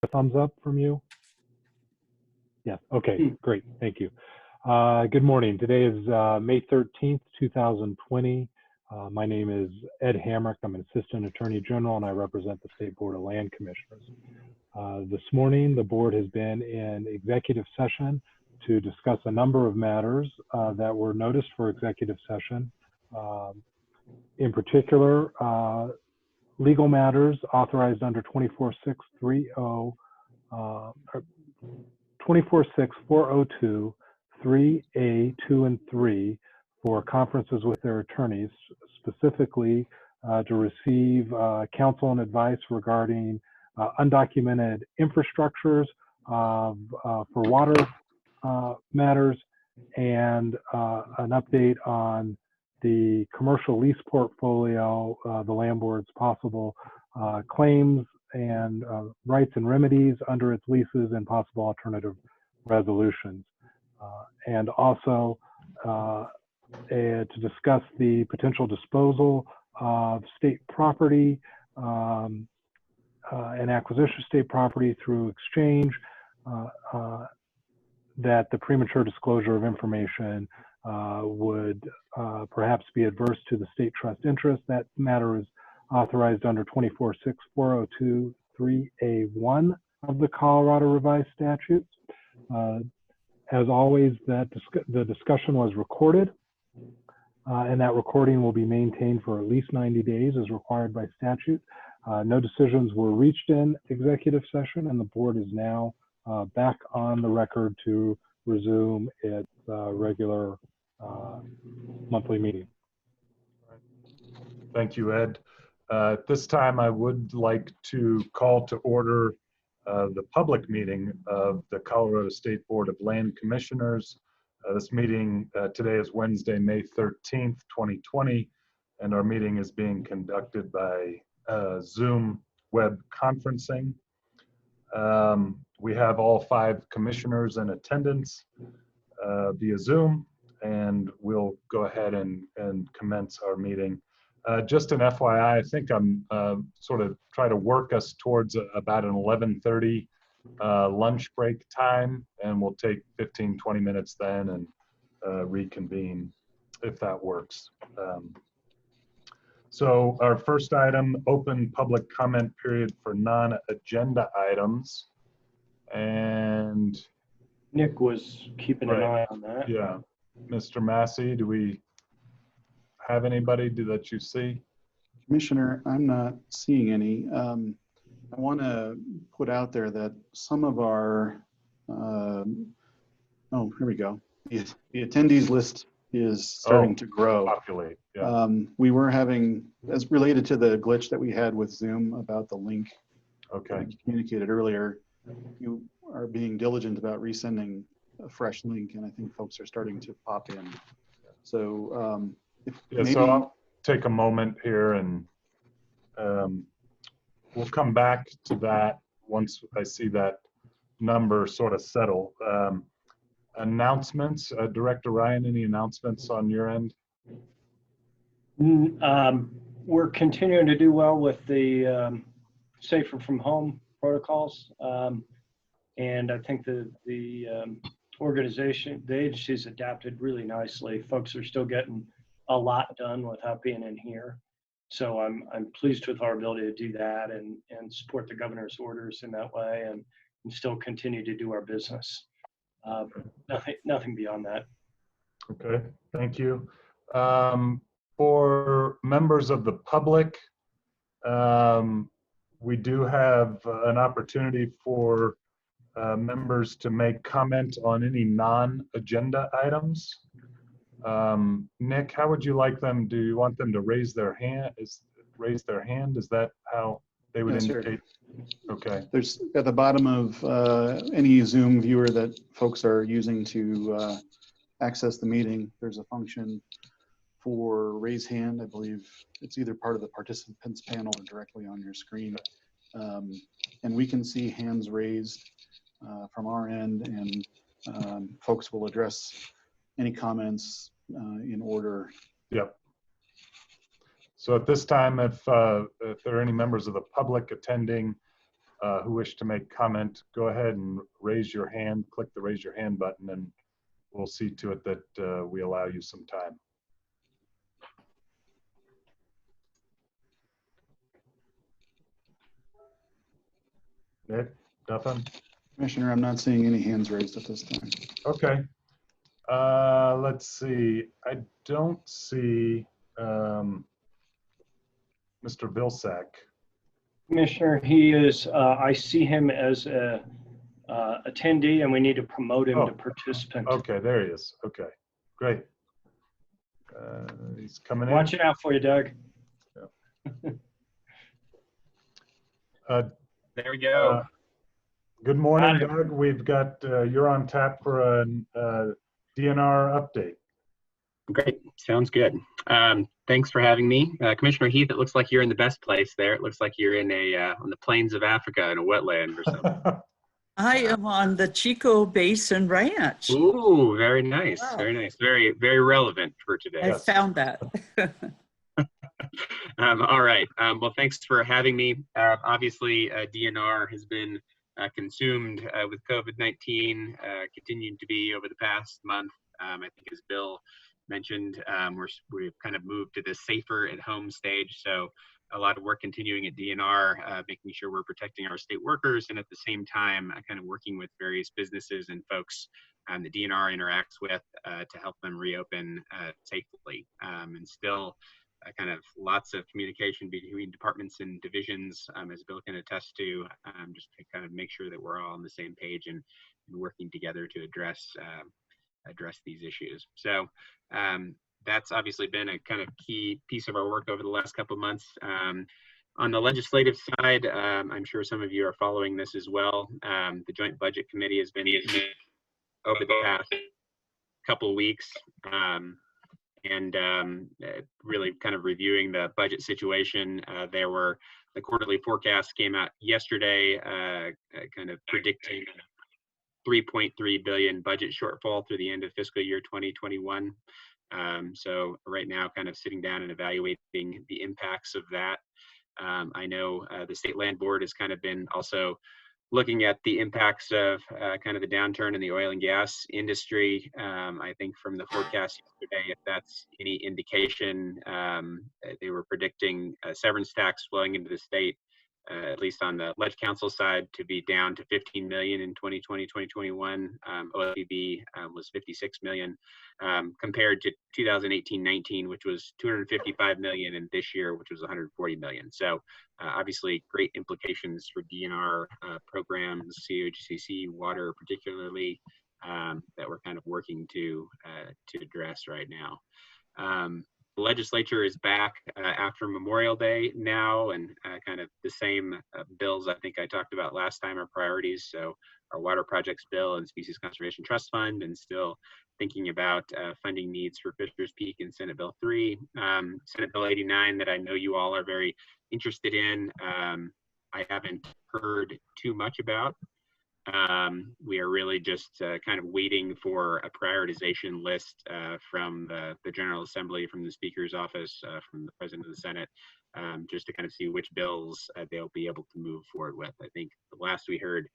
a thumbs up from you? Yes. Okay, great. Thank you. Good morning. Today is May 13th, 2020. My name is Ed Hamrick. I'm an Assistant Attorney General, and I represent the State Board of Land Commissioners. This morning, the board has been in executive session to discuss a number of matters that were noticed for executive session. In particular, legal matters authorized under 24630, 246-402, 3A, 2, and 3 for conferences with their attorneys, specifically to receive counsel and advice regarding undocumented infrastructures for water matters, and an update on the commercial lease portfolio, the land board's possible claims and rights and remedies under its leases and possible alternative resolutions. And also to discuss the potential disposal of state property and acquisition of state property through exchange, that the premature disclosure of information would perhaps be adverse to the state trust interest. That matter is authorized under 246-402, 3A1 of the Colorado Revised Statutes. As always, the discussion was recorded, and that recording will be maintained for at least 90 days as required by statute. No decisions were reached in executive session, and the board is now back on the record to resume its regular monthly meeting. Thank you, Ed. At this time, I would like to call to order the public meeting of the Colorado State Board of Land Commissioners. This meeting today is Wednesday, May 13th, 2020, and our meeting is being conducted by Zoom web conferencing. We have all 5 commissioners in attendance via Zoom, and we'll go ahead and commence our meeting. Just an FYI, I think I'm sort of trying to work us towards about an 11:30 lunch break time, and we'll take 15-20 minutes then and reconvene if that works. So our first item, open public comment period for non-agenda items. And Nick was keeping an eye on that. Yeah. Mr. Massey, do we have anybody that you see? Commissioner, I'm not seeing any. I want to put out there that some of our, oh, here we go. The attendees list is starting to grow. Populate, yeah. We were having, as related to the glitch that we had with Zoom about the link. Okay. That you communicated earlier. You are being diligent about resending a fresh link, and I think folks are starting to pop in. So, so I'll take a moment here, and we'll come back to that once I see that number sort of settle. Announcements, Director Ryan, any announcements on your end? We're continuing to do well with the safer from home protocols. And I think the organization, the agency's adapted really nicely. Folks are still getting a lot done without being in here. So I'm pleased with our ability to do that and support the governor's orders in that way and still continue to do our business. Nothing beyond that. Okay, thank you. For members of the public, we do have an opportunity for members to make comment on any non-agenda items. Nick, how would you like them? Do you want them to raise their hand? Is that how they would indicate? Okay. There's at the bottom of any Zoom viewer that folks are using to access the meeting, there's a function for raise hand. I believe it's either part of the participants panel or directly on your screen. And we can see hands raised from our end, and folks will address any comments in order. Yep. So at this time, if there are any members of the public attending who wish to make comment, go ahead and raise your hand, click the raise your hand button, and we'll see to it that we allow you some time. Nick, nothing? Commissioner, I'm not seeing any hands raised at this time. Okay. Let's see. I don't see Mr. Vilsack. Commissioner, he is, I see him as a attendee, and we need to promote him to participant. Okay, there he is. Okay, great. He's coming in. Watch it out for you, Doug. There we go. Good morning, Doug. We've got, you're on tap for a DNR update. Great. Sounds good. Thanks for having me. Commissioner Heath, it looks like you're in the best place there. It looks like you're in on the plains of Africa in a wetland or something. I am on the Chico Basin Ranch. Ooh, very nice. Wow. Very nice. Very, very relevant for today. I found that. All right. Well, thanks for having me. Obviously, DNR has been consumed with COVID-19, continued to be over the past month. I think as Bill mentioned, we've kind of moved to the safer at home stage. So a lot of work continuing at DNR, making sure we're protecting our state workers, and at the same time, kind of working with various businesses and folks the DNR interacts with to help them reopen safely. And still kind of lots of communication between departments and divisions, as Bill can attest to, just to kind of make sure that we're all on the same page and working together to address these issues. So that's obviously been a kind of key piece of our work over the last couple of months. On the legislative side, I'm sure some of you are following this as well. The Joint Budget Committee has been over the past couple of weeks and really kind of reviewing the budget situation. The quarterly forecast came out yesterday, kind of predicting 3.3 billion budget shortfall through the end of fiscal year 2021. So right now, kind of sitting down and evaluating the impacts of that. I know the State Land Board has kind of been also looking at the impacts of kind of the downturn in the oil and gas industry. I think from the forecast yesterday, if that's any indication, they were predicting severance tax flowing into the state, at least on the Ledge Council side, to be down to 15 million in 2020, 2021. OLBB was 56 million compared to 2018-19, which was 255 million, and this year, which was 140 million. So obviously great implications for DNR programs, COGCC, water particularly, that we're kind of working to address right now. The legislature is back after Memorial Day now, and kind of the same bills I think I talked about last time are priorities. So our water projects bill and species conservation trust fund, and still thinking about funding needs for Fisher's Peak and Senate Bill 3. Senate Bill 89 that I know you all are very interested in. I haven't heard too much about. We are really just kind of waiting for a prioritization list from the General Assembly, from the Speaker's office, from the President of the Senate, just to kind of see which bills they'll be able to move forward with. I think the last we heard,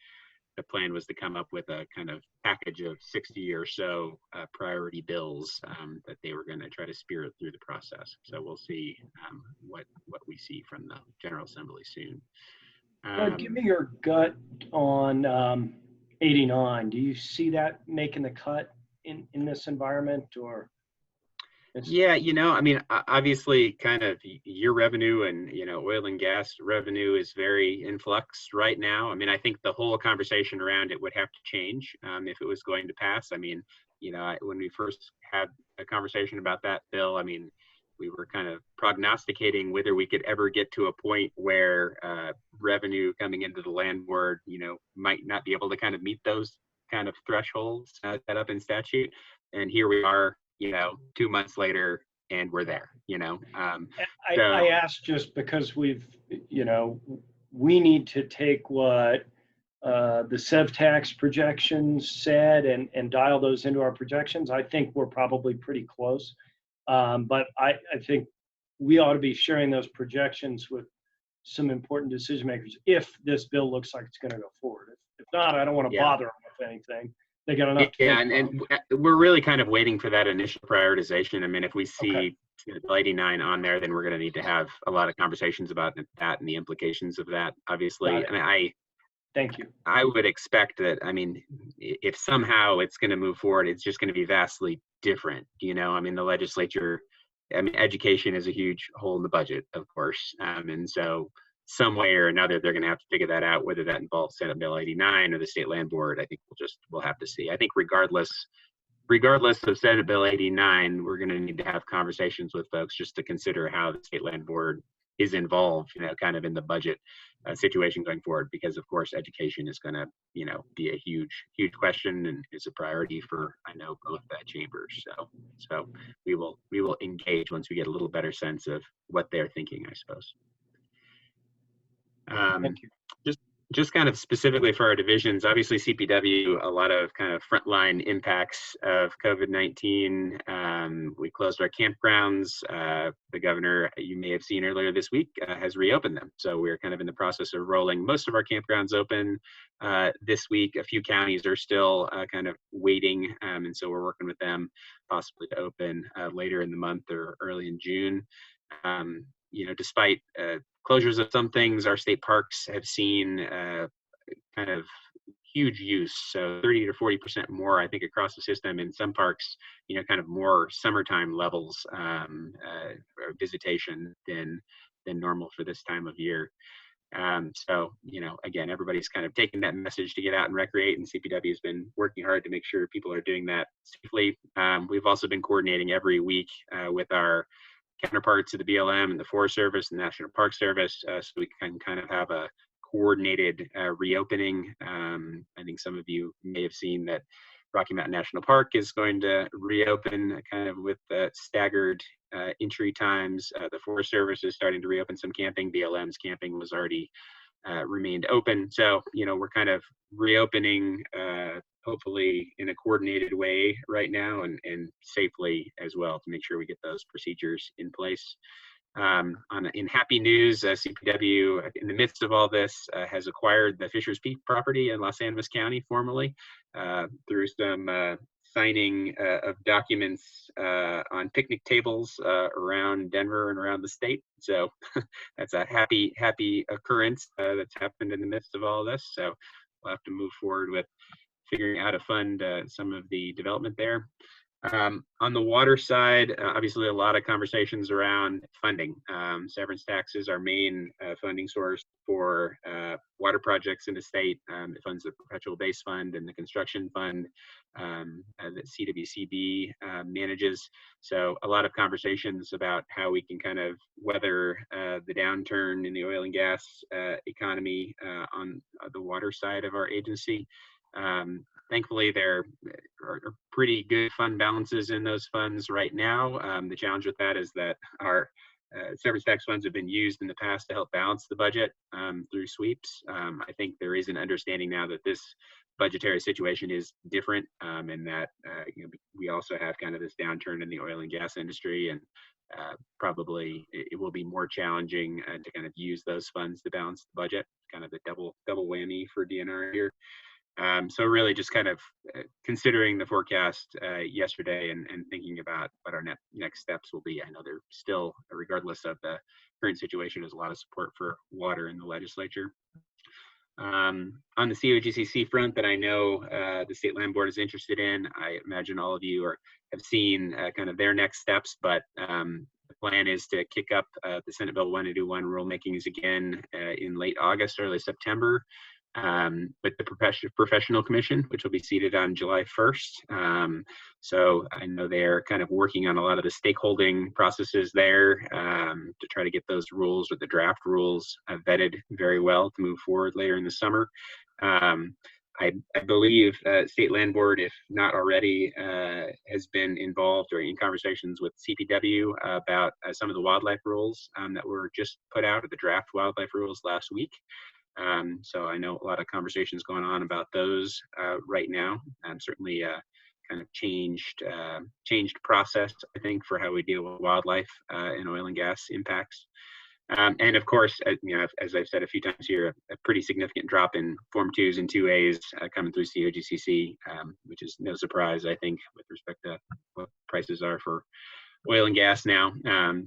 the plan was to come up with a kind of package of 60 or so priority bills that they were going to try to spirit through the process. So we'll see what we see from the General Assembly soon. Give me your gut on 89. Do you see that making the cut in this environment, or? Yeah, I mean, obviously kind of your revenue and, oil and gas revenue is very in flux right now. I mean, I think the whole conversation around it would have to change if it was going to pass. I mean, when we first had a conversation about that bill, I mean, we were kind of prognosticating whether we could ever get to a point where revenue coming into the land board, might not be able to kind of meet those kind of thresholds set up in statute. And here we are, 2 months later, and we're there, I asked just because we need to take what the SEV tax projections said and dial those into our projections. I think we're probably pretty close. But I think we ought to be sharing those projections with some important decision makers if this bill looks like it's going to go forward. If not, I don't want to Yeah. bother them with anything. They got enough to Yeah, think about. and we're really kind of waiting for that initial prioritization. I mean, if we see Okay. Bill 89 on there, then we're going to need to have a lot of conversations about that and the implications of that. Obviously, Got it. I mean, Thank you. I would expect that, I mean, if somehow it's going to move forward, it's just going to be vastly different. You know, I mean, the legislature, I mean, education is a huge hole in the budget, of course. And so some way or another, they're going to have to figure that out, whether that involves Senate Bill 89 or the State Land Board. I think we'll have to see. I think regardless of Senate Bill 89, we're going to need to have conversations with folks just to consider how the State Land Board is involved, you know, kind of in the budget situation going forward, because of course education is going to, you know, be a huge question and is a priority for, I know, both chambers. So we will engage once we get a little better sense of what they're thinking, I suppose. Thank you. Just kind of specifically for our divisions, obviously CPW, a lot of kind of frontline impacts of COVID-19. We closed our campgrounds. The governor, you may have seen earlier this week, has reopened them. So we're kind of in the process of rolling most of our campgrounds open this week. A few counties are still kind of waiting. And so we're working with them possibly to open later in the month or early in June. You know, despite closures of some things, our state parks have seen kind of huge use. So 30 to 40% more, I think, across the system. In some parks, you know, kind of more summertime levels or visitation than normal for this time of year. So, you know, again, everybody's kind of taking that message to get out and recreate, and CPW has been working hard to make sure people are doing that safely. We've also been coordinating every week with our counterparts of the BLM and the Forest Service and National Park Service, so we can kind of have a coordinated reopening. I think some of you may have seen that Rocky Mountain National Park is going to reopen kind of with staggered entry times. The Forest Service is starting to reopen some camping. BLM's camping was already remained open. So, you know, we're kind of reopening hopefully in a coordinated way right now and safely as well to make sure we get those procedures in place. In happy news, CPW, in the midst of all this, has acquired the Fisher's Peak property in Los Animas County formally through some signing of documents on picnic tables around Denver and around the state. So that's a happy occurrence that's happened in the midst of all this. So we'll have to move forward with figuring out how to fund some of the development there. On the water side, obviously a lot of conversations around funding. Severance tax is our main funding source for water projects in the state. It funds the perpetual base fund and the construction fund that CWCB manages. So a lot of conversations about how we can kind of weather the downturn in the oil and gas economy on the water side of our agency. Thankfully, there are pretty good fund balances in those funds right now. The challenge with that is that our severance tax funds have been used in the past to help balance the budget through sweeps. I think there is an understanding now that this budgetary situation is different and that you know, we also have kind of this downturn in the oil and gas industry, and probably it will be more challenging to kind of use those funds to balance the budget, kind of the double whammy for DNR here. So really just kind of considering the forecast yesterday and thinking about what our next steps will be. I know there's still, regardless of the current situation, there's a lot of support for water in the legislature. On the COGCC front that I know the State Land Board is interested in, I imagine all of you have seen kind of their next steps, but the plan is to kick up the Senate Bill 181 rulemakings again in late August, early September. With the professional commission, which will be seated on July 1st. So I know they're kind of working on a lot of the stakeholding processes there to try to get those rules, with the draft rules, vetted very well to move forward later in the summer. I believe State Land Board, if not already, has been involved or in conversations with CPW about some of the wildlife rules that were just put out, the draft wildlife rules last week. So I know a lot of conversations going on about those right now. Certainly kind of changed process, I think, for how we deal with wildlife and oil and gas impacts. And of course, as I've said a few times here, a pretty significant drop in Form 2s and 2As coming through COGCC, which is no surprise, I think, with respect to what prices are for oil and gas now.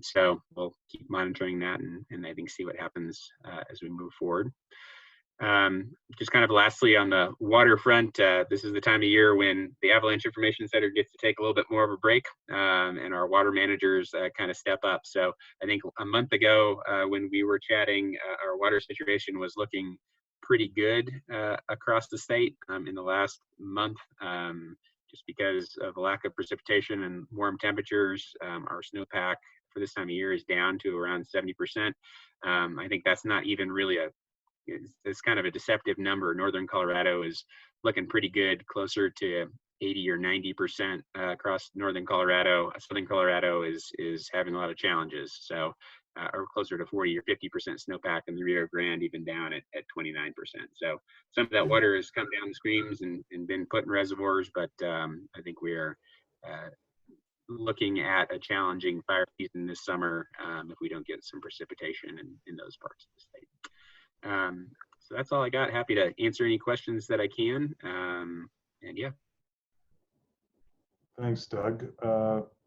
So we'll keep monitoring that and I think see what happens as we move forward. Just kind of lastly on the waterfront, this is the time of year when the Avalanche Information Center gets to take a little bit more of a break, and our water managers kind of step up. So I think a month ago when we were chatting, our water situation was looking pretty good across the state. In the last month, just because of a lack of precipitation and warm temperatures, our snowpack for this time of year is down to around 70%. I think that's not even really it's kind of a deceptive number. Northern Colorado is looking pretty good, closer to 80 or 90% across northern Colorado. Southern Colorado is having a lot of challenges. So, or closer to 40 or 50% snowpack in the Rio Grande, even down at 29%. So some of that water has come down the streams and been put in reservoirs, but I think we are looking at a challenging fire season this summer if we don't get some precipitation in those parts of the state. So that's all I got. Happy to answer any questions that I can. And yeah. Thanks, Doug.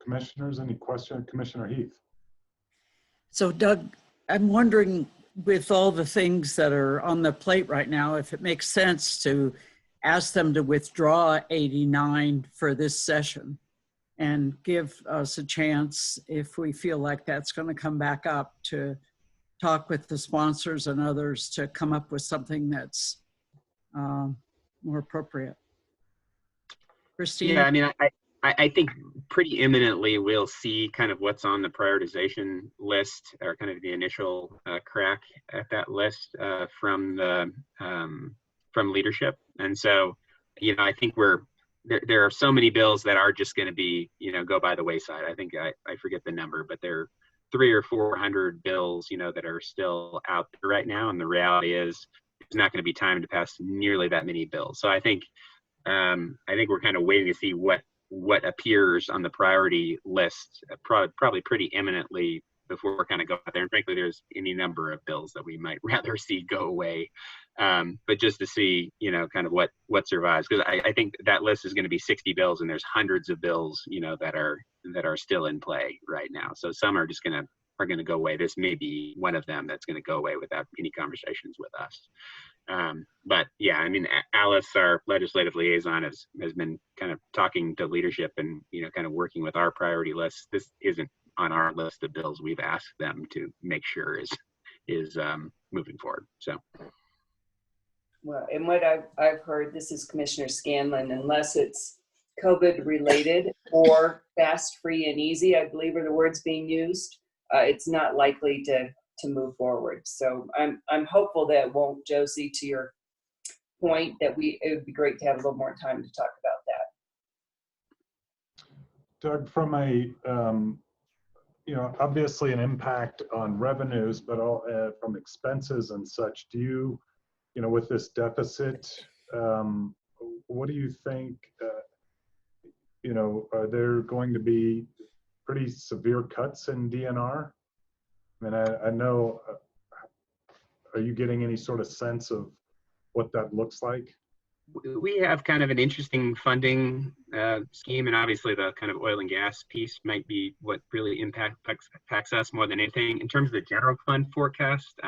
Commissioners, any questions? Commissioner Heath. So Doug, I'm wondering, with all the things that are on the plate right now, if it makes sense to ask them to withdraw 89 for this session and give us a chance, if we feel like that's going to come back up, to talk with the sponsors and others to come up with something that's more appropriate. Christine? Yeah, I mean, I think pretty imminently we'll see kind of what's on the prioritization list, or kind of the initial crack at that list from leadership. And so, I think there are so many bills that are just going to be, go by the wayside. I think I forget the number, but there are 300 or 400 bills, that are still out there right now. And the reality is it's not going to be time to pass nearly that many bills. So I think we're kind of waiting to see what appears on the priority list, probably pretty imminently, before we're kind of go out there. And frankly, there's any number of bills that we might rather see go away. But just to see, kind of what survives, because I think that list is going to be 60 bills, and there's hundreds of bills, that are still in play right now. So some are just going to go away. This may be one of them that's going to go away without any conversations with us. But yeah, I mean, Alice, our legislative liaison, has been kind of talking to leadership and, kind of working with our priority list. This isn't on our list of bills we've asked them to make sure is moving forward. So. Well, and what I've heard, this is Commissioner Scanlon, unless it's COVID related or fast, free, and easy, I believe are the words being used, it's not likely to move forward. So I'm hopeful that it won't. Josie, to your point, that it would be great to have a little more time to talk about that. Doug, from a obviously an impact on revenues, but from expenses and such, do you, with this deficit, what do you think, are there going to be pretty severe cuts in DNR? I mean, I know, are you getting any sort of sense of what that looks like? We have kind of an interesting funding scheme, and obviously the kind of oil and gas piece might be what really impacts us more than anything. In terms of the general fund forecast,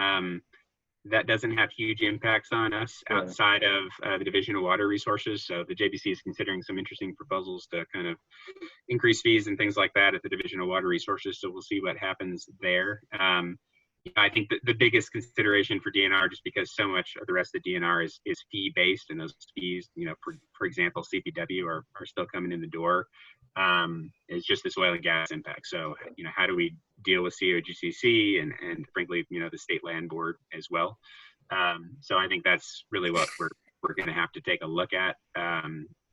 that doesn't have huge impacts on us outside of the Division of Water Resources. So the JBC is considering some interesting proposals to kind of increase fees and things like that at the Division of Water Resources. So we'll see what happens there. I think that the biggest consideration for DNR, just because so much of the rest of the DNR is fee-based, and those fees, for example, CPW are still coming in the door, is just this oil and gas impact. So, how do we deal with COGCC and frankly, the State Land Board as well? So I think that's really what we're going to have to take a look at,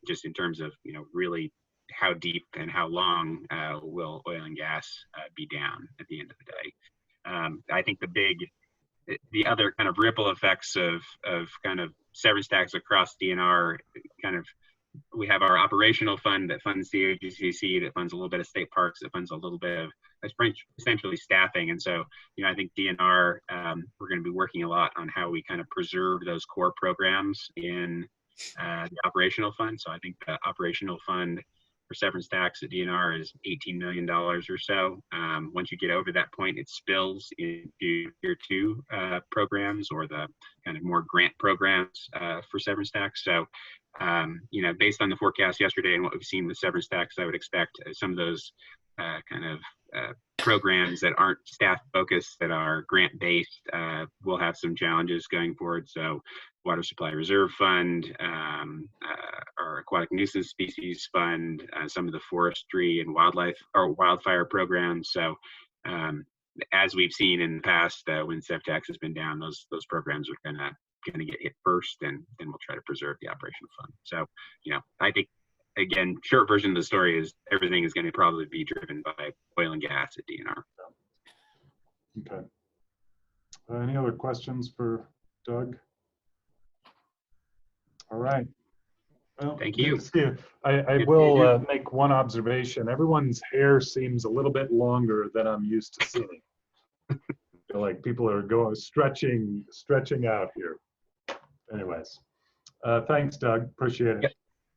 just in terms of, really how deep and how long will oil and gas be down at the end of the day. I think the other kind of ripple effects of kind of severance tax across DNR kind of we have our operational fund that funds the AGCC, that funds a little bit of state parks, that funds a little bit of essentially staffing. And so, I think DNR, we're going to be working a lot on how we kind of preserve those core programs in the operational fund. So I think the operational fund for severance tax at DNR is $18 million or so. Once you get over that point, it spills into tier 2 programs, or the kind of more grant programs for severance tax. So, based on the forecast yesterday and what we've seen with severance tax, I would expect some of those programs that aren't staff focused, that are grant based, will have some challenges going forward. So Water Supply Reserve Fund, our Aquatic Nuisance Species Fund, some of the forestry and wildlife or wildfire programs. So as we've seen in the past, when sev tax has been down, those programs are gonna get hit first, and then we'll try to preserve the operational fund. So, I think, again, short version of the story is everything is going to probably be driven by oil and gas at DNR. Okay. Any other questions for Doug? All right. Well, Thank you. good to see you. I will make one observation. Everyone's hair seems a little bit longer than I'm used to seeing. I feel like people are stretching out here. Anyways, thanks, Doug. Appreciate it. Yep.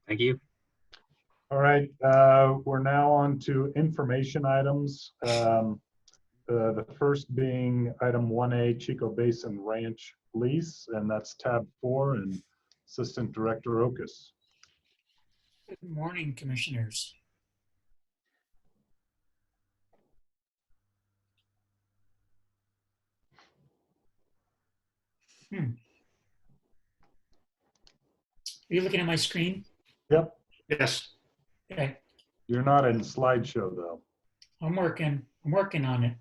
Thank you. All right, we're now on to information items. The first being item 1A, Chico Basin Ranch lease, and that's tab 4, and Assistant Director Okus. Good morning, Commissioners. Are you looking at my screen? Yep. Yes. Okay. You're not in slideshow though. I'm working on it.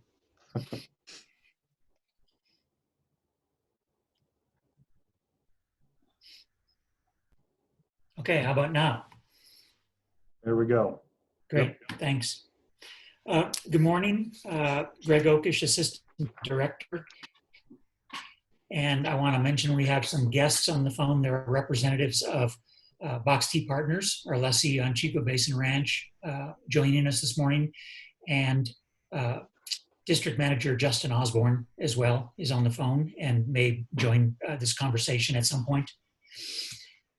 Okay, how about now? There we go. Great, thanks. Good morning, Greg Okish, Assistant Director. And I want to mention we have some guests on the phone. There are representatives of Box T Partners, our lessee on Chico Basin Ranch, joining us this morning. And District Manager Justin Osborne as well is on the phone and may join this conversation at some point.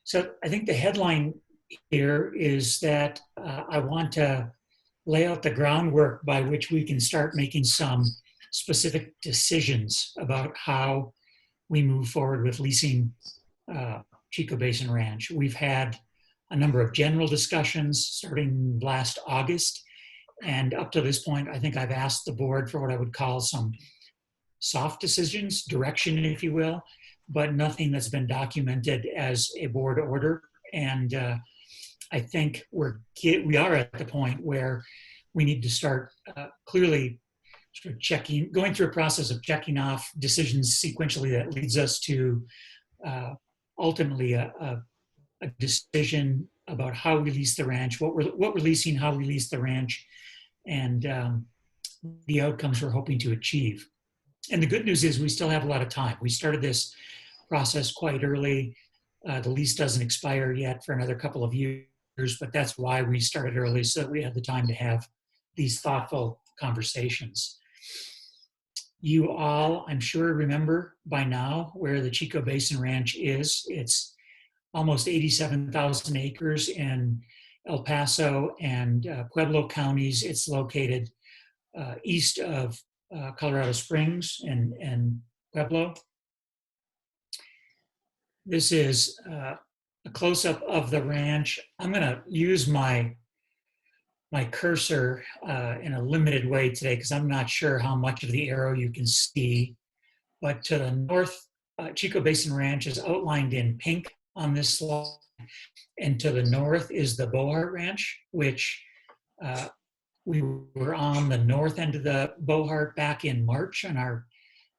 So I think the headline here is that I want to lay out the groundwork by which we can start making some specific decisions about how we move forward with leasing Chico Basin Ranch. We've had a number of general discussions starting last August, and up to this point, I think I've asked the board for what I would call some soft decisions, direction, if you will, but nothing that's been documented as a board order. And I think we are at the point where we need to start clearly sort of going through a process of checking off decisions sequentially that leads us to ultimately a decision about how we lease the ranch, what we're leasing, how we lease the ranch, and the outcomes we're hoping to achieve. And the good news is we still have a lot of time. We started this process quite early. The lease doesn't expire yet for another couple of years, but that's why we started early, so that we had the time to have these thoughtful conversations. You all, I'm sure, remember by now where the Chico Basin Ranch is. It's almost 87,000 acres in El Paso and Pueblo counties. It's located east of Colorado Springs and Pueblo. This is a close-up of the ranch. I'm going to use my cursor in a limited way today because I'm not sure how much of the arrow you can see. But to the north, Chico Basin Ranch is outlined in pink on this slide. And to the north is the Bohart Ranch, which we were on the north end of the Bohart back in March on our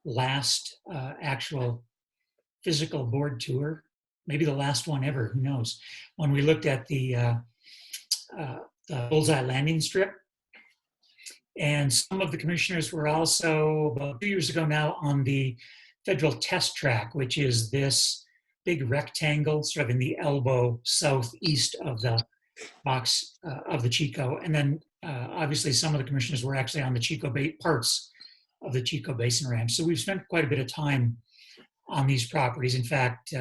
last actual physical board tour, maybe the last one ever, who knows, when we looked at the Bullseye Landing Strip. And some of the commissioners were also, about 2 years ago now, on the federal test track, which is this big rectangle sort of in the elbow southeast of the box of the Chico. And then obviously some of the commissioners were actually on the Chico parts of the Chico Basin Ranch. So we've spent quite a bit of time on these properties. In fact,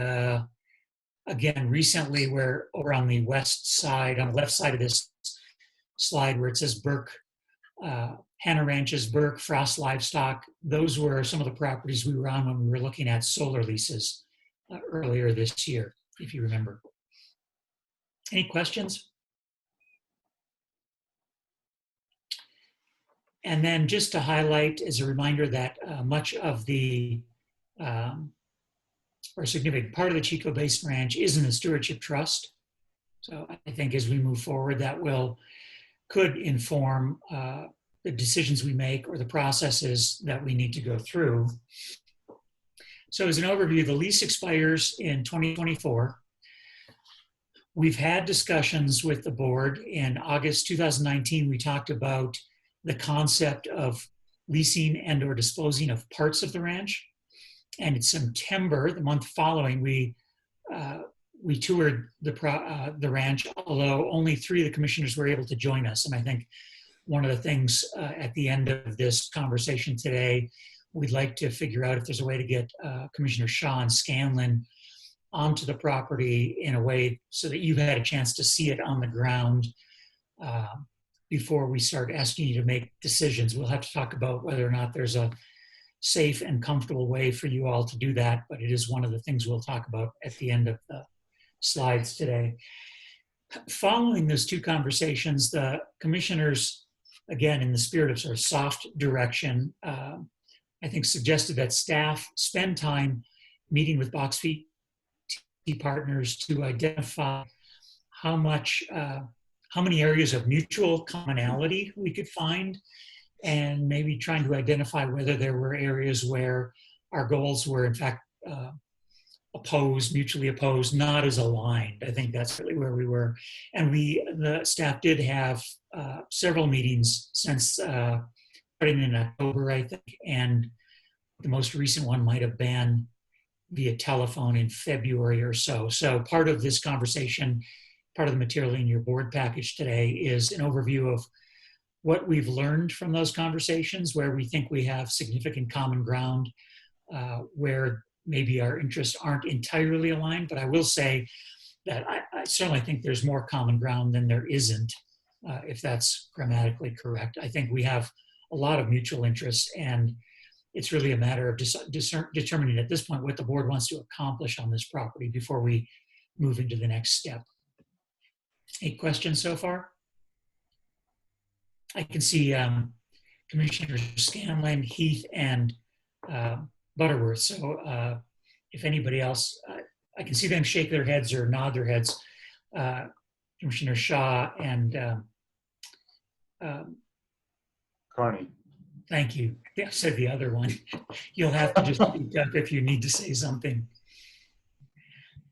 again, recently we're over on the west side, on the left side of this slide where it says Burke, Hannah Ranches, Burke, Frost Livestock. Those were some of the properties we were on when we were looking at solar leases earlier this year, if you remember. Any questions? And then just to highlight as a reminder that much of the, or a significant part of the Chico Basin Ranch is in the Stewardship Trust. So I think as we move forward, that could inform the decisions we make or the processes that we need to go through. So as an overview, the lease expires in 2024. We've had discussions with the board. In August 2019, we talked about the concept of leasing and or disposing of parts of the ranch. And in September, the month following, we toured the ranch, although only 3 of the commissioners were able to join us. And I think one of the things at the end of this conversation today, we'd like to figure out if there's a way to get Commissioner Shaw and Scanlon onto the property in a way so that you've had a chance to see it on the ground before we start asking you to make decisions. We'll have to talk about whether or not there's a safe and comfortable way for you all to do that, but it is one of the things we'll talk about at the end of the slides today. Following those 2 conversations, the commissioners, again, in the spirit of sort of soft direction, I think suggested that staff spend time meeting with box fee partners to identify how many areas of mutual commonality we could find, and maybe trying to identify whether there were areas where our goals were in fact mutually opposed, not as aligned. I think that's really where we were. And the staff did have several meetings since starting in October, I think, and the most recent one might have been via telephone in February or so. So part of this conversation, part of the material in your board package today is an overview of what we've learned from those conversations, where we think we have significant common ground, where maybe our interests aren't entirely aligned. But I will say that I certainly think there's more common ground than there isn't, if that's grammatically correct. I think we have a lot of mutual interests, and it's really a matter of determining at this point what the board wants to accomplish on this property before we move into the next step. Any questions so far? I can see Commissioners Scanlon, Heath, and Butterworth. So if anybody else, I can see them shake their heads or nod their heads. Commissioner Shaw and Carney. Thank you. I said the other one. You'll have to just speak up if you need to say something.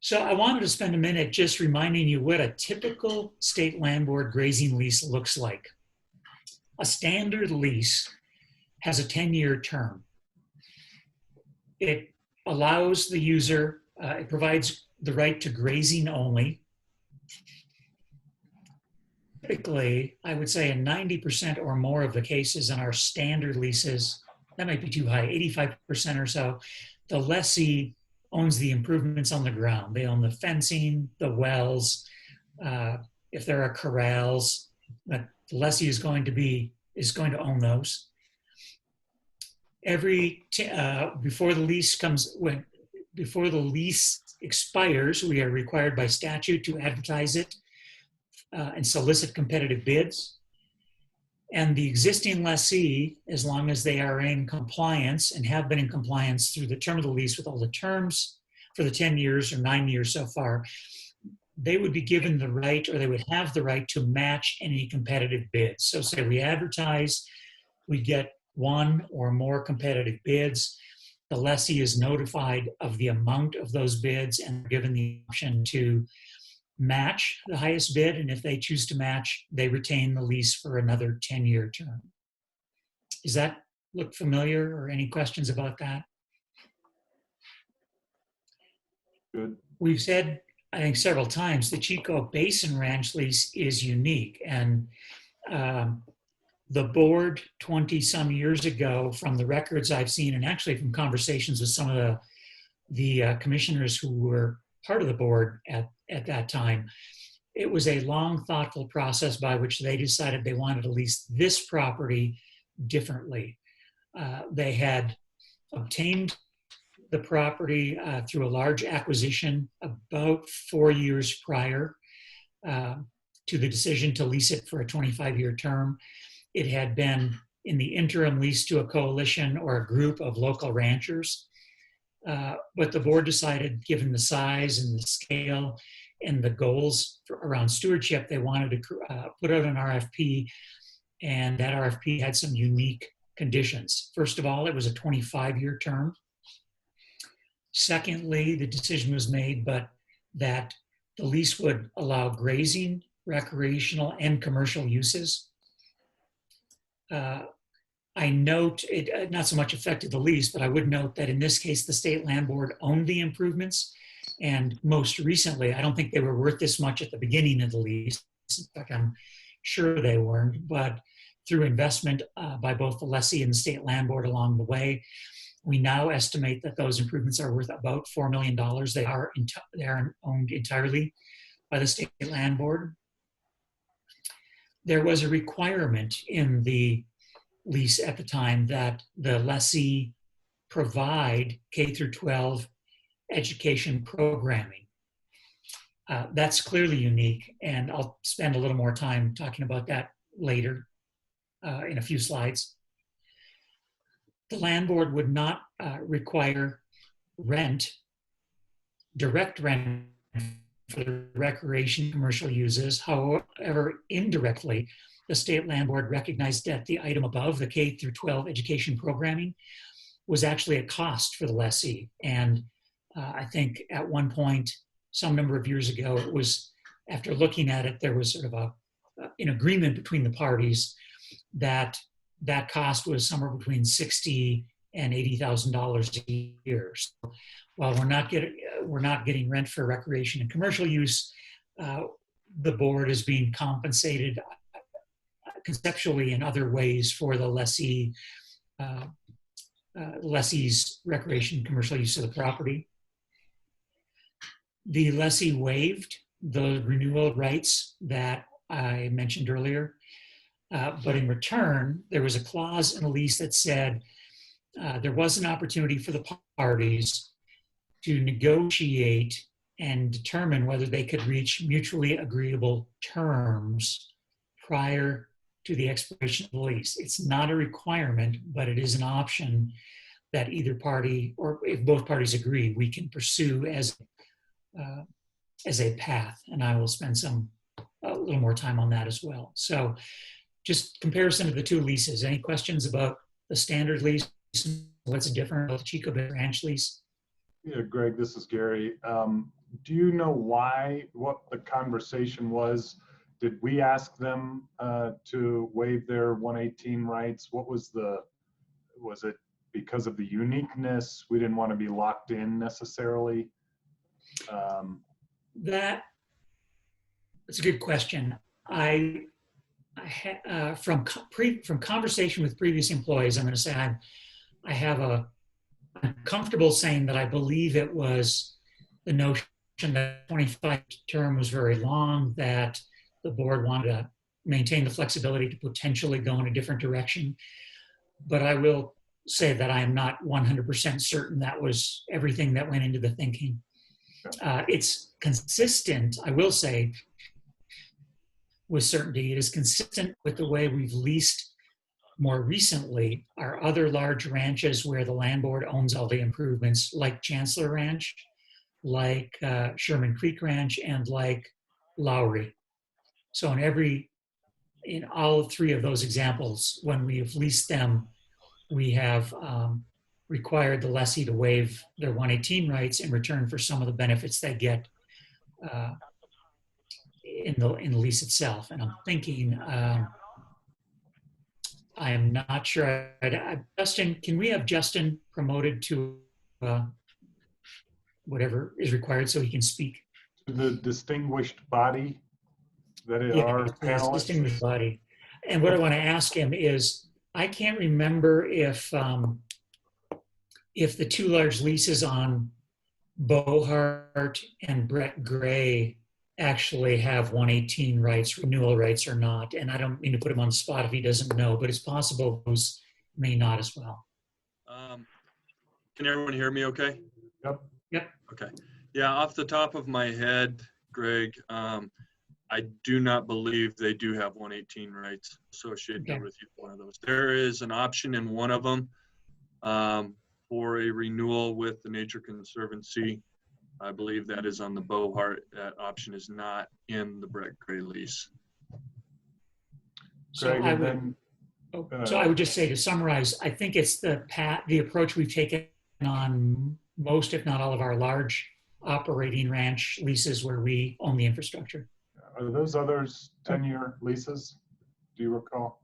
So I wanted to spend a minute just reminding you what a typical state land board grazing lease looks like. A standard lease has a 10-year term. It allows the user, it provides the right to grazing only. Typically, I would say in 90% or more of the cases in our standard leases, that might be too high, 85% or so, the lessee owns the improvements on the ground. They own the fencing, the wells. If there are corrals, the lessee is going to own those. Before the lease expires, we are required by statute to advertise it and solicit competitive bids. And the existing lessee, as long as they are in compliance and have been in compliance through the term of the lease with all the terms for the 10 years or 9 years so far, they would be given the right, or they would have the right to match any competitive bids. So say we advertise, we get 1 or more competitive bids, the lessee is notified of the amount of those bids and given the option to match the highest bid, and if they choose to match, they retain the lease for another 10-year term. Does that look familiar, or any questions about that? Good. We've said, I think several times, the Chico Basin Ranch lease is unique. And the board 20 some years ago, from the records I've seen, and actually from conversations with some of the commissioners who were part of the board at that time, it was a long, thoughtful process by which they decided they wanted to lease this property differently. They had obtained the property through a large acquisition about 4 years prior to the decision to lease it for a 25-year term. It had been in the interim leased to a coalition or a group of local ranchers. But the board decided, given the size and the scale and the goals around stewardship, they wanted to put out an RFP, and that RFP had some unique conditions. First of all, it was a 25-year term. Secondly, the decision was made, but that the lease would allow grazing, recreational, and commercial uses. I note it not so much affected the lease, but I would note that in this case, the State Land Board owned the improvements. And most recently, I don't think they were worth this much at the beginning of the lease. In fact, I'm sure they weren't, but through investment by both the lessee and the State Land Board along the way, we now estimate that those improvements are worth about $4 million. They are owned entirely by the State Land Board. There was a requirement in the lease at the time that the lessee provide K through 12 education programming. That's clearly unique, and I'll spend a little more time talking about that later in a few slides. The land board would not require direct rent for the recreation commercial uses. However, indirectly, the State Land Board recognized that the item above, the K through 12 education programming, was actually a cost for the lessee. And I think at one point, some number of years ago, it was, after looking at it, there was sort of an agreement between the parties that that cost was somewhere between $60,000 and $80,000 a year. So while we're not getting rent for recreation and commercial use, the board is being compensated conceptually in other ways for the lessee's recreation and commercial use of the property. The lessee waived the renewal rights that I mentioned earlier, but in return, there was a clause in the lease that said there was an opportunity for the parties to negotiate and determine whether they could reach mutually agreeable terms prior to the expiration of the lease. It's not a requirement, but it is an option that either party, or if both parties agree, we can pursue as a path. And I will spend a little more time on that as well. So just comparison of the two leases. Any questions about the standard lease? What's different about the Chico Basin Ranch lease? Yeah, Greg, this is Gary. Do you know what the conversation was? Did we ask them to waive their 118 rights? Was it because of the uniqueness? We didn't want to be locked in necessarily? That's a good question. From conversation with previous employees, I'm going to say I'm comfortable saying that I believe it was the notion that 25 term was very long, that the board wanted to maintain the flexibility to potentially go in a different direction. But I will say that I am not 100% certain that was everything that went into the thinking. It's consistent, I will say, with certainty. It is consistent with the way we've leased more recently our other large ranches where the land board owns all the improvements, like Chancellor Ranch, like Sherman Creek Ranch, and like Lowry. So in all three of those examples, when we have leased them, we have required the lessee to waive their 118 rights in return for some of the benefits they get in the lease itself. And I'm thinking, I am not sure. Justin, can we have Justin promoted to whatever is required so he can speak. The distinguished body that Yeah, are please, panelists. distinguished body. And what I want to ask him is, I can't remember if the two large leases on Bohart and Brett Gray actually have 118 rights, renewal rights or not. And I don't mean to put him on the spot if he doesn't know, but it's possible those may not as well. Can everyone hear me okay? Yep. Yep. Okay. Yeah, off the top of my head, Greg, I do not believe they do have 118 rights associated Okay. with each one of those. There is an option in one of them for a renewal with the Nature Conservancy. I believe that is on the Bohart. That option is not in the Brett Gray lease. So Greg, I and would, then, so I would just say, to summarize, I think it's the approach we've taken on most, if not all, of our large operating ranch leases where we own the infrastructure. are those others 10-year leases? Do you recall?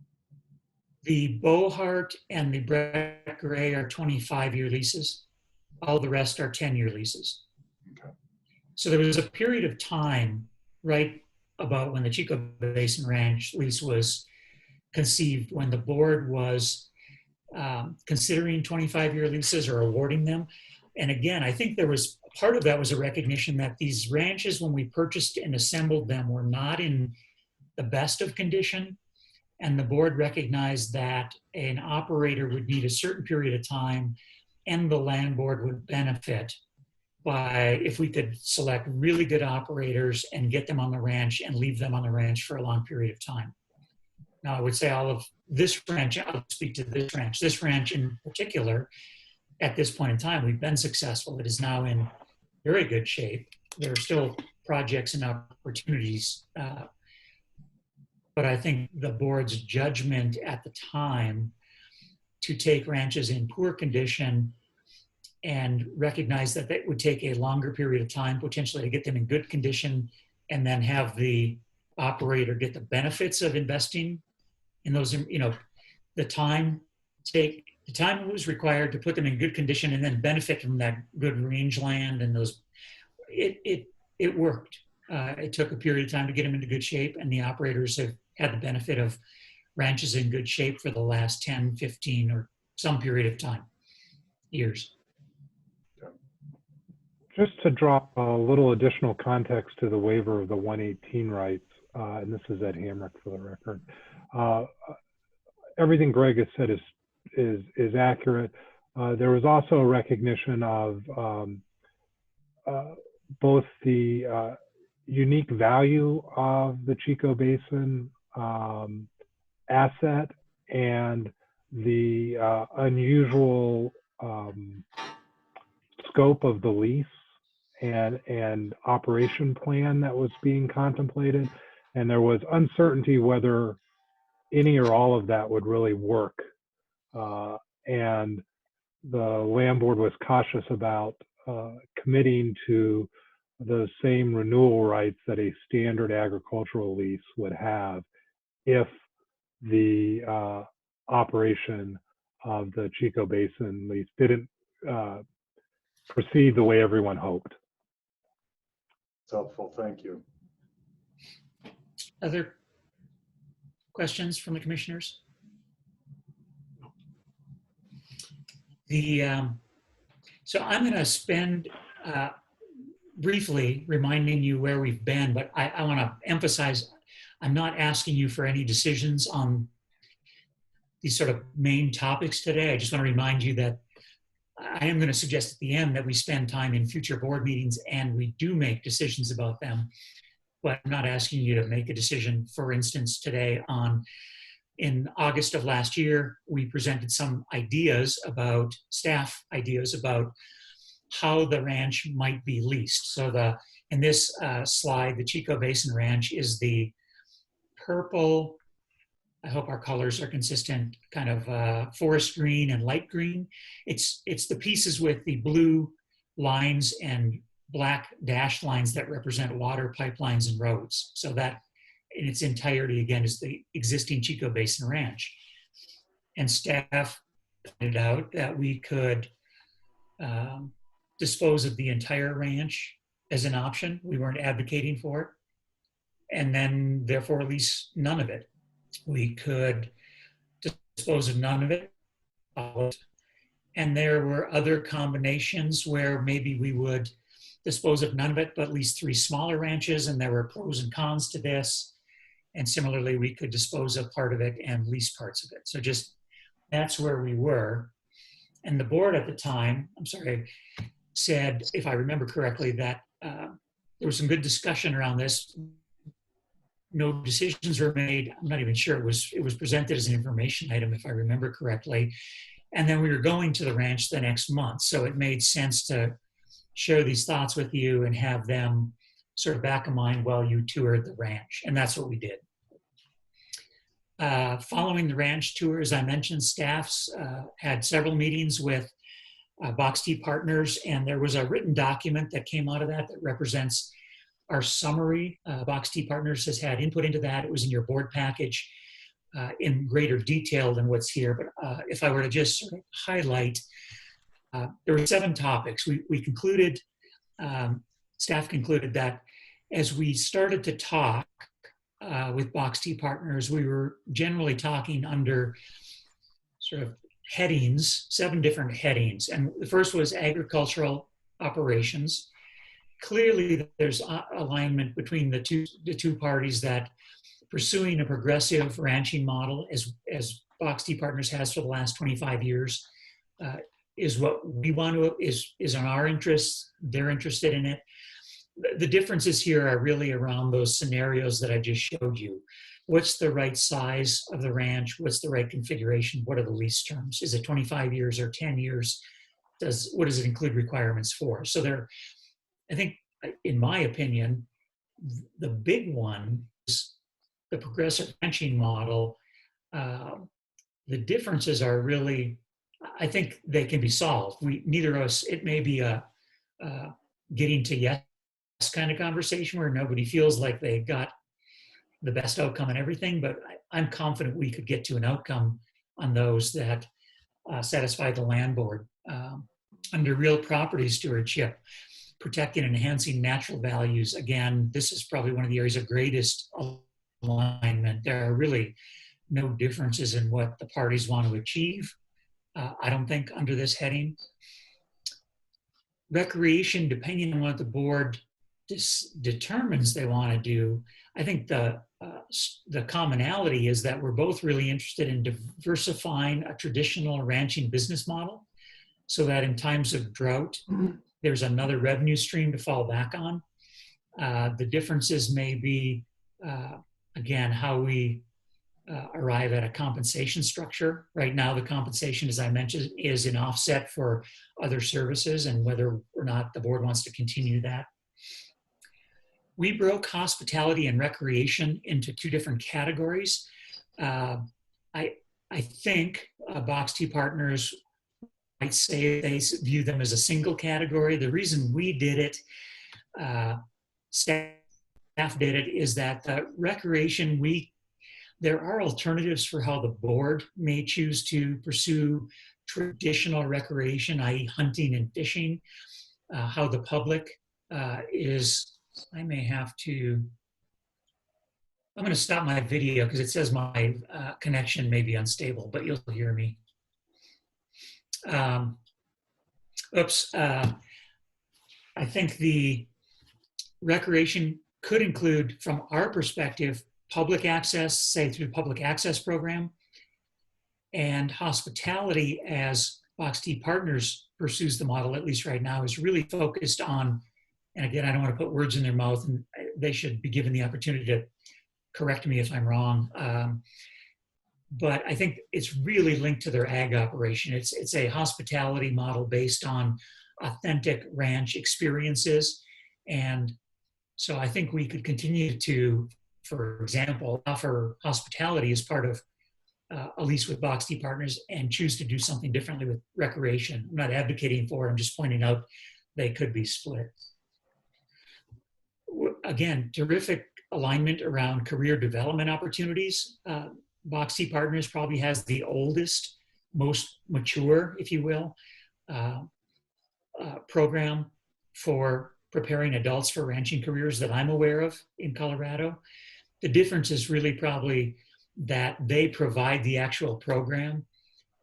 The Bohart and the Brett Gray are 25-year leases. All the rest are 10-year leases. Okay. So there was a period of time right about when the Chico Basin Ranch lease was conceived, when the board was considering 25-year leases or awarding them. And again, I think there was part of that was a recognition that these ranches, when we purchased and assembled them, were not in the best of condition. And the board recognized that an operator would need a certain period of time and the land board would benefit by if we could select really good operators and get them on the ranch and leave them on the ranch for a long period of time. Now, I would say all of this ranch, I'll speak to this ranch. This ranch in particular, at this point in time, we've been successful. It is now in very good shape. There are still projects and opportunities, but I think the board's judgment at the time to take ranches in poor condition and recognize that it would take a longer period of time potentially to get them in good condition and then have the operator get the benefits of investing in those, the time it was required to put them in good condition and then benefit from that good rangeland and those, it worked. It took a period of time to get them into good shape, and the operators have had the benefit of ranches in good shape for the last 10, 15, or some period of time, years. Just to drop a little additional context to the waiver of the 118 rights, and this is Ed Hamrick for the record. Everything Greg has said is accurate. There was also a recognition of both the unique value of the Chico Basin asset and the unusual scope of the lease and operation plan that was being contemplated. And there was uncertainty whether any or all of that would really work. And the land board was cautious about committing to the same renewal rights that a standard agricultural lease would have if the operation of the Chico Basin lease didn't proceed the way everyone hoped. It's helpful, thank you. Other questions from the commissioners? So I'm going to spend briefly reminding you where we've been, but I want to emphasize, I'm not asking you for any decisions on these sort of main topics today. I just want to remind you that I am going to suggest at the end that we spend time in future board meetings and we do make decisions about them, but I'm not asking you to make a decision, for instance, today on, in August of last year, we presented some ideas about, staff ideas about how the ranch might be leased. So in this slide, the Chico Basin Ranch is the purple, I hope our colors are consistent, kind of forest green and light green. It's the pieces with the blue lines and black dashed lines that represent water pipelines and roads. So that in its entirety, again, is the existing Chico Basin Ranch. And staff pointed out that we could dispose of the entire ranch as an option. We weren't advocating for it. And then therefore lease none of it. We could dispose of none of it. And there were other combinations where maybe we would dispose of none of it, but at least 3 smaller ranches, and there were pros and cons to this. And similarly, we could dispose of part of it and lease parts of it. So just, that's where we were. And the board at the time, said, if I remember correctly, that there was some good discussion around this. No decisions were made. I'm not even sure it was presented as an information item, if I remember correctly. And then we were going to the ranch the next month. So it made sense to share these thoughts with you and have them sort of back of mind while you toured the ranch. And that's what we did. Following the ranch tour, as I mentioned, staffs had several meetings with Box T partners, and there was a written document that came out of that that represents our summary. Box T partners has had input into that. It was in your board package in greater detail than what's here. But if I were to just sort of highlight, there were 7 topics. We concluded, staff concluded that as we started to talk with Box T partners, we were generally talking under sort of headings, 7 different headings. And the first was agricultural operations. Clearly, there's alignment between the two parties that pursuing a progressive ranching model, as Box T Partners has for the last 25 years, is what we want to, is in our interests. They're interested in it. The differences here are really around those scenarios that I just showed you. What's the right size of the ranch? What's the right configuration? What are the lease terms? Is it 25 years or 10 years? What does it include requirements for? So there, I think, in my opinion, the big one is the progressive ranching model. The differences are really, I think they can be solved. Neither of us, it may be a getting to yes kind of conversation where nobody feels like they got the best outcome and everything, but I'm confident we could get to an outcome on those that satisfy the land board. Under real property stewardship, protecting and enhancing natural values. Again, this is probably one of the areas of greatest alignment. There are really no differences in what the parties want to achieve, I don't think, under this heading. Recreation, depending on what the board determines they want to do, I think the commonality is that we're both really interested in diversifying a traditional ranching business model so that in times of drought, there's another revenue stream to fall back on. The differences may be, again, how we arrive at a compensation structure. Right now, the compensation, as I mentioned, is an offset for other services, and whether or not the board wants to continue that. We broke hospitality and recreation into 2 different categories. I think Box T Partners might say they view them as a single category. The reason we did it, staff did it, is that recreation, there are alternatives for how the board may choose to pursue traditional recreation, i.e. hunting and fishing, how the public is. I may have to, I'm going to stop my video because it says my connection may be unstable, but you'll hear me. I think the recreation could include, from our perspective, public access, say through the public access program, and hospitality, as Box T Partners pursues the model, at least right now, is really focused on, and again, I don't want to put words in their mouth, and they should be given the opportunity to correct me if I'm wrong. But I think it's really linked to their ag operation. It's a hospitality model based on authentic ranch experiences. And so I think we could continue to, for example, offer hospitality as part of a lease with Box T Partners and choose to do something differently with recreation. I'm not advocating for it, I'm just pointing out they could be split. Again, terrific alignment around career development opportunities. Box T Partners probably has the oldest, most mature, if you will, program for preparing adults for ranching careers that I'm aware of in Colorado. The difference is really probably that they provide the actual program,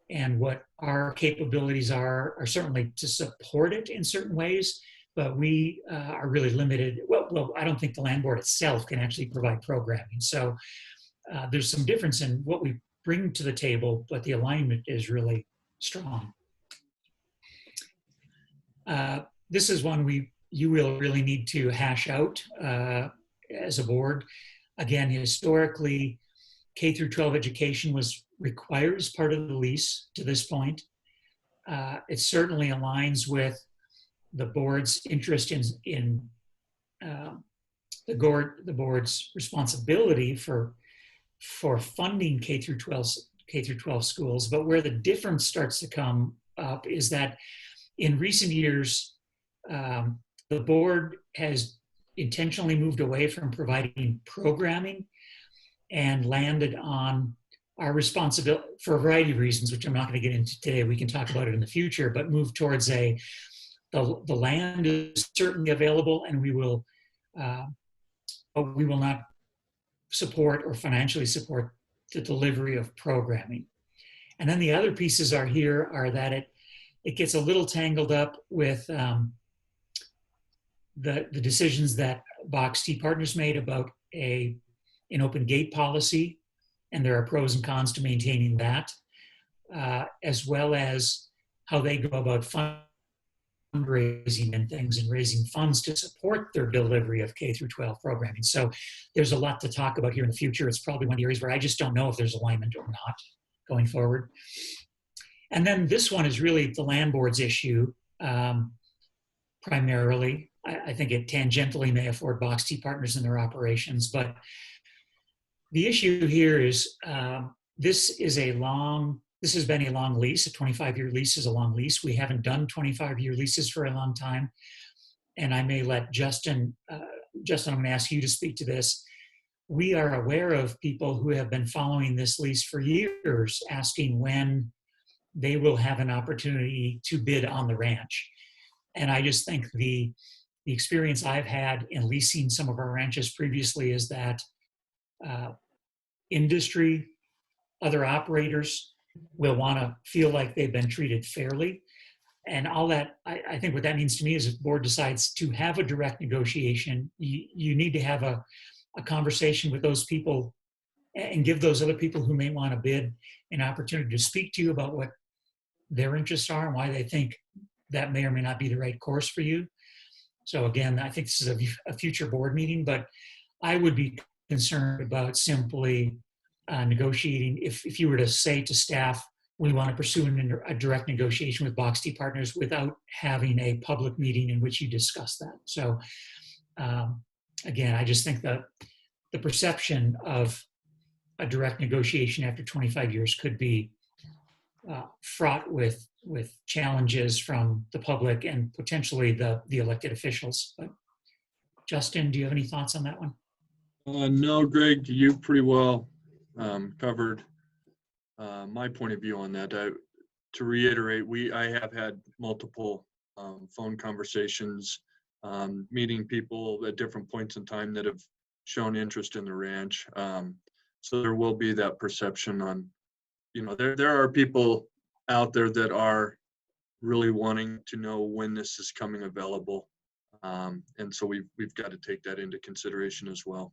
and what our capabilities are certainly to support it in certain ways, but we are really limited. Well, I don't think the land board itself can actually provide programming. So there's some difference in what we bring to the table, but the alignment is really strong. This is one you will really need to hash out as a board. Again, historically, K through 12 education was required as part of the lease to this point. It certainly aligns with the board's interest in the board's responsibility for funding K through 12 schools. But where the difference starts to come up is that in recent years, the board has intentionally moved away from providing programming and landed on our responsibility for a variety of reasons, which I'm not going to get into today. We can talk about it in the future, but move towards the land is certainly available, and we will not support or financially support the delivery of programming. And then the other pieces are that it gets a little tangled up with the decisions that Box T Partners made about an open gate policy, and there are pros and cons to maintaining that, as well as how they go about fundraising and things and raising funds to support their delivery of K through 12 programming. So there's a lot to talk about here in the future. It's probably one of the areas where I just don't know if there's alignment or not going forward. And then this one is really the land board's issue, primarily. I think it tangentially may afford Box T Partners in their operations, but the issue here is this has been a long lease. A 25-year lease is a long lease. We haven't done 25-year leases for a long time. And I may let Justin, I'm going to ask you to speak to this. We are aware of people who have been following this lease for years, asking when they will have an opportunity to bid on the ranch. And I just think the experience I've had in leasing some of our ranches previously is that industry, other operators will want to feel like they've been treated fairly. And all that, I think what that means to me is if the board decides to have a direct negotiation, you need to have a conversation with those people and give those other people who may want to bid an opportunity to speak to you about what their interests are and why they think that may or may not be the right course for you. So again, I think this is a future board meeting, but I would be concerned about simply negotiating. If you were to say to staff, we want to pursue a direct negotiation with Box T Partners without having a public meeting in which you discuss that. So again, I just think that the perception of a direct negotiation after 25 years could be fraught with challenges from the public and potentially the elected officials. But Justin, do you have any thoughts on that one? No, Greg, you pretty well covered my point of view on that. To reiterate, I have had multiple phone conversations, meeting people at different points in time that have shown interest in the ranch. So there will be that perception on, there are people out there that are really wanting to know when this is coming available. And so we've got to take that into consideration as well.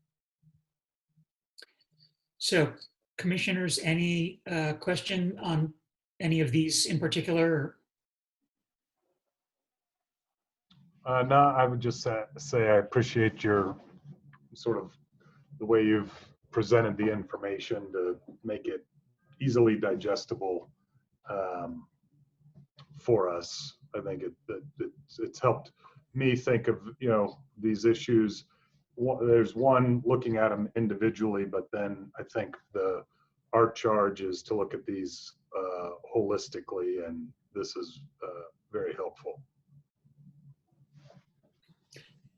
So commissioners, any question on any of these in particular? No, I would just say I appreciate your sort of the way you've presented the information to make it easily digestible for us. I think it's helped me think of these issues. There's one looking at them individually, but then I think our charge is to look at these holistically, and this is very helpful.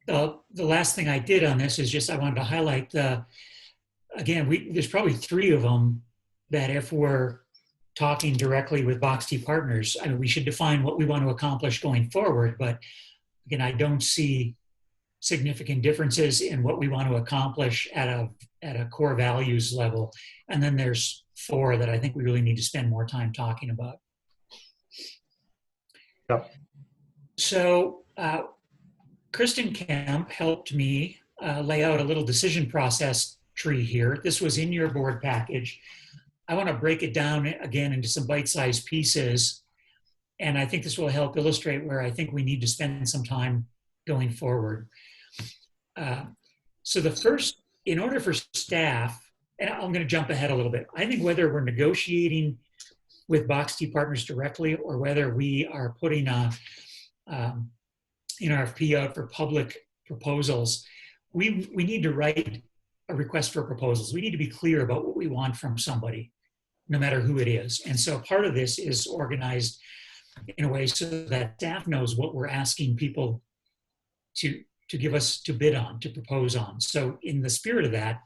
The last thing I did on this is just I wanted to highlight again, there's probably 3 of them that if we're talking directly with Box T partners. I mean, we should define what we want to accomplish going forward, but again, I don't see significant differences in what we want to accomplish at a core values level. And then there's 4 that I think we really need to spend more time talking about. Yep. So Kristen Kemp helped me lay out a little decision process tree here. This was in your board package. I want to break it down again into some bite-sized pieces. And I think this will help illustrate where I think we need to spend some time going forward. So the first, in order for staff, and I'm going to jump ahead a little bit. I think whether we're negotiating with Box T partners directly or whether we are putting an RFP out for public proposals, we need to write a request for proposals. We need to be clear about what we want from somebody, no matter who it is. And so part of this is organized in a way so that staff knows what we're asking people to give us to bid on, to propose on. So in the spirit of that,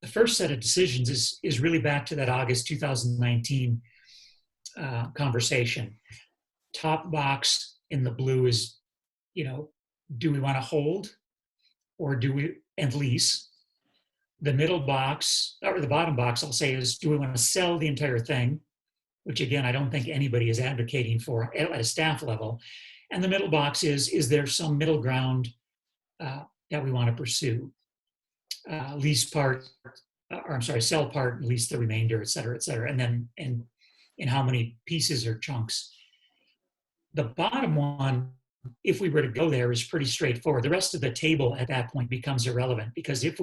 the first set of decisions is really back to that August 2019 conversation. Top box in the blue is, do we want to hold or do we and lease? The middle box, or the bottom box, I'll say, is do we want to sell the entire thing? Which again, I don't think anybody is advocating for at a staff level. And the middle box is there some middle ground that we want to pursue? Lease part, or I'm sorry, sell part, lease the remainder, et cetera, and then in how many pieces or chunks. The bottom one, if we were to go there, is pretty straightforward. The rest of the table at that point becomes irrelevant because if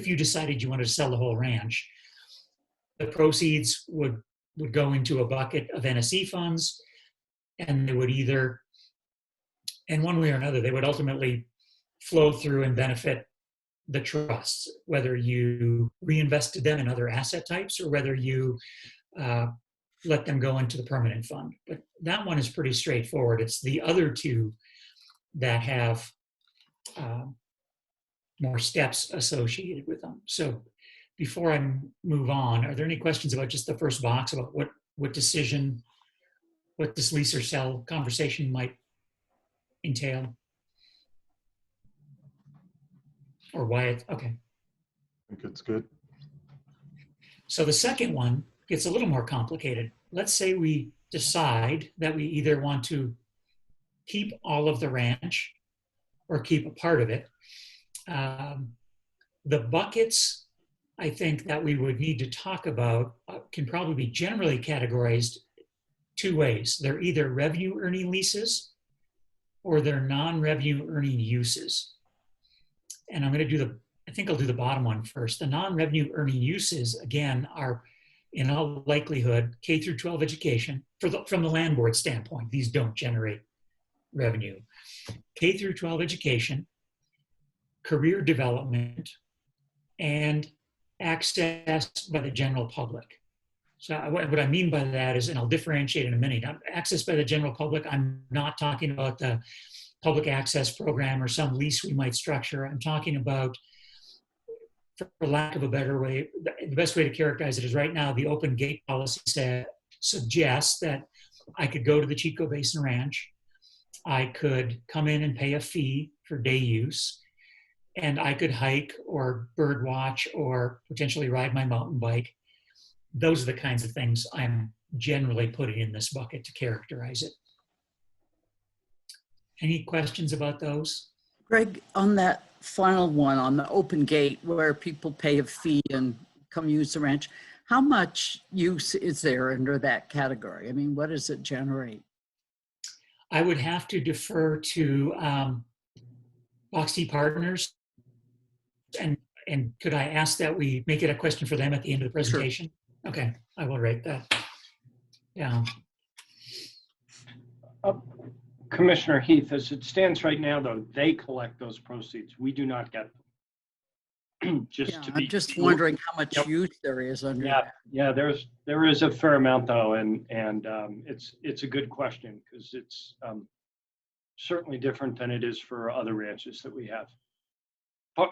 you decided you wanted to sell the whole ranch, the proceeds would go into a bucket of NSE funds, and they would either, in one way or another, they would ultimately flow through and benefit the trusts, whether you reinvested them in other asset types or whether you let them go into the permanent fund. But that one is pretty straightforward. It's the other 2 that have more steps associated with them. So before I move on, are there any questions about just the first box about what decision, what this lease or sell conversation might entail? Or why it, okay. I think it's good. So the second one gets a little more complicated. Let's say we decide that we either want to keep all of the ranch or keep a part of it. The buckets, I think, that we would need to talk about can probably be generally categorized 2 ways. They're either revenue earning leases or they're non-revenue earning uses. And I'm going to I think I'll do the bottom one first. The non-revenue earning uses, again, are in all likelihood K through 12 education. From the land board standpoint, these don't generate revenue. K through 12 education, career development, and access by the general public. So what I mean by that is, and I'll differentiate in a minute, access by the general public, I'm not talking about the public access program or some lease we might structure. I'm talking about, for lack of a better way, the best way to characterize it is right now the open gate policy suggests that I could go to the Chico Basin Ranch, I could come in and pay a fee for day use, and I could hike or bird watch or potentially ride my mountain bike. Those are the kinds of things I'm generally putting in this bucket to characterize it. Any questions about those? Greg, on that final one, on the open gate where people pay a fee and come use the ranch, how much use is there under that category? I mean, what does it generate? I would have to defer to Box T partners. And could I ask that we make it a question for them at the end of the presentation? Sure. Okay, I will write that down. Commissioner Heath, as it stands right now, though, they collect those proceeds. We do not get them. I'm just wondering how much use there is under that. Yeah, there is a fair amount, though, and it's a good question because it's certainly different than it is for other ranches that we have.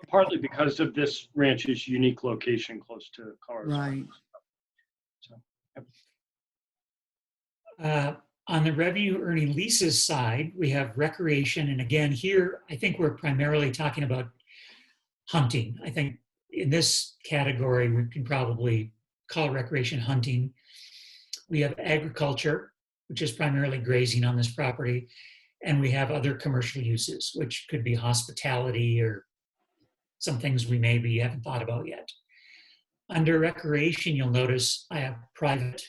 Partly because of this ranch's unique location close to Colorado. Right. So. On the revenue earning leases side, we have recreation. And again, here, I think we're primarily talking about hunting. I think in this category, we can probably call recreation hunting. We have agriculture, which is primarily grazing on this property. And we have other commercial uses, which could be hospitality or some things we maybe haven't thought about yet. Under recreation, you'll notice I have private,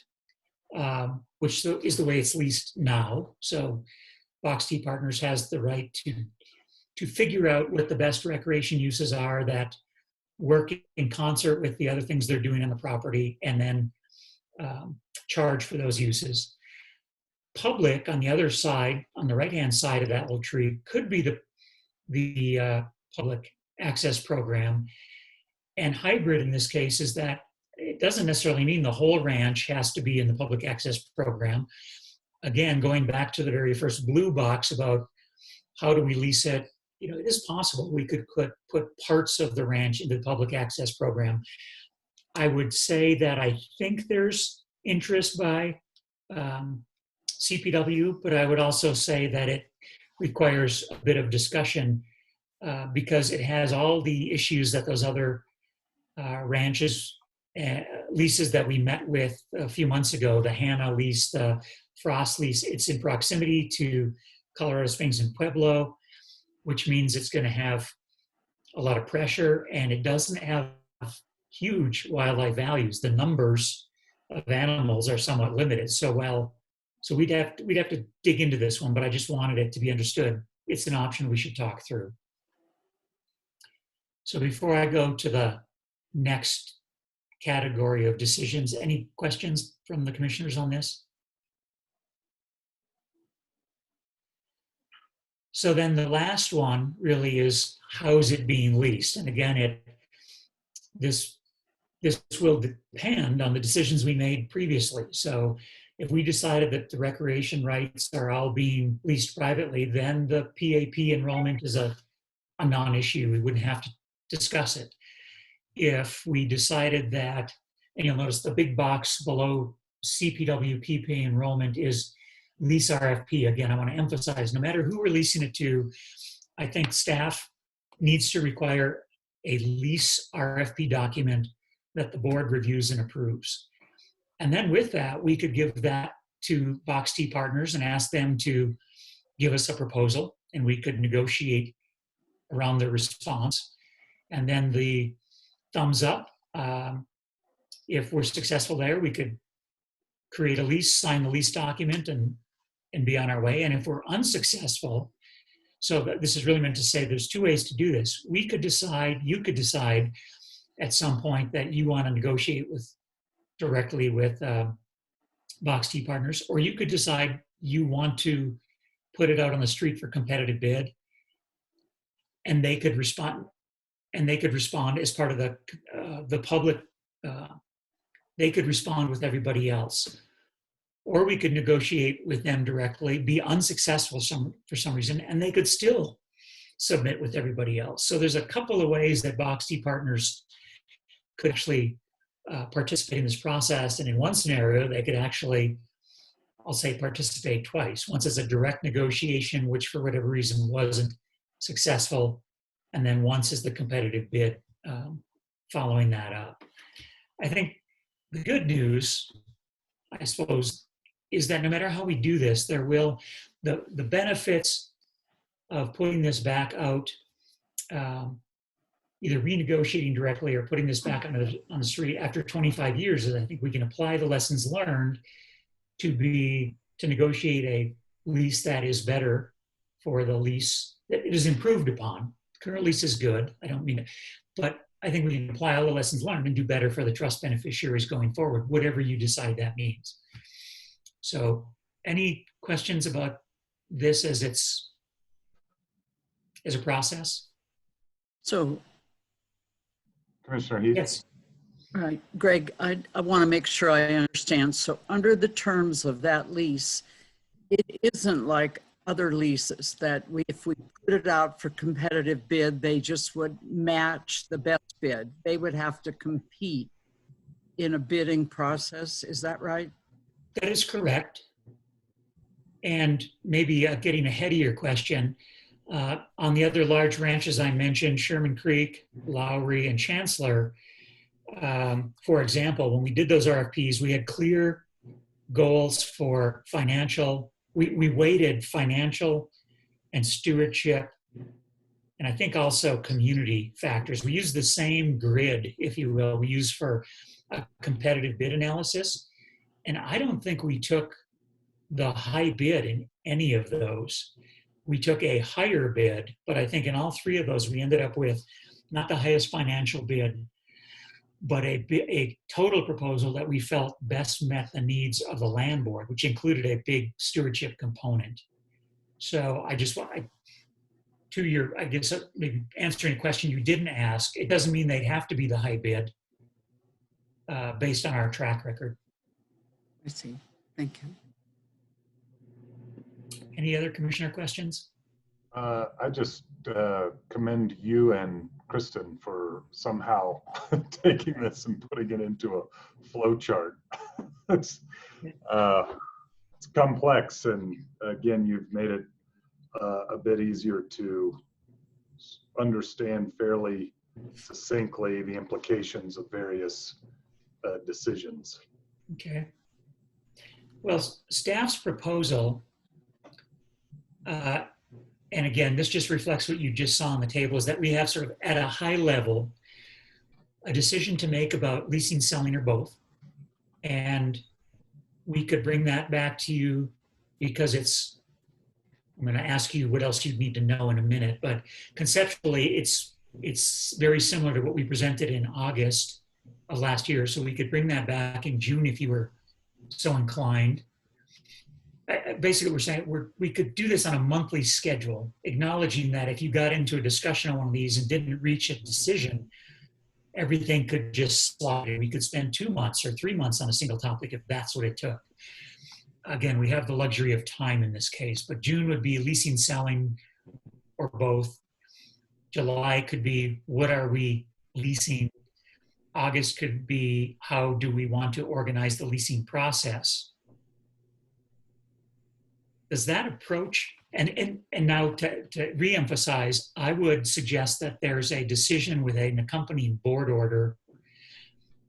which is the way it's leased now. So Box T Partners has the right to figure out what the best recreation uses are that work in concert with the other things they're doing on the property, and then charge for those uses. Public, on the other side, on the right-hand side of that little tree, could be the public access program. And hybrid in this case is that it doesn't necessarily mean the whole ranch has to be in the public access program. Again, going back to the very first blue box about how do we lease it, you know, it is possible we could put parts of the ranch into the public access program. I would say that I think there's interest by CPW, but I would also say that it requires a bit of discussion because it has all the issues that those other ranches leases that we met with a few months ago, the Hanna lease, the Frost lease. It's in proximity to Colorado Springs and Pueblo, which means it's going to have a lot of pressure, and it doesn't have huge wildlife values. The numbers of animals are somewhat limited. So we'd have to dig into this one, but I just wanted it to be understood. It's an option we should talk through. So before I go to the next category of decisions, any questions from the commissioners on this? So then the last one really is, how is it being leased? And again, this will depend on the decisions we made previously. So if we decided that the recreation rights are all being leased privately, then the PAP enrollment is a non-issue. We wouldn't have to discuss it. If we decided that, and you'll notice the big box below CPW PPA enrollment is lease RFP. Again, I want to emphasize, no matter who we're leasing it to, I think staff needs to require a lease RFP document that the board reviews and approves. And then with that, we could give that to Box T Partners and ask them to give us a proposal, and we could negotiate around the response. And then the thumbs up, if we're successful there, we could create a lease, sign the lease document, and be on our way. And if we're unsuccessful, so this is really meant to say there's two ways to do this. We could decide, you could decide at some point that you want to negotiate directly with Box T Partners, or you could decide you want to put it out on the street for competitive bid, and they could respond. And they could respond as part of the public. They could respond with everybody else, or we could negotiate with them directly, be unsuccessful for some reason, and they could still submit with everybody else. So there's a couple of ways that Box T Partners could actually participate in this process. And in one scenario, they could actually, I'll say, participate twice. Once as a direct negotiation, which for whatever reason wasn't successful, and then once is the competitive bid following that up. I think the good news, I suppose, is that no matter how we do this, there will, the benefits of putting this back out, either renegotiating directly or putting this back on the street after 25 years, is I think we can apply the lessons learned to negotiate a lease that is better for the lease that it is improved upon. Current lease is good, I don't mean it, but I think we can apply all the lessons learned and do better for the trust beneficiaries going forward, whatever you decide that means. So any questions about this as a process? So, Commissioner Heath? Yes. all right, Greg, I want to make sure I understand. So under the terms of that lease, it isn't like other leases that if we put it out for competitive bid, they just would match the best bid. They would have to compete in a bidding process. Is that right? That is correct. And maybe getting ahead of your question, on the other large ranches I mentioned, Sherman Creek, Lowry, and Chancellor, for example, when we did those RFPs, we had clear goals for financial. We weighted financial and stewardship, and I think also community factors. We used the same grid, if you will, we use for a competitive bid analysis. And I don't think we took the high bid in any of those. We took a higher bid, but I think in all three of those, we ended up with not the highest financial bid, but a total proposal that we felt best met the needs of the land board, which included a big stewardship component. So I just want, to your, I guess, maybe answering a question you didn't ask, it doesn't mean they have to be the high bid based on our track record. I see. Thank you. Any other commissioner questions? I just commend you and Kristen for somehow taking this and putting it into a flow chart. It's complex, and again, you've made it a bit easier to understand fairly succinctly the implications of various decisions. Okay. Well, staff's proposal, and again, this just reflects what you just saw on the table, is that we have sort of at a high level, a decision to make about leasing, selling, or both. And we could bring that back to you because I'm going to ask you what else you'd need to know in a minute, but conceptually it's very similar to what we presented in August of last year. So we could bring that back in June if you were so inclined. Basically, we're saying we could do this on a monthly schedule, acknowledging that if you got into a discussion on one of these and didn't reach a decision, everything could just slide in. We could spend 2 months or 3 months on a single topic if that's what it took. Again, we have the luxury of time in this case, but June would be leasing, selling, or both. July could be what are we leasing? August could be how do we want to organize the leasing process? Does that approach, and now to reemphasize, I would suggest that there's a decision with an accompanying board order,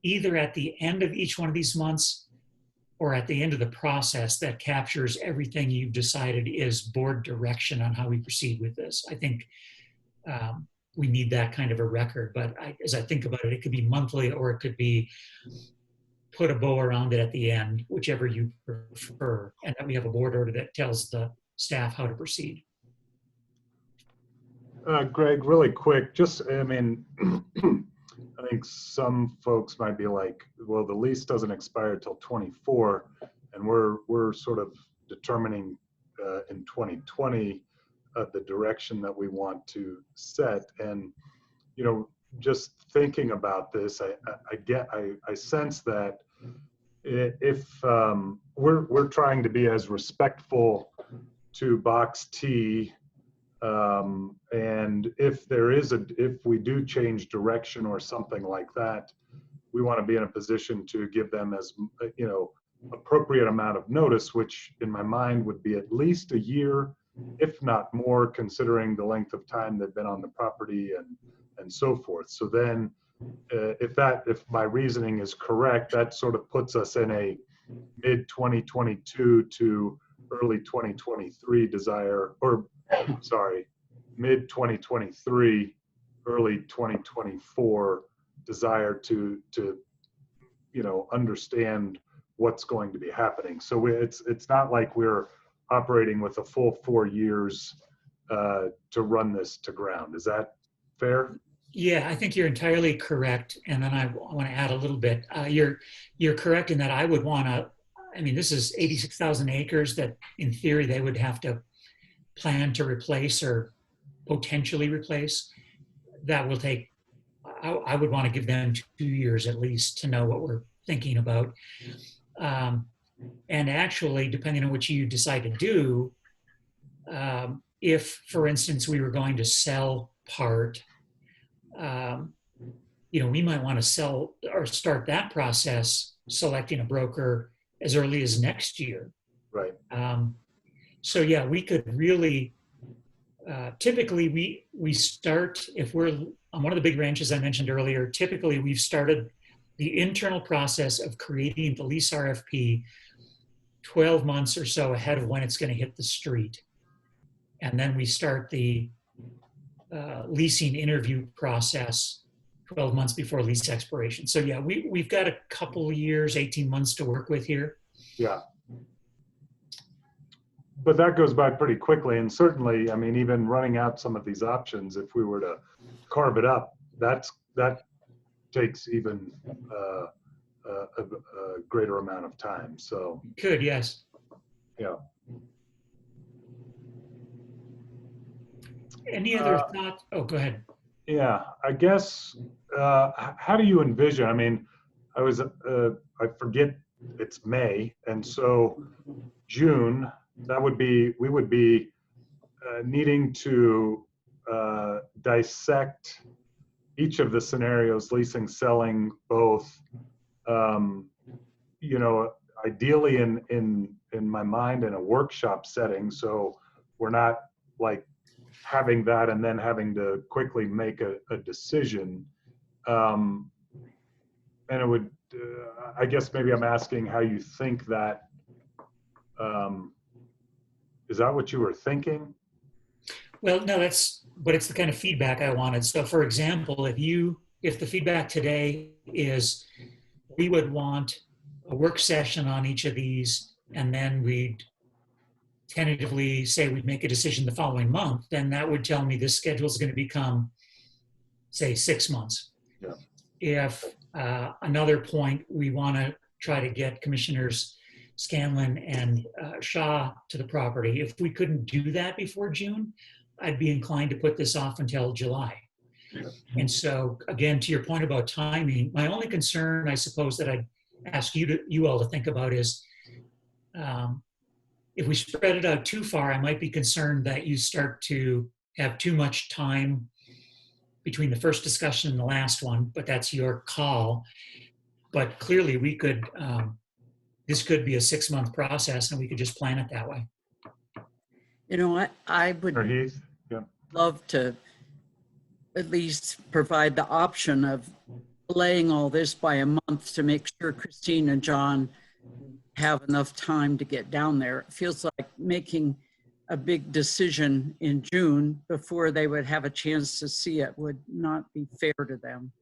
either at the end of each one of these months or at the end of the process that captures everything you've decided is board direction on how we proceed with this. I think we need that kind of a record, but as I think about it, it could be monthly or it could be put a bow around it at the end, whichever you prefer, and that we have a board order that tells the staff how to proceed. Greg, really quick, I mean, I think some folks might be like, well, the lease doesn't expire till 24, and we're sort of determining in 2020 the direction that we want to set. And, you know, just thinking about this, I sense that if we're trying to be as respectful to box T, and if we do change direction or something like that, we want to be in a position to give them as, you know, appropriate amount of notice, which in my mind would be at least a year, if not more, considering the length of time they've been on the property and so forth. So then if my reasoning is correct, that sort of puts us in a mid 2022 to early 2023 desire, or sorry, mid 2023, early 2024 desire to you know, understand what's going to be happening. So it's not like we're operating with a full 4 years to run this to ground. Is that fair? Yeah, I think you're entirely correct. And then I want to add a little bit. You're correct in that I would want to, I mean, this is 86,000 acres that in theory they would have to plan to replace or potentially replace. That will take, I would want to give them 2 years at least to know what we're thinking about. And actually, depending on what you decide to do, if, for instance, we were going to sell part, we might want to sell or start that process, selecting a broker as early as next year. Right. So yeah, we could really, typically we start, if we're on one of the big ranches I mentioned earlier, typically we've started the internal process of creating the lease RFP 12 months or so ahead of when it's going to hit the street. And then we start the leasing interview process 12 months before lease expiration. So yeah, we've got a couple of years, 18 months to work with here. Yeah. But that goes by pretty quickly. And certainly, I mean, even running out some of these options, if we were to carve it up, that takes even a greater amount of time. So. Could, yes. Yeah. Any other thoughts? Oh, go ahead. Yeah, I guess, how do you envision, I mean, I forget it's May, and so June, we would be needing to dissect each of the scenarios, leasing, selling, both, ideally in my mind in a workshop setting, so we're not like having that and then having to quickly make a decision. And it would, I guess maybe I'm asking how you think that, is that what you were thinking? Well, no, but it's the kind of feedback I wanted. So for example, if the feedback today is we would want a work session on each of these, and then we'd tentatively say we'd make a decision the following month, then that would tell me this schedule is going to become, say, 6 months. Yeah. If another point, we want to try to get Commissioners Scanlon and Shaw to the property. If we couldn't do that before June, I'd be inclined to put this off until July. Yeah. And so, again, to your point about timing, my only concern, I suppose, that I'd ask you all to think about is, if we spread it out too far, I might be concerned that you start to have too much time between the first discussion and the last one, but that's your call. But clearly we could, this could be a 6-month process and we could just plan it that way. I would love to at least provide the option of delaying all this by a month to make sure Christine and John have enough time to get down there. It feels like making a big decision in June before they would have a chance to see it would not be fair to them.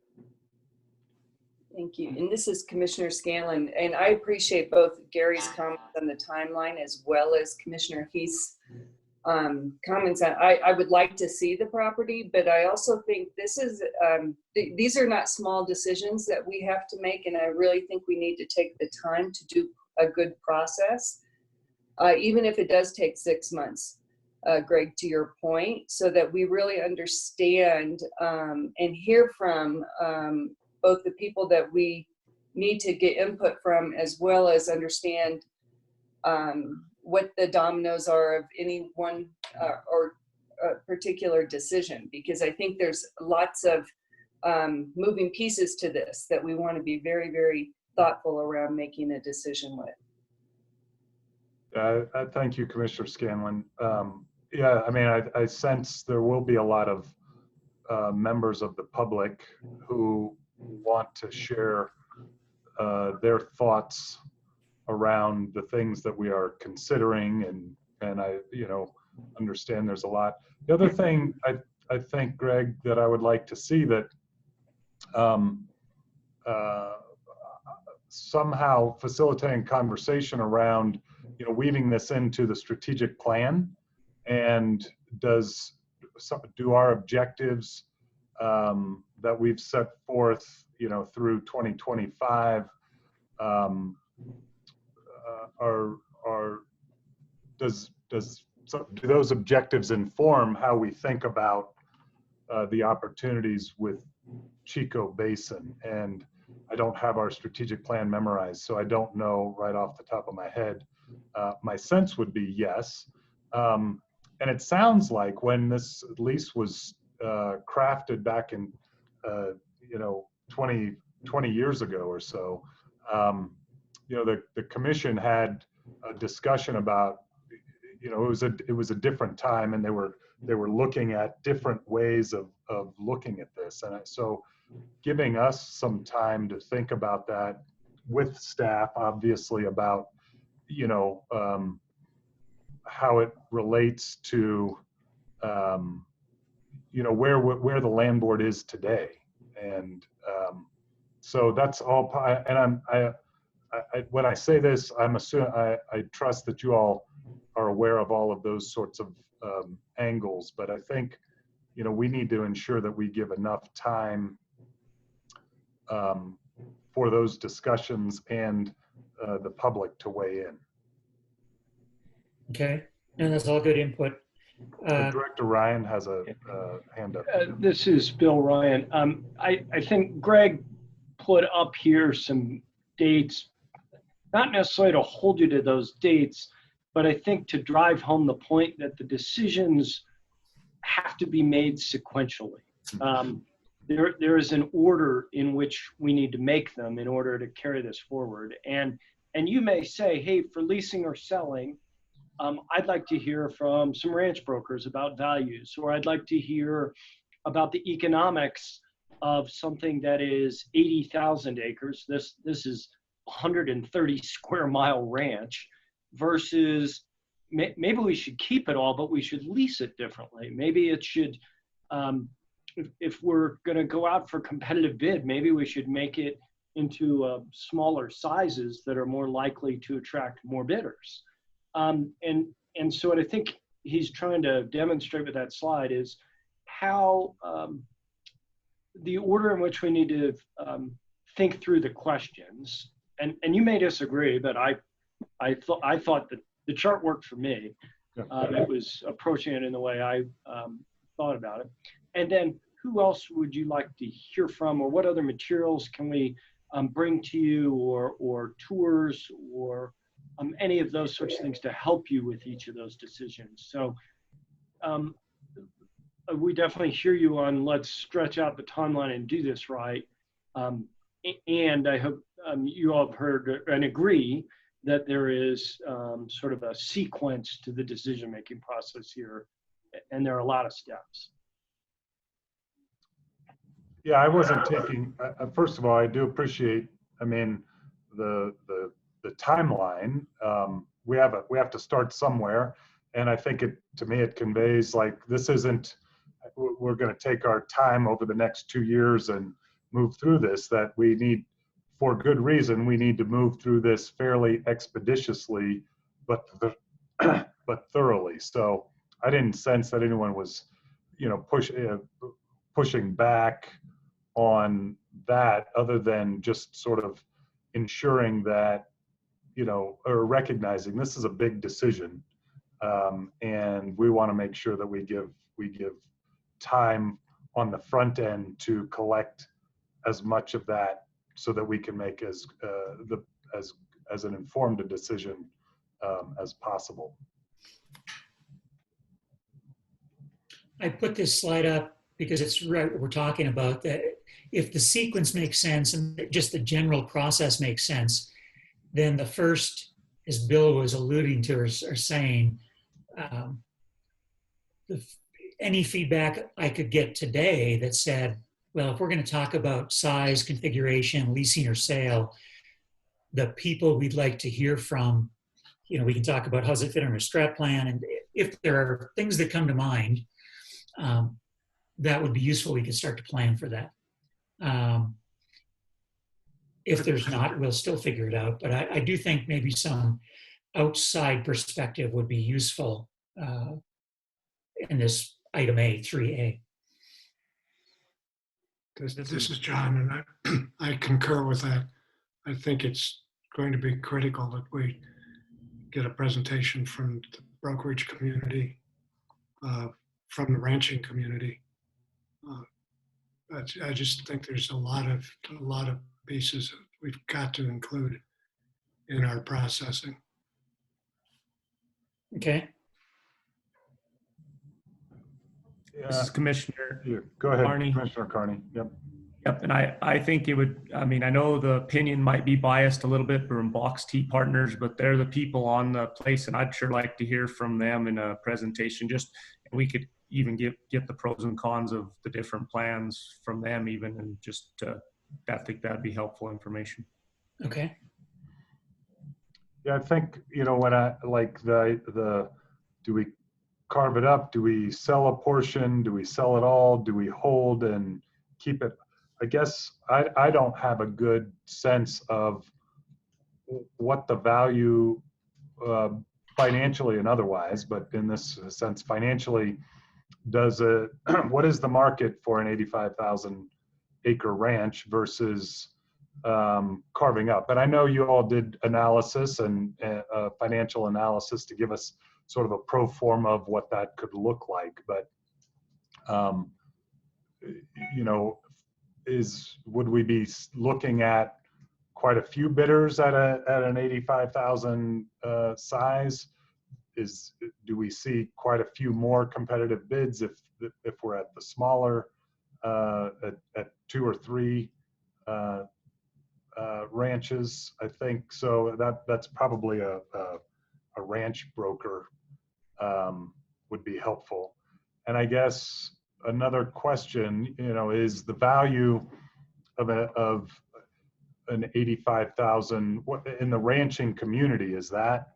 Thank you. And this is Commissioner Scanlon, and I appreciate both Gary's comments on the timeline as well as Commissioner Heath's comments. I would like to see the property, but I also think this is, these are not small decisions that we have to make, and I really think we need to take the time to do a good process, even if it does take 6 months, Greg, to your point, so that we really understand and hear from both the people that we need to get input from, as well as understand what the dominoes are of any one or particular decision, because I think there's lots of moving pieces to this that we want to be very, very thoughtful around making a decision with. Thank you, Commissioner Scanlon. Yeah, I mean, I sense there will be a lot of members of the public who want to share their thoughts around the things that we are considering, and I, understand there's a lot. The other thing I think, Greg, that I would like to see that somehow facilitating conversation around, weaving this into the strategic plan, and do our objectives that we've set forth, through 2025, do those objectives inform how we think about the opportunities with Chico Basin? And I don't have our strategic plan memorized, so I don't know right off the top of my head. My sense would be yes. And it sounds like when this lease was crafted back in, 20 years ago or so. You know, the commission had a discussion about, you know, it was a different time, and they were looking at different ways of looking at this. And so giving us some time to think about that with staff, obviously, about, you know, how it relates to, you know, where the land board is today. And so that's all. And when I say this, I'm assuming, I trust that you all are aware of all of those sorts of angles, but I think, you know, we need to ensure that we give enough time for those discussions and the public to weigh in. Okay, and that's all good input. Director Ryan has a hand up. This is Bill Ryan. I think Greg put up here some dates, not necessarily to hold you to those dates, but I think to drive home the point that the decisions have to be made sequentially. There is an order in which we need to make them in order to carry this forward. And you may say, hey, for leasing or selling, I'd like to hear from some ranch brokers about values, or I'd like to hear about the economics of something that is 80,000 acres. This is 130 square mile ranch versus maybe we should keep it all, but we should lease it differently. Maybe it should, if we're going to go out for competitive bid, maybe we should make it into smaller sizes that are more likely to attract more bidders. And so what I think he's trying to demonstrate with that slide is how the order in which we need to think through the questions. And you may disagree, but I thought that the chart worked for me. It was approaching it in the way I thought about it. And then who else would you like to hear from, or what other materials can we bring to you, or tours, or any of those sorts of things to help you with each of those decisions. So we definitely hear you on let's stretch out the timeline and do this right. And I hope you all have heard and agree that there is sort of a sequence to the decision-making process here, and there are a lot of steps. Yeah, I wasn't taking, first of all, I do appreciate, I mean, the timeline. We have to start somewhere. And I think to me, it conveys like, this isn't, we're going to take our time over the next 2 years and move through this, that we need, for good reason, we need to move through this fairly expeditiously, but thoroughly. So I didn't sense that anyone was, you know, pushing back on that, other than just sort of ensuring that, you know, or recognizing this is a big decision, and we want to make sure that we give time on the front end to collect as much of that, so that we can make as an informed a decision as possible. I put this slide up because it's right what we're talking about, that if the sequence makes sense and just the general process makes sense, then the first, as Bill was alluding to or saying, any feedback I could get today that said, well, if we're going to talk about size, configuration, leasing or sale, the people we'd like to hear from, you know, we can talk about how's it fit on a strat plan. And if there are things that come to mind, that would be useful. We could start to plan for that. If there's not, we'll still figure it out. But I do think maybe some outside perspective would be useful in this item A, 3A. This is John, and I concur with that. I think it's going to be critical that we get a presentation from the brokerage community, from the ranching community. I just think there's a lot of pieces that we've got to include in our processing. Okay. Yeah. This is Commissioner Go ahead, Carney. Commissioner Carney. Yep. Yep, and I think it would, I mean, I know the opinion might be biased a little bit from Box T Partners, but they're the people on the place, and I'd sure like to hear from them in a presentation. Just, we could even get the pros and cons of the different plans from them even, and just, I think that'd be helpful information. Okay. Yeah, I think, you know, when I, like do we carve it up? Do we sell a portion? Do we sell it all? Do we hold and keep it? I guess I don't have a good sense of what the value financially and otherwise, but in this sense, financially, what is the market for an 85,000 acre ranch versus carving up? And I know you all did analysis and financial analysis to give us sort of a pro forma of what that could look like, but you know, would we be looking at quite a few bidders at an 85,000 size? Do we see quite a few more competitive bids if we're at the smaller at 2 or 3 ranches? I think so. That's probably a ranch broker would be helpful. And I guess another question, you know, is the value of an 85,000 in the ranching community, is that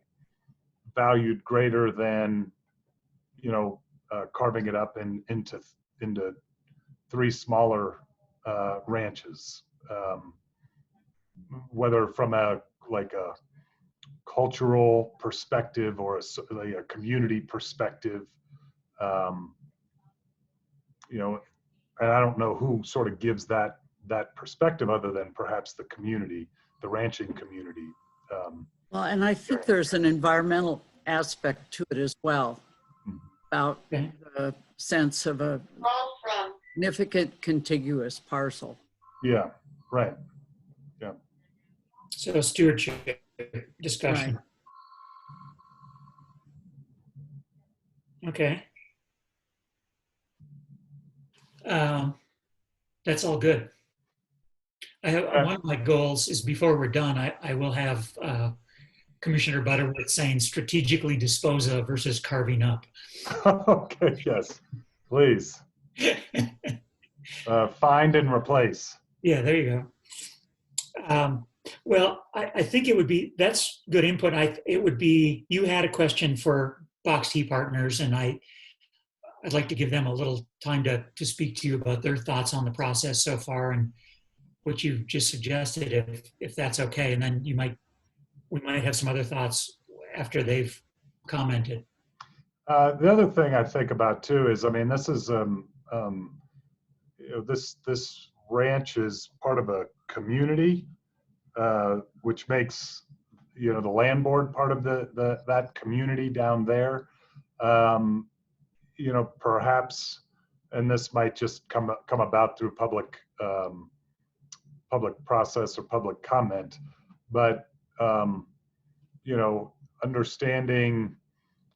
valued greater than, you know, carving it up into 3 smaller ranches, whether from a cultural perspective or a community perspective, you know, and I don't know who sort of gives that perspective other than perhaps the community, the ranching community. Well, and I think there's an environmental aspect to it as well, about the sense of a significant contiguous parcel. Yeah, right. Yeah. So stewardship discussion. Right. Okay. That's all good. I have one of my goals is before we're done, I will have Commissioner Butterworth saying strategically dispose of versus carving up. Okay, yes, please. Find and replace. Yeah, there you go. Well, I think it would be, that's good input. It would be, you had a question for Box T Partners, and I'd like to give them a little time to speak to you about their thoughts on the process so far and what you just suggested, if that's okay. And then we might have some other thoughts after they've commented. The other thing I think about too is, I mean, this is, you know, this ranch is part of a community, which makes, you know, the land board part of that community down there. You know, perhaps, and this might just come about through public process or public comment, but you know, understanding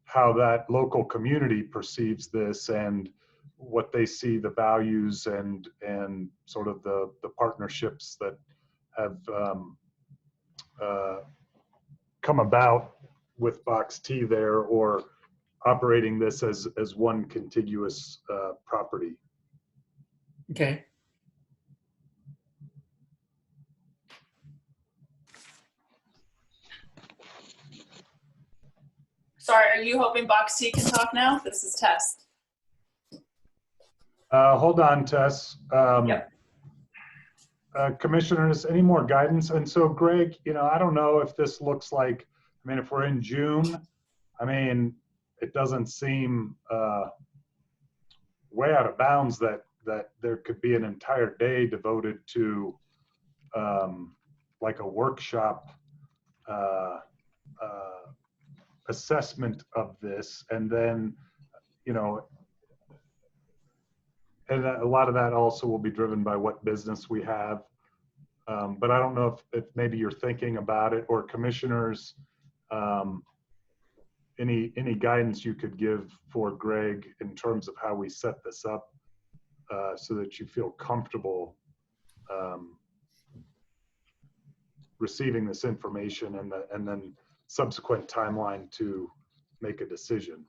how that local community perceives this and what they see the values and sort of the partnerships that have come about with Box T there, or operating this as one contiguous property. Okay. Sorry, are you hoping Box T can talk now? This is Tess. Hold on, Tess. Yep. Commissioners, any more guidance? And so, Greg, you know, I don't know if this looks like, I mean, if we're in June, I mean, it doesn't seem way out of bounds that there could be an entire day devoted to like a workshop assessment of this, and then, you know, and a lot of that also will be driven by what business we have. But I don't know if maybe you're thinking about it, or commissioners, any guidance you could give for Greg in terms of how we set this up so that you feel comfortable receiving this information and then subsequent timeline to make a decision.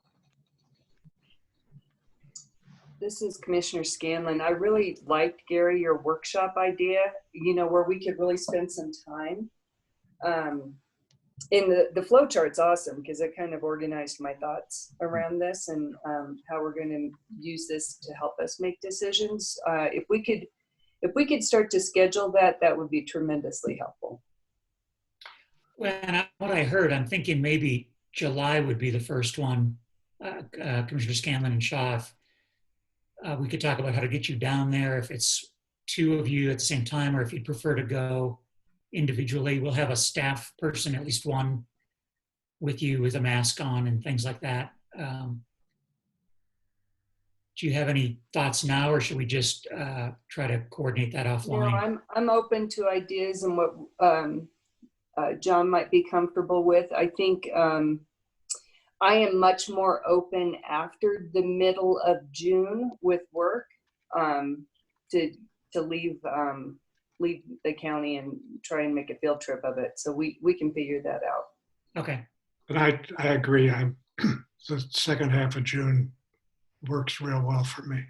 This is Commissioner Scanlon. I really liked, Gary, your workshop idea, where we could really spend some time. In the flow chart's awesome because it kind of organized my thoughts around this and how we're going to use this to help us make decisions. If we could start to schedule that, that would be tremendously helpful. Well, and what I heard, I'm thinking maybe July would be the first one, Commissioner Scanlon and Shaw. We could talk about how to get you down there if it's two of you at the same time, or if you'd prefer to go individually. We'll have a staff person, at least one, with you with a mask on and things like that. Do you have any thoughts now, or should we just try to coordinate that offline? I'm open to ideas and what John might be comfortable with. I think I am much more open after the middle of June with work to leave the county and try and make a field trip of it. So we can figure that out. Okay. But I agree. The second half of June works real well for me.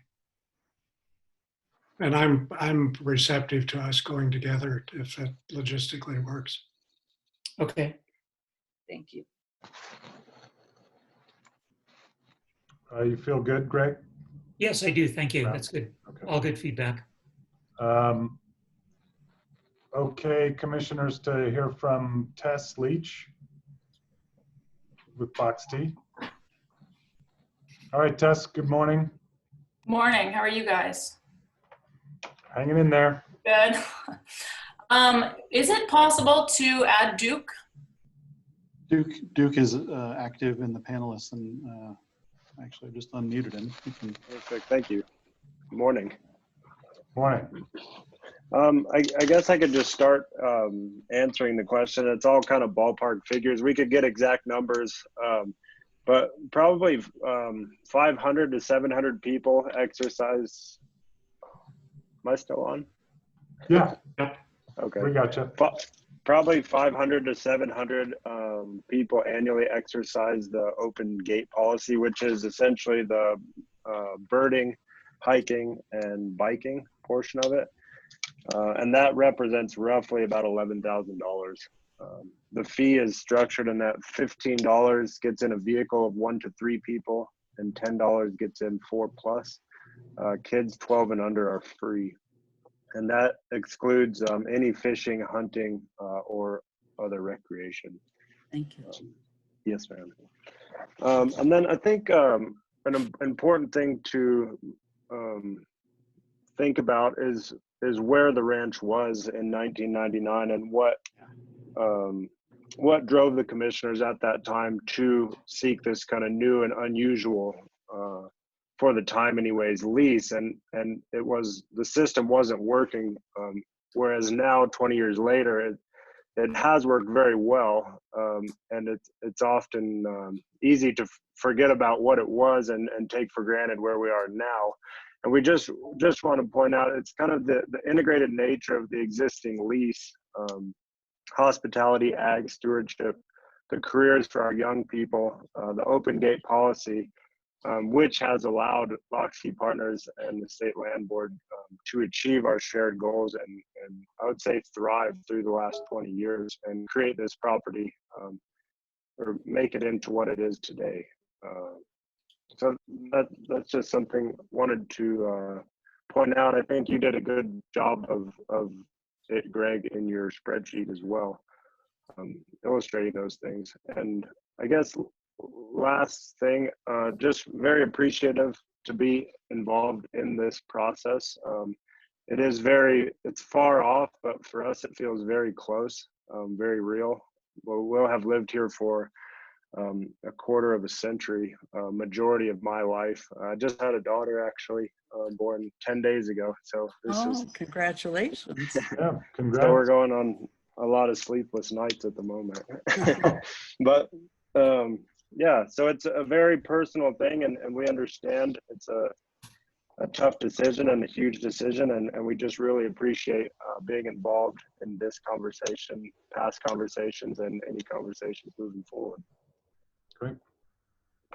And I'm receptive to us going together if it logistically works. Okay. Thank you. You feel good, Greg? Yes, I do. Thank you. That's good. Okay. All good feedback. Okay, commissioners, to hear from Tess Leach with Box T. All right, Tess, good morning. Morning. How are you guys? Hanging in there. Good. Is it possible to add Duke? Duke is active in the panelists, and actually I just unmuted him. Perfect. Thank you. Good morning. Morning. I guess I could just start answering the question. It's all kind of ballpark figures. We could get exact numbers, but probably 500 to 700 people exercise. Am I still on? Yeah. Okay. We got you. Probably 500 to 700 people annually exercise the open gate policy, which is essentially the birding, hiking, and biking portion of it. And that represents roughly about $11,000. The fee is structured in that $15 gets in a vehicle of 1 to 3 people, and $10 gets in 4+. Kids 12 and under are free. And that excludes any fishing, hunting, or other recreation. Thank you. Yes, ma'am. And then I think an important thing to think about is where the ranch was in 1999 and what drove the commissioners at that time to seek this kind of new and unusual, for the time anyways, lease. And it was, the system wasn't working, whereas now 20 years later it has worked very well, and it's often easy to forget about what it was and take for granted where we are now. And we just want to point out, it's kind of the integrated nature of the existing lease, hospitality, ag, stewardship, the careers for our young people, the open gate policy, which has allowed Box T Partners and the State Land Board to achieve our shared goals and I would say thrive through the last 20 years and create this property, or make it into what it is today. So that's just something I wanted to point out. I think you did a good job of it, Greg, in your spreadsheet as well, illustrating those things. And I guess last thing, just very appreciative to be involved in this process. It's far off, but for us it feels very close, very real. We'll have lived here for a quarter of a century, majority of my life. I just had a daughter actually, born 10 days ago. So this is congratulations. Yeah, congrats. So we're going on a lot of sleepless nights at the moment. But yeah, so it's a very personal thing, and we understand it's a tough decision and a huge decision, and we just really appreciate being involved in this conversation, past conversations, and any conversations moving forward. Great.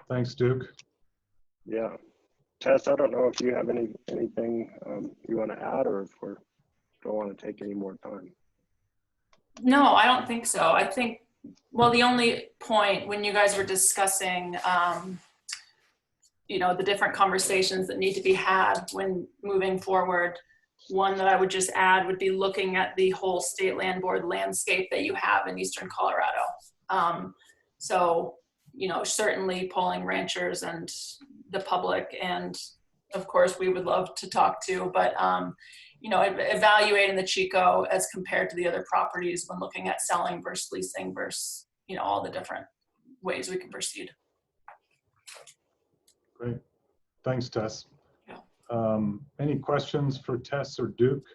Thanks, Duke. Yeah. Tess, I don't know if you have anything you want to add, or if we don't want to take any more time. No, I don't think so. I think, well, the only point when you guys were discussing, you know, the different conversations that need to be had when moving forward, one that I would just add would be looking at the whole state land board landscape that you have in Eastern Colorado. So, you know, certainly polling ranchers and the public, and of course we would love to talk to, but you know, evaluating the Chico as compared to the other properties when looking at selling versus leasing versus, you know, all the different ways we can proceed. Great. Thanks, Tess. Yeah. Any questions for Tess or Duke?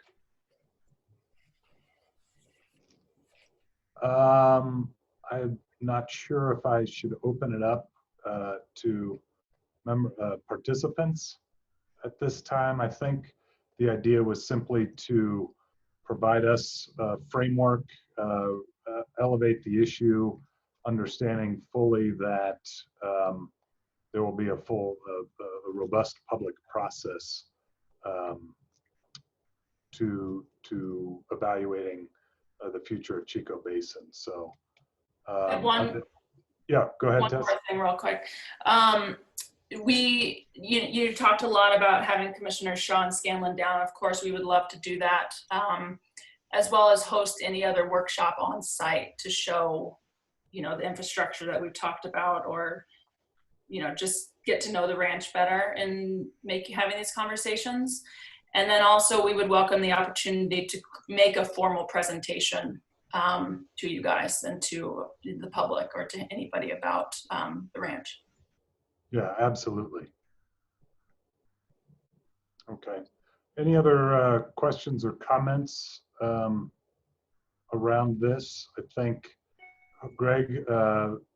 I'm not sure if I should open it up to participants at this time. I think the idea was simply to provide us a framework, elevate the issue, understanding fully that there will be a robust public process to evaluating the future of Chico Basin. So, yeah, go ahead, One Tess. more thing real quick. You talked a lot about having Commissioner Shaw and Scanlon down. Of course, we would love to do that, as well as host any other workshop on site to show, you know, the infrastructure that we've talked about, or, you know, just get to know the ranch better and having these conversations. And then also we would welcome the opportunity to make a formal presentation to you guys and to the public or to anybody about the ranch. Yeah, absolutely. Okay. Any other questions or comments around this? I think, Greg,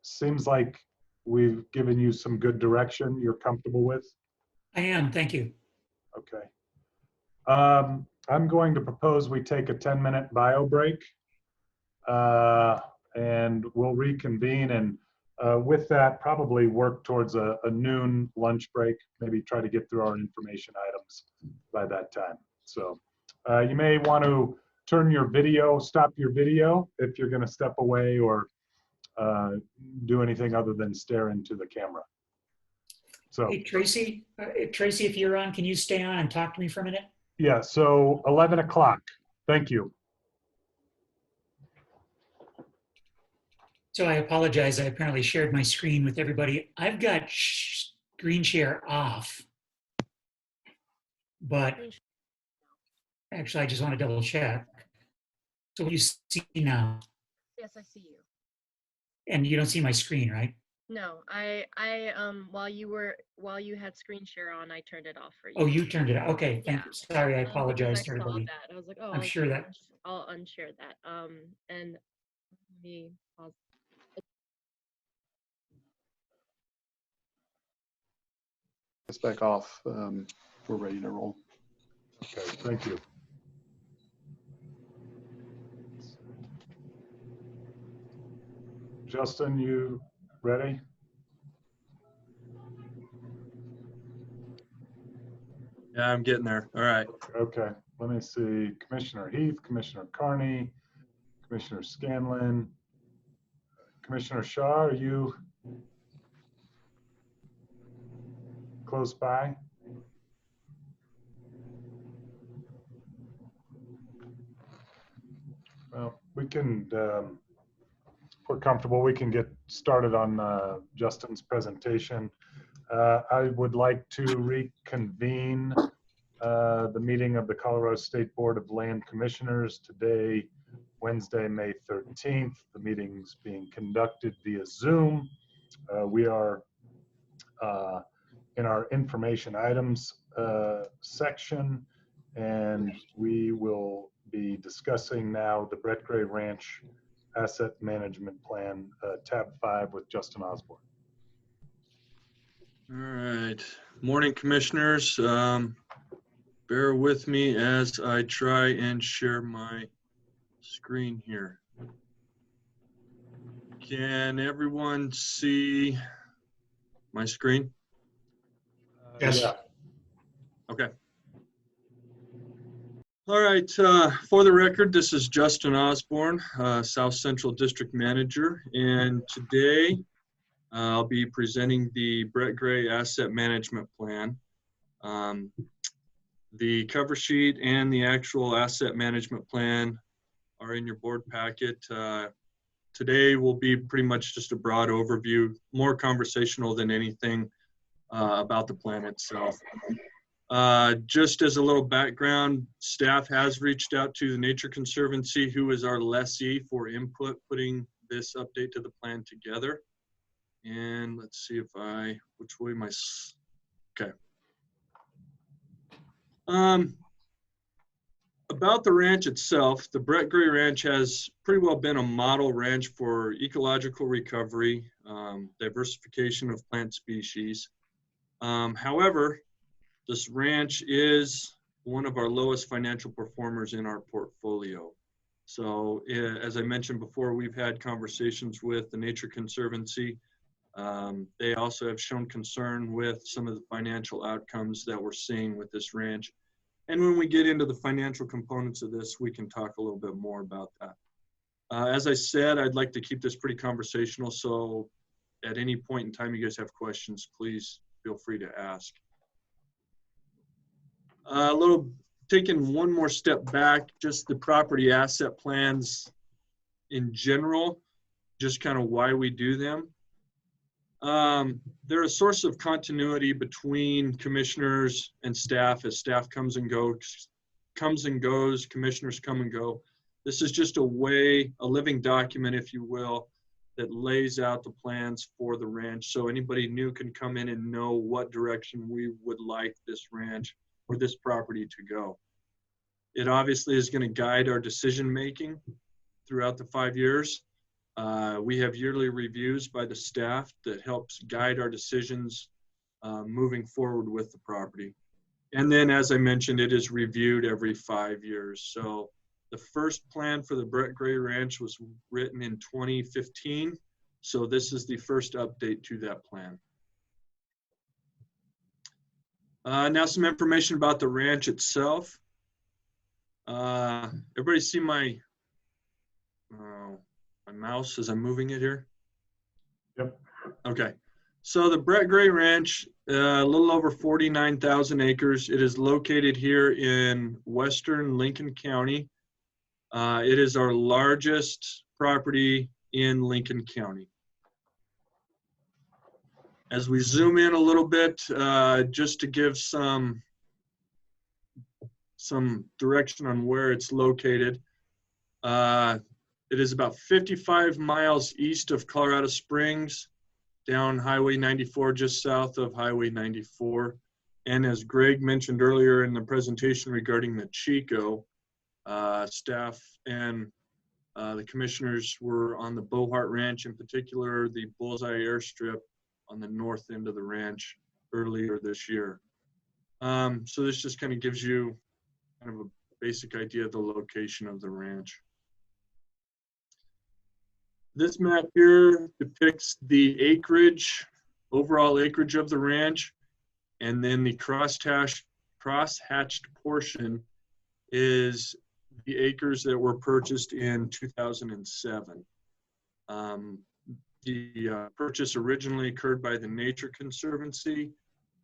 seems like we've given you some good direction you're comfortable with. I am, thank you. Okay. I'm going to propose we take a 10-minute bio break, and we'll reconvene, and with that, probably work towards a noon lunch break, maybe try to get through our information items by that time. So you may want to turn your video, stop your video if you're going to step away or do anything other than stare into the camera. So, hey, Tracy, if you're on, can you stay on and talk to me for a minute? Yeah, so 11 o'clock. Thank you. So I apologize. I apparently shared my screen with everybody. I've got screen share off, but actually I just want to double check. So what you see now? Yes, I see you. And you don't see my screen, right? No, while you had screen share on, I turned it off for you. Oh, you turned it off. Okay, Yeah. Sorry, I apologize to I saw everybody. that. I was like, oh, I'm sure that I'll unshare that. And let me pause. It's back off. We're ready to roll. Okay, thank you. Justin, you ready? Yeah, I'm getting there. All right. Okay, let me see. Commissioner Heath, Commissioner Carney, Commissioner Scanlon, Commissioner Shaw, are you close by? Well, we can, if we're comfortable, we can get started on Justin's presentation. I would like to reconvene the meeting of the Colorado State Board of Land Commissioners today, Wednesday, May 13th. The meeting's being conducted via Zoom. We are in our information items section, and we will be discussing now the Brett Gray Ranch Asset Management Plan, tab 5 with Justin Osborne. All right. Morning, commissioners. Bear with me as I try and share my screen here. Can everyone see my screen? Yes. Yeah. Okay. All right. For the record, this is Justin Osborne, South Central District Manager, and today I'll be presenting the Brett Gray Asset Management Plan. The cover sheet and the actual asset management plan are in your board packet. Today will be pretty much just a broad overview, more conversational than anything about the plan itself. Just as a little background, staff has reached out to the Nature Conservancy, who is our lessee for input, putting this update to the plan together. And let's see if which way okay. About the ranch itself, the Brett Gray Ranch has pretty well been a model ranch for ecological recovery, diversification of plant species. However, this ranch is one of our lowest financial performers in our portfolio. So as I mentioned before, we've had conversations with the Nature Conservancy. They also have shown concern with some of the financial outcomes that we're seeing with this ranch. And when we get into the financial components of this, we can talk a little bit more about that. As I said, I'd like to keep this pretty conversational. So at any point in time you guys have questions, please feel free to ask. Taking one more step back, just the property asset plans in general, just kind of why we do them. They're a source of continuity between commissioners and staff as staff comes and goes, commissioners come and go. This is just a living document, if you will, that lays out the plans for the ranch. So anybody new can come in and know what direction we would like this ranch or this property to go. It obviously is going to guide our decision-making throughout the 5 years. We have yearly reviews by the staff that helps guide our decisions moving forward with the property. And then, as I mentioned, it is reviewed every 5 years. So the first plan for the Brett Gray Ranch was written in 2015. So this is the first update to that plan. Now some information about the ranch itself. Everybody see my mouse as I'm moving it here? Yep. Okay. So the Brett Gray Ranch, a little over 49,000 acres. It is located here in western Lincoln County. It is our largest property in Lincoln County. As we zoom in a little bit, just to give some direction on where it's located, it is about 55 miles east of Colorado Springs, down Highway 94, just south of Highway 94. And as Greg mentioned earlier in the presentation regarding the Chico, staff and the commissioners were on the Bohart Ranch, in particular the Bullseye Airstrip on the north end of the ranch earlier this year. So this just kind of gives you kind of a basic idea of the location of the ranch. This map here depicts the acreage, overall acreage of the ranch, and then the cross-hatched portion is the acres that were purchased in 2007. The purchase originally occurred by the Nature Conservancy,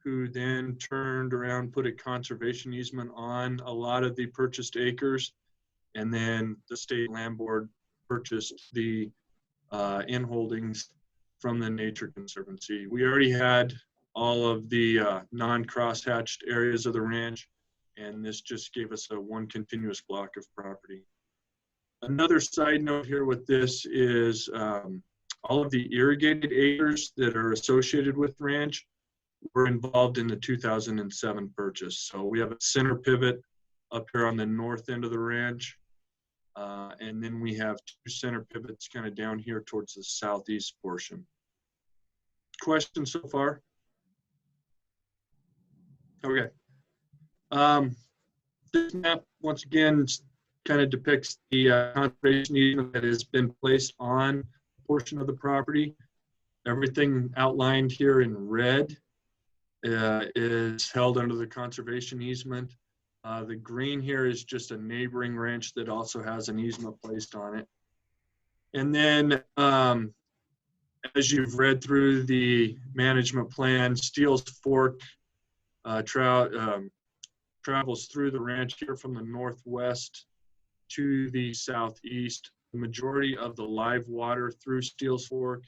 who then turned around, put a conservation easement on a lot of the purchased acres, and then the State Land Board purchased the in-holdings from the Nature Conservancy. We already had all of the non-cross-hatched areas of the ranch, and this just gave us one continuous block of property. Another side note here with this is all of the irrigated acres that are associated with ranch were involved in the 2007 purchase. So we have a center pivot up here on the north end of the ranch. And then we have two center pivots kind of down here towards the southeast portion. Questions so far? Okay. This map, once again, kind of depicts the conservation easement that has been placed on a portion of the property. Everything outlined here in red is held under the conservation easement. The green here is just a neighboring ranch that also has an easement placed on it. And then as you've read through the management plan, Steele's Fork travels through the ranch here from the northwest to the southeast. The majority of the live water through Steele's Fork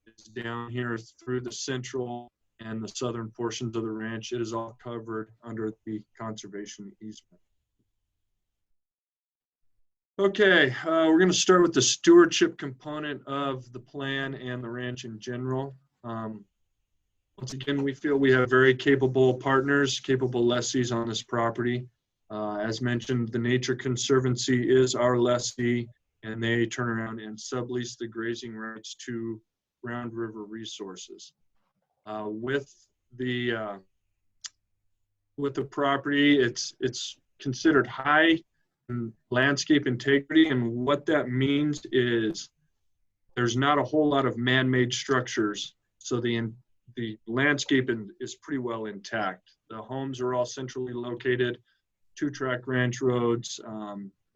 is down here through the central and the southern portions of the ranch. It is all covered under the conservation easement. Okay, we're going to start with the stewardship component of the plan and the ranch in general. Once again, we feel we have very capable partners, capable lessees on this property. As mentioned, the Nature Conservancy is our lessee, and they turn around and sublease the grazing rights to Round River Resources. With the property, it's considered high in landscape integrity, and what that means is there's not a whole lot of man-made structures, so the landscape is pretty well intact. The homes are all centrally located, 2-track ranch roads,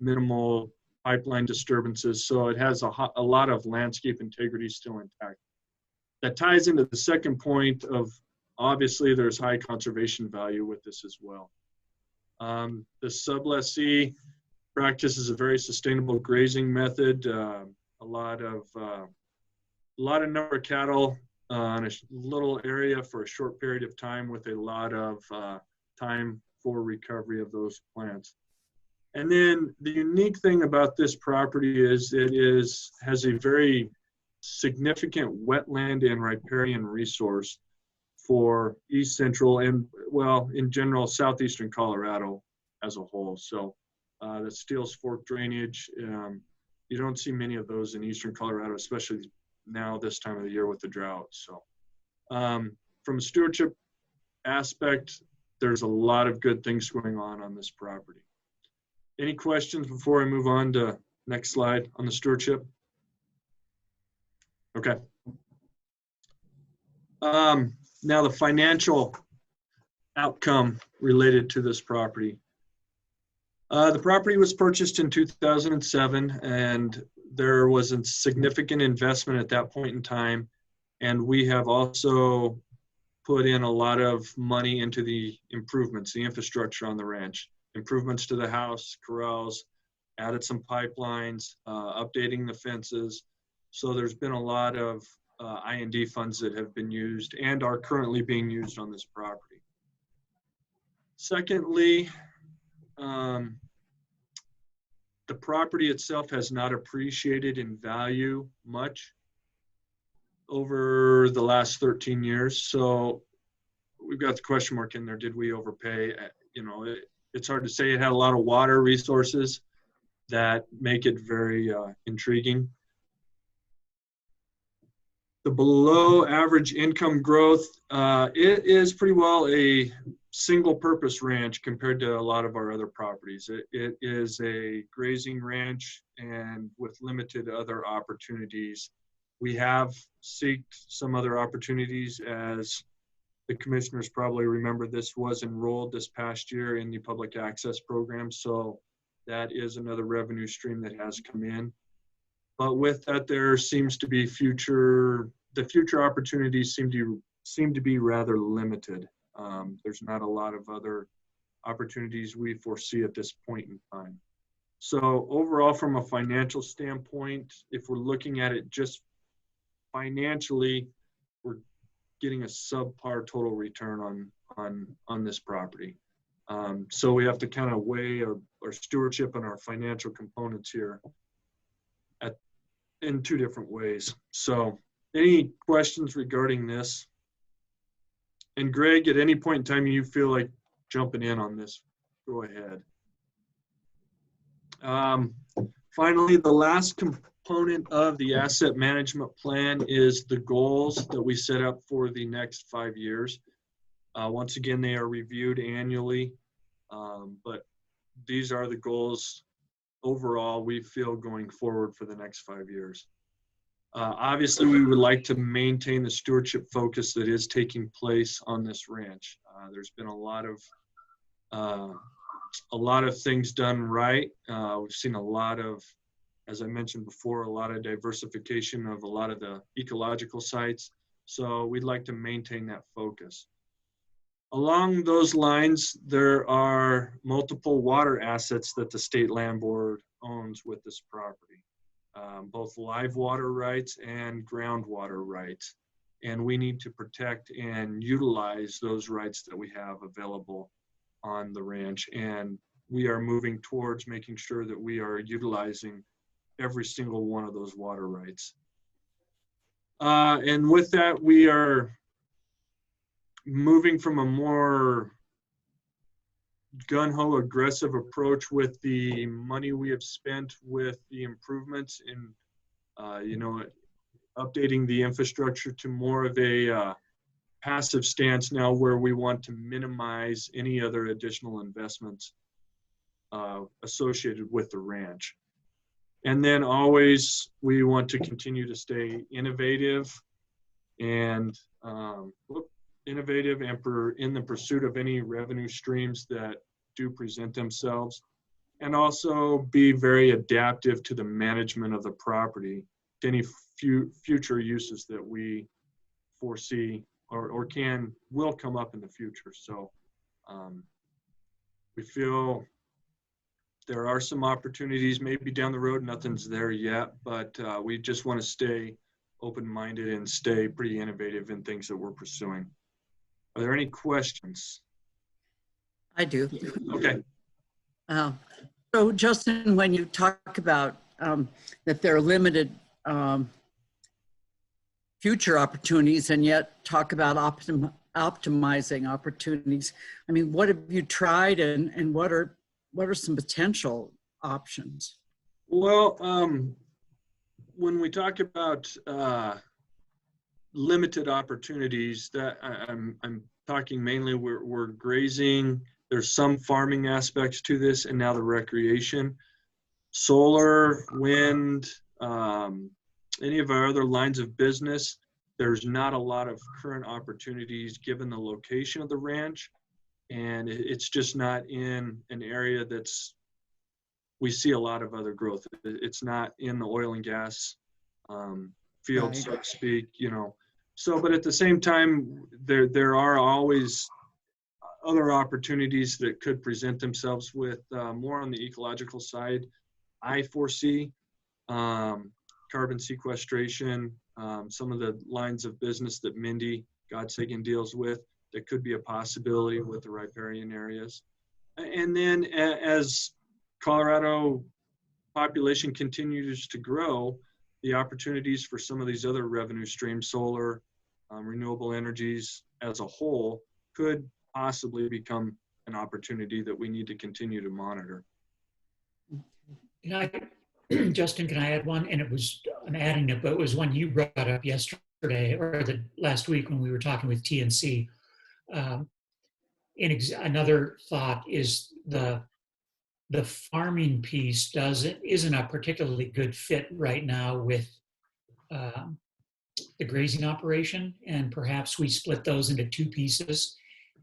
minimal pipeline disturbances, so it has a lot of landscape integrity still intact. That ties into the second point of, obviously, there's high conservation value with this as well. The sublessee practices a very sustainable grazing method. A lot of number of cattle on a little area for a short period of time, with a lot of time for recovery of those plants. And then the unique thing about this property is it has a very significant wetland and riparian resource for East Central and, well, in general, southeastern Colorado as a whole. So the Steele's Fork drainage, you don't see many of those in eastern Colorado, especially now this time of the year with the drought. So from a stewardship aspect, there's a lot of good things going on this property. Any questions before I move on to next slide on the stewardship? Okay. Now the financial outcome related to this property. The property was purchased in 2007, and there was a significant investment at that point in time. And we have also put in a lot of money into the improvements, the infrastructure on the ranch, improvements to the house, corrals, added some pipelines, updating the fences. So there's been a lot of I&D funds that have been used and are currently being used on this property. Secondly, the property itself has not appreciated in value much over the last 13 years. So we've got the question mark in there. Did we overpay? You know, it's hard to say. It had a lot of water resources that make it very intriguing. The below average income growth, it is pretty well a single purpose ranch compared to a lot of our other properties. It is a grazing ranch and with limited other opportunities. We have sought some other opportunities. As the commissioners probably remember, this was enrolled this past year in the public access program. So that is another revenue stream that has come in. But with that, there seems to be the future opportunities seem to be rather limited. There's not a lot of other opportunities we foresee at this point in time. So overall, from a financial standpoint, if we're looking at it just financially, we're getting a subpar total return on this property. So we have to kind of weigh our stewardship and our financial components here in two different ways. So any questions regarding this? And Greg, at any point in time you feel like jumping in on this, go ahead. Finally, the last component of the asset management plan is the goals that we set up for the next 5 years. Once again, they are reviewed annually, but these are the goals overall we feel going forward for the next 5 years. Obviously, we would like to maintain the stewardship focus that is taking place on this ranch. There's been a lot of things done right. We've seen a lot of, as I mentioned before, a lot of diversification of a lot of the ecological sites. So we'd like to maintain that focus. Along those lines, there are multiple water assets that the State Land Board owns with this property, both live water rights and groundwater rights. And we need to protect and utilize those rights that we have available on the ranch. And we are moving towards making sure that we are utilizing every single one of those water rights. And with that, we are moving from a more gun-ho aggressive approach with the money we have spent with the improvements in, updating the infrastructure to more of a passive stance now, where we want to minimize any other additional investments associated with the ranch. And then always we want to continue to stay innovative and in the pursuit of any revenue streams that do present themselves, and also be very adaptive to the management of the property, to any future uses that we foresee or will come up in the future. So we feel there are some opportunities maybe down the road. Nothing's there yet, but we just want to stay open-minded and stay pretty innovative in things that we're pursuing. Are there any questions? I do. Okay. So Justin, when you talk about that there are limited future opportunities and yet talk about optimizing opportunities, I mean, what have you tried and what are some potential options? Well, when we talk about limited opportunities, that I'm talking mainly we're grazing. There's some farming aspects to this, and now the recreation, solar, wind, any of our other lines of business. There's not a lot of current opportunities given the location of the ranch, and it's just not in an area we see a lot of other growth. It's not in the oil and gas field, so to speak, So, but at the same time, there are always other opportunities that could present themselves with more on the ecological side. I foresee carbon sequestration, some of the lines of business that Mindy Godsagan deals with that could be a possibility with the riparian areas. And then as Colorado population continues to grow, the opportunities for some of these other revenue streams, solar, renewable energies as a whole, could possibly become an opportunity that we need to continue to monitor. Justin, can I add one? And I'm adding it, but it was one you brought up yesterday or last week when we were talking with TNC. Another thought is the farming piece isn't a particularly good fit right now with the grazing operation, and perhaps we split those into two pieces,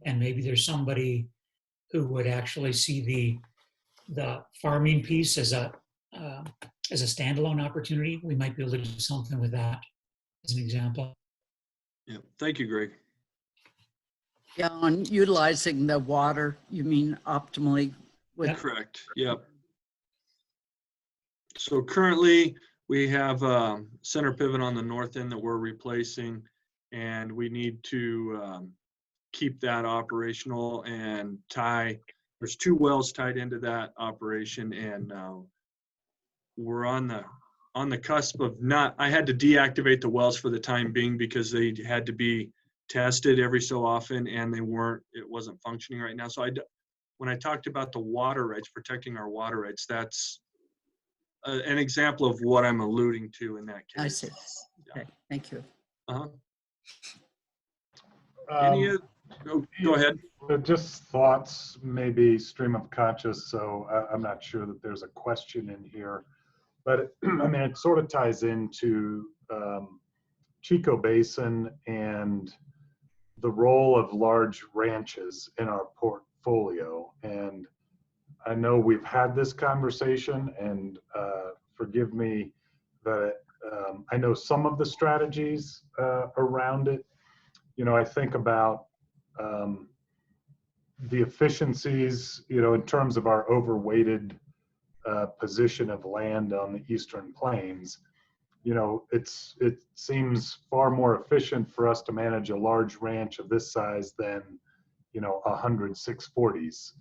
and maybe there's somebody who would actually see the farming piece as a standalone opportunity. We might be able to do something with that as an example. Yeah, thank you, Greg. Yeah, on utilizing the water, you mean optimally? Correct, yep. So currently we have center pivot on the north end that we're replacing, and we need to keep that operational and there's 2 wells tied into that operation, and we're on the cusp of I had to deactivate the wells for the time being because they had to be tested every so often, and it wasn't functioning right now. So when I talked about the water rights, protecting our water rights, that's an example of what I'm alluding to in that case. I see. Okay, thank you. Uh-huh. Go ahead. Just thoughts, maybe stream of conscious. So I'm not sure that there's a question in here, but I mean, it sort of ties into Chico Basin and the role of large ranches in our portfolio. And I know we've had this conversation, and forgive me that I know some of the strategies around it. You know, I think about the efficiencies, you know, in terms of our overweighted position of land on the Eastern Plains. You know, it seems far more efficient for us to manage a large ranch of this size than, you know, 100 640s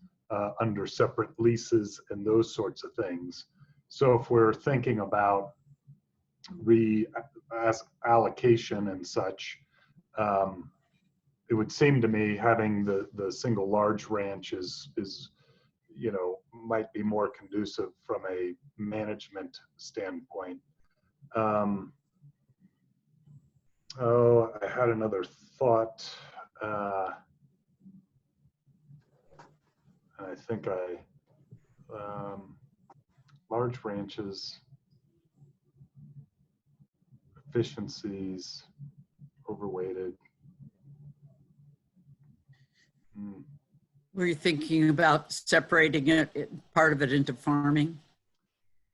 under separate leases and those sorts of things. So if we're thinking about allocation and such, it would seem to me having the single large ranch is, you know, might be more conducive from a management standpoint. Oh, I had another thought. I think large ranches, efficiencies, overweighted. Were you thinking about separating part of it into farming?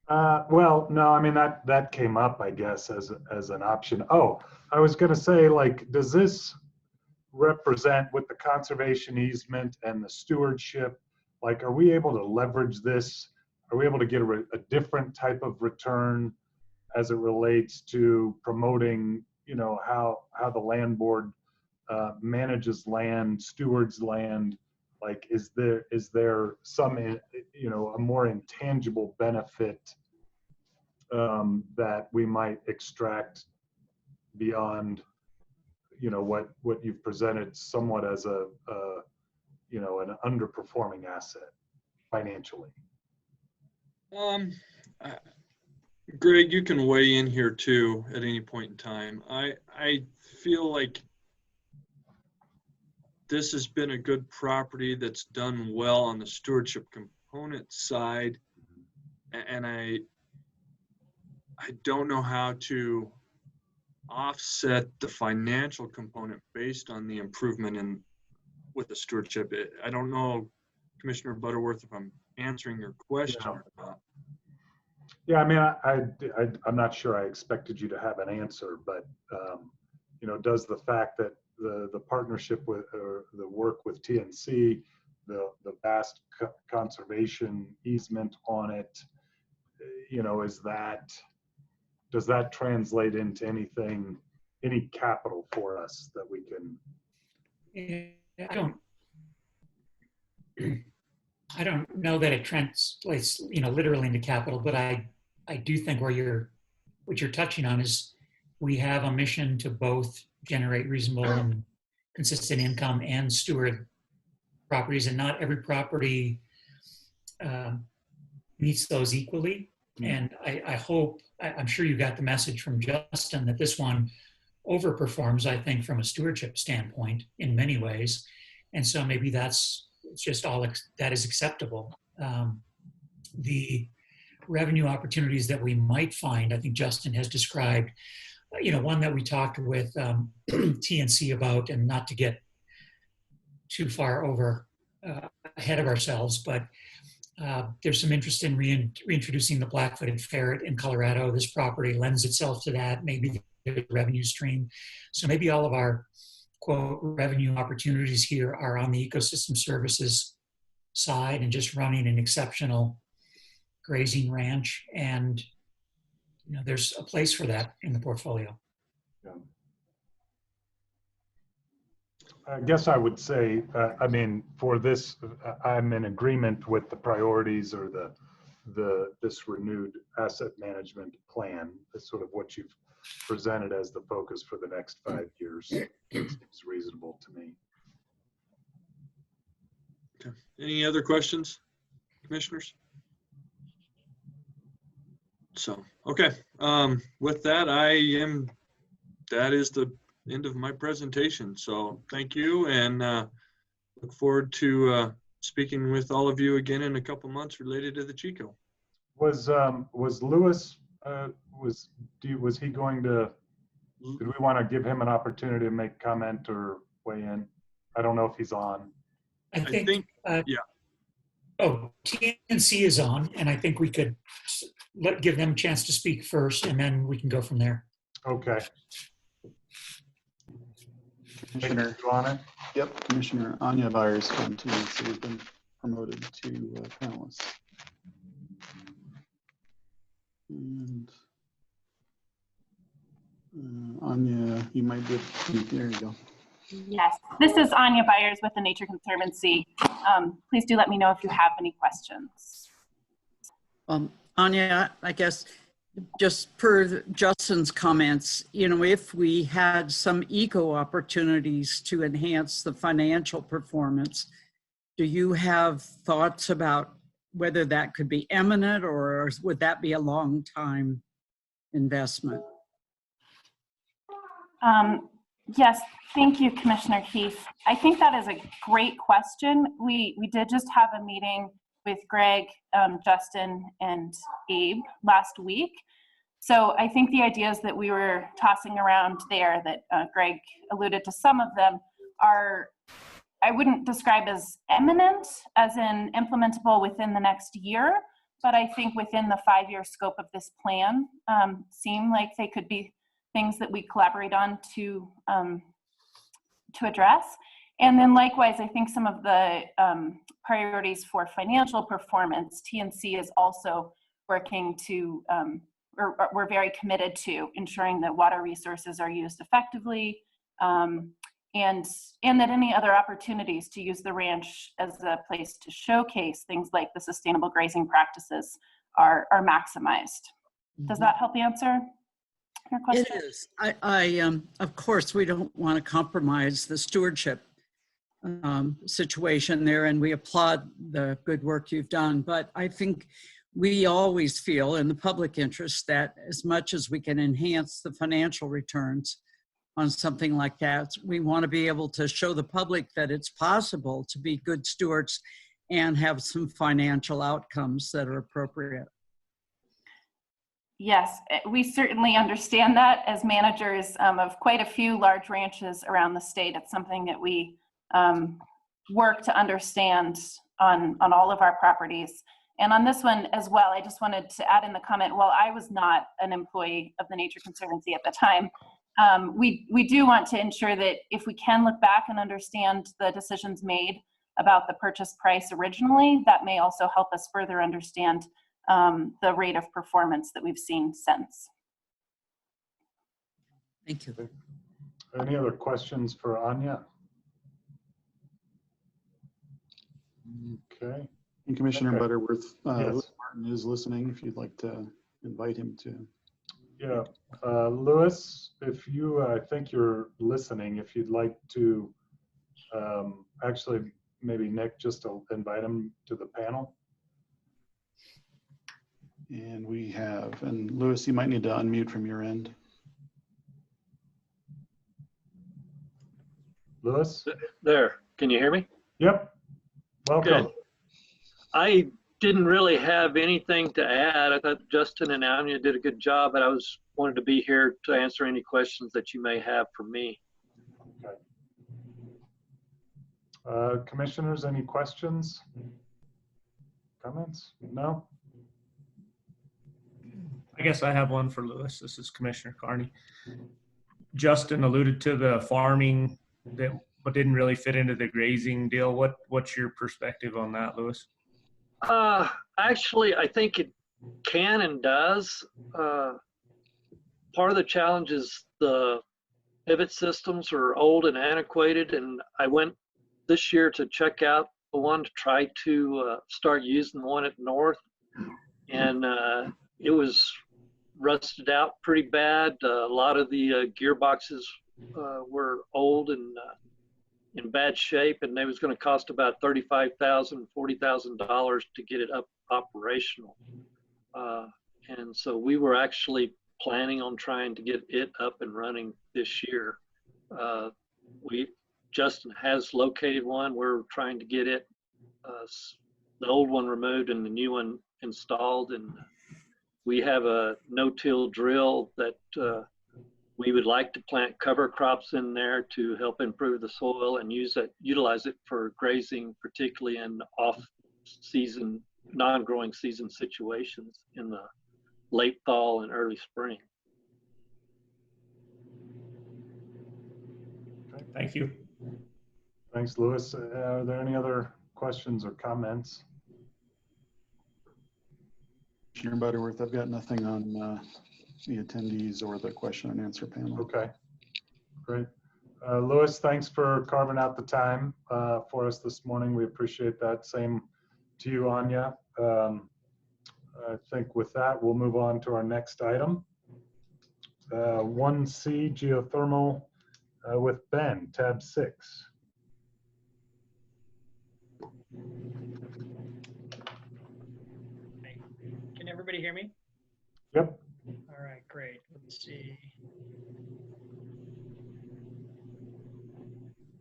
Well, no, I mean, that came up, I guess, as an option. Oh, I was going to say, like, does this represent with the conservation easement and the stewardship, like, are we able to leverage this? Are we able to get a different type of return as it relates to promoting, you know, how the land board manages land, stewards land? Like, is there some, you know, a more intangible benefit that we might extract beyond, you know, what you've presented somewhat as a you know, an underperforming asset financially? Greg, you can weigh in here too at any point in time. I feel like this has been a good property that's done well on the stewardship component side, and I don't know how to offset the financial component based on the improvement in with the stewardship. I don't know, Commissioner Butterworth, if I'm answering your question or not. Yeah, I mean, I'm not sure I expected you to have an answer, but you know, does the fact that the partnership with, or the work with TNC, the vast conservation easement on it, you know, does that translate into anything, any capital for us that we can? I don't know that it translates, you know, literally into capital, but I do think what you're touching on is we have a mission to both generate reasonable and consistent income and steward properties, and not every property meets those equally. And I hope, I'm sure you got the message from Justin that this one overperforms, I think, from a stewardship standpoint in many ways. And so maybe that's just all that is acceptable. The revenue opportunities that we might find, I think Justin has described, you know, one that we talked with TNC about, and not to get too far over ahead of ourselves, but there's some interest in reintroducing the black-footed ferret in Colorado. This property lends itself to that, maybe the revenue stream. So maybe all of our, quote, revenue opportunities here are on the ecosystem services side and just running an exceptional grazing ranch. And, you know, there's a place for that in the portfolio. Yeah. I guess I would say, I mean, for this, I'm in agreement with the priorities or this renewed asset management plan. That's sort of what you've presented as the focus for the next 5 years. It seems reasonable to me. Okay. Any other questions, commissioners? So, okay. With that, that is end of my presentation. So thank you, and look forward to speaking with all of you again in a couple months related to the Chico. Was Lewis was he going to? Did we want to give him an opportunity to make comment or weigh in? I don't know if he's on. I think yeah. Oh, TNC is on, and I think we could give them a chance to speak first, and then we can go from there. Okay. Commissioner, on it? Yep, Commissioner Anya Byers from TNC has been promoted to panelist. And Anya, you might be, there you go. Yes, this is Anya Byers with the Nature Conservancy. Please do let me know if you have any questions. Anya, I guess just per Justin's comments, you know, if we had some eco opportunities to enhance the financial performance, do you have thoughts about whether that could be imminent, or would that be a long time investment? Yes, thank you, Commissioner Keith. I think that is a great question. We did just have a meeting with Greg, Justin, and Abe last week. So I think the ideas that we were tossing around there that Greg alluded to, some of them are, I wouldn't describe as imminent, as in implementable within the next year, but I think within the 5-year scope of this plan seem like they could be things that we collaborate on to address. And then likewise, I think some of the priorities for financial performance, TNC is also working to, or we're very committed to ensuring that water resources are used effectively, and that any other opportunities to use the ranch as a place to showcase things like the sustainable grazing practices are maximized. Does that help answer your question? It is. Of course, we don't want to compromise the stewardship situation there, and we applaud the good work you've done. But I think we always feel in the public interest that as much as we can enhance the financial returns on something like that, we want to be able to show the public that it's possible to be good stewards and have some financial outcomes that are appropriate. Yes, we certainly understand that as managers of quite a few large ranches around the state. It's something that we work to understand on all of our properties. And on this one as well, I just wanted to add in the comment, while I was not an employee of the Nature Conservancy at the time, we do want to ensure that if we can look back and understand the decisions made about the purchase price originally, that may also help us further understand the rate of performance that we've seen since. Thank you. Any other questions for Anya? Okay. And Commissioner Butterworth, yes. Lewis Martin is listening if you'd like to invite him to. Yeah, Lewis, if you, I think you're listening, if you'd like to, actually, maybe Nick, just to invite him to the panel. And we have, and Lewis, you might need to unmute from your end. Lewis? There, can you hear me? Yep, welcome. Good. I didn't really have anything to add. I thought Justin and Anya did a good job, but I wanted to be here to answer any questions that you may have for me. Okay. Commissioners, any questions? Comments? No? I guess I have one for Lewis. This is Commissioner Carney. Justin alluded to the farming that but didn't really fit into the grazing deal. What's your perspective on that, Lewis? Actually, I think it can and does. Part of the challenge is the pivot systems are old and antiquated, and I went this year to check out the one to try to start using the one at North, and it was rusted out pretty bad. A lot of the gearboxes were old and in bad shape, and it was going to cost about $35,000, $40,000 to get it up operational. And so we were actually planning on trying to get it up and running this year. Justin has located one. We're trying to get it, the old one removed and the new one installed. And we have a no-till drill that we would like to plant cover crops in there to help improve the soil and utilize it for grazing, particularly in off-season, non-growing season situations in the late fall and early spring. Okay, thank you. Thanks, Louis. Are there any other questions or comments? Commissioner Butterworth, I've got nothing on the attendees or the question and answer panel. Okay, great. Louis, thanks for carving out the time for us this morning. We appreciate that. Same to you, Anya. I think with that, we'll move on to our next item. 1C, geothermal with Ben, tab 6. Can everybody hear me? Yep. All right, great. Let's see.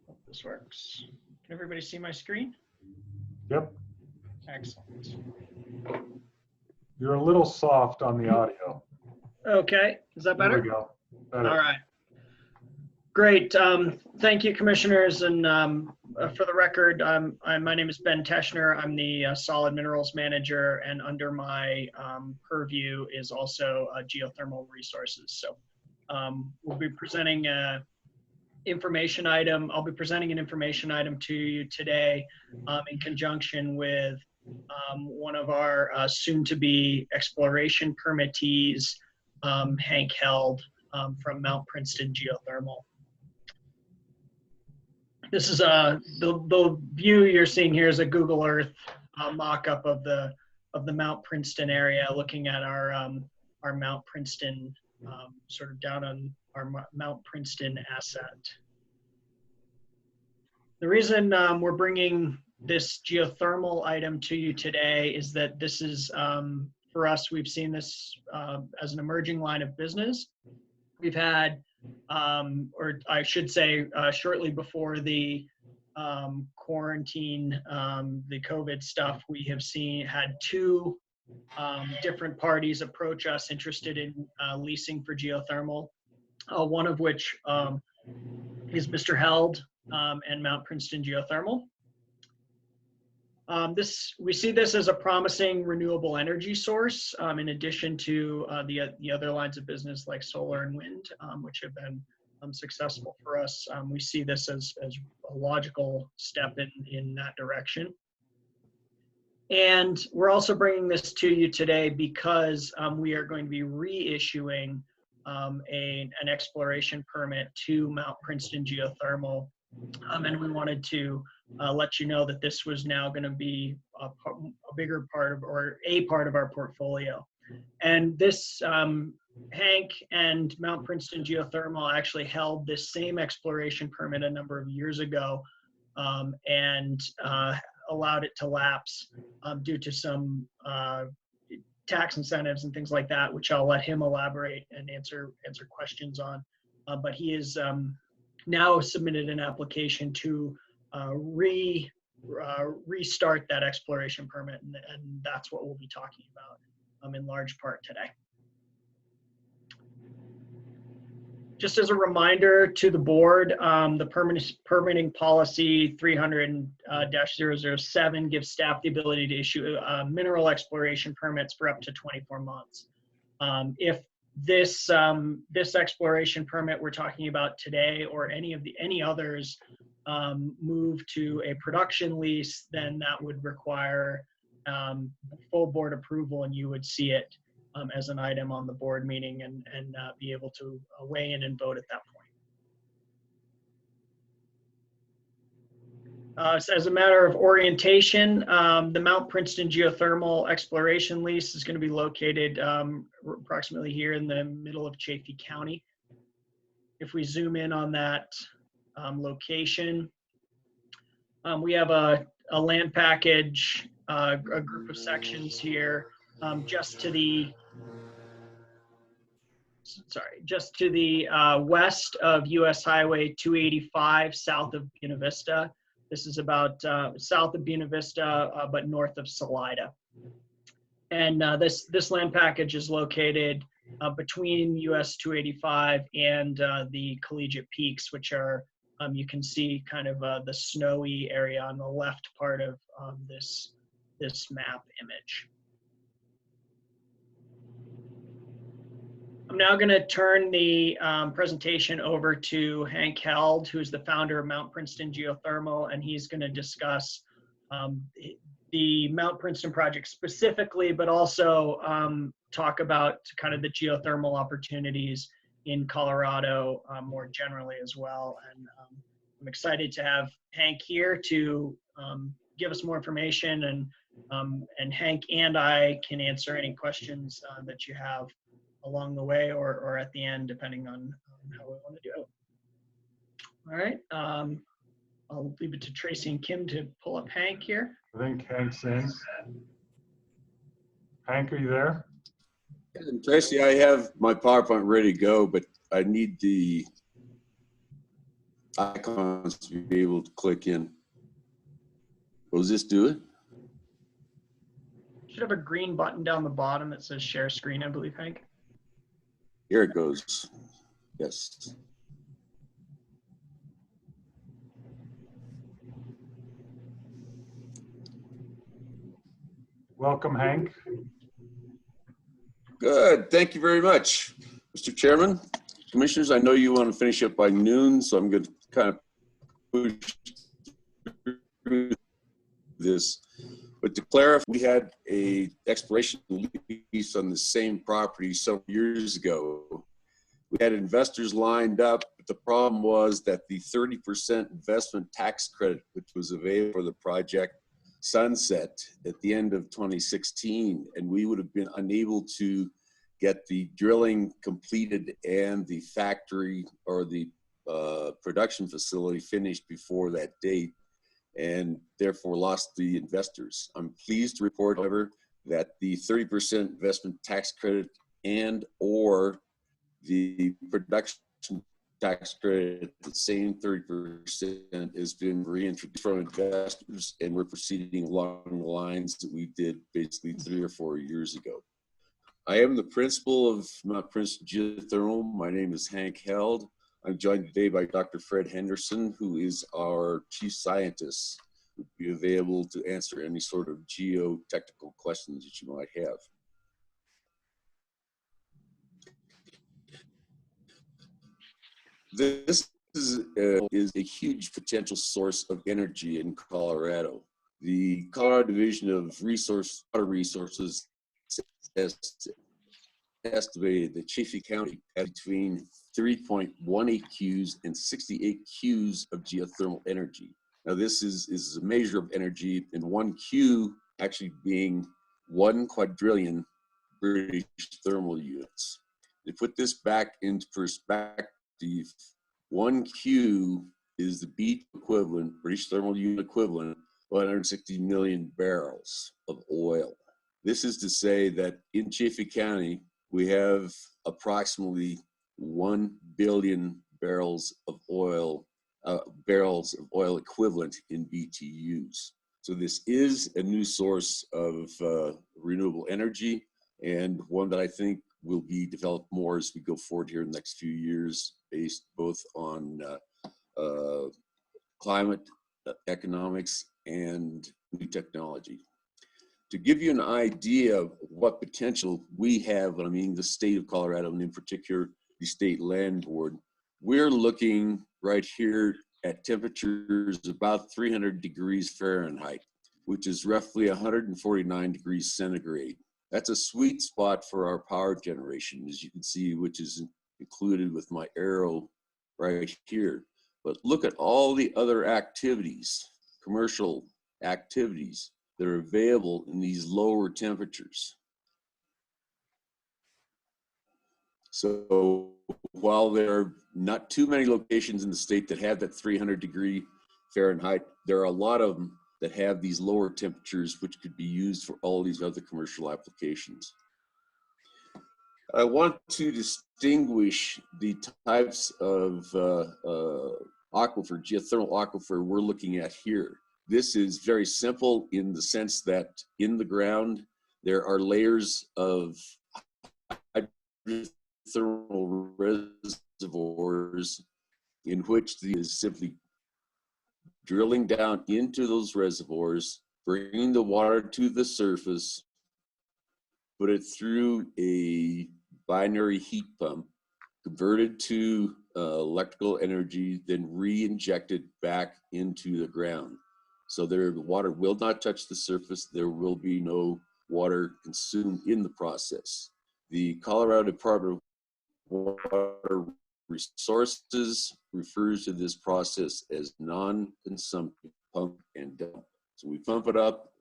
Hope this works. Can everybody see my screen? Yep. Excellent. You're a little soft on the audio. Okay, is that better? There we go. Better. All right. Great. Thank you, commissioners. And for the record, my name is Ben Teschner. I'm the solid minerals manager, and under my purview is also geothermal resources. So we'll be presenting an information item. I'll be presenting an information item to you today in conjunction with one of our soon-to-be exploration permittees, Hank Held from Mount Princeton Geothermal. This is the view you're seeing here is a Google Earth mock-up of the Mount Princeton area, looking at our Mount Princeton, sort of down on our Mount Princeton asset. The reason we're bringing this geothermal item to you today is that this is, for us, we've seen this as an emerging line of business. We've had, or I should say, shortly before the quarantine, the COVID stuff, we have had two different parties approach us interested in leasing for geothermal, one of which is Mr. Held and Mount Princeton Geothermal. We see this as a promising renewable energy source, in addition to the other lines of business like solar and wind, which have been successful for us. We see this as a logical step in that direction. And we're also bringing this to you today because we are going to be reissuing an exploration permit to Mount Princeton Geothermal. And we wanted to let you know that this was now going to be a bigger part of, or a part of our portfolio. And this, Hank and Mount Princeton Geothermal actually held this same exploration permit a number of years ago and allowed it to lapse due to some tax incentives and things like that, which I'll let him elaborate and answer questions on. But he is now submitted an application to restart that exploration permit, and that's what we'll be talking about in large part today. Just as a reminder to the board, the permitting policy 300-007 gives staff the ability to issue mineral exploration permits for up to 24 months. If this exploration permit we're talking about today, or any others, move to a production lease, then that would require full board approval, and you would see it as an item on the board meeting and be able to weigh in and vote at that point. So as a matter of orientation, the Mount Princeton Geothermal Exploration Lease is going to be located approximately here in the middle of Chaffee County. If we zoom in on that location, we have a land package, a group of sections here just to the just to the west of US Highway 285, south of Buena Vista. This is about south of Buena Vista, but north of Salida. And this land package is located between US 285 and the Collegiate Peaks, which are, you can see kind of the snowy area on the left part of this map image. I'm now going to turn the presentation over to Hank Held, who's the founder of Mount Princeton Geothermal, and he's going to discuss the Mount Princeton project specifically, but also talk about kind of the geothermal opportunities in Colorado more generally as well. And I'm excited to have Hank here to give us more information, and Hank and I can answer any questions that you have along the way or at the end, depending on how we want to do it. All right, I'll leave it to Tracy and Kim to pull up Hank here. I think Hank's in. Hank, are you there? And Tracy, I have my PowerPoint ready to go, but I need the icons to be able to click in. Will this do it? Should have a green button down the bottom that says share screen, I believe, Hank. Here it goes. Yes. Welcome, Hank. Good. Thank you very much, Mr. Chairman. Commissioners, I know you want to finish up by noon, so I'm going to kind of push through this. But to clarify, we had a exploration lease on the same property several years ago. We had investors lined up, but the problem was that the 30% investment tax credit, which was available for the project, sunset at the end of 2016, and we would have been unable to get the drilling completed and the factory or the production facility finished before that date, and therefore lost the investors. I'm pleased to report, however, that the 30% investment tax credit and or the production tax credit, the same 30%, has been reintroduced from investors, and we're proceeding along the lines that we did basically 3 or 4 years ago. I am the principal of Mount Princeton Geothermal. My name is Hank Held. I'm joined today by Dr. Fred Henderson, who is our chief scientist, who will be available to answer any sort of geotechnical questions that you might have. This is a huge potential source of energy in Colorado. The Colorado Division of Water Resources has estimated that Chaffee County has between 3.18 Qs and 68 Qs of geothermal energy. Now this is a measure of energy, and 1 Q actually being 1 quadrillion British thermal units. To put this back into perspective, 1 Q is the BTU equivalent, British thermal unit equivalent, 160 million barrels of oil. This is to say that in Chaffee County, we have approximately 1 billion barrels of oil equivalent in BTUs. So this is a new source of renewable energy, and one that I think will be developed more as we go forward here in the next few years, based both on climate, economics, and new technology. To give you an idea of what potential we have, I mean the state of Colorado, and in particular the State Land Board, we're looking right here at temperatures about 300 degrees Fahrenheit, which is roughly 149 degrees centigrade. That's a sweet spot for our power generation, as you can see, which is included with my arrow right here. But look at all the other activities, commercial activities, that are available in these lower temperatures. So while there are not too many locations in the state that have that 300 degree Fahrenheit, there are a lot of them that have these lower temperatures, which could be used for all these other commercial applications. I want to distinguish the types of aquifer, geothermal aquifer we're looking at here. This is very simple in the sense that in the ground, there are layers of hydrothermal reservoirs in which the is simply drilling down into those reservoirs, bringing the water to the surface, put it through a binary heat pump, converted to electrical energy, then re-injected back into the ground. So the water will not touch the surface. There will be no water consumed in the process. The Colorado Department of Water Resources refers to this process as non-consumptive pump and dump. So we pump it up,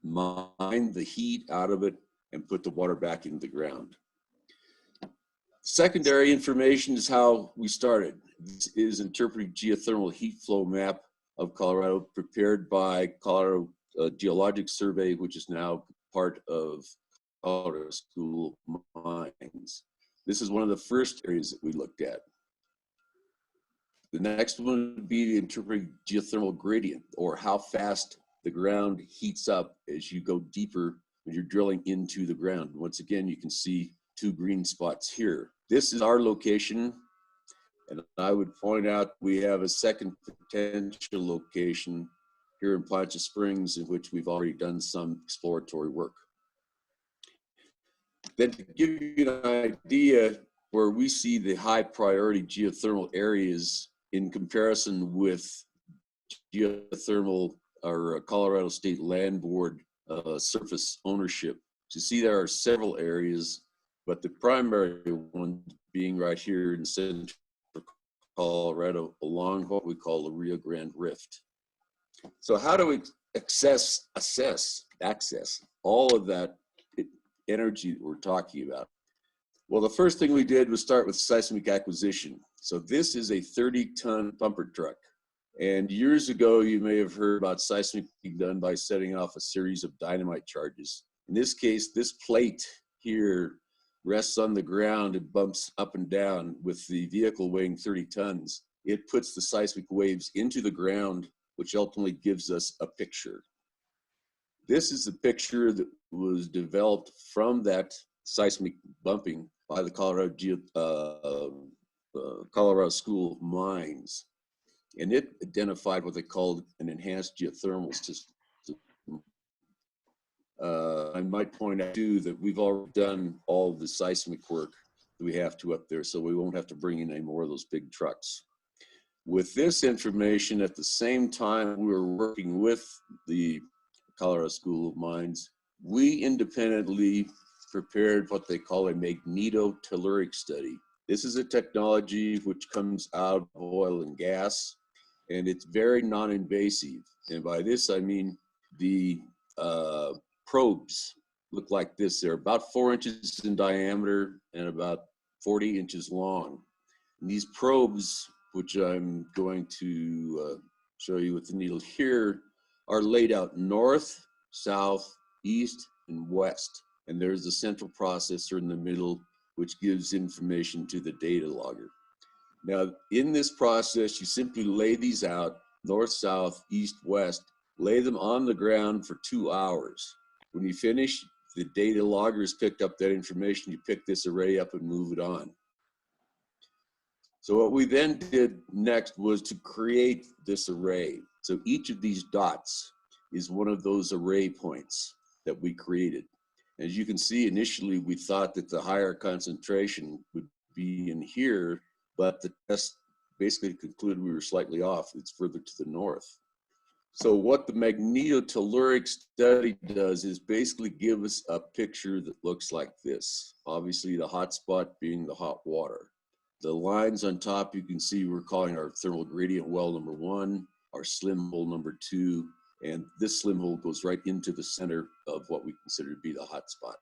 mine the heat out of it, and put the water back into the ground. Secondary information is how we started. This is interpreting geothermal heat flow map of Colorado, prepared by Colorado Geologic Survey, which is now part of Colorado School of Mines. This is one of the first areas that we looked at. The next one would be the interpreting geothermal gradient, or how fast the ground heats up as you go deeper when you're drilling into the ground. Once again, you can see 2 green spots here. This is our location, and I would point out we have a second potential location here in Poncha Springs, in which we've already done some exploratory work. Then to give you an idea where we see the high priority geothermal areas in comparison with geothermal or Colorado State Land Board surface ownership. So you see there are several areas, but the primary one being right here in central Colorado along what we call the Rio Grande Rift. So how do we access all of that energy that we're talking about? Well, the first thing we did was start with seismic acquisition. So this is a 30-ton pumper truck. And years ago, you may have heard about seismic being done by setting off a series of dynamite charges. In this case, this plate here rests on the ground and bumps up and down with the vehicle weighing 30 tons. It puts the seismic waves into the ground, which ultimately gives us a picture. This is the picture that was developed from that seismic bumping by the Colorado School of Mines. And it identified what they called an enhanced geothermal system. I might point out too that we've already done all the seismic work that we have to up there, so we won't have to bring in any more of those big trucks. With this information, at the same time we were working with the Colorado School of Mines, we independently prepared what they call a magnetotelluric study. This is a technology which comes out of oil and gas, and it's very non-invasive. And by this, I mean the probes look like this. They're about 4 inches in diameter and about 40 inches long. And these probes, which I'm going to show you with the needle here, are laid out north, south, east, and west. And there's a central processor in the middle, which gives information to the data logger. Now, in this process, you simply lay these out, north, south, east, west, lay them on the ground for 2 hours. When you finish, the data logger has picked up that information, you pick this array up and move it on. So what we then did next was to create this array. So each of these dots is one of those array points that we created. As you can see, initially we thought that the higher concentration would be in here, but the test basically concluded we were slightly off. It's further to the north. So what the magnetotelluric study does is basically give us a picture that looks like this. Obviously the hot spot being the hot water. The lines on top you can see we're calling our thermal gradient well number 1, our slim hole number 2, and this slim hole goes right into the center of what we consider to be the hot spot.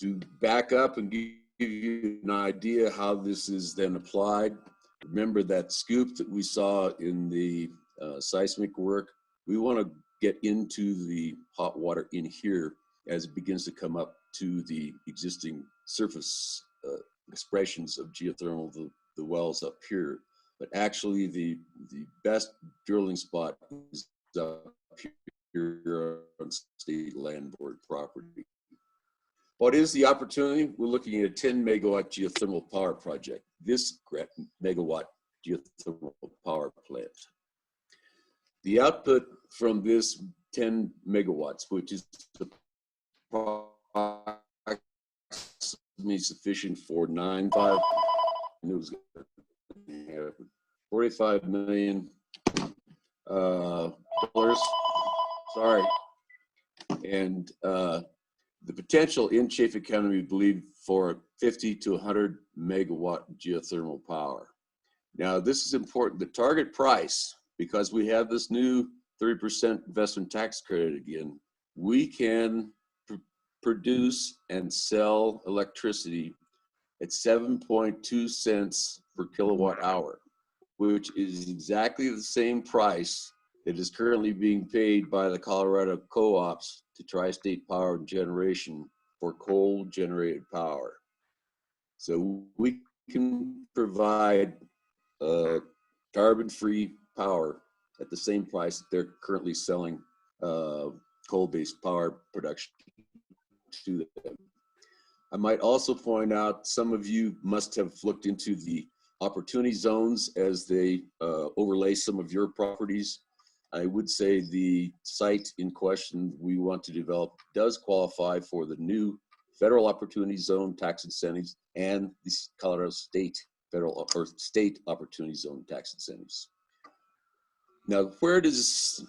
To back up and give you an idea how this is then applied, remember that scoop that we saw in the seismic work. We want to get into the hot water in here as it begins to come up to the existing surface expressions of geothermal, the wells up here. But actually the best drilling spot is up here on state land board property. What is the opportunity? We're looking at a 10 megawatt geothermal power project. This megawatt geothermal power plant. The output from this 10 megawatts, which is approximately sufficient for $45 million dollars. Sorry, and the potential in Chaffey County, we believe, for 50 to 100 megawatt geothermal power. Now, this is important. The target price, because we have this new 30% investment tax credit again, we can produce and sell electricity at 7.2 cents per kilowatt hour, which is exactly the same price that is currently being paid by the Colorado co-ops to Tri-State Power and Generation for coal-generated power. So we can provide carbon-free power at the same price that they're currently selling coal-based power production to them. I might also point out, some of you must have looked into the opportunity zones as they overlay some of your properties. I would say the site in question we want to develop does qualify for the new federal opportunity zone tax incentives and the Colorado State federal or state opportunity zone tax incentives. Now, where does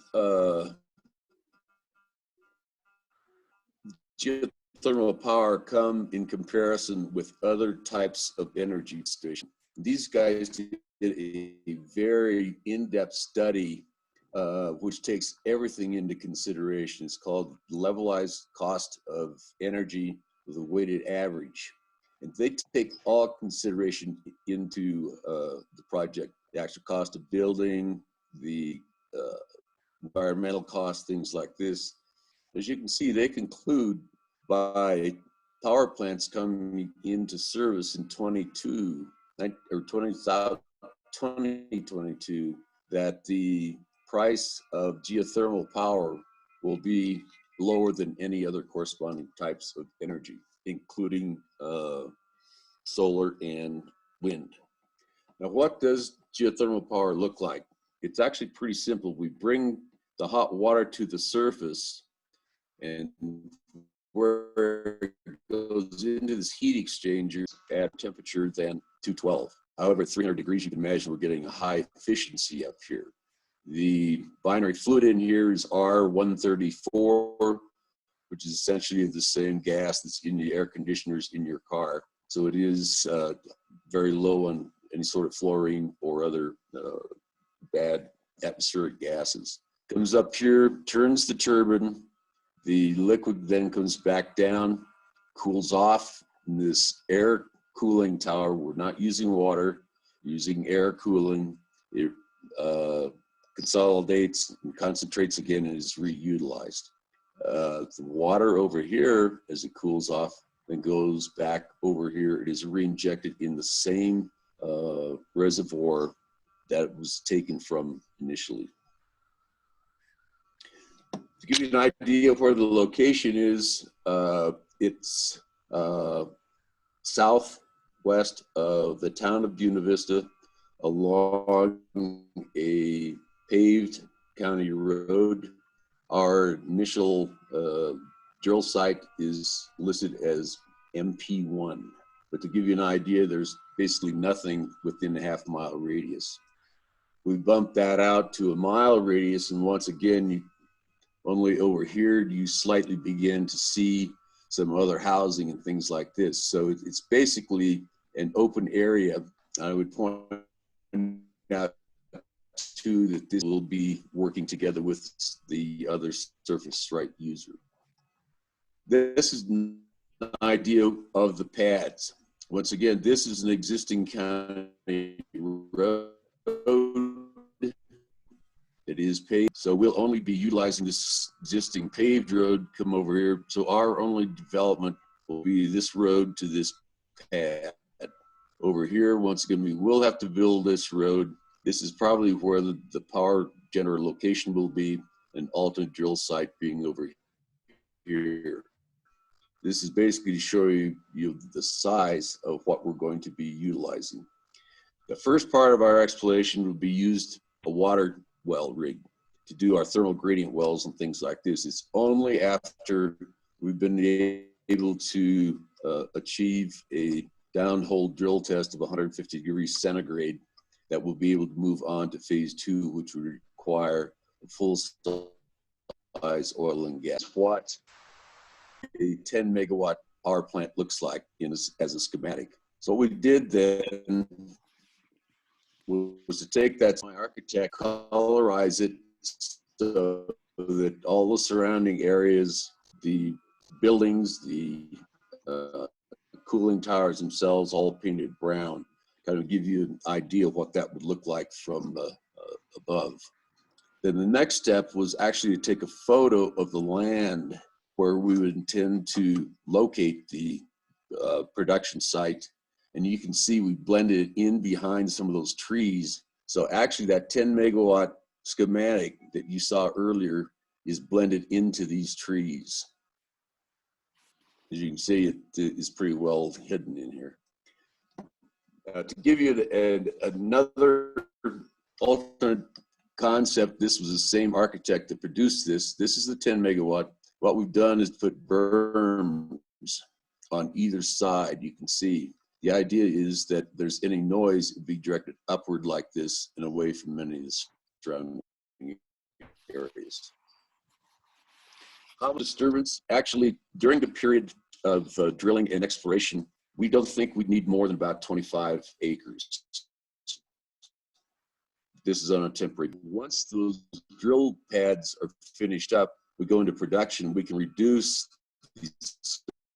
geothermal power come in comparison with other types of energy station? These guys did a very in-depth study which takes everything into consideration. It's called levelized cost of energy with a weighted average. And they take all consideration into the project, the actual cost of building, the environmental costs, things like this. As you can see, they conclude by power plants coming into service in 2022 that the price of geothermal power will be lower than any other corresponding types of energy, including solar and wind. Now, what does geothermal power look like? It's actually pretty simple. We bring the hot water to the surface, and where it goes into this heat exchanger at a temperature than 212. However, at 300 degrees, you can imagine we're getting a high efficiency up here. The binary fluid in here is R134, which is essentially the same gas that's in the air conditioners in your car. So it is very low on any sort of fluorine or other bad atmospheric gases. Comes up here, turns the turbine. The liquid then comes back down, cools off in this air cooling tower. We're not using water, using air cooling. It consolidates and concentrates again and is reutilized. The water over here, as it cools off, then goes back over here. It is reinjected in the same reservoir that it was taken from initially. To give you an idea of where the location is, it's southwest of the town of Buena Vista along a paved county road. Our initial drill site is listed as MP1, but to give you an idea, there's basically nothing within a half-mile radius. We bump that out to a mile radius, and once again, only over here do you slightly begin to see some other housing and things like this. So it's basically an open area. I would point out too that this will be working together with the other surface right user. This is an idea of the pads. Once again, this is an existing county road. It is paved, so we'll only be utilizing this existing paved road, come over here. So our only development will be this road to this pad. Over here, once again, we will have to build this road. This is probably where the power generator location will be, an alternate drill site being over here. This is basically to show you the size of what we're going to be utilizing. The first part of our exploration will be used a water well rig to do our thermal gradient wells and things like this. It's only after we've been able to achieve a downhole drill test of 150 degrees centigrade that we'll be able to move on to phase 2, which would require a full size oil and gas. What a 10 megawatt power plant looks like as a schematic. So what we did then was to take that, my architect, colorize it so that all the surrounding areas, the buildings, the cooling towers themselves, all painted brown, kind of give you an idea of what that would look like from above. Then the next step was actually to take a photo of the land where we would intend to locate the production site. And you can see we blended it in behind some of those trees. So actually that 10 megawatt schematic that you saw earlier is blended into these trees. As you can see, it is pretty well hidden in here. To give you another alternate concept, this was the same architect that produced this. This is the 10 megawatt. What we've done is put berms on either side. You can see the idea is that there's any noise, it would be directed upward like this and away from many of the surrounding areas. How disturbance? Actually, during the period of drilling and exploration, we don't think we'd need more than about 25 acres. This is on a temporary. Once those drill pads are finished up, we go into production, we can reduce the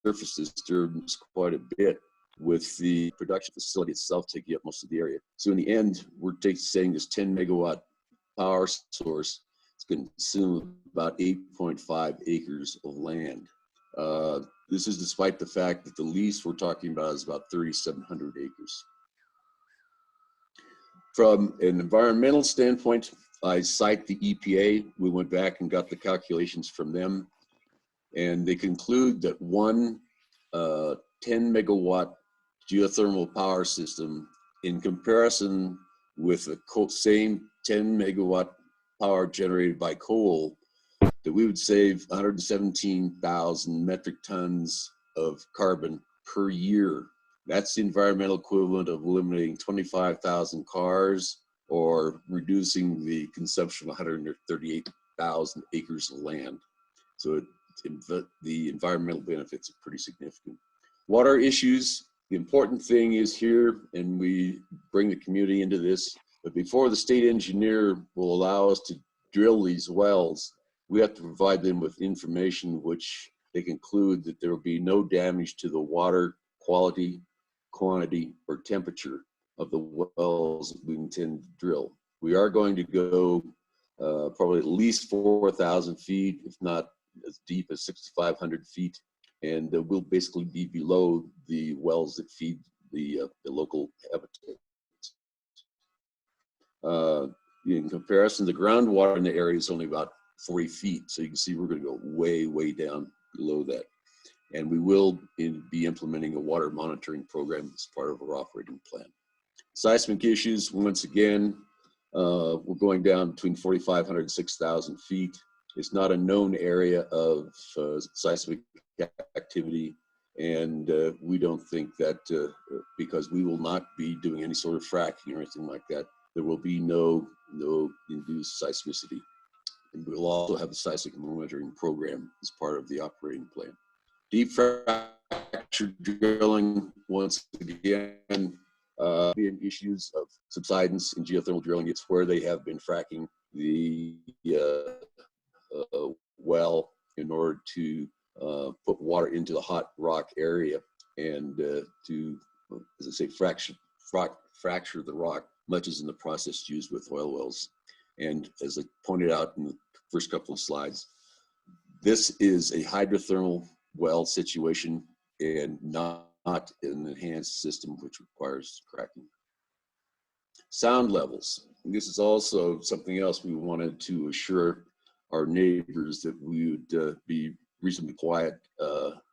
surface disturbance quite a bit with the production facility itself taking up most of the area. So in the end, we're saying this 10 megawatt power source is going to consume about 8.5 acres of land. This is despite the fact that the lease we're talking about is about 3,700 acres. From an environmental standpoint, I cite the EPA. We went back and got the calculations from them, and they conclude that one 10 megawatt geothermal power system in comparison with the same 10 megawatt power generated by coal, that we would save 117,000 metric tons of carbon per year. That's the environmental equivalent of eliminating 25,000 cars or reducing the consumption of 138,000 acres of land. So the environmental benefits are pretty significant. Water issues, the important thing is here, and we bring the community into this, but before the state engineer will allow us to drill these wells, we have to provide them with information which they conclude that there will be no damage to the water quality, quantity, or temperature of the wells we intend to drill. We are going to go probably at least 4,000 feet, if not as deep as 6,500 feet, and we'll basically be below the wells that feed the local habitats. In comparison, the groundwater in the area is only about 40 feet, so you can see we're going to go way, way down below that. And we will be implementing a water monitoring program as part of our operating plan. Seismic issues, once again, we're going down between 4,500 and 6,000 feet. It's not a known area of seismic activity, and we don't think that because we will not be doing any sort of fracking or anything like that, there will be no induced seismicity. And we'll also have a seismic monitoring program as part of the operating plan. Deep fracture drilling, once again, being issues of subsidence in geothermal drilling. It's where they have been fracking the well in order to put water into the hot rock area and to, as I say, fracture the rock, much as in the process used with oil wells. And as I pointed out in the first couple of slides, this is a hydrothermal well situation. and not an enhanced system which requires cracking. Sound levels. This is also something else we wanted to assure our neighbors that we would be reasonably quiet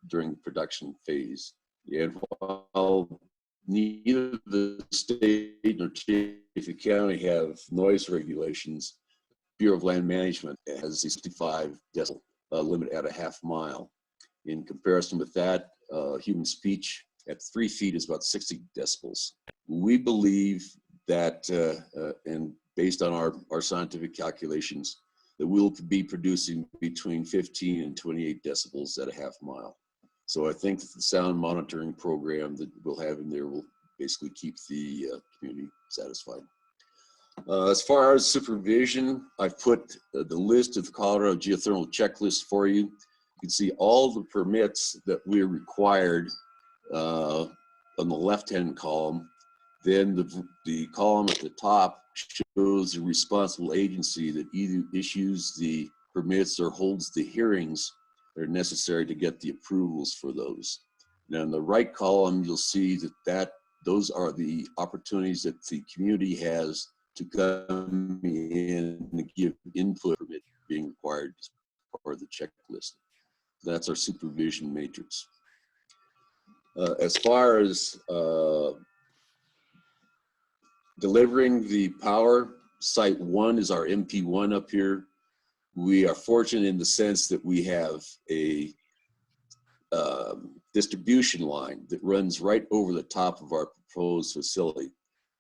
during the production phase. And while neither the state nor Chaffey County have noise regulations, Bureau of Land Management has a 65 decibel limit at a half mile. In comparison with that, human speech at 3 feet is about 60 decibels. We believe that, and based on our scientific calculations, that we'll be producing between 15 and 28 decibels at a half mile. So I think that the sound monitoring program that we'll have in there will basically keep the community satisfied. As far as supervision, I've put the list of the Colorado geothermal checklist for you. You can see all the permits that we're required on the left-hand column. Then the column at the top shows the responsible agency that either issues the permits or holds the hearings that are necessary to get the approvals for those. Now in the right column, you'll see that those are the opportunities that the community has to come in and give input permit being required as part of the checklist. That's our supervision matrix. As far as delivering the power, site 1 is our MP1 up here. We are fortunate in the sense that we have a distribution line that runs right over the top of our proposed facility.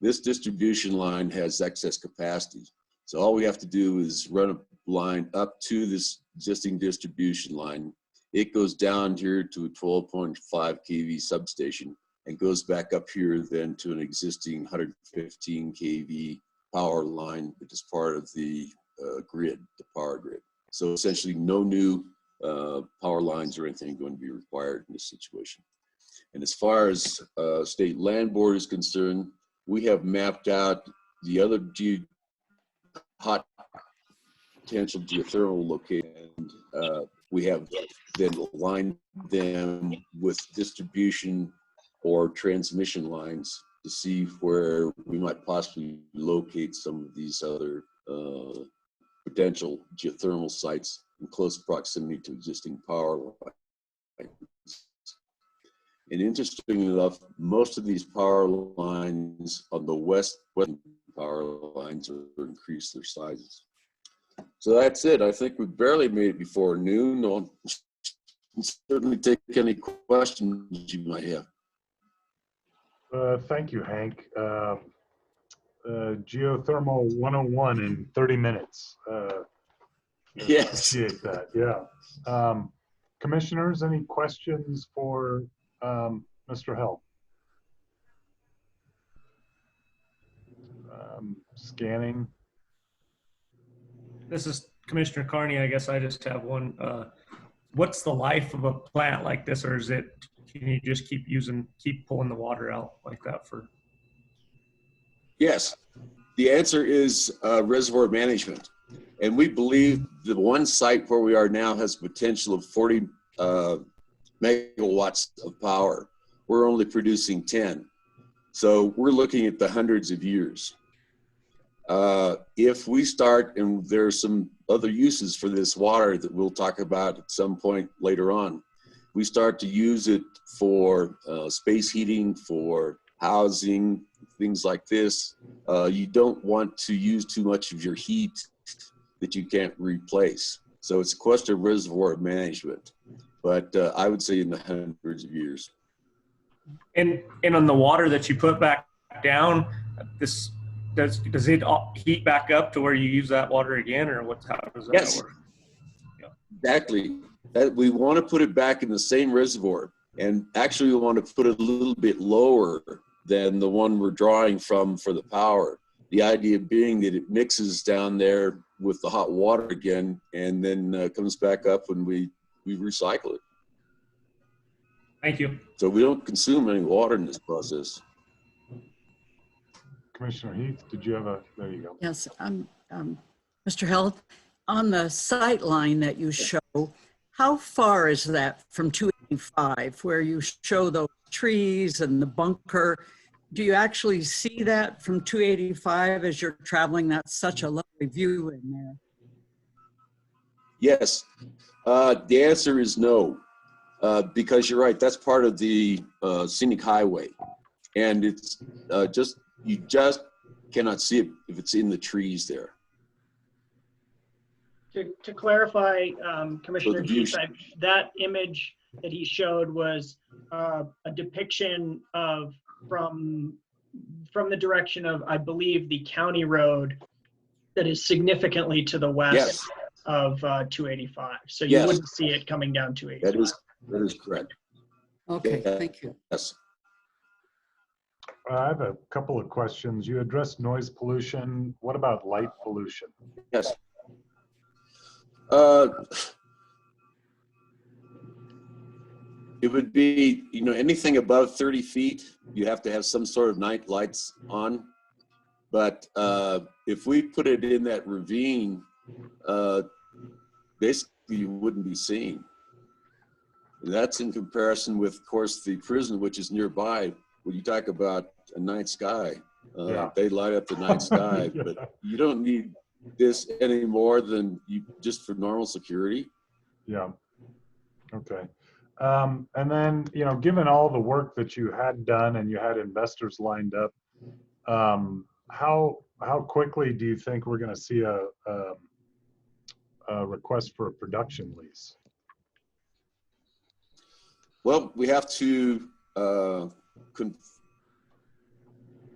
This distribution line has excess capacity. So all we have to do is run a line up to this existing distribution line. It goes down here to a 12.5 kV substation and goes back up here then to an existing 115 kV power line, which is part of the grid, the power grid. So essentially no new power lines or anything going to be required in this situation. And as far as state land board is concerned, we have mapped out the other hot potential geothermal locations. We have then aligned them with distribution or transmission lines to see where we might possibly locate some of these other potential geothermal sites in close proximity to existing power lines. And interestingly enough, most of these power lines on the western power lines are increased their sizes. So that's it. I think we barely made it before noon. I'll certainly take any questions you might have. Thank you, Hank. Geothermal 101 in 30 minutes. Yes. Appreciate that, yeah. Commissioners, any questions for Mr. Held? Scanning. This is Commissioner Carney. I guess I just have one. What's the life of a plant like this, or is it, can you just keep pulling the water out like that for? Yes, the answer is reservoir management. And we believe the one site where we are now has potential of 40 megawatts of power. We're only producing 10. So we're looking at the hundreds of years. If we start, and there's some other uses for this water that we'll talk about at some point later on, we start to use it for space heating, for housing, things like this. You don't want to use too much of your heat that you can't replace. So it's a question of reservoir management, but I would say in the hundreds of years. And on the water that you put back down, this does it heat back up to where you use that water again, or how does that work? Yeah. Exactly. We want to put it back in the same reservoir, and actually we want to put it a little bit lower than the one we're drawing from for the power. The idea being that it mixes down there with the hot water again, and then comes back up when we recycle it. Thank you. So we don't consume any water in this process. Commissioner Heath, did you have there you go. Yes, Mr. Held, on the sight line that you show, how far is that from 2 285, where you show those trees and the bunker. Do you actually see that from 285 as you're traveling? That's such a lovely view in there. Yes. The answer is no, because you're right. That's part of the scenic highway, and it's you just cannot see it if it's in the trees there. To clarify, Commissioner So Keith, that image that he showed was a depiction of from the direction of, I believe, the county road that is significantly to the west. Yes. Of 285. So you Yes. wouldn't see it coming down 285. That is correct. Okay, Yeah. thank you. Yes. I have a couple of questions. You addressed noise pollution. What about light pollution? Yes. It would be, anything above 30 feet, you have to have some sort of night lights on. But if we put it in that ravine, basically you wouldn't be seen. That's in comparison with, of course, the prison, which is nearby. When you talk about a night sky, they light up the night sky, Yeah. but you don't need this any more than you just for normal security. Yeah. Okay. And then, given all the work that you had done and you had investors lined up, how quickly do you think we're going to see a request for a production lease? Well, we have to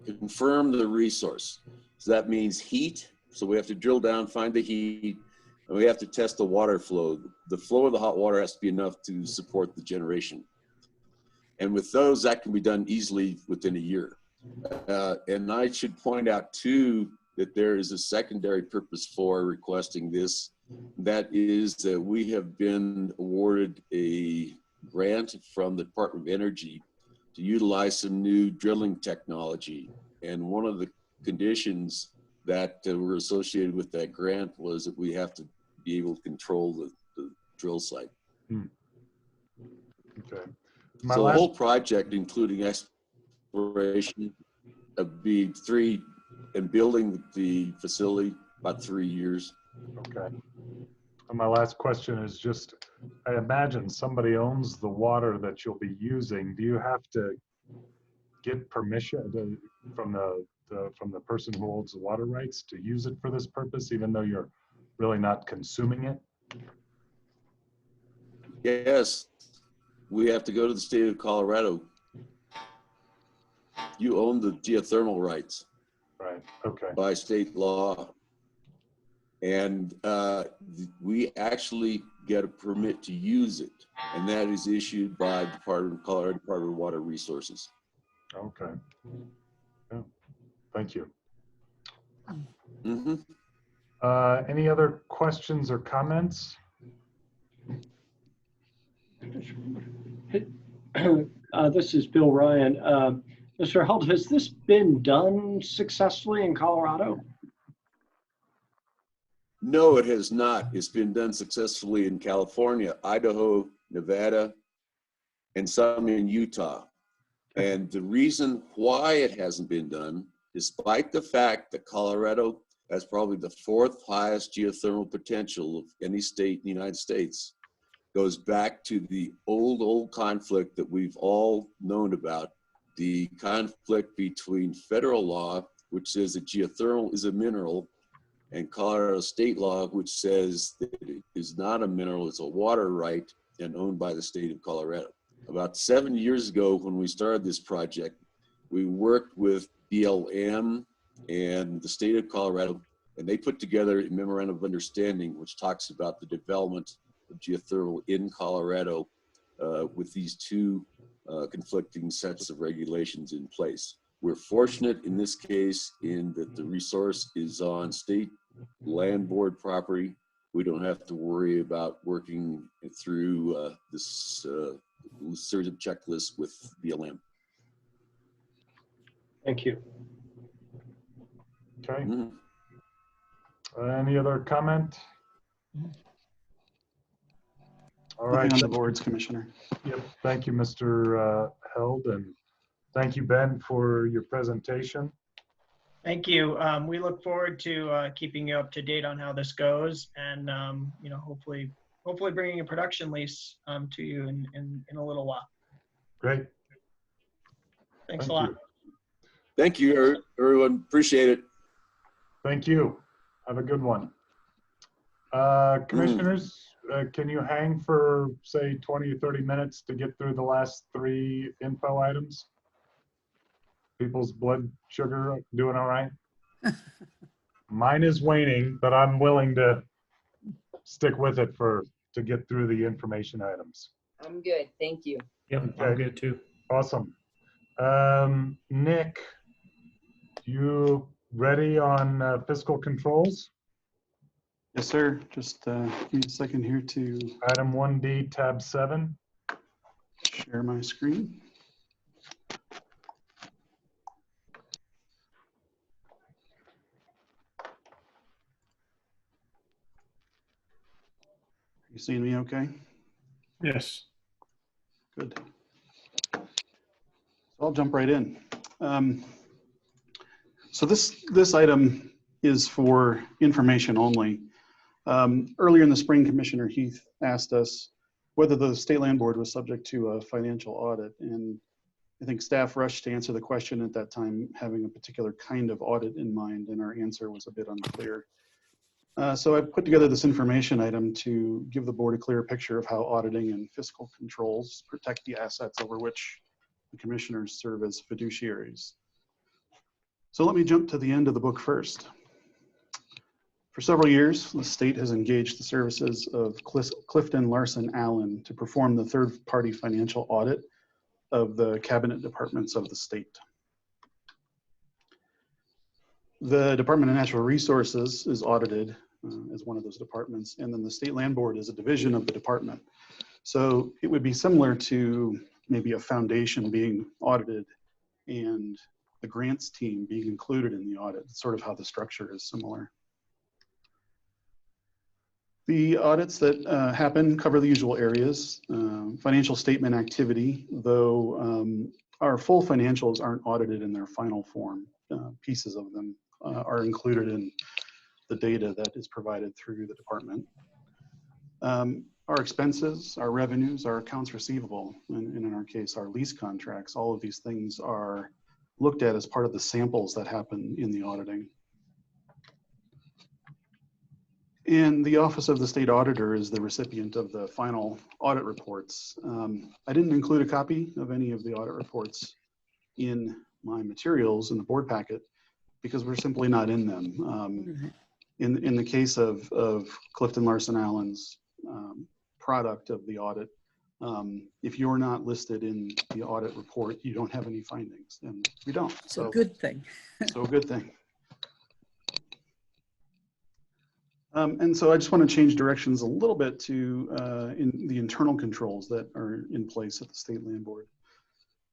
confirm the resource. So that means heat. So we have to drill down, find the heat, and we have to test the water flow. The flow of the hot water has to be enough to support the generation. And with those, that can be done easily within a year. And I should point out too, that there is a secondary purpose for requesting this. That is that we have been awarded a grant from the Department of Energy to utilize some new drilling technology. And one of the conditions that were associated with that grant was that we have to be able to control the drill site. Okay. So the whole project, including exploration, be and building the facility, about 3 years. Okay. And my last question is just, I imagine somebody owns the water that you'll be using. Do you have to get permission from the person who holds the water rights to use it for this purpose, even though you're really not consuming it? Yes, we have to go to the state of Colorado. You own the geothermal rights. Right, okay. By state law. And we actually get a permit to use it. And that is issued by the Colorado Department of Water Resources. Okay. Yeah. Thank you. Mm-hmm. Any other questions or comments? This is Bill Ryan. Mr. Held, has this been done successfully in Colorado? No, it has not. It's been done successfully in California, Idaho, Nevada, and some in Utah. And the reason why it hasn't been done, despite the fact that Colorado has probably the 4th highest geothermal potential of any state in the United States, goes back to the old conflict that we've all known about, the conflict between federal law, which says that geothermal is a mineral, and Colorado state law, which says that it is not a mineral, it's a water right and owned by the state of Colorado. About 7 years ago, when we started this project, we worked with BLM and the state of Colorado, and they put together a memorandum of understanding, which talks about the development of geothermal in Colorado with these two conflicting sets of regulations in place. We're fortunate in this case in that the resource is on state land board property. We don't have to worry about working through this series of checklists with BLM. Thank you. Okay. Any other comment? All Nothing right. on the boards, Commissioner. Yep. Thank you, Mr. Held, and thank you, Ben, for your presentation. Thank you. We look forward to keeping you up to date on how this goes, and you know, hopefully bringing a production lease to you in a little while. Great. Thanks a lot. You. Thank you, everyone. Appreciate it. Thank you. Have a good one. Commissioners, can you hang for, say, 20 or 30 minutes to get through the last 3 info items? People's blood sugar doing all right? Mine is waning, but I'm willing to stick with it to get through the information items. I'm good, thank you. Yep, Okay. I'm good too. Awesome. Nick, you ready on fiscal controls? Yes, sir. Just give me a second here to Item 1D, tab 7. share my screen. You seeing me okay? Yes. Good. So I'll jump right in. So this item is for information only. Earlier in the spring, Commissioner Heath asked us whether the State Land Board was subject to a financial audit. And I think staff rushed to answer the question at that time, having a particular kind of audit in mind, and our answer was a bit unclear. So I put together this information item to give the board a clear picture of how auditing and fiscal controls protect the assets over which the commissioners serve as fiduciaries. So let me jump to the end of the book first. For several years, the state has engaged the services of Clifton Larson Allen to perform the third-party financial audit of the cabinet departments of the state. The Department of Natural Resources is audited as one of those departments, and then the State Land Board is a division of the department. So it would be similar to maybe a foundation being audited and the grants team being included in the audit. It's sort of how the structure is similar. The audits that happen cover the usual areas. Financial statement activity, though our full financials aren't audited in their final form. Pieces of them are included in the data that is provided through the department. Our expenses, our revenues, our accounts receivable, and in our case, our lease contracts, all of these things are looked at as part of the samples that happen in the auditing. And the Office of the State Auditor is the recipient of the final audit reports. I didn't include a copy of any of the audit reports in my materials in the board packet because we're simply not in them. In the case of Clifton Larson Allen's product of the audit, if you're not listed in the audit report, you don't have any findings, and we don't. So good thing. So good thing. And so I just want to change directions a little bit to in the internal controls that are in place at the State Land Board.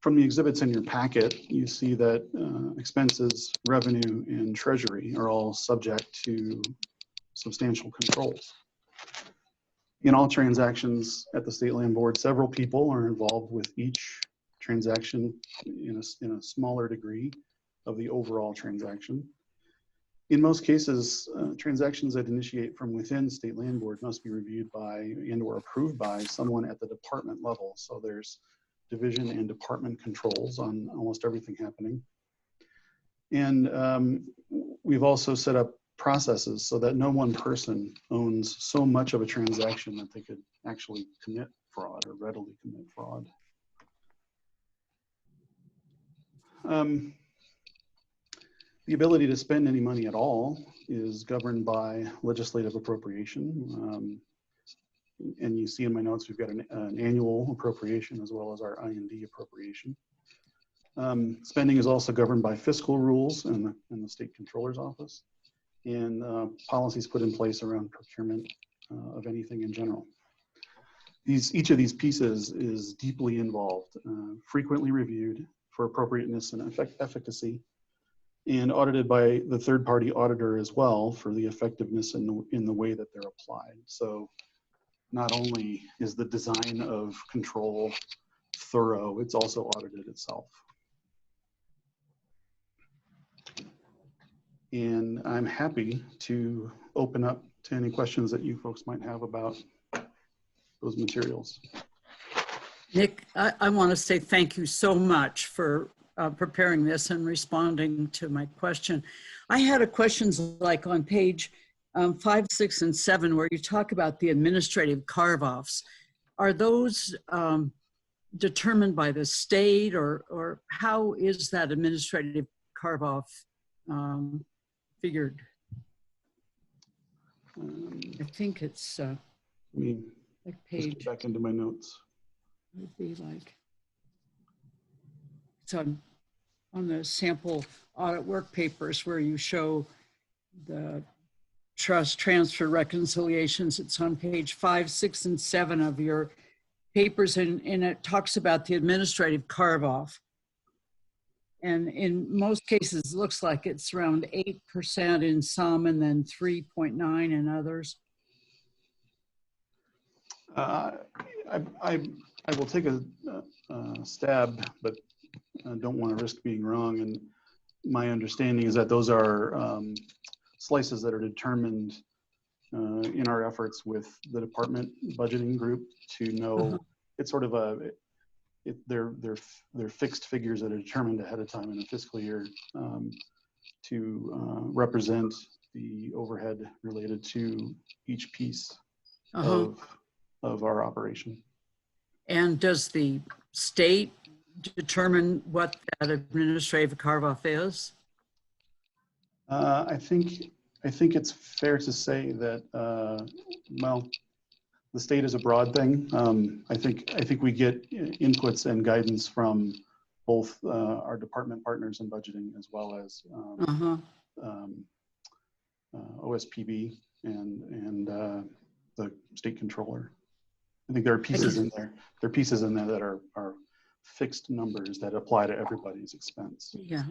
From the exhibits in your packet, you see that expenses, revenue, and treasury are all subject to substantial controls. In all transactions at the State Land Board, several people are involved with each transaction in a smaller degree of the overall transaction. In most cases, transactions that initiate from within State Land Board must be reviewed by and or approved by someone at the department level. So there's division and department controls on almost everything happening. And we've also set up processes so that no one person owns so much of a transaction that they could actually commit fraud or readily commit fraud. The ability to spend any money at all is governed by legislative appropriation. And you see in my notes, we've got an annual appropriation as well as our I&D appropriation. Spending is also governed by fiscal rules in the State Controller's Office and policies put in place around procurement of anything in general. Each of these pieces is deeply involved, frequently reviewed for appropriateness and efficacy, and audited by the third-party auditor as well for the effectiveness in the way that they're applied. So not only is the design of control thorough, it's also audited itself. And I'm happy to open up to any questions that you folks might have about those materials. Nick, I want to say thank you so much for preparing this and responding to my question. I had a questions like on page 5, 6, and 7, where you talk about the administrative carve-offs. Are those determined by the state, or how is that administrative carve-off figured? I think it's like page. Just back into my notes. Would be like it's on the sample audit work papers where you show the trust transfer reconciliations. It's on page 5, 6, and 7 of your papers, and it talks about the administrative carve-off. And in most cases, it looks like it's around 8% in some, and then 3.9 in others. I will take a stab, but I don't want to risk being wrong. And my understanding is that those are slices that are determined in our efforts with the department budgeting group to know. It's sort of they're fixed figures that are determined ahead of time in a fiscal year to represent the overhead related to each piece of our operation. And does the state determine what that administrative carve-off is? I think it's fair to say that well, the state is a broad thing. I think we get inputs and guidance from both our department partners in budgeting as well as OSPB and the state controller. I think there are pieces in there. There are pieces in there that are fixed numbers that apply to everybody's expense. Yeah.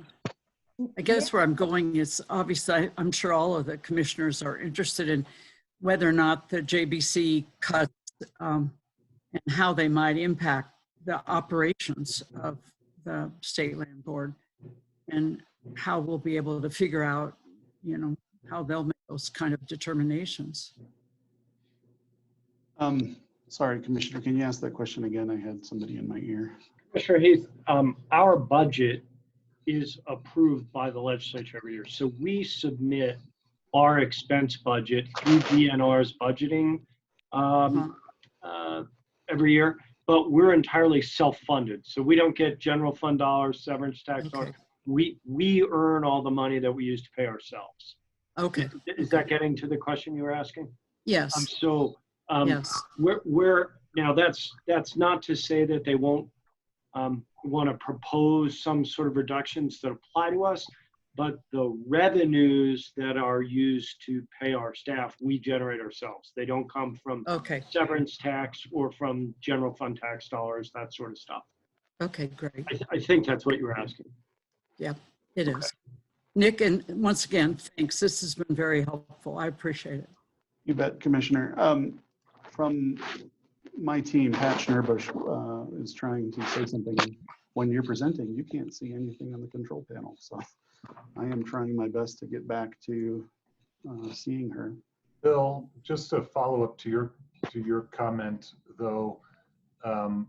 I guess where I'm going is obviously I'm sure all of the commissioners are interested in whether or not the JBC cuts and how they might impact the operations of the State Land Board, and how we'll be able to figure out, you know, how they'll make those kind of determinations. Sorry, Commissioner, can you ask that question again? I had somebody in my ear. Commissioner Heath, our budget is approved by the legislature every year. So we submit our expense budget through DNR's budgeting every year, but we're entirely self-funded. So we don't get general fund dollars, severance tax dollars. We earn all the money that we use to pay ourselves. Okay. Is that getting to the question you were asking? Yes. Yes. We're now that's not to say that they won't want to propose some sort of reductions that apply to us, but the revenues that are used to pay our staff, we generate ourselves. They don't come from severance tax or from general fund tax dollars, that sort of stuff. Okay, great. I think that's what you were asking. Yeah, it is. Nick, and once again, thanks. This has been very helpful. I appreciate it. You bet, Commissioner. From my team, Pat Schnurbush is trying to say something. When you're presenting, you can't see anything on the control panel. So I am trying my best to get back to seeing her. Bill, just to follow up to your comment, though,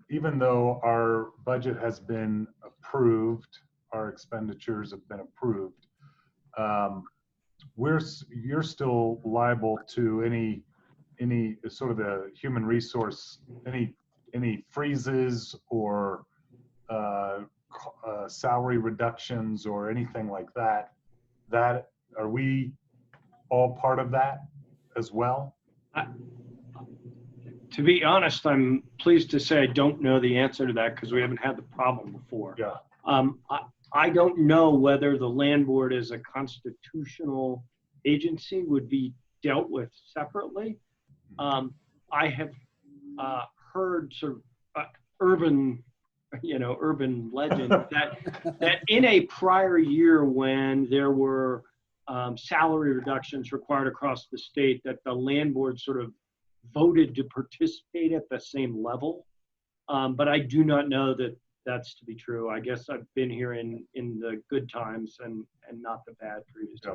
even though our budget has been approved, our expenditures have been approved, you're still liable to any sort of the human resource, any freezes or salary reductions or anything like that. That are we all part of that as well? To be honest, I'm pleased to say I don't know the answer to that because we haven't had the problem before. Yeah. I don't know whether the land board as a constitutional agency would be dealt with separately. I have heard sort of urban legend that in a prior year when there were salary reductions required across the state, that the land board sort of voted to participate at the same level. But I do not know that that's to be true. I guess I've been here in the good times and not the bad previously.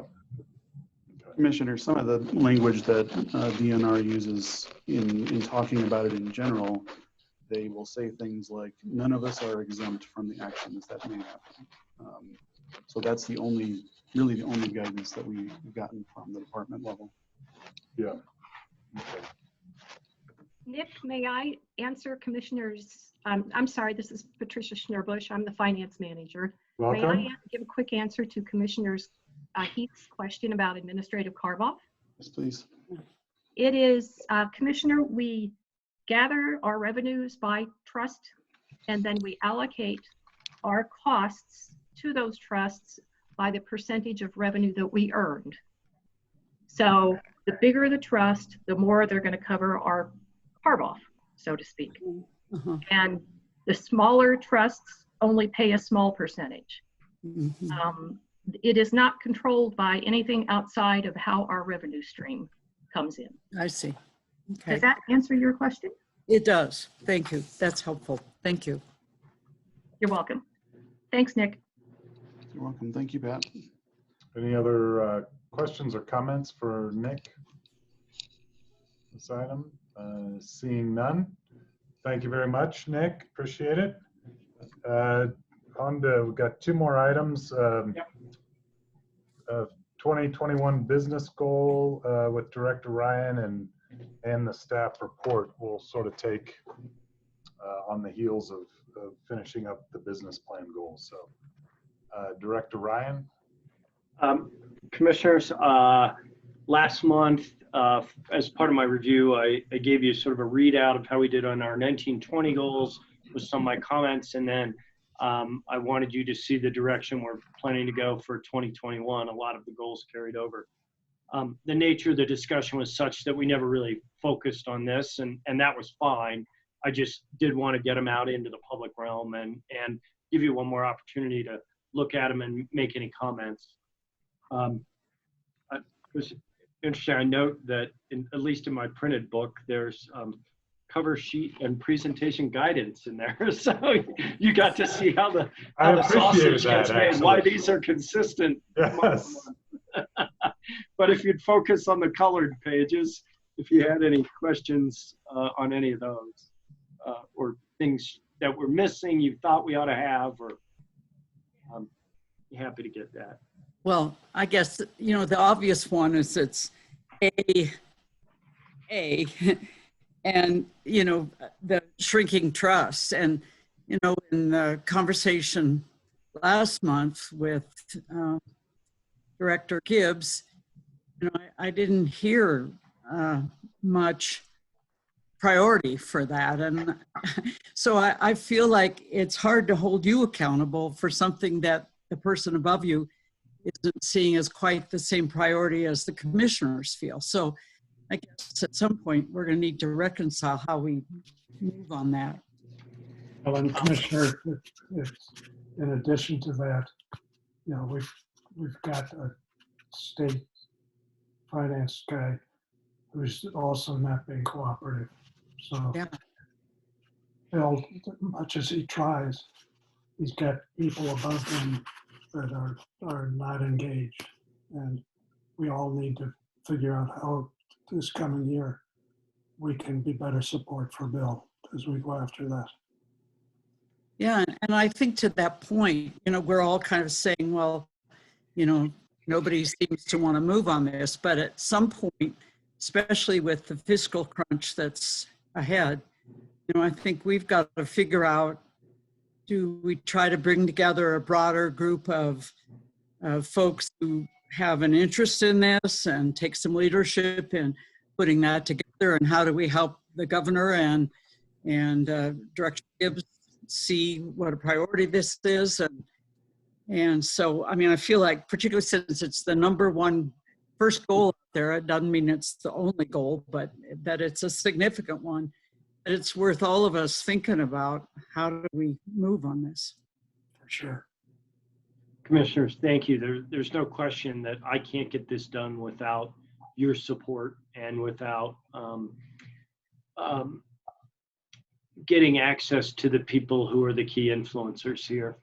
Commissioner, some of the language that DNR uses in talking about it in general, they will say things like, none of us are exempt from the actions that may happen. So that's really the only guidance that we've gotten from the department level. Yeah. Nick, may I answer Commissioners? I'm sorry, this is Patricia Schnurbush. I'm the finance manager. Welcome. May I give a quick answer to Commissioners Heath's question about administrative carve-off? Yes, please. It is, Commissioner, we gather our revenues by trust, and then we allocate our costs to those trusts by the percentage of revenue that we earned. So the bigger the trust, the more they're going to cover our carve-off, so to speak. And the smaller trusts only pay a small percentage. It is not controlled by anything outside of how our revenue stream comes in. I see. Okay. Does that answer your question? It does. Thank you. That's helpful. Thank you. You're welcome. Thanks, Nick. You're welcome. Thank you, Pat. Any other questions or comments for Nick? This item? Seeing none. Thank you very much, Nick. Appreciate it. We've got two more items. 2021 business goal with Director Ryan and the staff report will sort of take on the heels of finishing up the business plan goals. So, Director Ryan. Commissioners, last month, as part of my review, I gave you sort of a readout of how we did on our 1920 goals with some of my comments, and then I wanted you to see the direction we're planning to go for 2021. A lot of the goals carried over. The nature of the discussion was such that we never really focused on this, and that was fine. I just did want to get them out into the public realm and give you one more opportunity to look at them and make any comments. It was interesting. I note that at least in my printed book, there's cover sheet and presentation guidance in there. So you got to see how the sausage gets made, why these are consistent. Yes. But if you'd focus on the colored pages, if you had any questions on any of those or things that were missing you thought we ought to have, or happy to get that. Well, I guess, the obvious one is it's A, and, the shrinking trust. And, in the conversation last month with Director Gibbs, I didn't hear much priority for that. And so I feel like it's hard to hold you accountable for something that the person above you isn't seeing as quite the same priority as the commissioners feel. So I guess at some point we're going to need to reconcile how we move on that. Well, and Commissioner, if in addition to that, we've got a state finance guy who's also not being cooperative. So, yeah. Bill, much as he tries, he's got people above him that are not engaged, and we all need to figure out how this coming year we can be better support for Bill as we go after that. Yeah, and I think to that point, we're all kind of saying, well, nobody seems to want to move on this, but at some point, especially with the fiscal crunch that's ahead, I think we've got to figure out, do we try to bring together a broader group of folks who have an interest in this and take some leadership in putting that together, and how do we help the governor and Director Gibbs see what a priority this is? And so, I feel like, particularly since it's the number one first goal out there, it doesn't mean it's the only goal, but that it's a significant one. It's worth all of us thinking about how do we move on this. For sure. Commissioners, thank you. There's no question that I can't get this done without your support and without getting access to the people who are the key influencers here.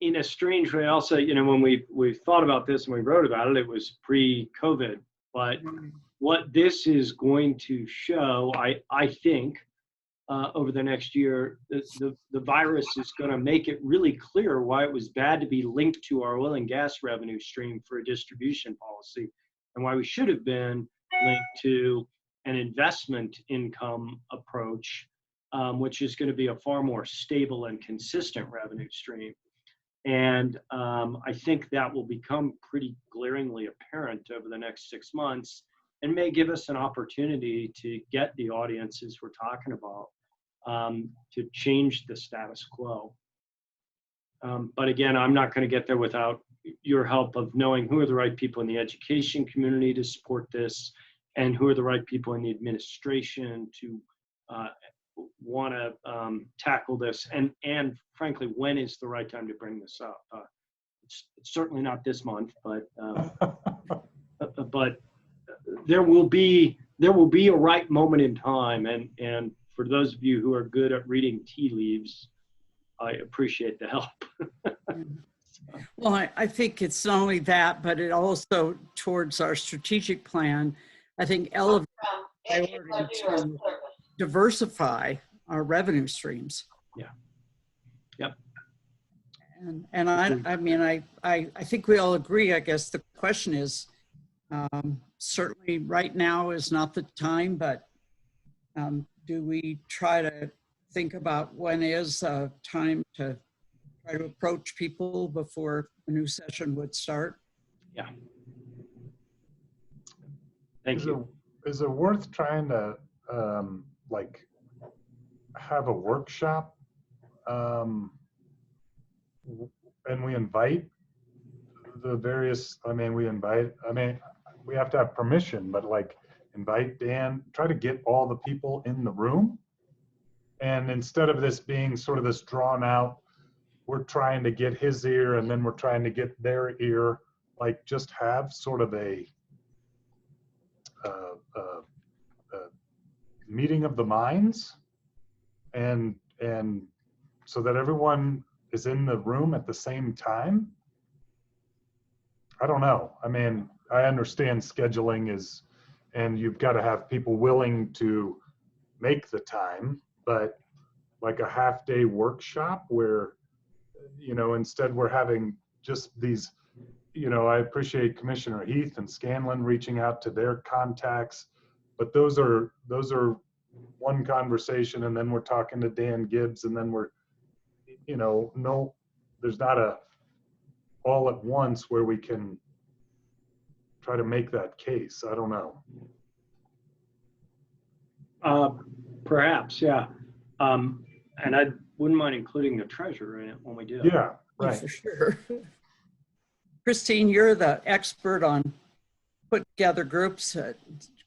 In a strange way, also, you know, when we thought about this and we wrote about it, it was pre-COVID. But what this is going to show, I think, over the next year, the virus is going to make it really clear why it was bad to be linked to our oil and gas revenue stream for a distribution policy, and why we should have been linked to an investment income approach, which is going to be a far more stable and consistent revenue stream. And I think that will become pretty glaringly apparent over the next 6 months, and may give us an opportunity to get the audiences we're talking about to change the status quo. But again, I'm not going to get there without your help of knowing who are the right people in the education community to support this, and who are the right people in the administration to want to tackle this, and frankly, when is the right time to bring this up? It's certainly not this month, but there will be a right moment in time, and for those of you who are good at reading tea leaves, I appreciate the help. Well, I think it's not only that, but it also, towards our strategic plan, I think elevates priority to diversify our revenue streams. Yeah. Yep. And I mean, I think we all agree. I guess the question is, certainly right now is not the time, but do we try to think about when is time to try to approach people before a new session would start? Yeah. Thank you. Is it worth trying to like have a workshop and we invite the various, we have to have permission, but like invite Dan, try to get all the people in the room. And instead of this being sort of this drawn out, we're trying to get his ear and then we're trying to get their ear, like just have sort of a meeting of the minds, and so that everyone is in the room at the same time. I don't know. I mean, I understand scheduling is, and you've got to have people willing to make the time, but like a half-day workshop where, you know, instead we're having just these, you know, I appreciate Commissioner Heath and Scanlon reaching out to their contacts, but those are one conversation, and then we're talking to Dan Gibbs, and then we're, you know, no, there's not a all at once where we can try to make that case. I don't know. Perhaps, yeah. And I wouldn't mind including the treasurer in it when we do. Yeah, right. Oh, for sure. Christine, you're the expert on putting together groups,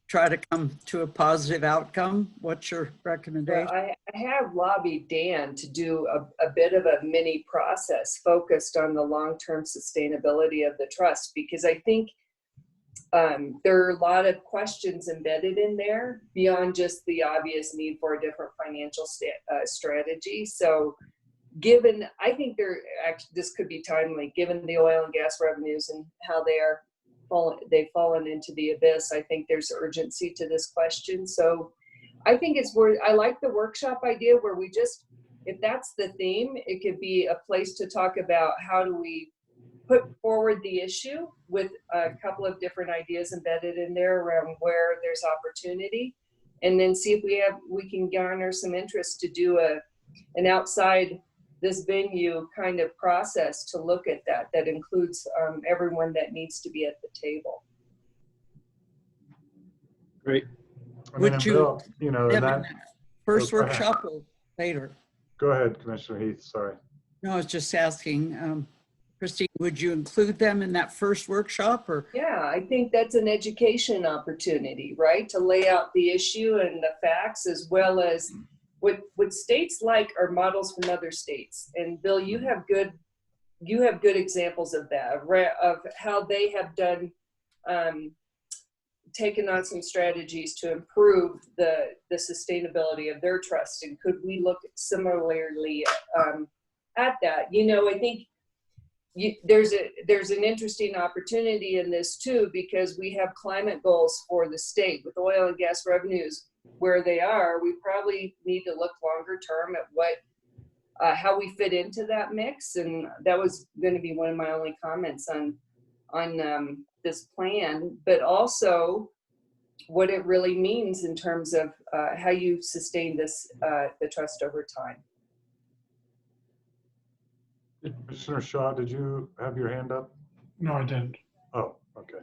try to come to a positive outcome. What's your recommendation? Well, I have lobbied Dan to do a bit of a mini process focused on the long-term sustainability of the trust, because I think there are a lot of questions embedded in there beyond just the obvious need for a different financial strategy. So I think this could be timely, given the oil and gas revenues and how they've fallen into the abyss. I think there's urgency to this question. So I think I like the workshop idea where we just, if that's the theme, it could be a place to talk about how do we put forward the issue with a couple of different ideas embedded in there around where there's opportunity, and then see if we can garner some interest to do an outside this venue kind of process to look at that includes everyone that needs to be at the table. Great. Would you, you know, that first workshop or later? Go ahead, Commissioner Heath, sorry. No, I was just asking, Christine, would you include them in that first workshop? Or? Yeah, I think that's an education opportunity, right? To lay out the issue and the facts, as well as what states like are models from other states. And Bill, you have good examples of that, of how they have done taken on some strategies to improve the sustainability of their trust, and could we look similarly at that? You know, I think there's an interesting opportunity in this too, because we have climate goals for the state. With oil and gas revenues where they are, we probably need to look longer term at what how we fit into that mix. And that was going to be one of my only comments on this plan, but also what it really means in terms of how you sustain this the trust over time. Commissioner Shaw, did you have your hand up? No, I didn't. Oh, okay.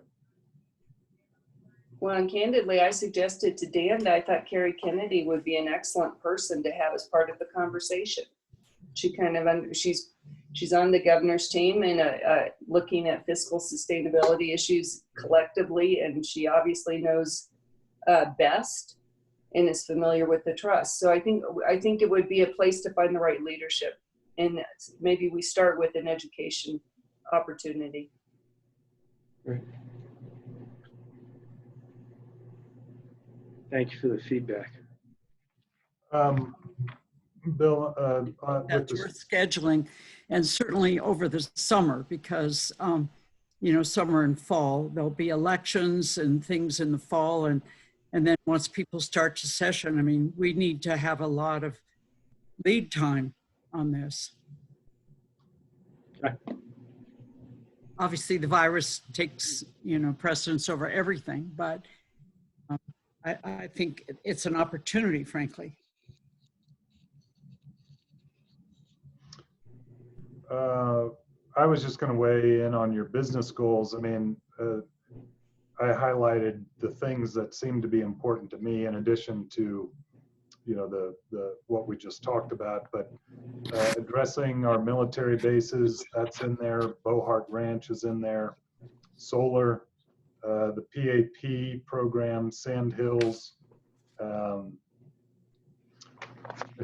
Well, and candidly, I suggested to Dan that I thought Carrie Kennedy would be an excellent person to have as part of the conversation. She kind of she's on the governor's team and looking at fiscal sustainability issues collectively, and she obviously knows best and is familiar with the trust. So I think it would be a place to find the right leadership, and maybe we start with an education opportunity. Great. Thank you for the feedback. Bill, that's worth scheduling, and certainly over the summer, because you know, summer and fall, there'll be elections and things in the fall, and then once people start to session, I mean, we need to have a lot of lead time on this. Okay. Obviously, the virus takes, you know, precedence over everything, but I think it's an opportunity, frankly. I was just going to weigh in on your business goals. I mean, I highlighted the things that seem to be important to me, in addition to, you know, the what we just talked about. But addressing our military bases, that's in there. Bohart Ranch is in there. Solar, the PAP program, Sand Hills. I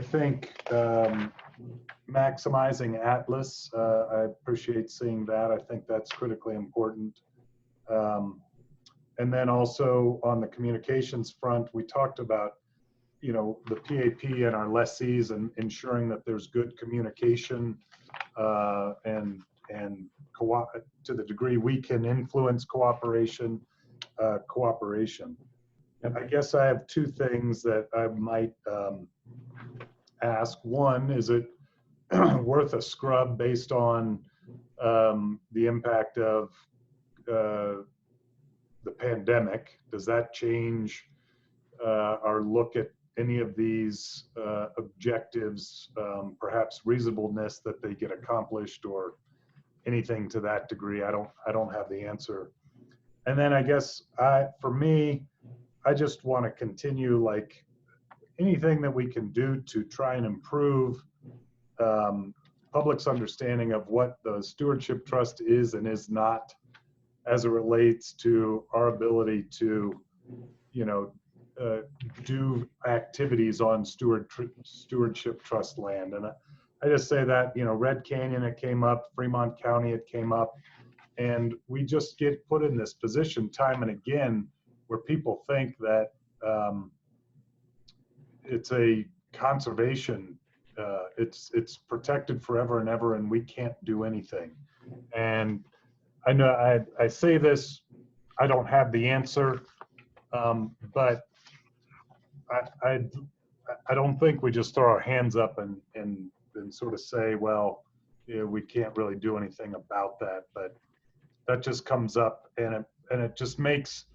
think maximizing Atlas, I appreciate seeing that. I think that's critically important. And then also on the communications front, we talked about, you know, the PAP and our lessees and ensuring that there's good communication and to the degree we can influence cooperation. And I guess I have two things that I might ask. One, is it worth a scrub based on the impact of the pandemic? Does that change our look at any of these objectives, perhaps reasonableness that they get accomplished, or anything to that degree? I don't have the answer. And then I guess for me, I just want to continue, like, anything that we can do to try and improve public's understanding of what the stewardship trust is and is not, as it relates to our ability to, you know, do activities on stewardship trust land. And I just say that, you know, Red Canyon, it came up, Fremont County, it came up, and we just get put in this position time and again where people think that it's a conservation, it's protected forever and ever, and we can't do anything. And I know I say this, I don't have the answer, but I don't think we just throw our hands up and sort of say, well, you know, we can't really do anything about that. But that just comes up, and it just makes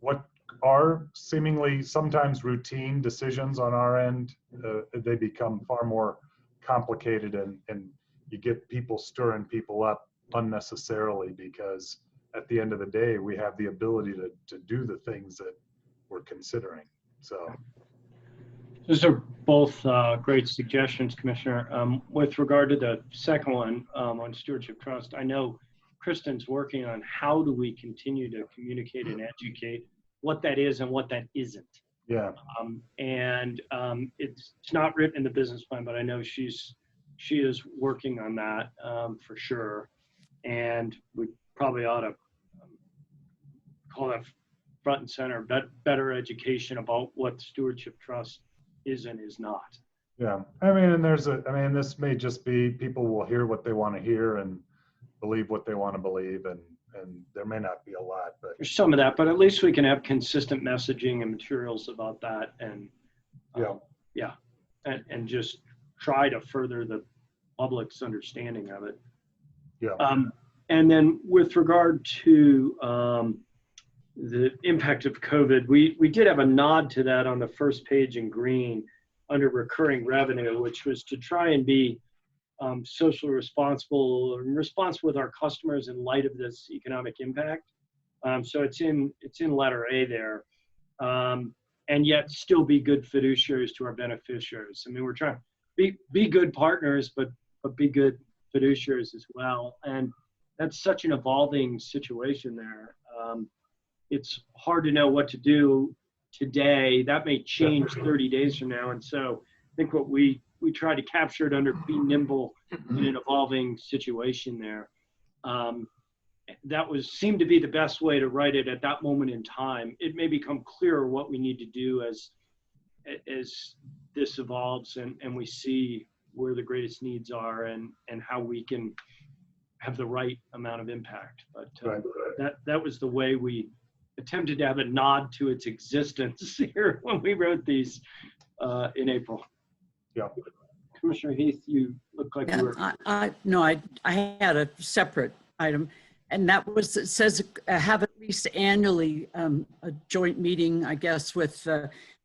what are seemingly sometimes routine decisions on our end, they become far more complicated, and you get people stirring people up unnecessarily, because at the end of the day, we have the ability to do the things that we're considering. So those are both great suggestions, Commissioner. With regard to the second one on stewardship trust, I know Kristen's working on how do we continue to communicate and educate what that is and what that isn't. Yeah. It's not written in the business plan, but I know she is working on that for sure. And we probably ought to call that front and center, better education about what the stewardship trust is and is not. Yeah, I mean, and this may just be people will hear what they want to hear and believe what they want to believe, and there may not be a lot, but There's some of that, but at least we can have consistent messaging and materials about that, and and just try to further the public's understanding of it. Yeah. And then with regard to the impact of COVID, we did have a nod to that on the first page in green under recurring revenue, which was to try and be socially responsible and responsible with our customers in light of this economic impact. So it's in letter A there, and yet still be good fiduciaries to our beneficiaries. I mean, we're trying to be good partners, but be good fiduciaries as well. And that's such an evolving situation there. It's hard to know what to do today. That may change 30 days from now. And so I think what we try to capture it under be nimble in an evolving situation there. That seemed to be the best way to write it at that moment in time. It may become clearer what we need to do as this evolves and we see where the greatest needs are and how we can have the right amount of impact. But that was the way we attempted to have a nod to its existence here when we wrote these in April. Yeah. Commissioner Heath, you look like you were. I had a separate item, and that was, it says have at least annually a joint meeting, I guess, with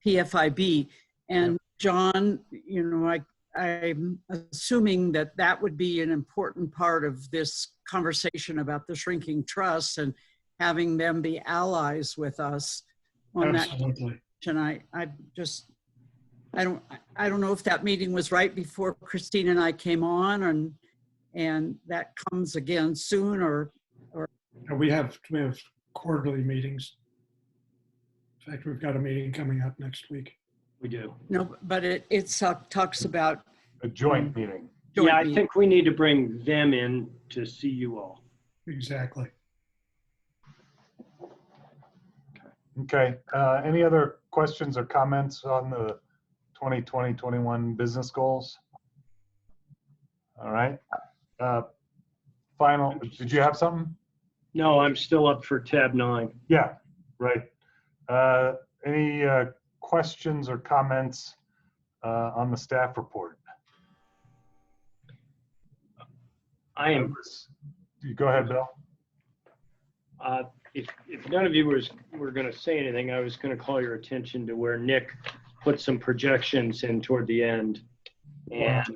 PFIB. And John, you know, I'm assuming that would be an important part of this conversation about the shrinking trust and having them be allies with us on Absolutely. that. And I don't know if that meeting was right before Christine and I came on, and that comes again soon, or. We have quarterly meetings. In fact, we've got a meeting coming up next week. We do. No, but it talks about a joint meeting. Yeah, I think we need to bring them in to see you all. Exactly. Okay. Any other questions or comments on the 2020-21 business goals? All right. Final. Did you have something? No, I'm still up for tab 9. Yeah. Right. Any questions or comments on the staff report? I am. You go ahead, Bill. If none of you were going to say anything, I was going to call your attention to where Nick put some projections in toward the end, and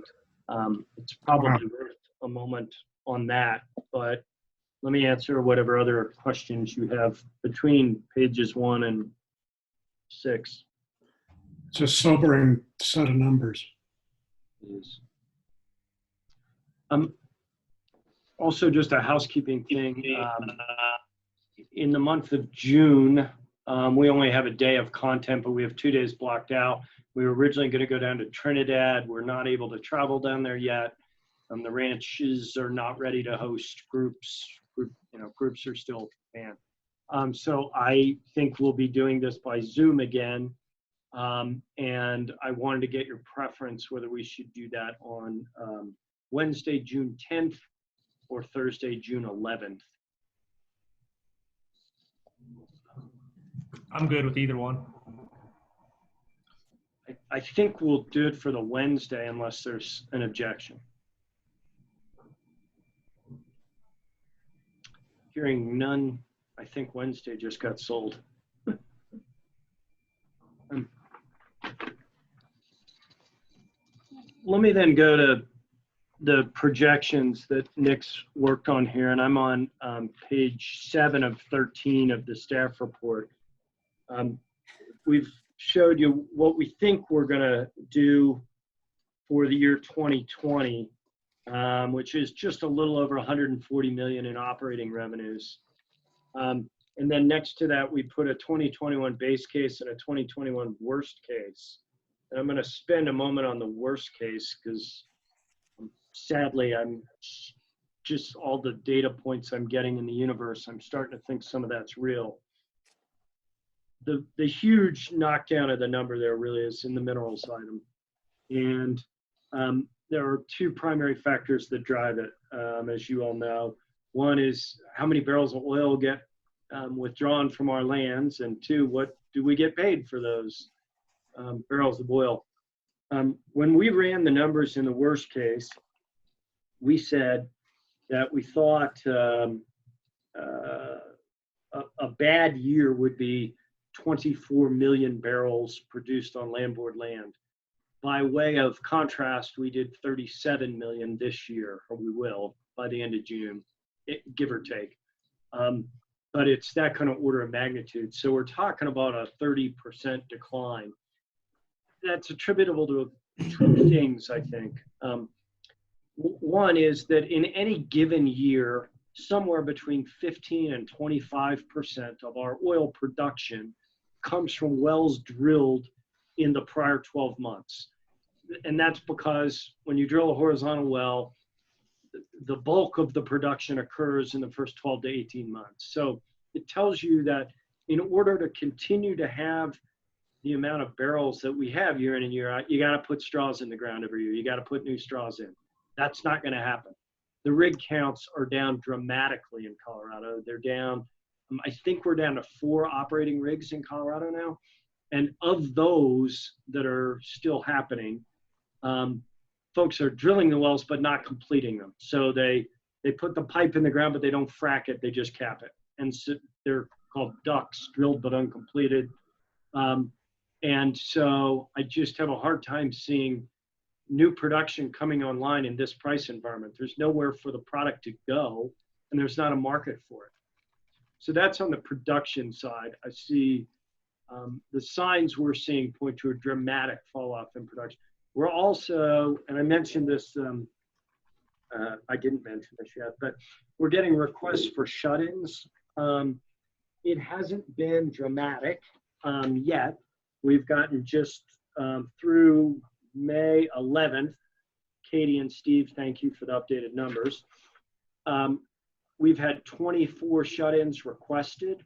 it's probably worth a moment on that. But let me answer whatever other questions you have between pages 1 and 6. It's a sobering set of numbers. It is. Also, just a housekeeping thing. In the month of June, we only have a day of content, but we have 2 days blocked out. We were originally going to go down to Trinidad. We're not able to travel down there yet. The ranches are not ready to host groups. Groups are still banned. So I think we'll be doing this by Zoom again. And I wanted to get your preference whether we should do that on Wednesday, June 10th or Thursday, June 11th. I'm good with either one. I think we'll do it for the Wednesday unless there's an objection. Hearing none, I think Wednesday just got sold. Let me then go to the projections that Nick's worked on here, and I'm on page 7 of 13 of the staff report. We've showed you what we think we're going to do for the year 2020, which is just a little over 140 million in operating revenues. And then next to that, we put a 2021 base case and a 2021 worst case. And I'm going to spend a moment on the worst case because sadly, I'm just all the data points I'm getting in the universe, I'm starting to think some of that's real. the huge knockdown of the number there really is in the minerals item. And there are two primary factors that drive it, as you all know. One is how many barrels of oil get withdrawn from our lands, and two, what do we get paid for those barrels of oil? When we ran the numbers in the worst case, we said that we thought a bad year would be 24 million barrels produced on landboard land. By way of contrast, we did 37 million this year, or we will by the end of June, give or take. But it's that kind of order of magnitude. So we're talking about a 30% decline. That's attributable to two things, I think. One is that in any given year, somewhere between 15 and 25% of our oil production comes from wells drilled in the prior 12 months. And that's because when you drill a horizontal well, the bulk of the production occurs in the first 12 to 18 months. So it tells you that in order to continue to have the amount of barrels that we have year in and year out, you got to put straws in the ground every year. You got to put new straws in. That's not going to happen. The rig counts are down dramatically in Colorado. They're down, I think we're down to 4 operating rigs in Colorado now. And of those that are still happening, folks are drilling the wells but not completing them. So they put the pipe in the ground, but they don't frack it, they just cap it. And so they're called DUCs, drilled but uncompleted. And so I just have a hard time seeing new production coming online in this price environment. There's nowhere for the product to go, and there's not a market for it. So that's on the production side. I see the signs we're seeing point to a dramatic fall off in production. We're also, and I mentioned this, I didn't mention this yet, but we're getting requests for shut-ins. It hasn't been dramatic yet. We've gotten just through May 11th, Katie and Steve, thank you for the updated numbers. We've had 24 shut-ins requested,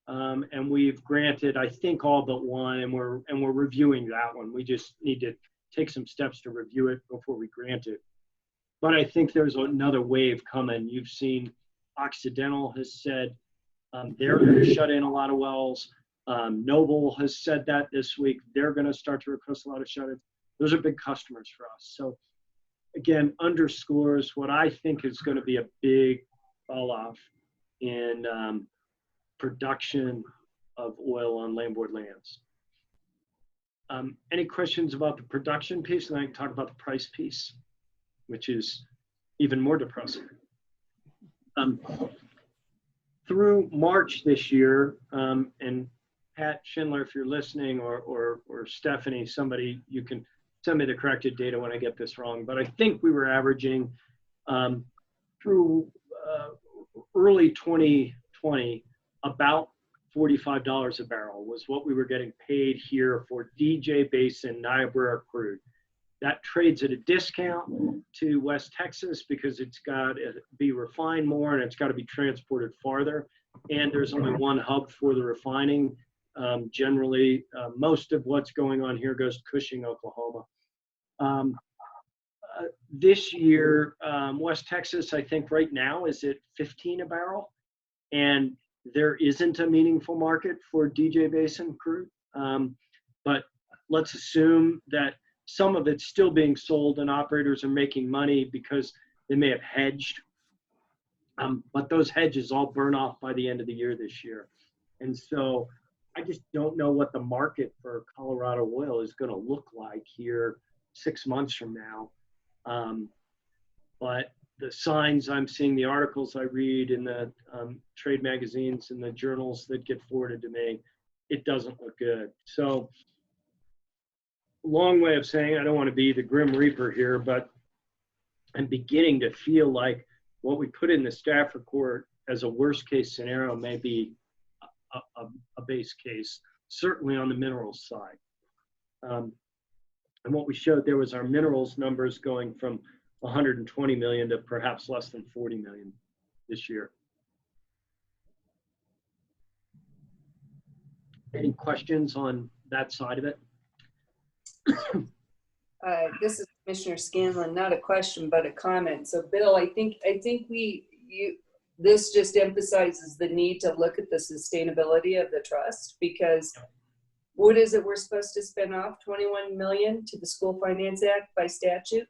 and we've granted, I think, all but one, and we're reviewing that one. We just need to take some steps to review it before we grant it. But I think there's another wave coming. You've seen Occidental has said they're going to shut in a lot of wells. Noble has said that this week. They're going to start to request a lot of shut-ins. Those are big customers for us. So again, underscores what I think is going to be a big fall off in production of oil on landboard lands. Any questions about the production piece? And I can talk about the price piece, which is even more depressing. Through March this year, and Pat Schindler, if you're listening, or Stephanie, somebody, you can send me the corrected data when I get this wrong, but I think we were averaging through early 2020, about $45 a barrel was what we were getting paid here for DJ Basin Niobrara crude. That trades at a discount to West Texas because it's got to be refined more and it's got to be transported farther. And there's only one hub for the refining. Generally, most of what's going on here goes to Cushing, Oklahoma. This year, West Texas, I think right now is at 15 a barrel. And there isn't a meaningful market for DJ Basin crude. But let's assume that some of it's still being sold and operators are making money because they may have hedged. But those hedges all burn off by the end of the year this year. And so I just don't know what the market for Colorado oil is going to look like here 6 months from now. But the signs I'm seeing, the articles I read in the trade magazines and the journals that get forwarded to me, it doesn't look good. So long way of saying, I don't want to be the grim reaper here, but I'm beginning to feel like what we put in the staff report as a worst case scenario may be a base case, certainly on the minerals side. And what we showed there was our minerals numbers going from 120 million to perhaps less than 40 million this year. Any questions on that side of it? This is Commissioner Scanlon, not a question, but a comment. So Bill, I think this just emphasizes the need to look at the sustainability of the trust, because what is it we're supposed to spend off? 21 million to the School Finance Act by statute?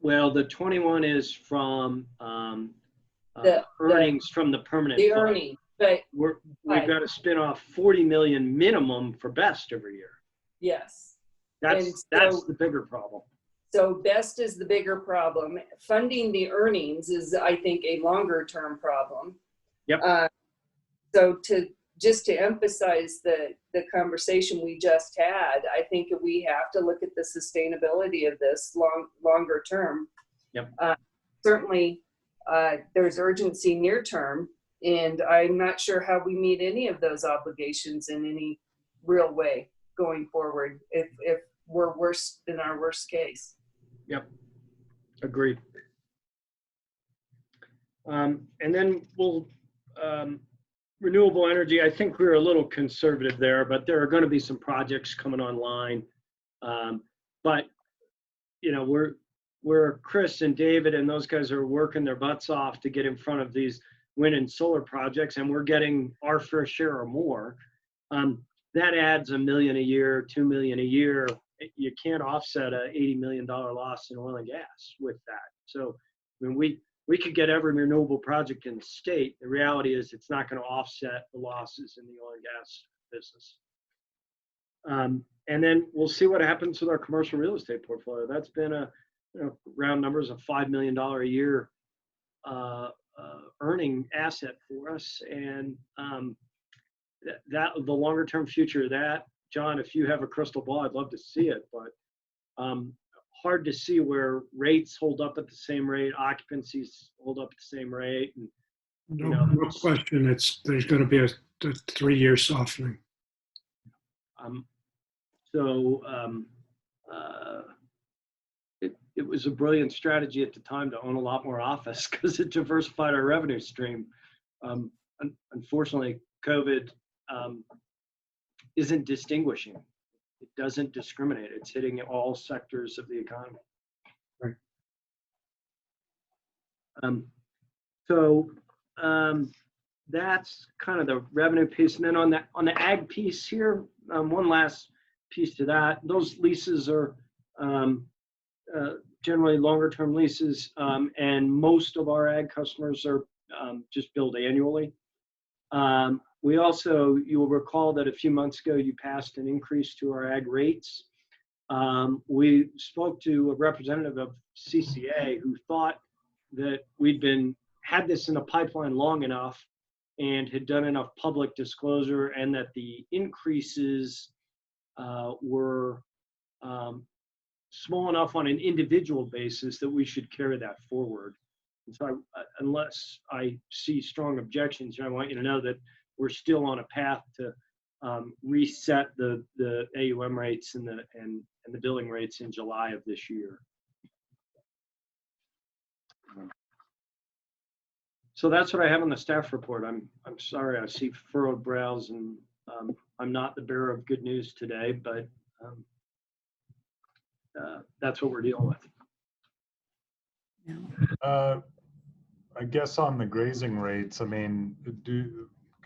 Well, the 21 is from earnings from the permanent the fund. earning, but We've got to spin off 40 million minimum for BEST every year. yes. That's the bigger problem. So BEST is the bigger problem. Funding the earnings is, I think, a longer term problem. Yep. So just to emphasize the conversation we just had, I think we have to look at the sustainability of this longer term. Yep. Certainly, there's urgency near term, and I'm not sure how we meet any of those obligations in any real way going forward if we're worse than our worst case. Yep. Agreed. And then we'll renewable energy. I think we were a little conservative there, but there are going to be some projects coming online. But you know, we're Chris and David and those guys are working their butts off to get in front of these wind and solar projects, and we're getting our fair share or more. That adds $1 million a year, $2 million a year. You can't offset a $80 million loss in oil and gas with that. So when we could get every renewable project in the state, the reality is it's not going to offset the losses in the oil and gas business. And then we'll see what happens with our commercial real estate portfolio. That's been round numbers of $5 million a year earning asset for us. And that the longer term future of that, John, if you have a crystal ball, I'd love to see it, but hard to see where rates hold up at the same rate, occupancies hold up at the same rate. And, no question, there's going to be a 3-year softening. It was a brilliant strategy at the time to own a lot more office because it diversified our revenue stream. Unfortunately, COVID isn't distinguishing. It doesn't discriminate. It's hitting all sectors of the economy. Right. That's kind of the revenue piece. And then on the ag piece here, one last piece to that. Those leases are generally longer term leases, and most of our ag customers are just billed annually. We also, you will recall that a few months ago, you passed an increase to our ag rates. We spoke to a representative of CCA who thought that we'd had this in the pipeline long enough and had done enough public disclosure, and that the increases were small enough on an individual basis that we should carry that forward. And so unless I see strong objections, I want you to know that we're still on a path to reset the AUM rates and the billing rates in July of this year. So that's what I have on the staff report. I'm sorry, I see furrowed brows, and I'm not the bearer of good news today, but that's what we're dealing with. I guess on the grazing rates, I mean,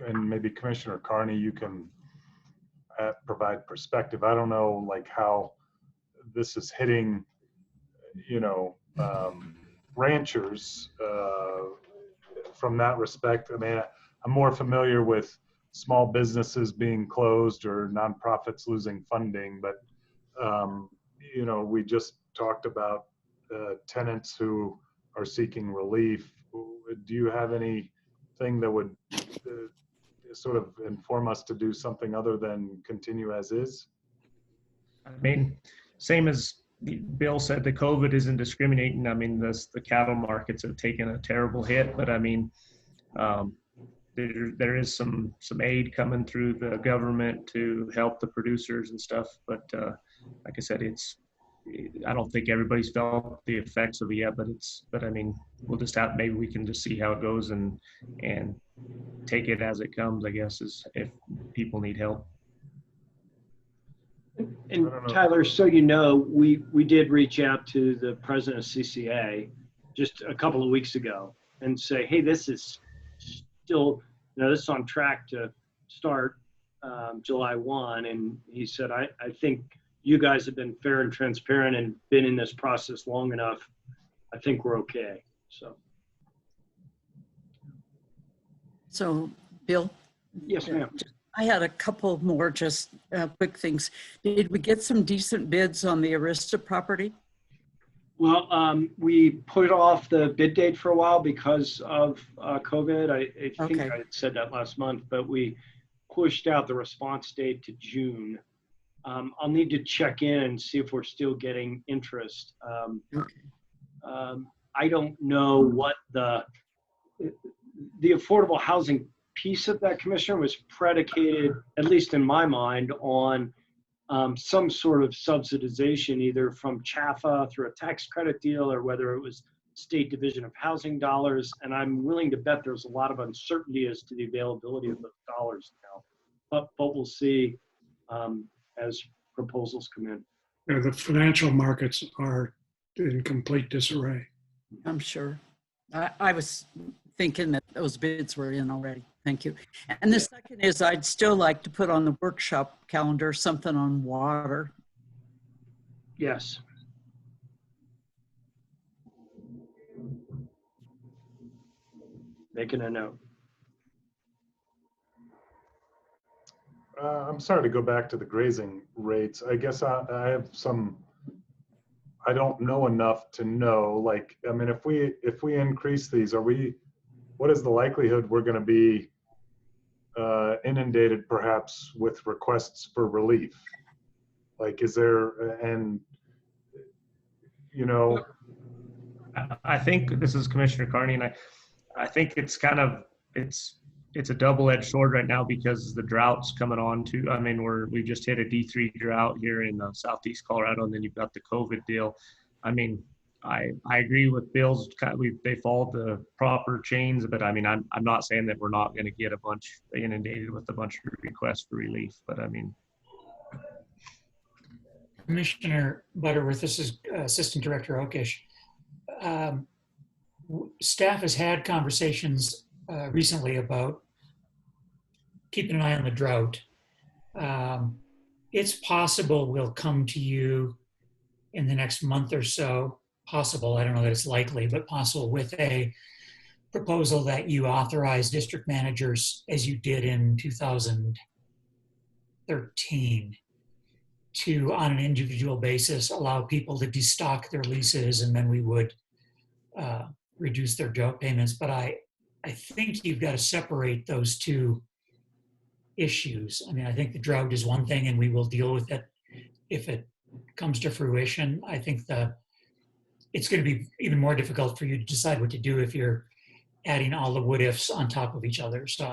and maybe Commissioner Carney, you can provide perspective. I don't know like how this is hitting, ranchers from that respect. I mean, I'm more familiar with small businesses being closed or nonprofits losing funding, but we just talked about tenants who are seeking relief. Do you have anything that would sort of inform us to do something other than continue as is? I mean, same as Bill said, the COVID isn't discriminating. I mean, the cattle markets have taken a terrible hit, but I mean, there is some aid coming through the government to help the producers and stuff. But like I said, I don't think everybody's felt the effects of it yet, but I mean, we'll just maybe we can just see how it goes and take it as it comes, I guess, if people need help. And I don't know. Tyler, so you know, we did reach out to the president of CCA just a couple of weeks ago and say, hey, this is still, this is on track to start July 1. And he said, I think you guys have been fair and transparent and been in this process long enough. I think we're okay. So, Bill? Yes, ma'am. I had a couple more just quick things. Did we get some decent bids on the Arista property? Well, we put off the bid date for a while because of COVID. I think I said that last month, but we pushed out the response date to June. I'll need to check in and see if we're still getting interest. I don't know what the affordable housing piece of that, Commissioner, was predicated, at least in my mind, on some sort of subsidization, either from CHAFA through a tax credit deal or whether it was State Division of Housing dollars. And I'm willing to bet there's a lot of uncertainty as to the availability of those dollars now. But we'll see as proposals come in. Yeah, the financial markets are in complete disarray. I'm sure. I was thinking that those bids were in already. Thank you. And the second is I'd still like to put on the workshop calendar something on water. Yes. Making a note. I'm sorry to go back to the grazing rates. I guess I have some, I don't know enough to know, like, I mean, if we increase these, what is the likelihood we're going to be inundated perhaps with requests for relief? Like, is there, and, I think this is Commissioner Carney, and I think it's kind of, it's a double-edged sword right now because the drought's coming on too. I mean, we just hit a D3 drought here in southeast Colorado, and then you've got the COVID deal. I mean, I agree with Bill's. They followed the proper chains, but I mean, I'm not saying that we're not going to get a bunch inundated with a bunch of requests for relief. But I mean, Commissioner Butterworth, this is Assistant Director Okish. Staff has had conversations recently about keeping an eye on the drought. It's possible we'll come to you in the next month or so. Possible, I don't know that it's likely, but possible, with a proposal that you authorize district managers, as you did in 2013, to, on an individual basis, allow people to destock their leases, and then we would reduce their drought payments. But I think you've got to separate those two issues. I mean, I think the drought is one thing, and we will deal with it if it comes to fruition. I think it's going to be even more difficult for you to decide what to do if you're adding all the what ifs on top of each other. So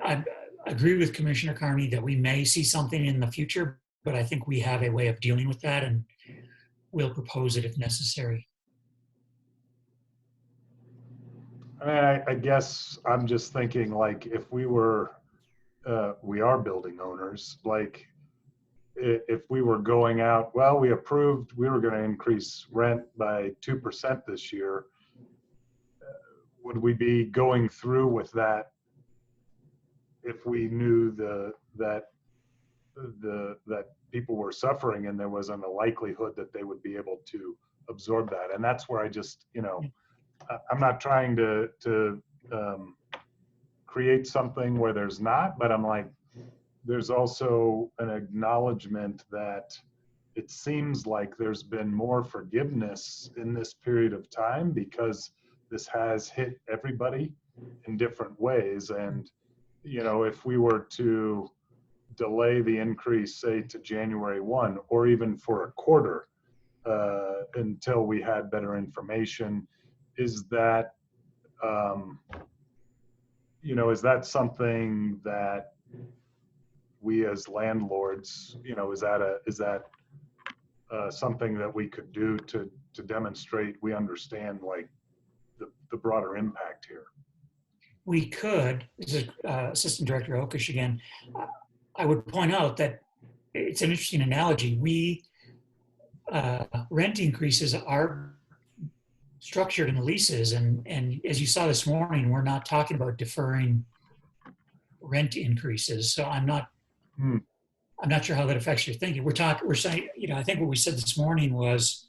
I agree with Commissioner Carney that we may see something in the future, but I think we have a way of dealing with that, and we'll propose it if necessary. I mean, I guess I'm just thinking, like, if we are building owners, like, if we were going out, well, we approved, we were going to increase rent by 2% this year, would we be going through with that if we knew that people were suffering and there wasn't a likelihood that they would be able to absorb that? And that's where I just, I'm not trying to create something where there's not, but I'm like, there's also an acknowledgement that it seems like there's been more forgiveness in this period of time because this has hit everybody in different ways. And, if we were to delay the increase, say, to January 1, or even for a quarter until we had better information, is that, is that something that we as landlords, is that something that we could do to demonstrate we understand, like, the broader impact here? We could. This is Assistant Director Okish again. I would point out that it's an interesting analogy. Rent increases are structured in the leases, and as you saw this morning, we're not talking about deferring rent increases. So I'm not sure how that affects your thinking. We're saying, I think what we said this morning was,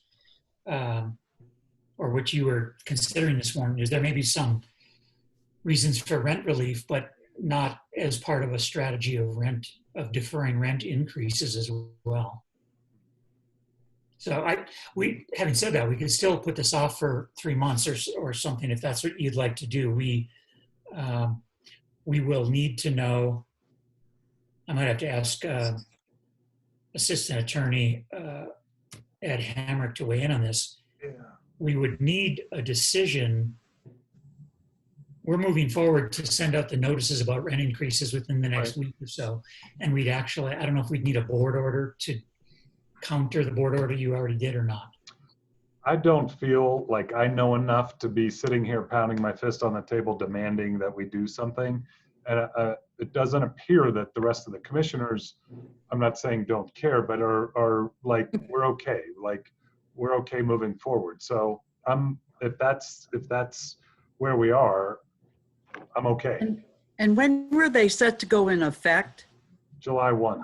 or what you were considering this morning, is there may be some reasons for rent relief, but not as part of a strategy of deferring rent increases as well. So having said that, we could still put this off for 3 months or something if that's what you'd like to do. We will need to know. I might have to ask Assistant Attorney Ed Hamrick to weigh in on this. Yeah. We would need a decision. We're moving forward to send out the notices about rent increases within the next week or so. And we'd actually, I don't know if we'd need a board order to counter the board order you already did or not. I don't feel like I know enough to be sitting here pounding my fist on the table demanding that we do something. And it doesn't appear that the rest of the commissioners, I'm not saying don't care, but are like, we're okay. Like, we're okay moving forward. So if that's where we are, I'm okay. And when were they set to go in effect? July 1.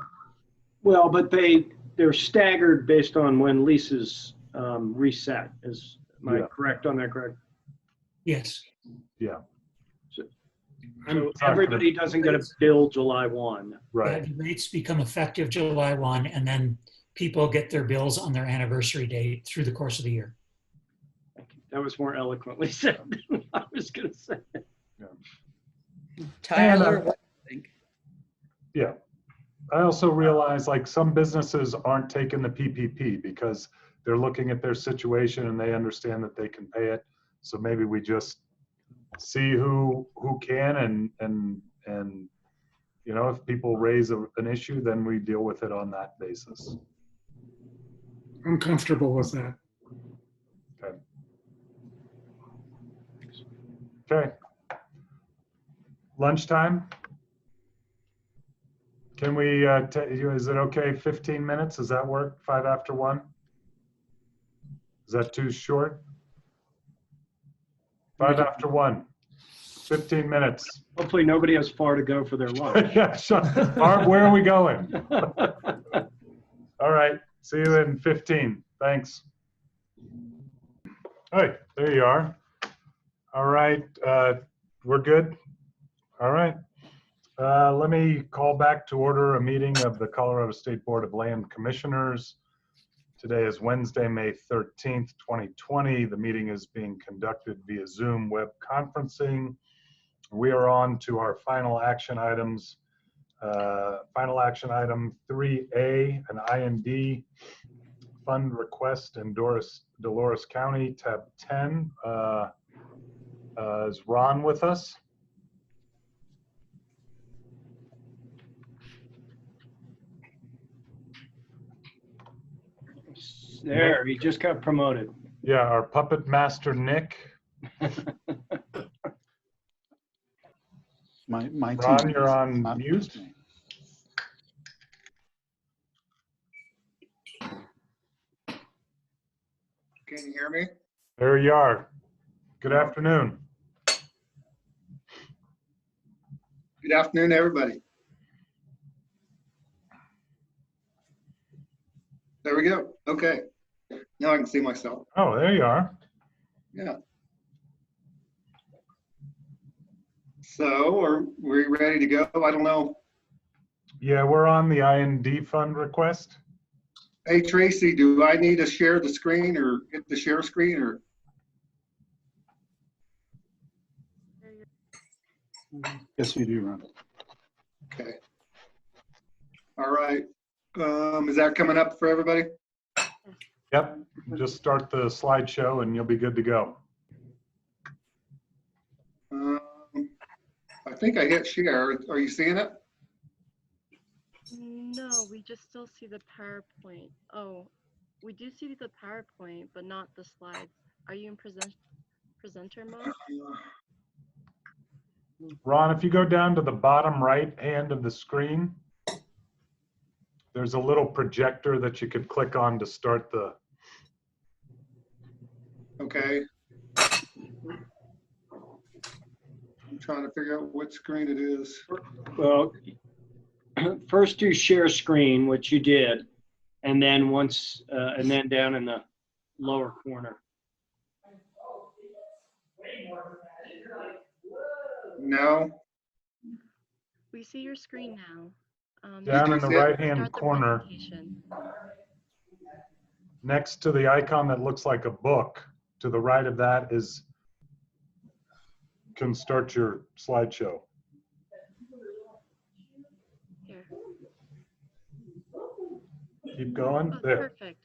Well, but they're staggered based on when leases reset. Am I correct on that, Greg? Yes. Yeah. So everybody doesn't get a bill July 1. Right. The rates become effective July 1, and then people get their bills on their anniversary date through the course of the year. That was more eloquently said than I was going to say. Yeah. Tyler, what do you think? Yeah. I also realize like some businesses aren't taking the PPP because they're looking at their situation and they understand that they can pay it. So maybe we just see who can and if people raise an issue, then we deal with it on that basis. I'm comfortable with that. Okay. Okay. Lunchtime. Can we, is it okay, 15 minutes? Does that work? 5 after 1? Is that too short? 5 after 1, 15 minutes. Hopefully nobody has far to go for their lunch. Yeah, Barb, where are we going? All right, see you in 15. Thanks. Hey, there you are. All right, we're good? All right. Let me call back to order a meeting of the Colorado State Board of Land Commissioners. Today is Wednesday, May 13th, 2020. The meeting is being conducted via Zoom web conferencing. We are on to our final action items. Final action item 3A, an IND fund request in Dolores County, tab 10. Is Ron with us? There, he just got promoted. Yeah, our puppet master, Nick. My Ron, team you're on not mute. Can you hear me? There you are. Good afternoon. Good afternoon, everybody. There we go. Okay. Now I can see myself. Oh, there you are. Yeah. So are we ready to go? I don't know. Yeah, we're on the IND fund request. Hey, Tracy, do I need to share the screen or hit the share screen or? Yes, you do, Ron. Okay. All right. Is that coming up for everybody? Yep, just start the slideshow and you'll be good to go. I think I hit share. Are you seeing it? No, we just still see the PowerPoint. Oh, we do see the PowerPoint, but not the slides. Are you in presenter mode? Ron, if you go down to the bottom right hand of the screen, there's a little projector that you could click on to start the. Okay. I'm trying to figure out what screen it is. Well, first do share screen, which you did, and then and then down in the lower corner. No. We see your screen now. Down in the right-hand start the corner, presentation. next to the icon that looks like a book, to the right of that can start your slideshow. Here. Keep going. Oh, There. perfect.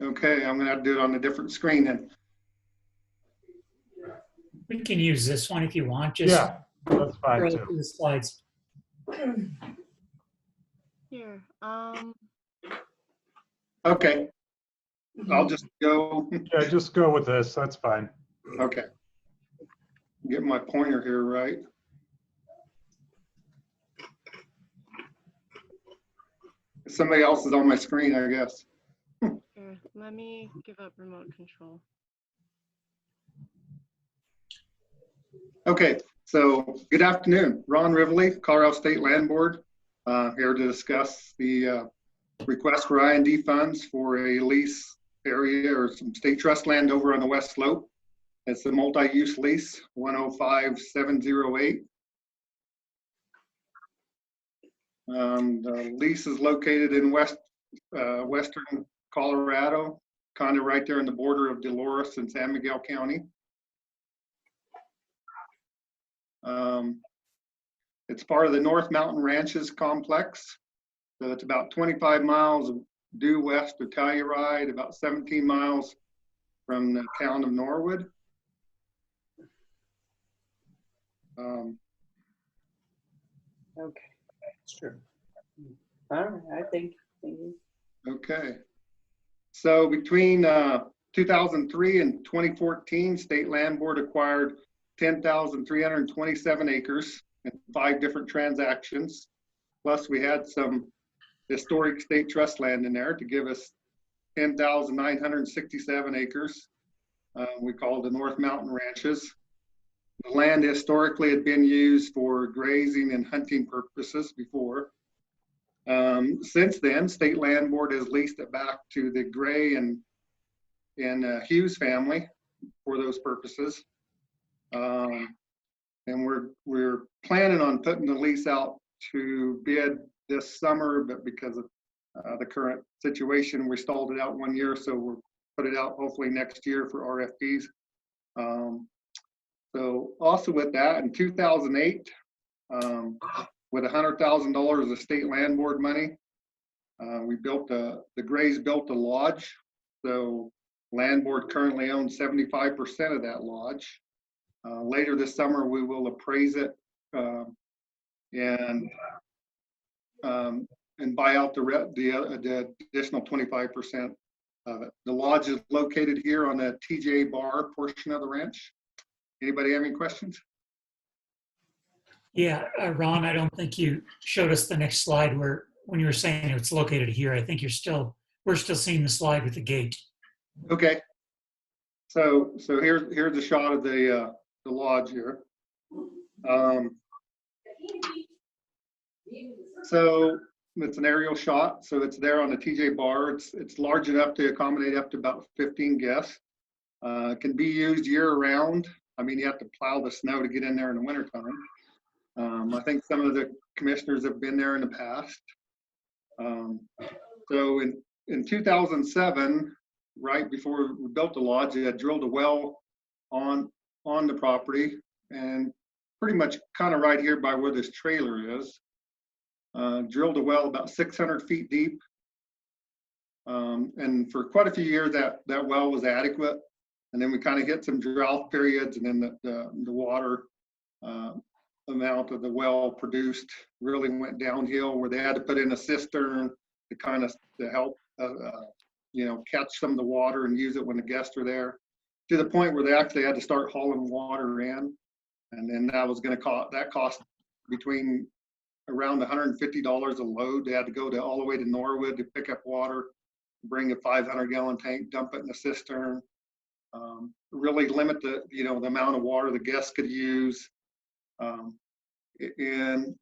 Okay, I'm gonna have to do it on a different screen then. We can use this one if you want. Just Yeah, that's fine scroll too. through the slides. Here. Okay. I'll just go. Yeah, just go with this. That's fine. Okay. Get my pointer here right. Somebody else is on my screen, I guess. Here. Let me give up remote control. Okay, so good afternoon. Ron Rivley, Colorado State Land Board, here to discuss the request for I&D funds for a lease area or some state trust land over on the west slope. It's a multi-use lease, 105708. The lease is located in western Colorado, kind of right there in the border of Dolores and San Miguel County. It's part of the North Mountain Ranches complex. So it's about 25 miles due west of Telluride, about 17 miles from the town of Norwood. Okay, sure. All right, I think. Okay. So between 2003 and 2014, State Land Board acquired 10,327 acres in 5 different transactions. Plus we had some historic state trust land in there to give us 10,967 acres. We called the North Mountain Ranches. The land historically had been used for grazing and hunting purposes before. Since then, State Land Board has leased it back to the Gray and Hughes family for those purposes. And we're planning on putting the lease out to bid this summer, but because of the current situation, we stalled it out 1 year, so we'll put it out hopefully next year for RFPs. So also with that, in 2008, with $100,000 of state land board money, we built the Grays built a lodge. So land board currently owns 75% of that lodge. Later this summer, we will appraise it and buy out the additional 25% of it. The lodge is located here on the TJ Bar portion of the ranch. Anybody have any questions? Yeah, Ron, I don't think you showed us the next slide where when you were saying it's located here. I think we're still seeing the slide with the gate. Okay. So here's a shot of the lodge here. So it's an aerial shot. So it's there on the TJ Bar. It's large enough to accommodate up to about 15 guests. Can be used year round. I mean, you have to plow the snow to get in there in the wintertime. I think some of the commissioners have been there in the past. So in 2007, right before we built the lodge, they had drilled a well on the property, and pretty much kind of right here by where this trailer is. Drilled a well about 600 feet deep. And for quite a few years, that well was adequate. And then we kind of hit some drought periods, and then the water amount of the well produced really went downhill, where they had to put in a cistern to help catch some of the water and use it when the guests are there, to the point where they actually had to start hauling water in. And then that was going to cost between around $150 a load. They had to go all the way to Norwood to pick up water, bring a 500-gallon tank, dump it in the cistern, really limit the amount of water the guests could use. And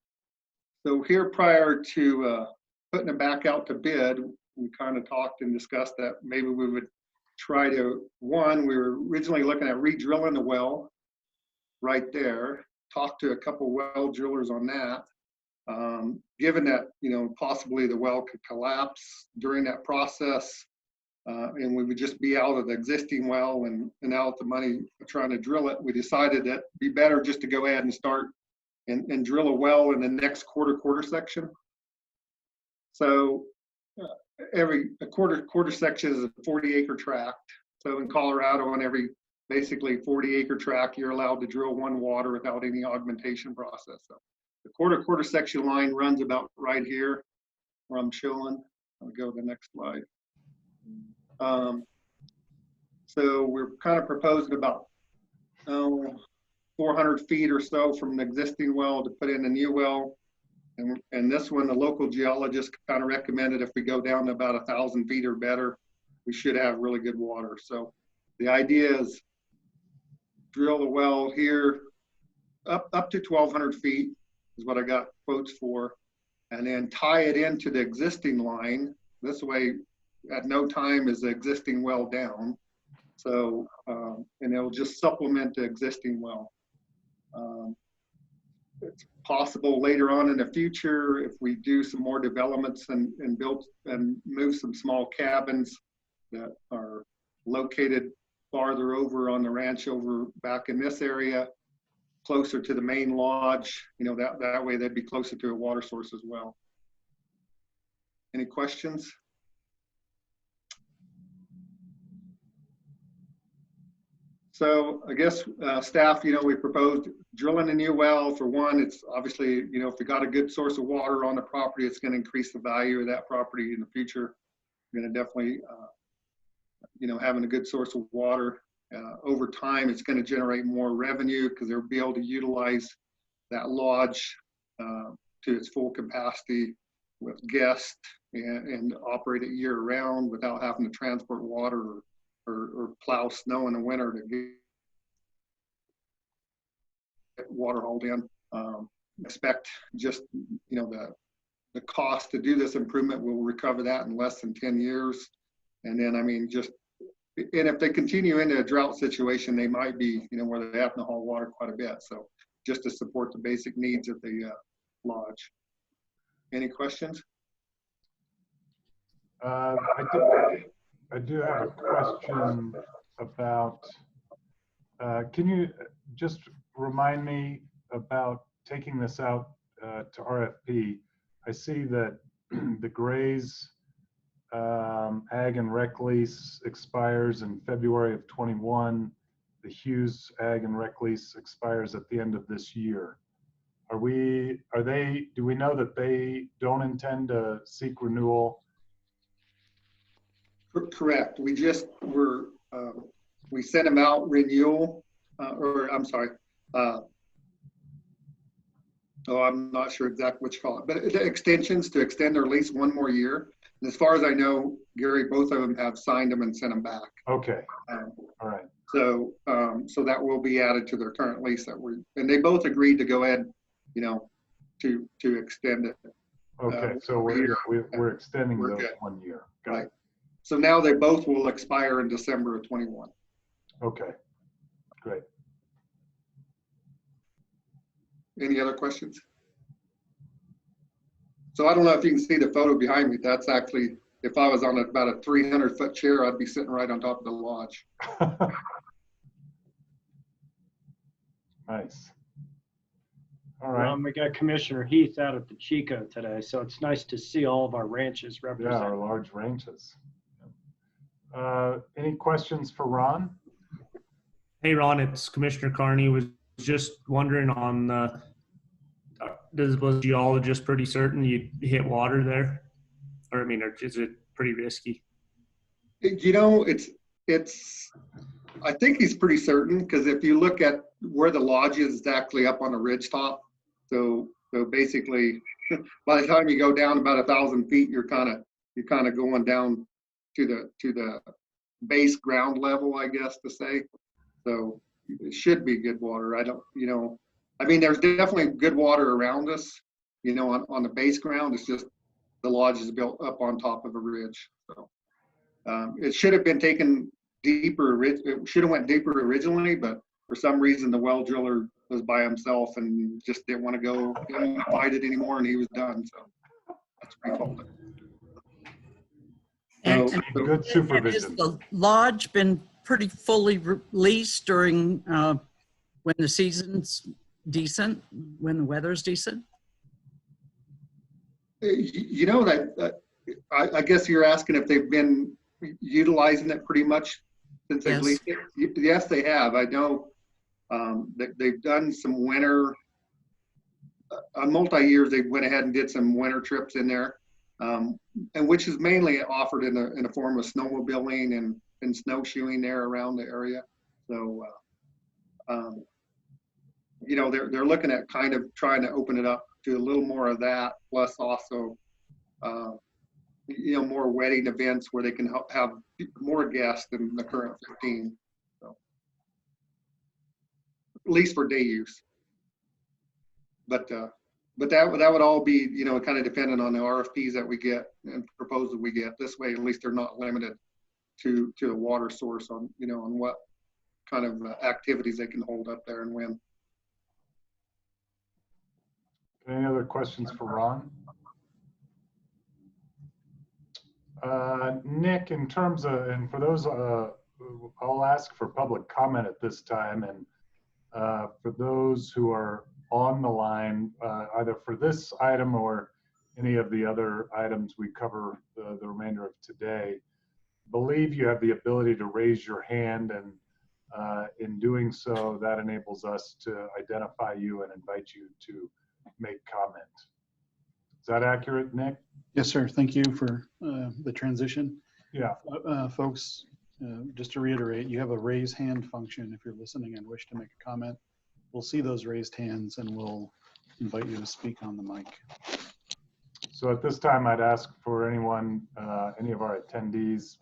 so here, prior to putting it back out to bid, we kind of talked and discussed that maybe we would try to, we were originally looking at re-drilling the well right there, talked to a couple well drillers on that. Given that, possibly the well could collapse during that process, and we would just be out of the existing well and out the money trying to drill it, we decided that it'd be better just to go ahead and start and drill a well in the next quarter section. So a quarter section is a 40-acre tract. So in Colorado, on every basically 40-acre tract, you're allowed to drill one water without any augmentation process. So the quarter section line runs about right here where I'm showing. I'll go to the next slide. So we're kind of proposing about 400 feet or so from the existing well to put in a new well. And this one, the local geologist kind of recommended if we go down to about 1,000 feet or better, we should have really good water. So the idea is drill the well here up to 1,200 feet is what I got quotes for, and then tie it into the existing line. This way, at no time is the existing well down. So, and it'll just supplement the existing well. It's possible later on in the future, if we do some more developments and build and move some small cabins that are located farther over on the ranch over back in this area, closer to the main lodge, that way they'd be closer to a water source as well. Any questions? So I guess staff, we proposed drilling a new well. For one, it's obviously, if we got a good source of water on the property, it's going to increase the value of that property in the future. We're going to definitely, having a good source of water over time, it's going to generate more revenue because they'll be able to utilize that lodge to its full capacity with guests and operate it year round without having to transport water or plow snow in the winter to get water hauled in. Expect just, the cost to do this improvement, we'll recover that in less than 10 years. And then, and if they continue into a drought situation, they might be, where they have to haul water quite a bit. So just to support the basic needs of the lodge. Any questions? I do have a question about, can you just remind me about taking this out to RFP? I see that the Gray's Ag and Rec lease expires in February of 21. The Hughes Ag and Rec lease expires at the end of this year. Do we know that they don't intend to seek renewal? Correct. We sent them out renewal, I'm not sure exactly what you call it, but the extensions to extend their lease one more year. And as far as I know, Gary, both of them have signed them and sent them back. Okay. All right. So, so that will be added to their current lease and they both agreed to go ahead, to extend it. Okay. So we're extending those 1 year. Got it. So now they both will expire in December of 21. Okay, great. Any other questions? So I don't know if you can see the photo behind me. That's actually, if I was on about a 300-foot chair, I'd be sitting right on top of the lodge. Nice. All right. We got Commissioner Heath out at the Chico today, so it's nice to see all of our ranches represented. Yeah, our large ranches. Any questions for Ron? Hey, Ron, it's Commissioner Carney. Was just wondering on, was geologist pretty certain you'd hit water there? Or, is it pretty risky? I think he's pretty certain, because if you look at where the lodge is, it's actually up on a ridge top. So basically, by the time you go down about 1,000 feet, you're kind of going down to the base ground level, I guess to say. So it should be good water. I don't, I mean, there's definitely good water around us, on the base ground. It's just the lodge is built up on top of a ridge. So it should have been taken deeper. It should have went deeper originally, but for some reason the well driller was by himself and just didn't want to go, didn't fight it anymore, and he was done. So that's recalled it. And good supervision. Has the lodge been pretty fully leased during when the season's decent, when the weather's decent? I guess you're asking if they've been utilizing it pretty much since they've leased it. Yes, they have. I know they've done some winter, on multi-years, they went ahead and did some winter trips in there, and which is mainly offered in a form of snowmobiling and snowshoeing there around the area. So, they're looking at kind of trying to open it up to a little more of that, plus also, more wedding events where they can have more guests than the current 15. So, at least for day use. But that would all be, kind of dependent on the RFPs that we get and proposals we get. This way, at least they're not limited to the water source on what kind of activities they can hold up there and when. Any other questions for Ron? Nick, in terms of, and for those, I'll ask for public comment at this time, and for those who are on the line, either for this item or any of the other items we cover the remainder of today, believe you have the ability to raise your hand, and in doing so, that enables us to identify you and invite you to make comment. Is that accurate, Nick? Yes, sir. Thank you for the transition. Yeah. Folks, just to reiterate, you have a raise hand function if you're listening and wish to make a comment. We'll see those raised hands and we'll invite you to speak on the mic. So at this time, I'd ask for anyone, any of our attendees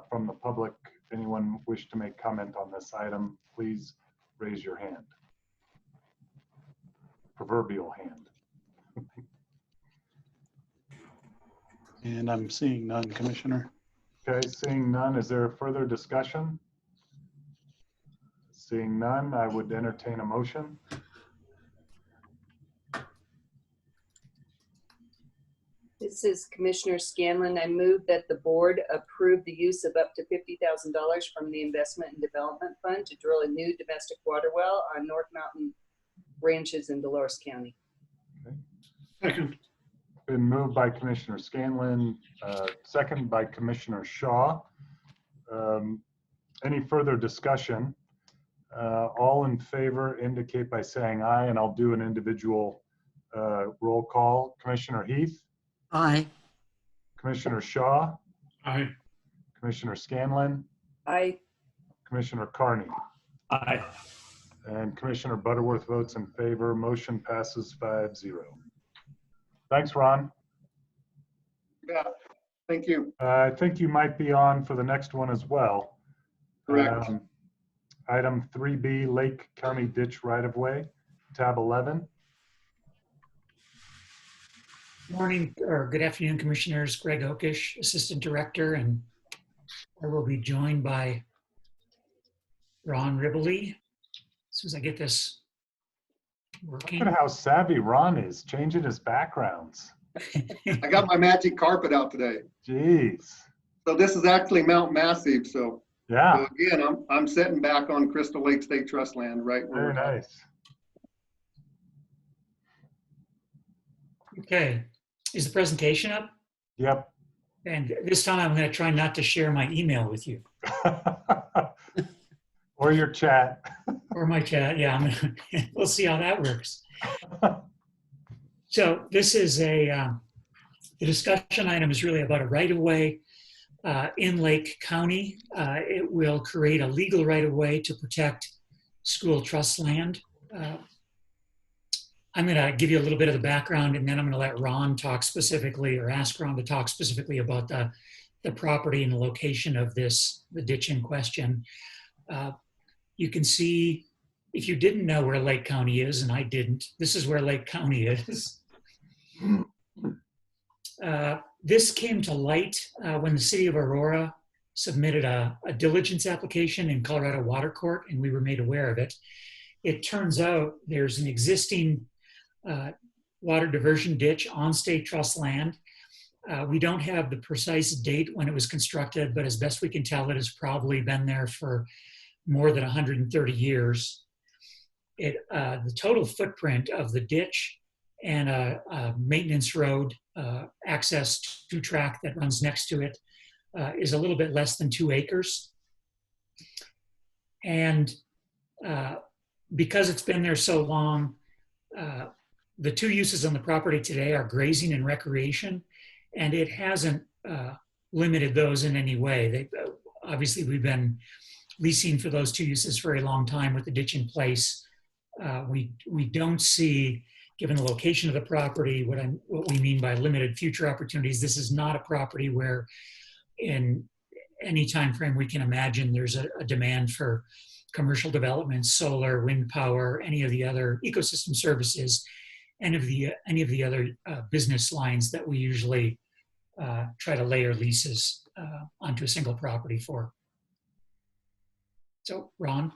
from the public, anyone wish to make comment on this item, please raise your hand. Proverbial hand. And I'm seeing none, Commissioner. Okay, seeing none, is there further discussion? Seeing none, I would entertain a motion. This is Commissioner Scanlon. I move that the board approve the use of up to $50,000 from the Investment and Development Fund to drill a new domestic water well on North Mountain Ranches in Dolores County. Okay. Second. Been moved by Commissioner Scanlon, second by Commissioner Shaw. Any further discussion? All in favor indicate by saying aye, and I'll do an individual roll call. Commissioner Heath? Aye. Commissioner Shaw? Aye. Commissioner Scanlon? Aye. Commissioner Carney? Aye. And Commissioner Butterworth votes in favor. Motion passes 5-0. Thanks, Ron. Yeah, thank you. I think you might be on for the next one as well. Correct. Item 3B, Lake County Ditch Right-of-Way, tab 11. Morning or good afternoon, Commissioners. Greg Okish, Assistant Director, and I will be joined by Ron Ribbley. As soon as I get this working. Look at how savvy Ron is, changing his backgrounds. I got my magic carpet out today. Jeez. So this is actually Mount Massive. So, yeah. So again, I'm sitting back on Crystal Lake State Trust land, right where Very nice. Okay. Is the presentation up? Yep. And this time I'm going to try not to share my email with you. Or your chat. Or my chat, yeah. We'll see how that works. So this is the discussion item is really about a right-of-way in Lake County. It will create a legal right-of-way to protect school trust land. I'm going to give you a little bit of the background, and then I'm going to let Ron talk specifically, or ask Ron to talk specifically about the property and the location of this, the ditch in question. You can see, if you didn't know where Lake County is, and I didn't, this is where Lake County is. This came to light when the city of Aurora submitted a diligence application in Colorado Water Court, and we were made aware of it. It turns out there's an existing water diversion ditch on state trust land. We don't have the precise date when it was constructed, but as best we can tell, it has probably been there for more than 130 years. The total footprint of the ditch and a maintenance road access to track that runs next to it is a little bit less than 2 acres. And because it's been there so long, the 2 uses on the property today are grazing and recreation, and it hasn't limited those in any way. Obviously, we've been leasing for those 2 uses for a long time with the ditch in place. We don't see, given the location of the property, what we mean by limited future opportunities. This is not a property where in any time frame we can imagine there's a demand for commercial development, solar, wind power, any of the other ecosystem services, any of the other business lines that we usually try to layer leases onto a single property for. So, Ron?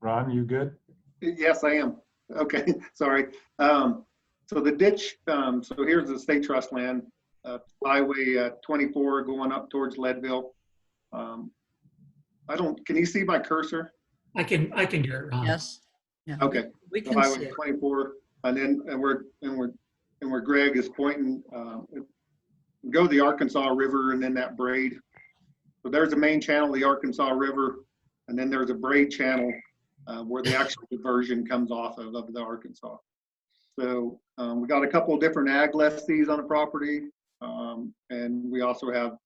Ron, you good? Yes, I am. Okay, sorry. So the ditch, so here's the state trust land, Highway 24 going up towards Leadville. Can you see my cursor? I can do it, Ron. Yes. Yeah. Okay. We So can Highway see it. 24, and where Greg is pointing, go to the Arkansas River and then that braid. So there's the main channel, the Arkansas River, and then there's a braid channel where the actual diversion comes off of the Arkansas. So we got a couple of different ag lessees on the property, and we also have,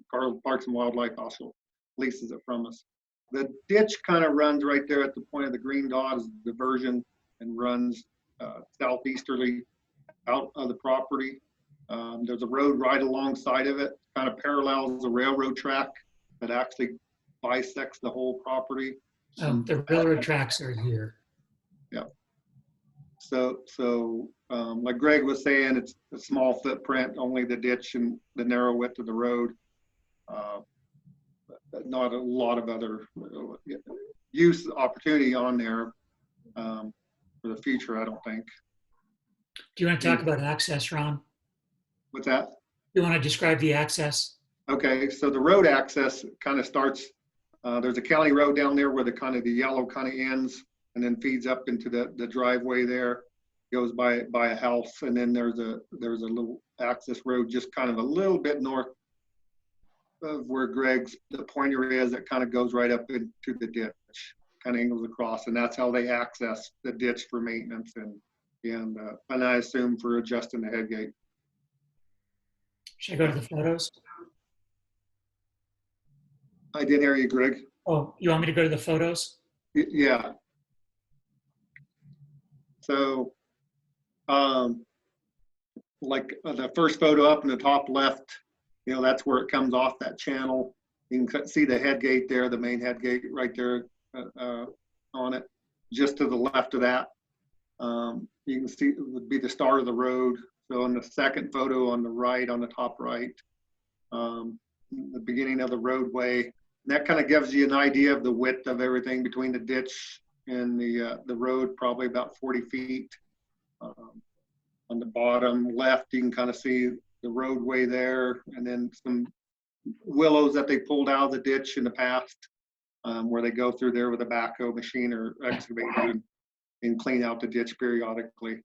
Carl Parks and Wildlife also leases it from us. The ditch kind of runs right there at the point of the green dot is the diversion and runs southeasterly out of the property. There's a road right alongside of it, kind of parallels the railroad track that actually bisects the whole property. The railroad tracks are here. Yeah. So like Greg was saying, it's a small footprint, only the ditch and the narrow width of the road. Not a lot of other use opportunity on there for the future, I don't think. Do you want to talk about access, Ron? What's that? You want to describe the access? Okay, so the road access kind of starts, there's a county road down there where the yellow kind of ends and then feeds up into the driveway there, goes by a house, and then there's a little access road just kind of a little bit north of where the pointer is, that kind of goes right up into the ditch, kind of angles across, and that's how they access the ditch for maintenance and I assume for adjusting the head gate. Should I go to the photos? I didn't hear you, Greg. Oh, you want me to go to the photos? Yeah. So, like the first photo up in the top left, that's where it comes off that channel. You can see the head gate there, the main head gate right there on it. Just to the left of that, you can see it would be the start of the road. So in the second photo on the right, on the top right, the beginning of the roadway. And that kind of gives you an idea of the width of everything between the ditch and the road, probably about 40 feet. On the bottom left, you can kind of see the roadway there, and then some willows that they pulled out of the ditch in the past, where they go through there with a backhoe machine or excavator and clean out the ditch periodically.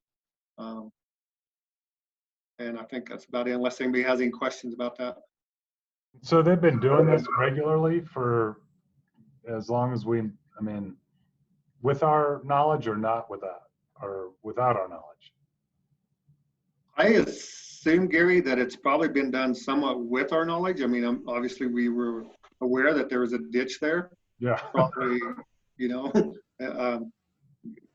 And I think that's about it, unless anybody has any questions about that. So they've been doing this regularly for as long as with our knowledge or not without our knowledge? I assume, Gary, that it's probably been done somewhat with our knowledge. I mean, obviously we were aware that there was a ditch there. Yeah. Probably, you know,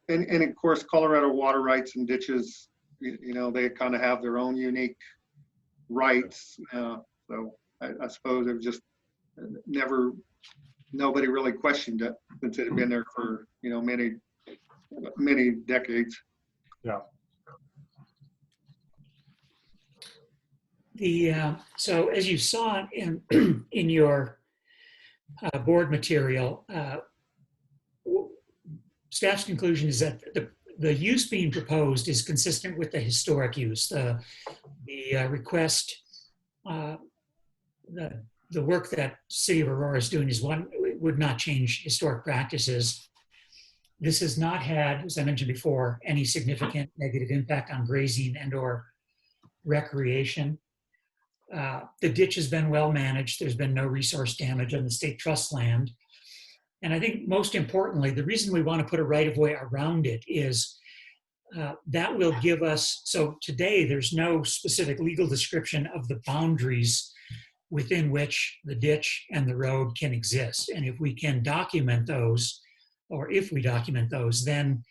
and of course, Colorado water rights and ditches, you know, they kind of have their own unique rights. So I suppose it was just nobody really questioned it since it had been there for, you know, many decades. Yeah. So as you saw in your board material, staff's conclusion is that the use being proposed is consistent with the historic use. The request, the work that City of Aurora is doing would not change historic practices. This has not had, as I mentioned before, any significant negative impact on grazing and/or recreation. The ditch has been well managed. There's been no resource damage on the state trust land. And I think most importantly, the reason we want to put a right-of-way around it is that will give us, so today there's no specific legal description of the boundaries within which the ditch and the road can exist. And if we can document those, or if we document those, then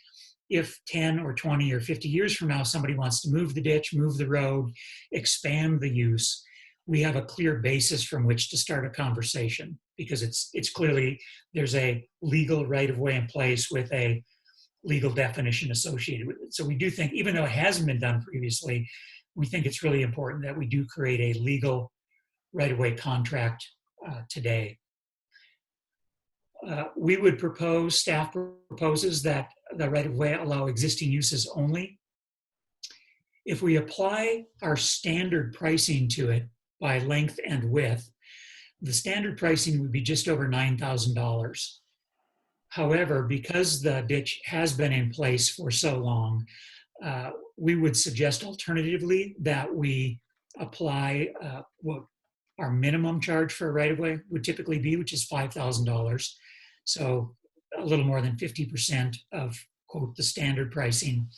if 10 or 20 or 50 years from now, somebody wants to move the ditch, move the road, expand the use, we have a clear basis from which to start a conversation, because it's clearly, there's a legal right-of-way in place with a legal definition associated with it. So we do think, even though it hasn't been done previously, we think it's really important that we do create a legal right-of-way contract today. We would propose, staff proposes that the right-of-way allow existing uses only. If we apply our standard pricing to it by length and width, the standard pricing would be just over $9,000. However, because the ditch has been in place for so long, we would suggest alternatively that we apply what our minimum charge for a right-of-way would typically be, which is $5,000. So a little more than 50% of, quote, the standard pricing.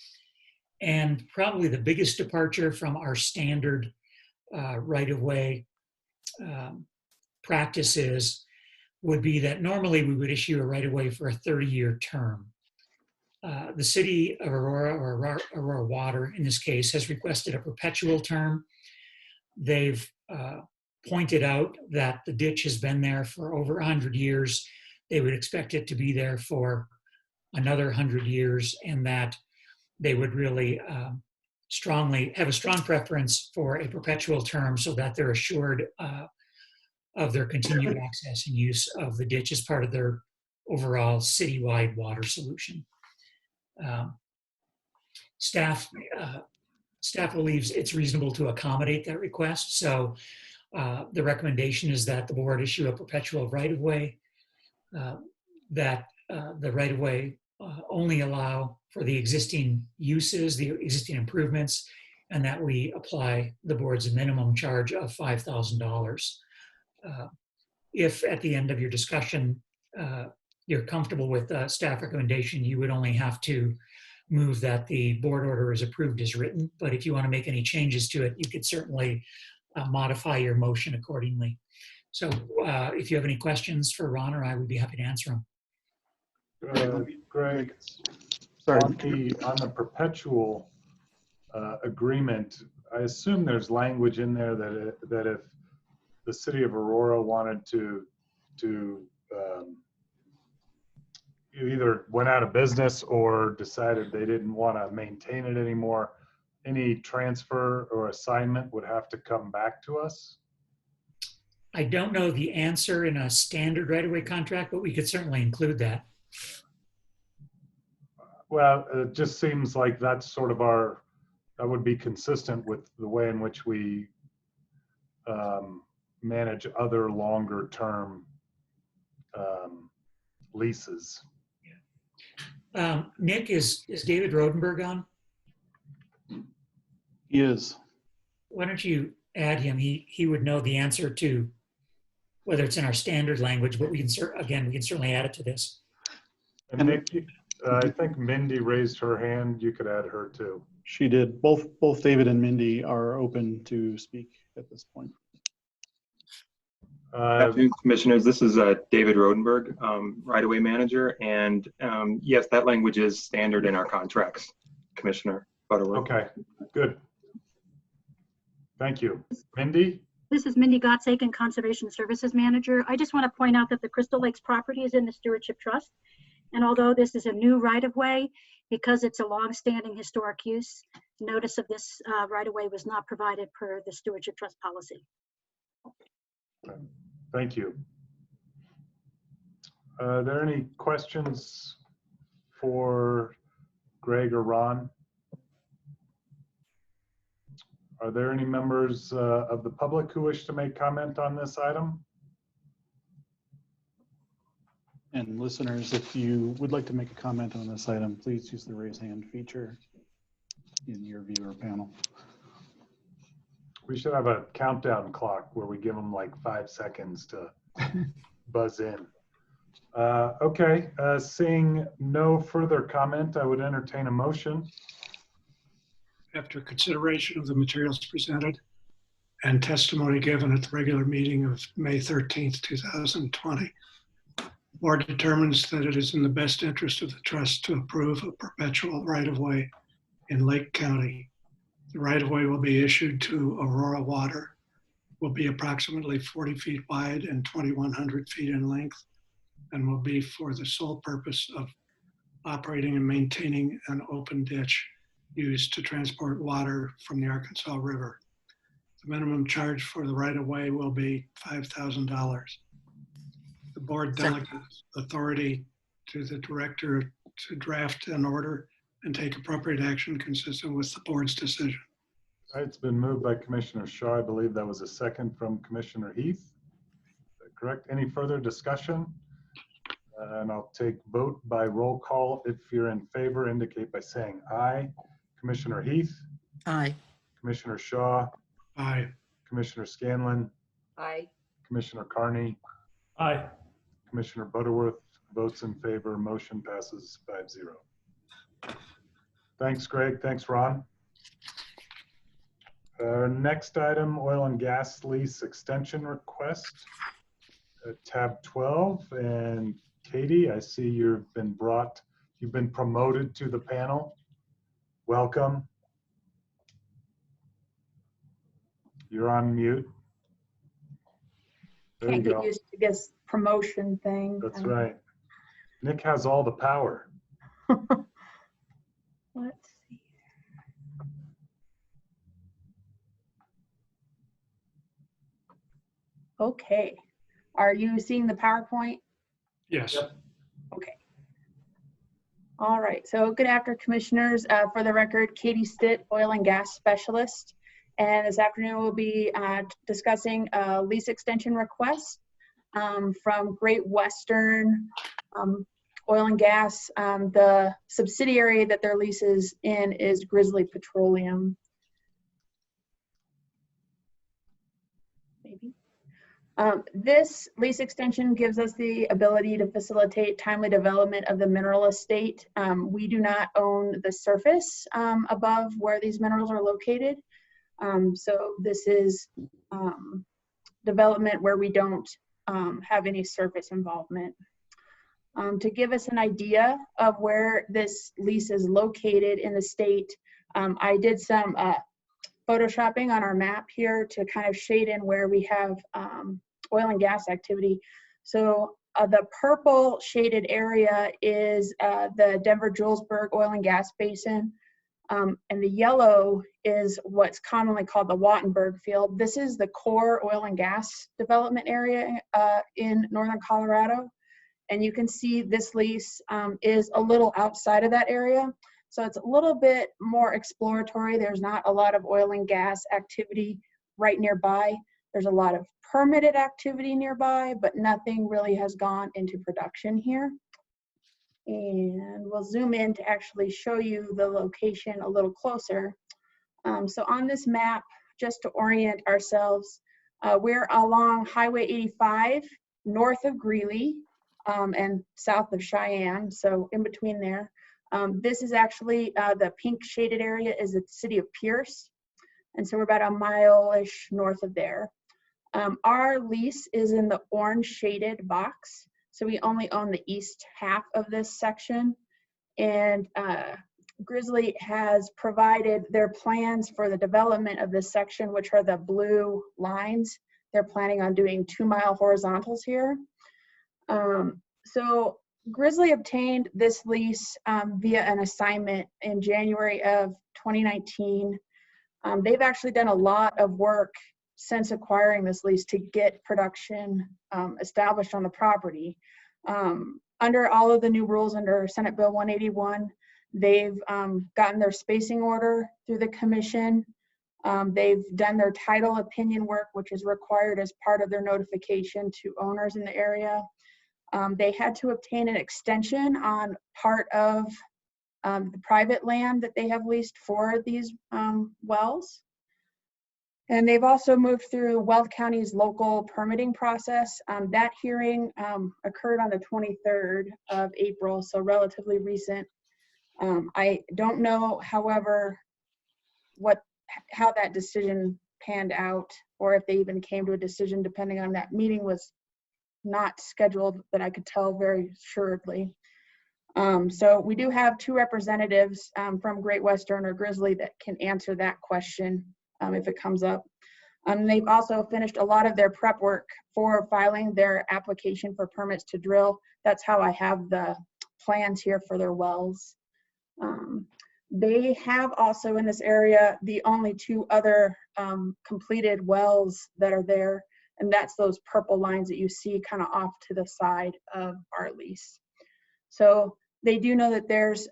And probably the biggest departure from our standard right-of-way practices would be that normally we would issue a right-of-way for a 30-year term. The City of Aurora, or Aurora Water in this case, has requested a perpetual term. They've pointed out that the ditch has been there for over 100 years. They would expect it to be there for another 100 years, and that they would really strongly have a strong preference for a perpetual term so that they're assured of their continued access and use of the ditch as part of their overall citywide water solution. Staff believes it's reasonable to accommodate that request. So the recommendation is that the board issue a perpetual right-of-way, that the right-of-way only allow for the existing uses, the existing improvements, and that we apply the board's minimum charge of $5,000. If at the end of your discussion, you're comfortable with the staff recommendation, you would only have to move that the board order is approved as written. But if you want to make any changes to it, you could certainly modify your motion accordingly. So if you have any questions for Ron or I, would be happy to answer them. Greg, sorry. on the perpetual agreement, I assume there's language in there that if the City of Aurora wanted to either went out of business or decided they didn't want to maintain it anymore, any transfer or assignment would have to come back to us? I don't know the answer in a standard right-of-way contract, but we could certainly include that. Well, it just seems like that's sort of that would be consistent with the way in which we manage other longer term leases. Nick, is David Rodenberg on? He is. Why don't you add him? He would know the answer to whether it's in our standard language, but we can certainly add it to this. And Nick, I think Mindy raised her hand. You could add her too. She did. Both David and Mindy are open to speak at this point. Uh, Afternoon, Commissioners. This is David Rodenberg, right-of-way manager, and yes, that language is standard in our contracts, Commissioner Butterworth. Okay, good. Thank you. Mindy? This is Mindy Gottsagen, Conservation Services Manager. I just want to point out that the Crystal Lakes property is in the Stewardship Trust. And although this is a new right-of-way, because it's a long-standing historic use, notice of this right-of-way was not provided per the Stewardship Trust policy. Thank you. Are there any questions for Greg or Ron? Are there any members of the public who wish to make comment on this item? And listeners, if you would like to make a comment on this item, please use the raise hand feature in your viewer panel. We should have a countdown clock where we give them like 5 seconds to buzz in. Okay, seeing no further comment, I would entertain a motion. After consideration of the materials presented and testimony given at the regular meeting of May 13th, 2020, the board determines that it is in the best interest of the trust to approve a perpetual right-of-way in Lake County. The right-of-way will be issued to Aurora Water, will be approximately 40 feet wide and 2,100 feet in length, and will be for the sole purpose of operating and maintaining an open ditch used to transport water from the Arkansas River. The minimum charge for the right-of-way will be $5,000. The board delegates authority to the director to draft an order and take appropriate action consistent with the board's decision. It's been moved by Commissioner Shaw. I believe that was a second from Commissioner Heath. Is that correct? Any further discussion? And I'll take vote by roll call. If you're in favor, indicate by saying aye. Commissioner Heath? Aye. Commissioner Shaw? Aye. Commissioner Scanlon? Aye. Commissioner Carney? Aye. Commissioner Butterworth votes in favor. Motion passes 5-0. Thanks, Greg. Thanks, Ron. Next item, oil and gas lease extension request. Tab 12. And Katie, I see you've been promoted to the panel. Welcome. You're on mute. There Can't you get go. used to this promotion thing. That's right. Nick has all the power. Let's see. Okay. Are you seeing the PowerPoint? Yes. Yep. Okay. All right. So good afternoon, commissioners. For the record, Katie Stitt, oil and gas specialist. And this afternoon we'll be discussing a lease extension request from Great Western Oil and Gas. The subsidiary that their lease is in is Grizzly Petroleum. Maybe. This lease extension gives us the ability to facilitate timely development of the mineral estate. We do not own the surface above where these minerals are located. So this is development where we don't have any surface involvement. To give us an idea of where this lease is located in the state, I did some photoshopping on our map here to kind of shade in where we have oil and gas activity. So the purple shaded area is the Denver-Julesburg oil and gas basin. And the yellow is what's commonly called the Wattenberg field. This is the core oil and gas development area in northern Colorado. And you can see this lease is a little outside of that area. So it's a little bit more exploratory. There's not a lot of oil and gas activity right nearby. There's a lot of permitted activity nearby, but nothing really has gone into production here. And we'll zoom in to actually show you the location a little closer. So on this map, just to orient ourselves, we're along Highway 85, north of Greeley and south of Cheyenne, so in between there. This is actually, the pink shaded area is the city of Pierce. And so we're about a mile-ish north of there. Our lease is in the orange shaded box. So we only own the east half of this section. And Grizzly has provided their plans for the development of this section, which are the blue lines. They're planning on doing 2-mile horizontals here. So Grizzly obtained this lease via an assignment in January of 2019. They've actually done a lot of work since acquiring this lease to get production established on the property. Under all of the new rules under Senate Bill 181, they've gotten their spacing order through the commission. They've done their title opinion work, which is required as part of their notification to owners in the area. They had to obtain an extension on part of the private land that they have leased for these wells. And they've also moved through Weld County's local permitting process. That hearing occurred on the 23rd of April, so relatively recent. I don't know, however, how that decision panned out, or if they even came to a decision, depending on that meeting was not scheduled that I could tell very assuredly. So we do have 2 representatives from Great Western or Grizzly that can answer that question if it comes up. They've also finished a lot of their prep work for filing their application for permits to drill. That's how I have the plans here for their wells. They have also in this area the only 2 other completed wells that are there, and that's those purple lines that you see kind of off to the side of our lease. So they do know that there's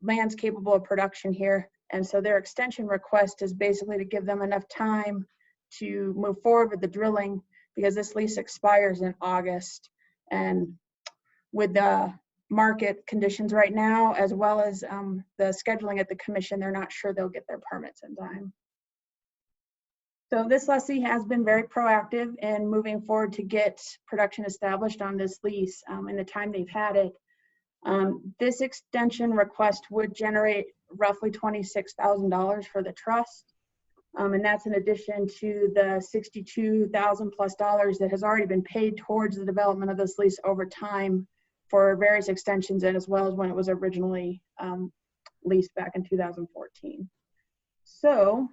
lands capable of production here, and so their extension request is basically to give them enough time to move forward with the drilling, because this lease expires in August. And with the market conditions right now, as well as the scheduling at the commission, they're not sure they'll get their permits in time. So this lessee has been very proactive in moving forward to get production established on this lease in the time they've had it. This extension request would generate roughly $26,000 for the trust. And that's in addition to the $62,000 plus that has already been paid towards the development of this lease over time for various extensions, and as well as when it was originally leased back in 2014. So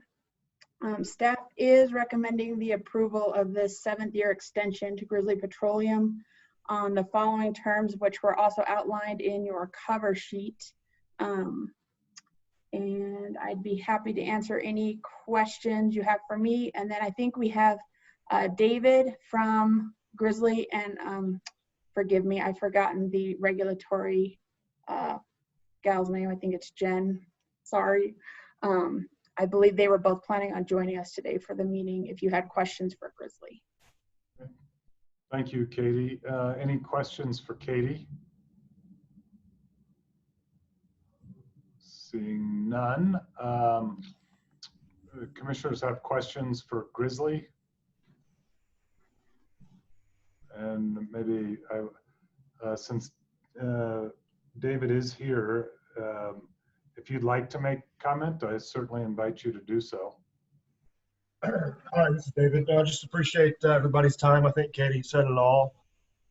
staff is recommending the approval of this 7th-year extension to Grizzly Petroleum on the following terms, which were also outlined in your cover sheet. And I'd be happy to answer any questions you have for me. And then I think we have David from Grizzly, and forgive me, I've forgotten the regulatory gal's name. I think it's Jen. Sorry. I believe they were both planning on joining us today for the meeting if you had questions for Grizzly. Thank you, Katie. Any questions for Katie? Seeing none. Commissioners have questions for Grizzly? And maybe since David is here, if you'd like to make comment, I certainly invite you to do so. Hi, this is David. I just appreciate everybody's time. I think Katie said it all.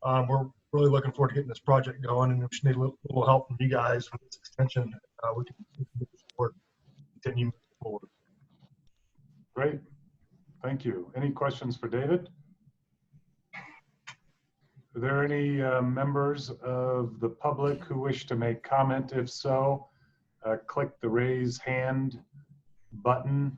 We're really looking forward to getting this project going, and we just need a little help from you guys with this extension. We can move forward, continue forward. Great. Thank you. Any questions for David? Are there any members of the public who wish to make comment? If so, click the raise hand button.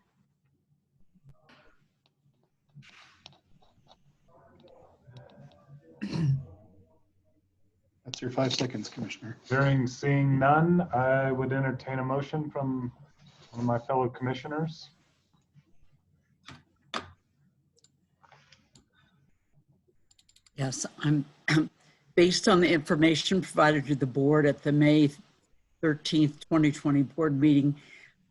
That's your 5 seconds, Commissioner. Seeing none, I would entertain a motion from one of my fellow commissioners. Yes, I'm based on the information provided to the board at the May 13th, 2020 board meeting.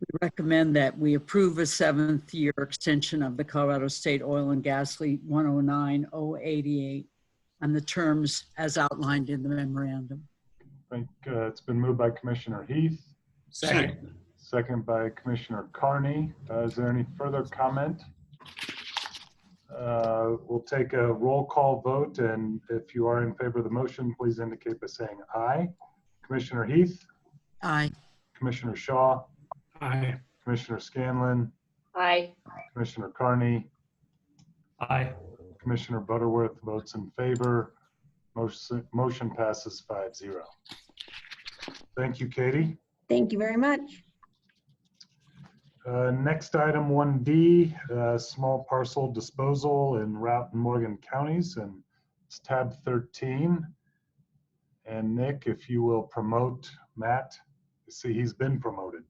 We recommend that we approve a 7th-year extension of the Colorado State Oil and Gas Lease 109-088 on the terms as outlined in the memorandum. I think it's been moved by Commissioner Heath, Second. second by Commissioner Carney. Is there any further comment? We'll take a roll call vote, and if you are in favor of the motion, please indicate by saying aye. Commissioner Heath? Aye. Commissioner Shaw? Aye. Commissioner Scanlon? Aye. Commissioner Carney? Aye. Commissioner Butterworth votes in favor. Motion passes 5-0. Thank you, Katie. Thank you very much. Next item 1D, small parcel disposal in Routt and Morgan counties, and it's tab 13. And Nick, if you will promote Matt. See, he's been promoted.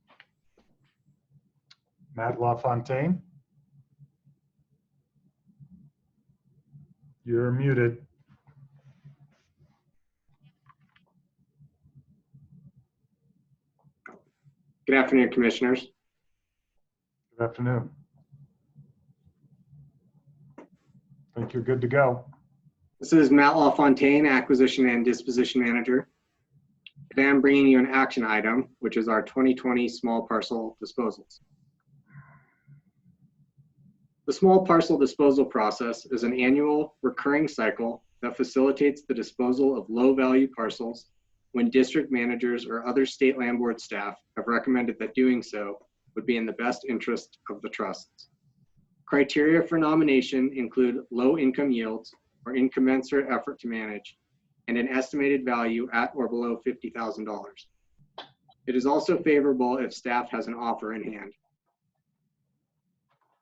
Matt LaFontaine. You're muted. Good afternoon, Commissioners. Good afternoon. I think you're good to go. This is Matt LaFontaine, Acquisition and Disposition Manager. Today I'm bringing you an action item, which is our 2020 small parcel disposals. The small parcel disposal process is an annual recurring cycle that facilitates the disposal of low-value parcels when district managers or other state land board staff have recommended that doing so would be in the best interest of the trusts. Criteria for nomination include low income yields or incommensurate effort to manage, and an estimated value at or below $50,000. It is also favorable if staff has an offer in hand.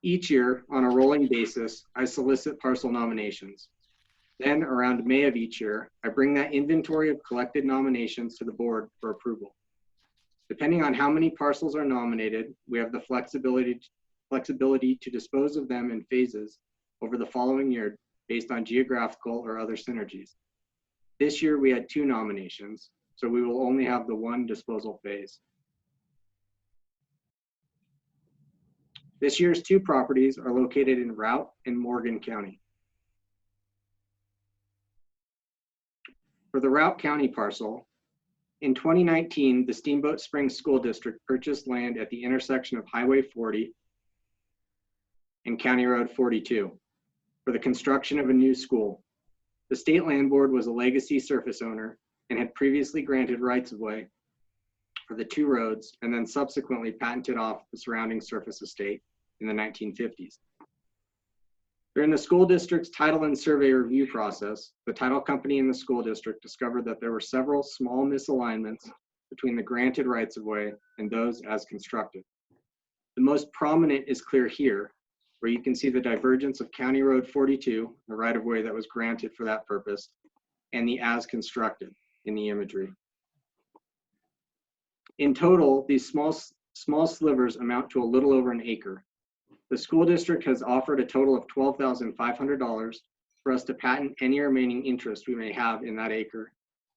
Each year, on a rolling basis, I solicit parcel nominations. Then, around May of each year, I bring that inventory of collected nominations to the board for approval. Depending on how many parcels are nominated, we have the flexibility to dispose of them in phases over the following year based on geographical or other synergies. This year we had 2 nominations, so we will only have the 1 disposal phase. This year's 2 properties are located in Routt and Morgan County. For the Routt County parcel, in 2019, the Steamboat Springs School District purchased land at the intersection of Highway 40 and County Road 42 for the construction of a new school. The State Land Board was a legacy surface owner and had previously granted rights-of-way for the 2 roads and then subsequently patented off the surrounding surface estate in the 1950s. During the school district's title and survey review process, the title company and the school district discovered that there were several small misalignments between the granted rights-of-way and those as constructed. The most prominent is clear here, where you can see the divergence of County Road 42, the right-of-way that was granted for that purpose, and the as constructed in the imagery. In total, these small slivers amount to a little over an acre. The school district has offered a total of $12,500 for us to patent any remaining interest we may have in that acre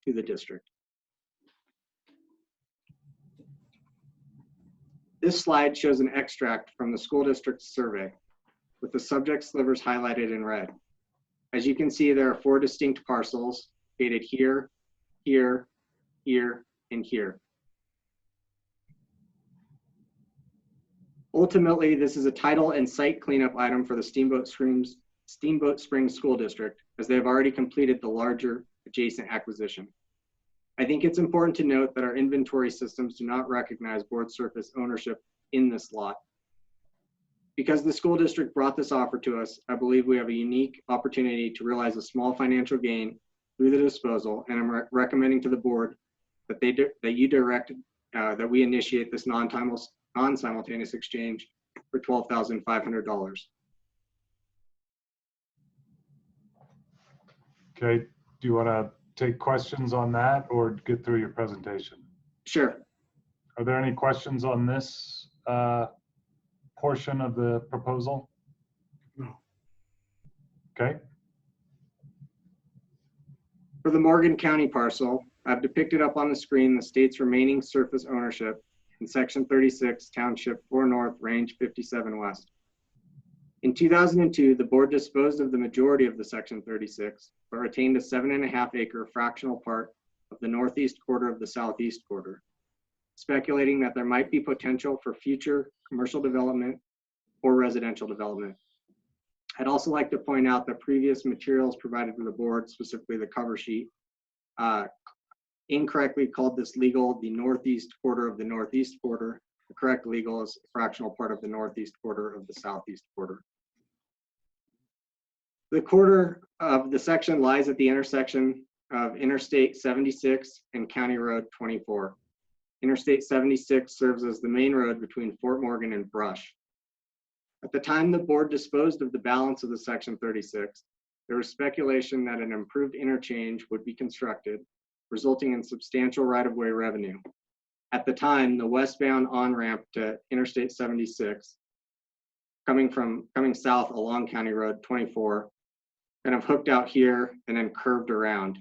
to the district. This slide shows an extract from the school district's survey with the subject slivers highlighted in red. As you can see, there are 4 distinct parcels located here, here, here, and here. Ultimately, this is a title and site cleanup item for the Steamboat Springs School District, as they have already completed the larger adjacent acquisition. I think it's important to note that our inventory systems do not recognize board surface ownership in this lot. Because the school district brought this offer to us, I believe we have a unique opportunity to realize a small financial gain through the disposal, and I'm recommending to the board that that we initiate this non-simultaneous exchange for $12,500. Okay, do you want to take questions on that or get through your presentation? Sure. Are there any questions on this portion of the proposal? No. Okay. For the Morgan County parcel, I've depicted up on the screen the state's remaining surface ownership in Section 36, Township 4 North, Range 57 West. In 2002, the board disposed of the majority of the Section 36, but retained a 7.5 acre fractional part of the northeast quarter of the southeast quarter, speculating that there might be potential for future commercial development or residential development. I'd also like to point out that previous materials provided to the board, specifically the cover sheet, incorrectly called this legal the northeast quarter of the northeast quarter. The correct legal is a fractional part of the northeast quarter of the southeast quarter. The quarter of the section lies at the intersection of Interstate 76 and County Road 24. Interstate 76 serves as the main road between Fort Morgan and Brush. At the time the board disposed of the balance of the Section 36, there was speculation that an improved interchange would be constructed, resulting in substantial right-of-way revenue. At the time, the westbound on-ramp to Interstate 76, coming south along County Road 24, kind of hooked out here and then curved around.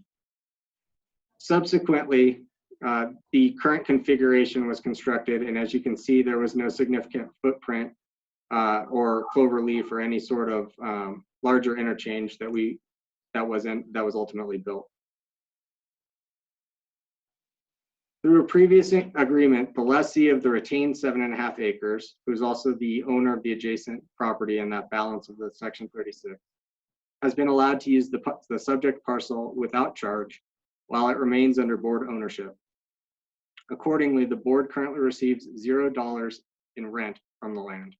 Subsequently, the current configuration was constructed, and as you can see, there was no significant footprint or clover leaf or any sort of larger interchange that was ultimately built. Through a previous agreement, the lessee of the retained 7.5 acres, who is also the owner of the adjacent property and that balance of the Section 36, has been allowed to use the subject parcel without charge while it remains under board ownership. Accordingly, the board currently receives $0 in rent from the land.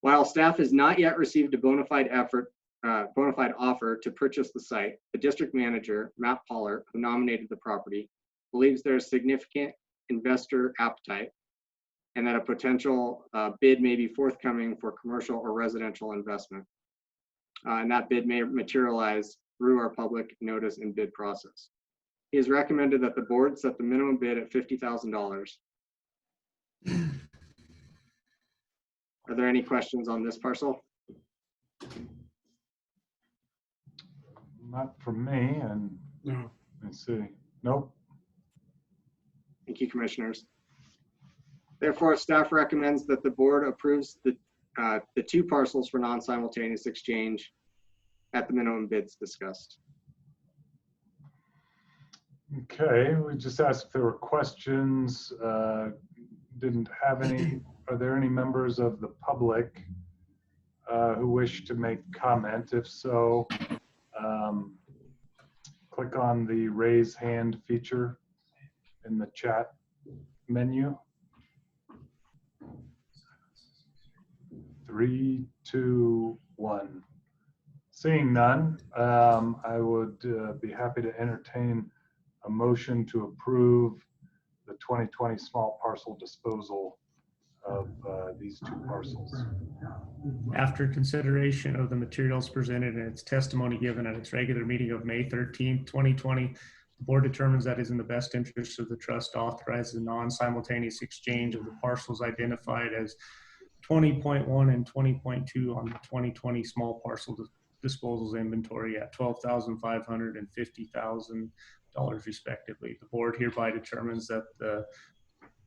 While staff has not yet received a bona fide offer to purchase the site, the district manager, Matt Pollard, who nominated the property, believes there is significant investor appetite and that a potential bid may be forthcoming for commercial or residential investment. And that bid may materialize through our public notice and bid process. He has recommended that the board set the minimum bid at $50,000. Are there any questions on this parcel? Not from me, and No. let's see. Nope. Thank you, commissioners. Therefore, staff recommends that the board approves the two parcels for non-simultaneous exchange at the minimum bids discussed. Okay, we just asked if there were questions. Didn't have any. Are there any members of the public who wish to make comment? If so, click on the raise hand feature in the chat menu. 3, 2, 1. Seeing none, I would be happy to entertain a motion to approve the 2020 small parcel disposal of these two parcels. After consideration of the materials presented and its testimony given at its regular meeting of May 13, 2020, the board determines that it is in the best interest of the trust to authorize the non-simultaneous exchange of the parcels identified as 20.1 and 20.2 on the 2020 small parcel disposals inventory at $12,500 and $50,000 respectively. The board hereby determines that the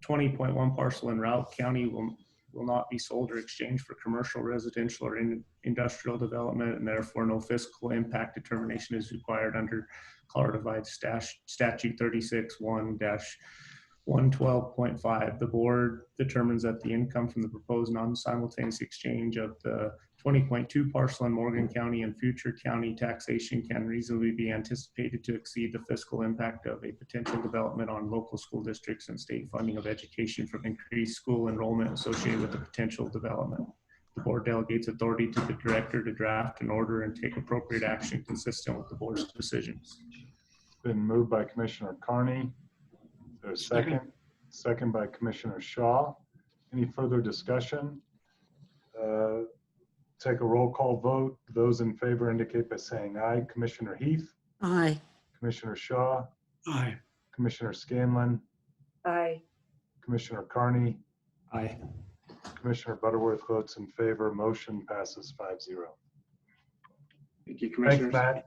20.1 parcel in Routt County will not be sold or exchanged for commercial, residential, or industrial development, and therefore no fiscal impact determination is required under Colorado Revised Statute 36-1-112.5. The board determines that the income from the proposed non-simultaneous exchange of the 20.2 parcel in Morgan County and future county taxation can reasonably be anticipated to exceed the fiscal impact of a potential development on local school districts and state funding of education from increased school enrollment associated with the potential development. The board delegates authority to the director to draft an order and take appropriate action consistent with the board's decisions. It's been moved by Commissioner Carney. There's a second. Second by Commissioner Shaw. Any further discussion? Take a roll call vote. Those in favor indicate by saying aye. Commissioner Heath? Aye. Commissioner Shaw? Aye. Commissioner Scanlon? Aye. Commissioner Carney? Aye. Commissioner Butterworth votes in favor. Motion passes 5-0. Thank you, commissioners. Thanks,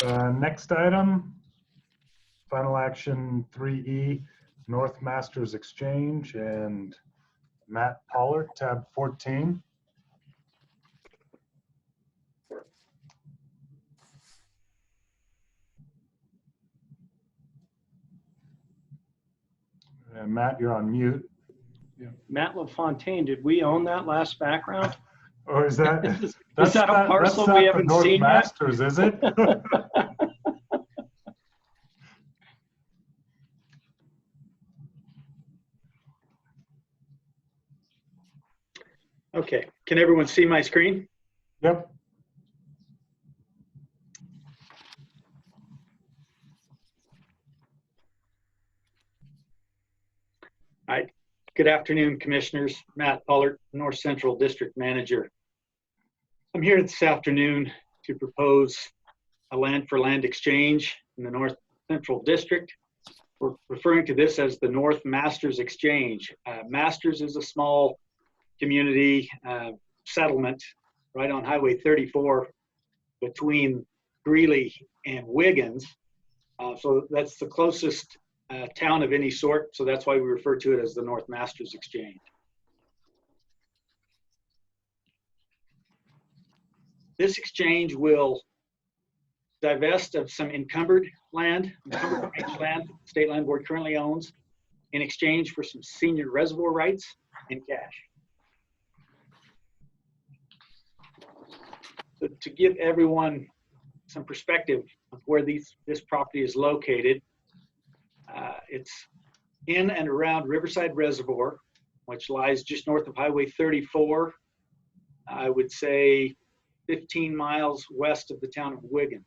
Matt. Next item, final action 3E, North Masters Exchange, and Matt Pollard, tab 14. And Matt, you're on mute. Matt LaFontaine, did we own that last background? Or is that, Is that's that a not, parcel that's we not the haven't North seen yet? Masters, is it? Okay, can everyone see my screen? Yep. All right. Good afternoon, Commissioners. Matt Pollard, North Central District Manager. I'm here this afternoon to propose a land for land exchange in the North Central District. We're referring to this as the North Masters Exchange. Masters is a small community settlement right on Highway 34 between Greeley and Wiggins. So that's the closest town of any sort, so that's why we refer to it as the North Masters Exchange. This exchange will divest of some encumbered land, encumbered range land State Land Board currently owns, in exchange for some senior reservoir rights and cash. So to give everyone some perspective of where this property is located, it's in and around Riverside Reservoir, which lies just north of Highway 34. I would say 15 miles west of the town of Wiggins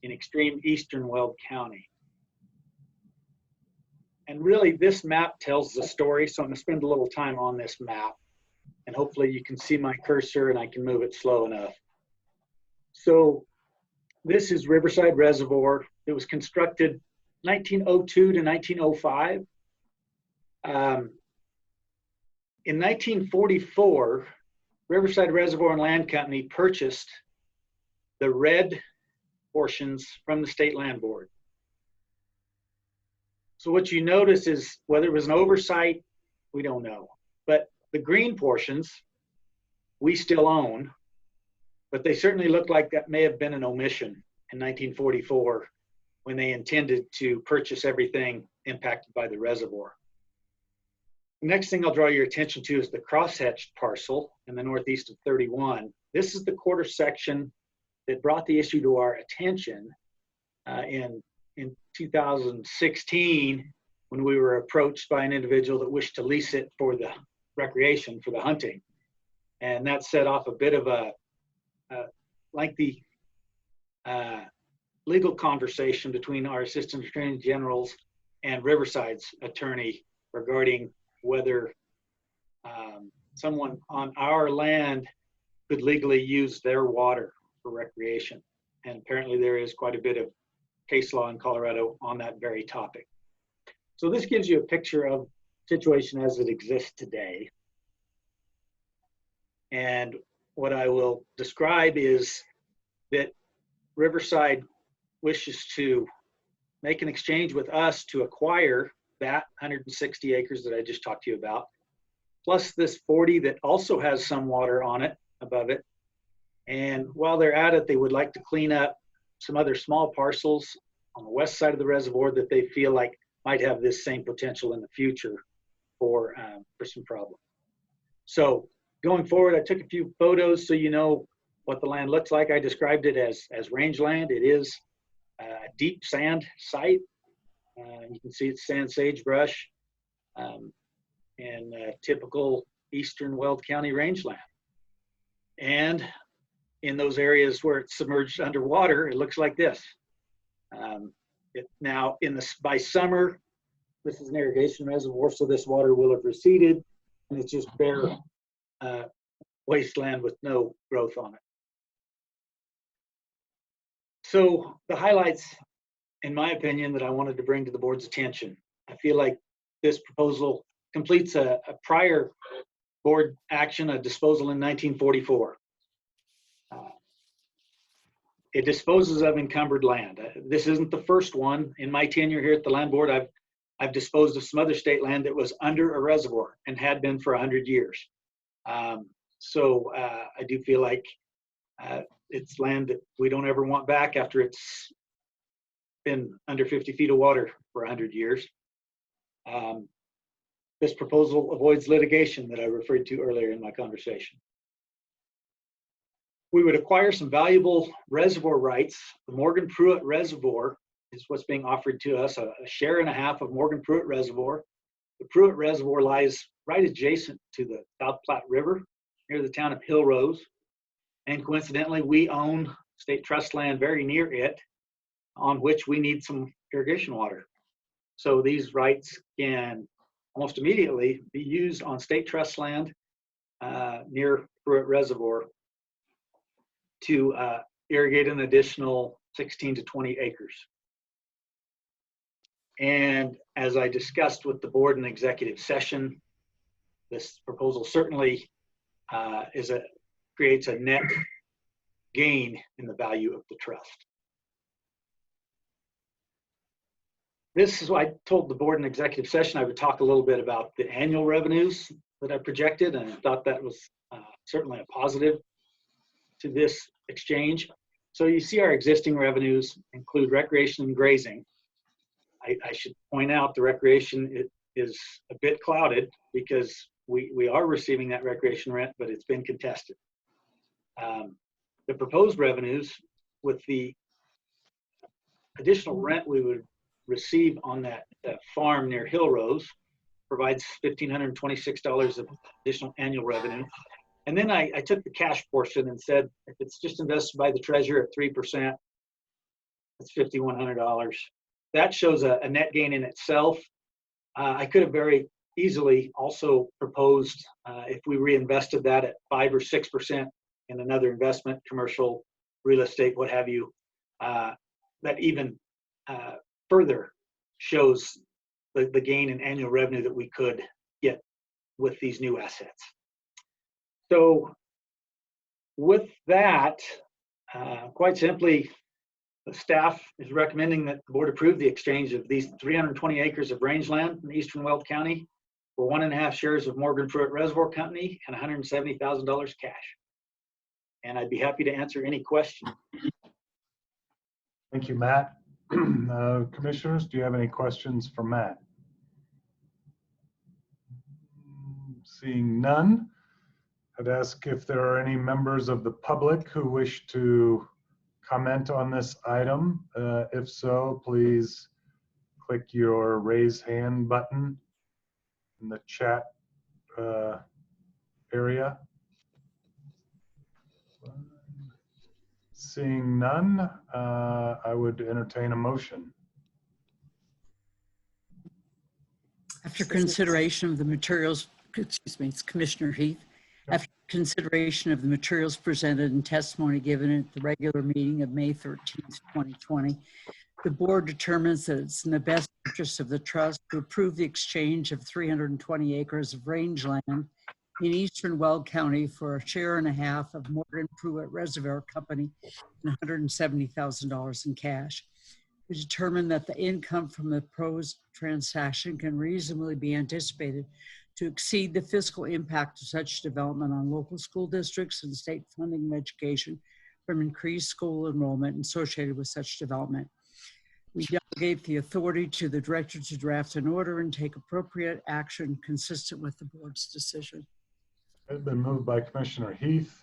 in extreme eastern Weld County. And really this map tells the story, so I'm gonna spend a little time on this map, and hopefully you can see my cursor and I can move it slow enough. So this is Riverside Reservoir. It was constructed 1902 to 1905. In 1944, Riverside Reservoir and Land Company purchased the red portions from the State Land Board. So what you notice is, whether it was an oversight, we don't know. But the green portions, we still own, but they certainly look like that may have been an omission in 1944 when they intended to purchase everything impacted by the reservoir. The next thing I'll draw your attention to is the crosshatched parcel in the northeast of 31. This is the quarter section that brought the issue to our attention in 2016 when we were approached by an individual that wished to lease it for the recreation, for the hunting. And that set off a bit of a lengthy legal conversation between our Assistant Attorney Generals and Riverside's attorney regarding whether someone on our land could legally use their water for recreation. And apparently there is quite a bit of case law in Colorado on that very topic. So this gives you a picture of the situation as it exists today. And what I will describe is that Riverside wishes to make an exchange with us to acquire that 160 acres that I just talked to you about, plus this 40 that also has some water on it, above it. And while they're at it, they would like to clean up some other small parcels on the west side of the reservoir that they feel like might have this same potential in the future for some problem. So going forward, I took a few photos so you know what the land looks like. I described it as rangeland. It is a deep sand site. You can see it's sand sagebrush and typical eastern Weld County rangeland. And in those areas where it's submerged underwater, it looks like this. Now, by summer, this is an irrigation reservoir, so this water will have receded, and it's just bare wasteland with no growth on it. So the highlights, in my opinion, that I wanted to bring to the board's attention. I feel like this proposal completes a prior board action, a disposal in 1944. It disposes of encumbered land. This isn't the first one. In my tenure here at the Land Board, I've disposed of some other state land that was under a reservoir and had been for 100 years. So I do feel like it's land that we don't ever want back after it's been under 50 feet of water for 100 years. this proposal avoids litigation that I referred to earlier in my conversation. We would acquire some valuable reservoir rights. The Morgan Pruitt Reservoir is what's being offered to us, a share and a half of Morgan Pruitt Reservoir. The Pruitt Reservoir lies right adjacent to the South Platte River near the town of Hill Rose. And coincidentally, we own state trust land very near it on which we need some irrigation water. So these rights can almost immediately be used on state trust land near Pruitt Reservoir to irrigate an additional 16 to 20 acres. And as I discussed with the board in executive session, this proposal certainly creates a net gain in the value of the trust. This is what I told the board in executive session. I would talk a little bit about the annual revenues that I projected, and I thought that was certainly a positive to this exchange. So you see our existing revenues include recreation and grazing. I should point out the recreation is a bit clouded because we are receiving that recreation rent, but it's been contested. The proposed revenues with the additional rent we would receive on that farm near Hill Rose provides $1,526 of additional annual revenue. And then I took the cash portion and said, if it's just invested by the treasurer at 3%, it's $5,100. That shows a net gain in itself. I could have very easily also proposed if we reinvested that at 5 or 6% in another investment, commercial, real estate, what have you, that even further shows the gain in annual revenue that we could get with these new assets. So with that, quite simply, the staff is recommending that the board approve the exchange of these 320 acres of rangeland in eastern Weld County for 1.5 shares of Morgan Pruitt Reservoir Company and $170,000 cash. And I'd be happy to answer any question. Thank you, Matt. Commissioners, do you have any questions for Matt? Seeing none, I'd ask if there are any members of the public who wish to comment on this item. If so, please click your raise hand button in the chat area. Seeing none, I would entertain a motion. After consideration of the materials, excuse me, it's Commissioner Heath. After consideration of the materials presented and testimony given at the regular meeting of May 13th, 2020, the board determines that it's in the best interest of the trust to approve the exchange of 320 acres of rangeland in eastern Weld County for a share and a half of Morgan Pruitt Reservoir Company and $170,000 in cash. We determine that the income from the proposed transaction can reasonably be anticipated to exceed the fiscal impact of such development on local school districts and state funding of education from increased school enrollment associated with such development. We delegate the authority to the director to draft an order and take appropriate action consistent with the board's decision. It's been moved by Commissioner Heath.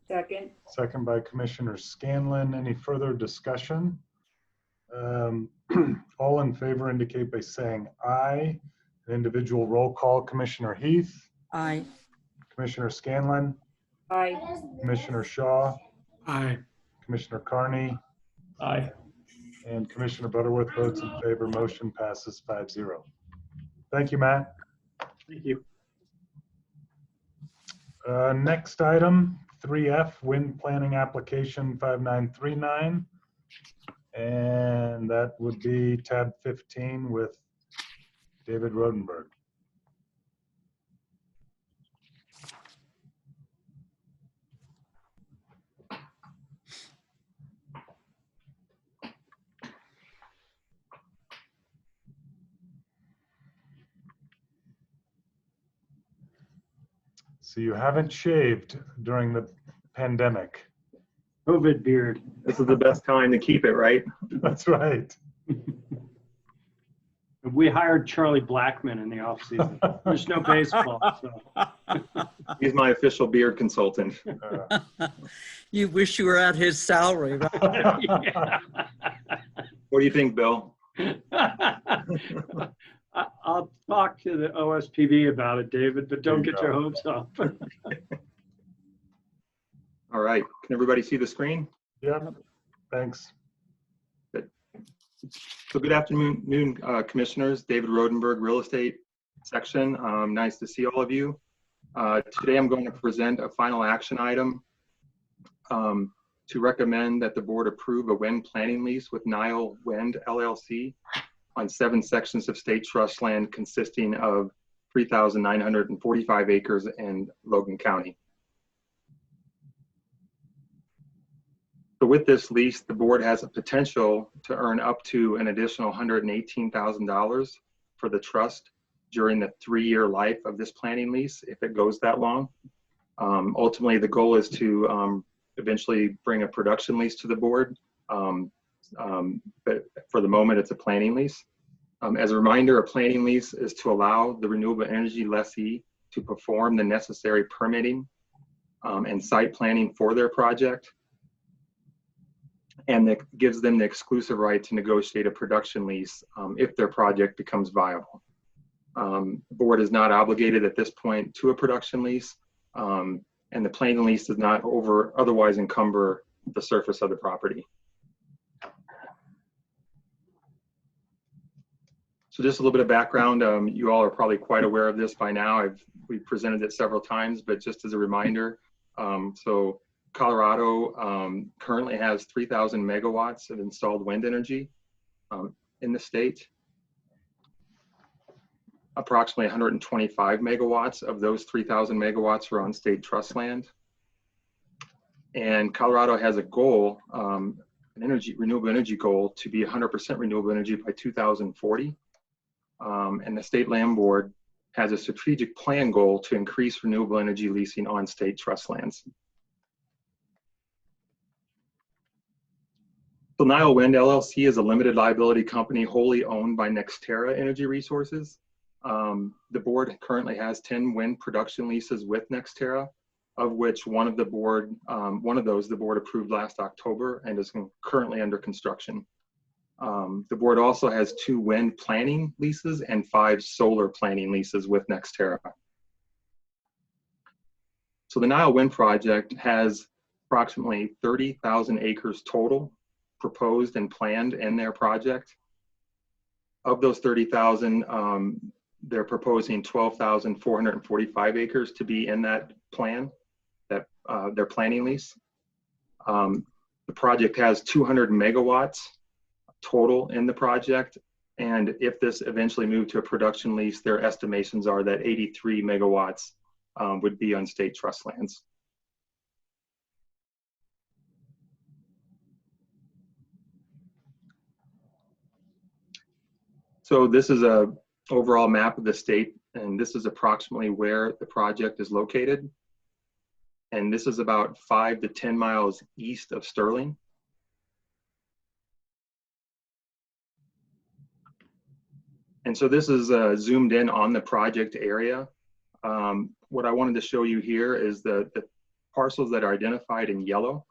Second. Second by Commissioner Scanlon. Any further discussion? All in favor indicate by saying aye. An individual roll call. Commissioner Heath. Aye. Commissioner Scanlon. Aye. Commissioner Shaw. Aye. Commissioner Carney. Aye. And Commissioner Butterworth votes in favor. Motion passes 5-0. Thank you, Matt. Thank you. Next item, 3F, wind planning application 5939. And that would be tab 15 with David Rodenberg. So you haven't shaved during the pandemic. COVID beard. This is the best time to keep it, right? That's right. We hired Charlie Blackman in the offseason. There's no baseball, so. He's my official beard consultant. You wish you were at his salary, right? Yeah. What do you think, Bill? I'll talk to the OSPB about it, David, but don't get your hopes up. All right. Can everybody see the screen? Yep. Thanks. Good. So good afternoon, commissioners. David Rodenberg, real estate section. Nice to see all of you. Today I'm going to present a final action item to recommend that the board approve a wind planning lease with Nile Wind LLC on 7 sections of state trust land consisting of 3,945 acres in Logan County. So with this lease, the board has a potential to earn up to an additional $118,000 for the trust during the 3-year life of this planning lease, if it goes that long. Ultimately, the goal is to eventually bring a production lease to the board. But for the moment, it's a planning lease. As a reminder, a planning lease is to allow the renewable energy lessee to perform the necessary permitting and site planning for their project. And that gives them the exclusive right to negotiate a production lease if their project becomes viable. The board is not obligated at this point to a production lease, and the planning lease does not otherwise encumber the surface of the property. So just a little bit of background. You all are probably quite aware of this by now. We've presented it several times, but just as a reminder, so Colorado currently has 3,000 megawatts of installed wind energy in the state. Approximately 125 megawatts of those 3,000 megawatts are on state trust land. And Colorado has a goal, an renewable energy goal, to be 100% renewable energy by 2040. And the State Land Board has a strategic plan goal to increase renewable energy leasing on state trust lands. So Nile Wind LLC is a limited liability company wholly owned by Nextera Energy Resources. The board currently has 10 wind production leases with Nextera, of which one of those the board approved last October and is currently under construction. The board also has 2 wind planning leases and 5 solar planning leases with Nextera. So the Nile Wind project has approximately 30,000 acres total proposed and planned in their project. Of those 30,000, they're proposing 12,445 acres to be in that plan, their planning lease. The project has 200 megawatts total in the project, and if this eventually moved to a production lease, their estimations are that 83 megawatts would be on state trust lands. So this is a overall map of the state, and this is approximately where the project is located. And this is about 5 to 10 miles east of Sterling. And so this is zoomed in on the project area. What I wanted to show you here is the parcels that are identified in yellow.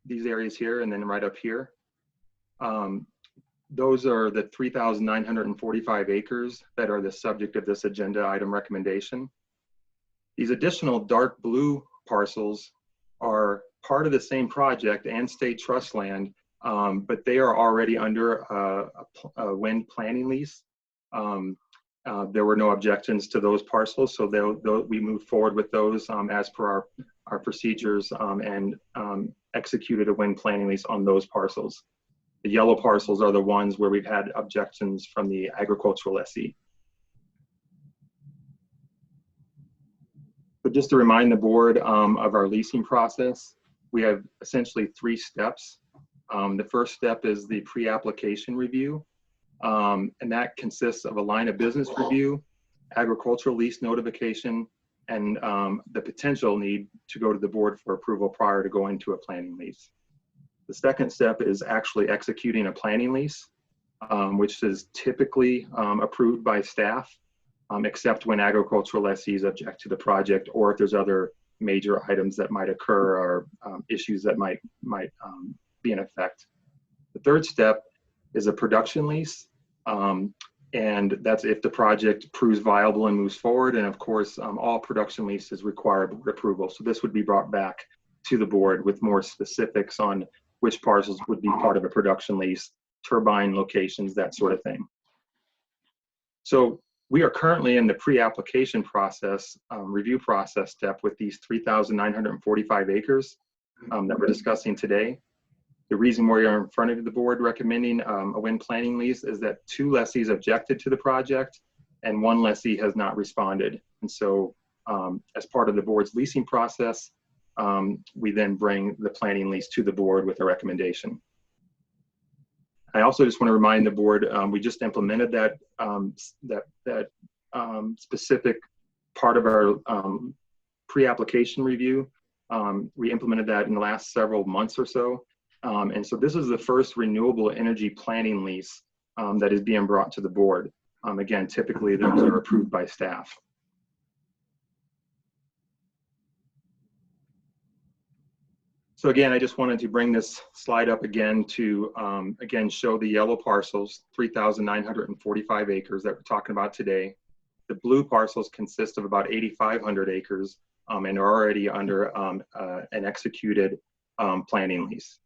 These areas here, and then right up here. Those are the 3,945 acres that are the subject of this agenda item recommendation. These additional dark blue parcels are part of the same project and state trust land, but they are already under a wind planning lease. There were no objections to those parcels, so we moved forward with those as per our procedures and executed a wind planning lease on those parcels. The yellow parcels are the ones where we've had objections from the agricultural lessee. But just to remind the board of our leasing process, we have essentially 3 steps. The first step is the pre-application review, and that consists of a line of business review, agricultural lease notification, and the potential need to go to the board for approval prior to going to a planning lease. The second step is actually executing a planning lease. which is typically approved by staff, except when agricultural lessees object to the project, or if there's other major items that might occur or issues that might be in effect. The third step is a production lease. And that's if the project proves viable and moves forward. And of course, all production leases require board approval. So this would be brought back to the board with more specifics on which parcels would be part of a production lease, turbine locations, that sort of thing. So we are currently in the pre-application process, review process step with these 3,945 acres that we're discussing today. The reason we are in front of the board recommending a wind planning lease is that 2 lessees objected to the project and 1 lessee has not responded. And so as part of the board's leasing process, we then bring the planning lease to the board with a recommendation. I also just want to remind the board, we just implemented that, specific part of our pre-application review. We implemented that in the last several months or so. And so this is the first renewable energy planning lease that is being brought to the board. Again, typically those are approved by staff. So again, I just wanted to bring this slide up again to, again, show the yellow parcels, 3,945 acres that we're talking about today. The blue parcels consist of about 8,500 acres and are already under an executed planning lease.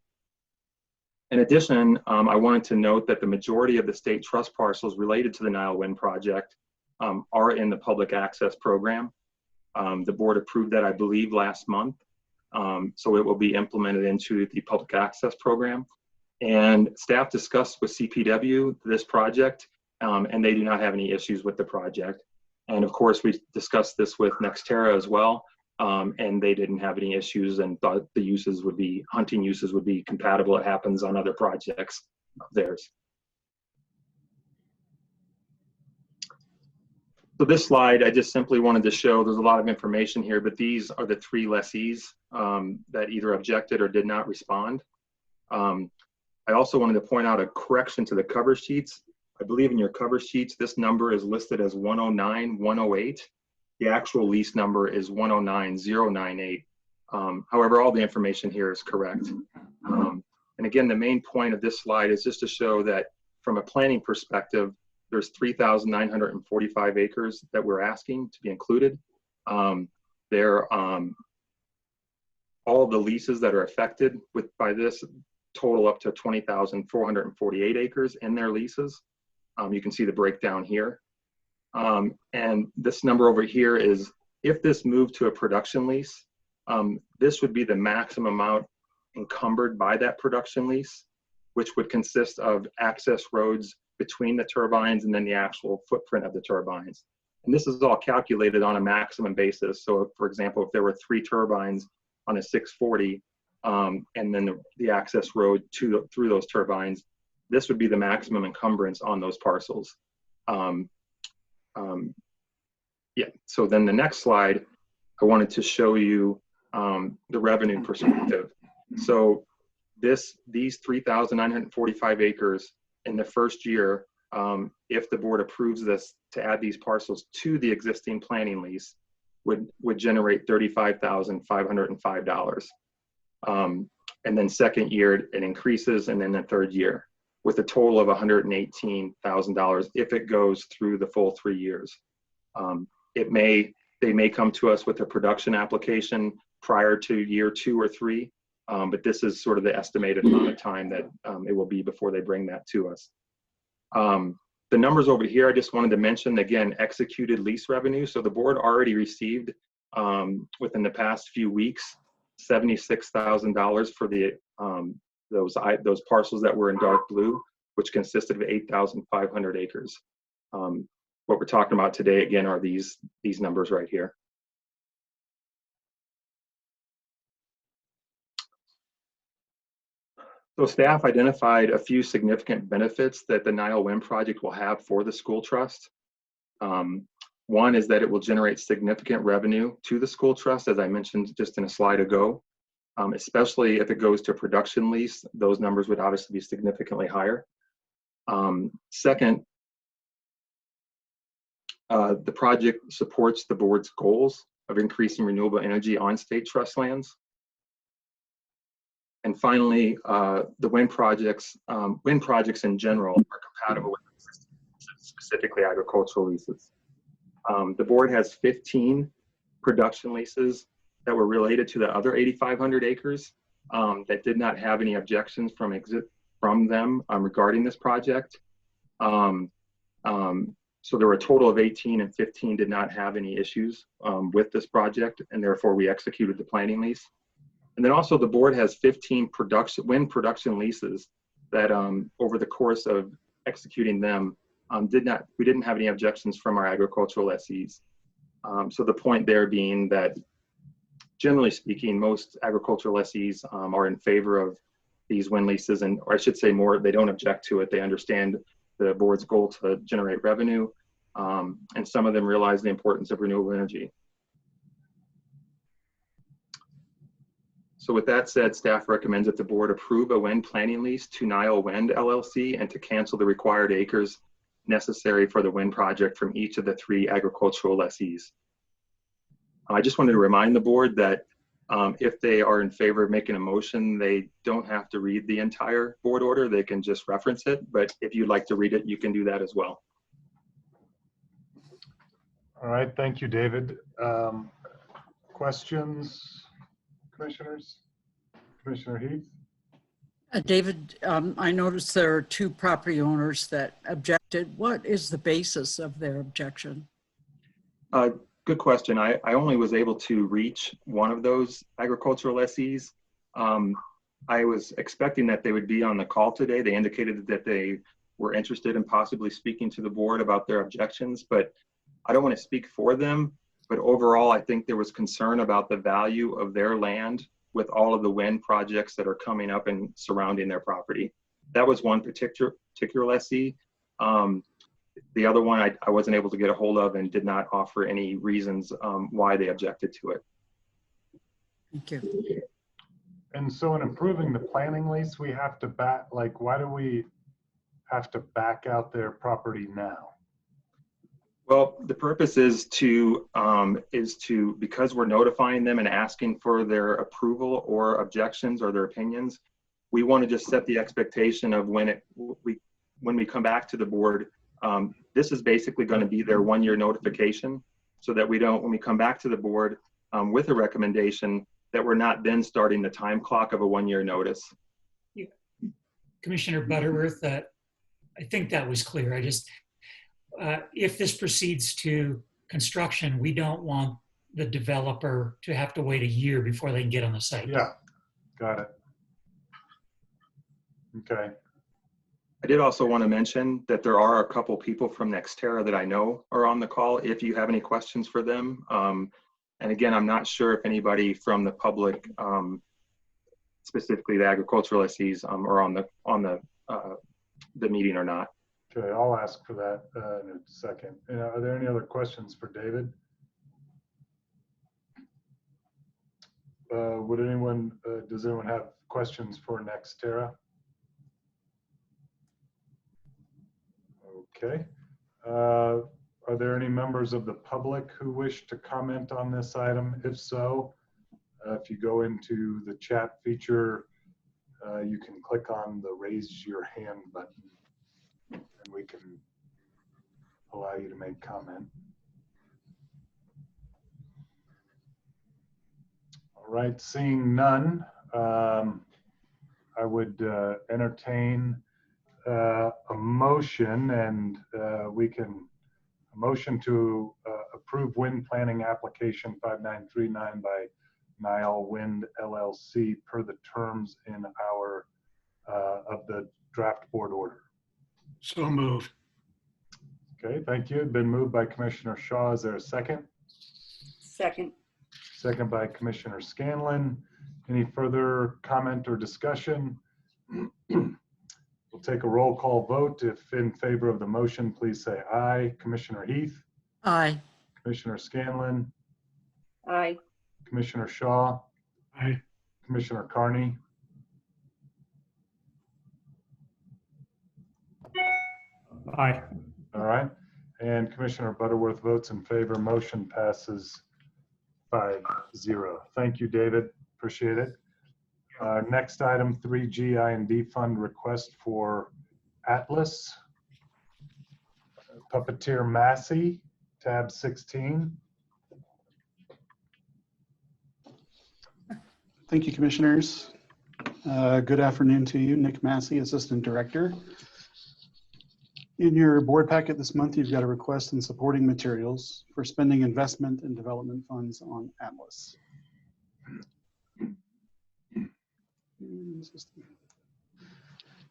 In addition, I wanted to note that the majority of the state trust parcels related to the Nile Wind Project are in the public access program. The board approved that, I believe, last month. So it will be implemented into the public access program. And staff discussed with CPW this project, and they do not have any issues with the project. And of course, we discussed this with Nextera as well, and they didn't have any issues and thought the uses would be, hunting uses would be compatible. It happens on other projects of theirs. So this slide, I just simply wanted to show, there's a lot of information here, but these are the 3 lessees that either objected or did not respond. I also wanted to point out a correction to the cover sheets. I believe in your cover sheets, this number is listed as 109,108. The actual lease number is 109,098. However, all the information here is correct. And again, the main point of this slide is just to show that from a planning perspective, there's 3,945 acres that we're asking to be included. All of the leases that are affected by this total up to 20,448 acres in their leases. You can see the breakdown here. And this number over here is, if this moved to a production lease, this would be the maximum amount encumbered by that production lease, which would consist of access roads between the turbines and then the actual footprint of the turbines. And this is all calculated on a maximum basis. So for example, if there were 3 turbines on a 640 and then the access road through those turbines, this would be the maximum encumbrance on those parcels. Yeah, so then the next slide, I wanted to show you the revenue perspective. So these 3,945 acres in the first year, if the board approves this to add these parcels to the existing planning lease, would generate $35,505. And then second year it increases, and then the third year with a total of $118,000 if it goes through the full 3 years. They may come to us with a production application prior to year 2 or 3, but this is sort of the estimated amount of time that it will be before they bring that to us. The numbers over here, I just wanted to mention, again, executed lease revenue. So the board already received within the past few weeks, $76,000 for those parcels that were in dark blue, which consisted of 8,500 acres. What we're talking about today, again, are these numbers right here. So staff identified a few significant benefits that the Nile Wind Project will have for the school trust. One is that it will generate significant revenue to the school trust, as I mentioned just in a slide ago, especially if it goes to a production lease. Those numbers would obviously be significantly higher. Second, the project supports the board's goals of increasing renewable energy on state trust lands. And finally, the wind projects in general are compatible with specifically agricultural leases. The board has 15 production leases that were related to the other 8,500 acres that did not have any objections from them regarding this project. So there were a total of 18 and 15 did not have any issues with this project, and therefore we executed the planning lease. And then also the board has 15 wind production leases that over the course of executing them, we didn't have any objections from our agricultural lessees. So the point there being that generally speaking, most agricultural lessees are in favor of these wind leases, and or I should say more, they don't object to it. They understand the board's goal to generate revenue, and some of them realize the importance of renewable energy. So with that said, staff recommends that the board approve a wind planning lease to Nile Wind LLC and to cancel the required acres necessary for the wind project from each of the 3 agricultural lessees. I just wanted to remind the board that if they are in favor of making a motion, they don't have to read the entire board order. They can just reference it. But if you'd like to read it, you can do that as well. All right, thank you, David. Questions, commissioners? Commissioner Heath? David, I noticed there are 2 property owners that objected. What is the basis of their objection? Good question. I only was able to reach one of those agricultural lessees. I was expecting that they would be on the call today. They indicated that they were interested in possibly speaking to the board about their objections, but I don't want to speak for them. But overall, I think there was concern about the value of their land with all of the wind projects that are coming up and surrounding their property. That was one particular lessee. The other one I wasn't able to get a hold of and did not offer any reasons why they objected to it. Thank you. And so in approving the planning lease, we have to why do we have to back out their property now? Well, the purpose is to because we're notifying them and asking for their approval or objections or their opinions, we want to just set the expectation of when we come back to the board. This is basically going to be their 1-year notification, so that we don't, when we come back to the board with a recommendation, that we're not then starting the time clock of a 1-year notice. Yeah. Commissioner Butterworth, I think that was clear. I just, if this proceeds to construction, we don't want the developer to have to wait a year before they can get on the site. Yeah, got it. Okay. I did also want to mention that there are a couple people from Nextera that I know are on the call if you have any questions for them. And again, I'm not sure if anybody from the public, specifically the agricultural lessees, are on the meeting or not. Okay, I'll ask for that in a second. Are there any other questions for David? Does anyone have questions for Nextera? Okay. Are there any members of the public who wish to comment on this item? If so, if you go into the chat feature, you can click on the raise your hand button and we can allow you to make comment. All right, seeing none, I would entertain a motion, and a motion to approve wind planning application 5939 by Nile Wind LLC per the terms in our of the draft board order. So moved. Okay, thank you. Been moved by Commissioner Shaw. Is there a second? Second. Second by Commissioner Scanlon. Any further comment or discussion? We'll take a roll call vote. If in favor of the motion, please say aye. Commissioner Heath? Aye. Commissioner Scanlon? Aye. Commissioner Shaw? Aye. Commissioner Carney? Aye. All right. And Commissioner Butterworth votes in favor. Motion passes 5-0. Thank you, David. Appreciate it. Next item, 3G I&D fund request for Atlas. Puppeteer Massey, tab 16. Thank you, Commissioners. Good afternoon to you. Nick Massey, Assistant Director. In your board packet this month, you've got a request in supporting materials for spending investment and development funds on Atlas.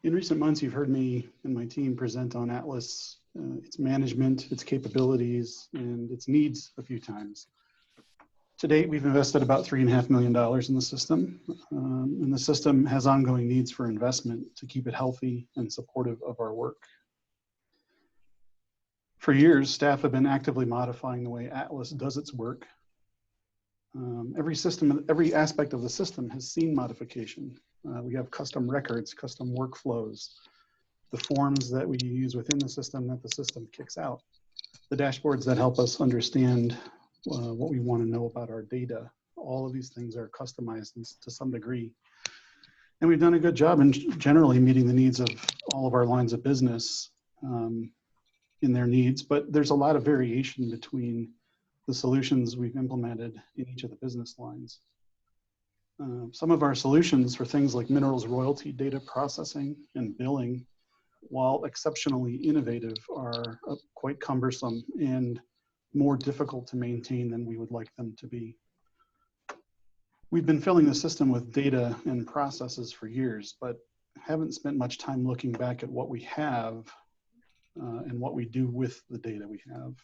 In recent months, you've heard me and my team present on Atlas, its management, its capabilities, and its needs a few times. To date, we've invested about $3.5 million in the system, and the system has ongoing needs for investment to keep it healthy and supportive of our work. For years, staff have been actively modifying the way Atlas does its work. Every aspect of the system has seen modification. We have custom records, custom workflows, the forms that we use within the system that the system kicks out, the dashboards that help us understand what we want to know about our data. All of these things are customized to some degree. And we've done a good job in generally meeting the needs of all of our lines of business in their needs, but there's a lot of variation between the solutions we've implemented in each of the business lines. Some of our solutions for things like minerals royalty data processing and billing, while exceptionally innovative, are quite cumbersome and more difficult to maintain than we would like them to be. We've been filling the system with data and processes for years, but haven't spent much time looking back at what we have and what we do with the data we have.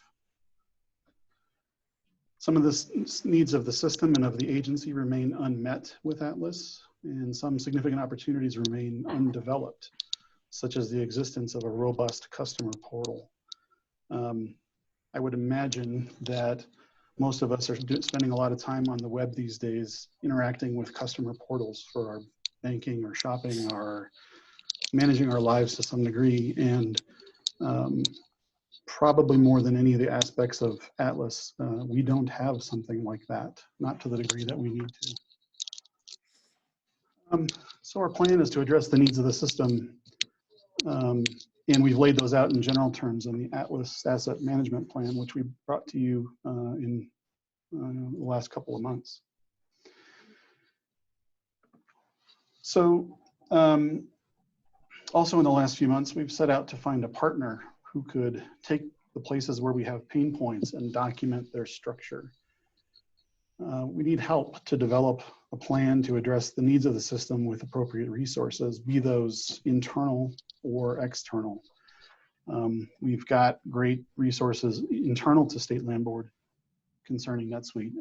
Some of the needs of the system and of the agency remain unmet with Atlas, and some significant opportunities remain undeveloped, such as the existence of a robust customer portal. I would imagine that most of us are spending a lot of time on the web these days interacting with customer portals for our banking or shopping or managing our lives to some degree, and probably more than any of the aspects of Atlas, we don't have something like that, not to the degree that we need to. So our plan is to address the needs of the system, and we've laid those out in general terms in the Atlas Asset Management Plan, which we brought to you in the last couple of months. So also in the last few months, we've set out to find a partner who could take the places where we have pain points and document their structure. We need help to develop a plan to address the needs of the system with appropriate resources, be those internal or external. We've got great resources internal to State Land Board concerning NetSuite,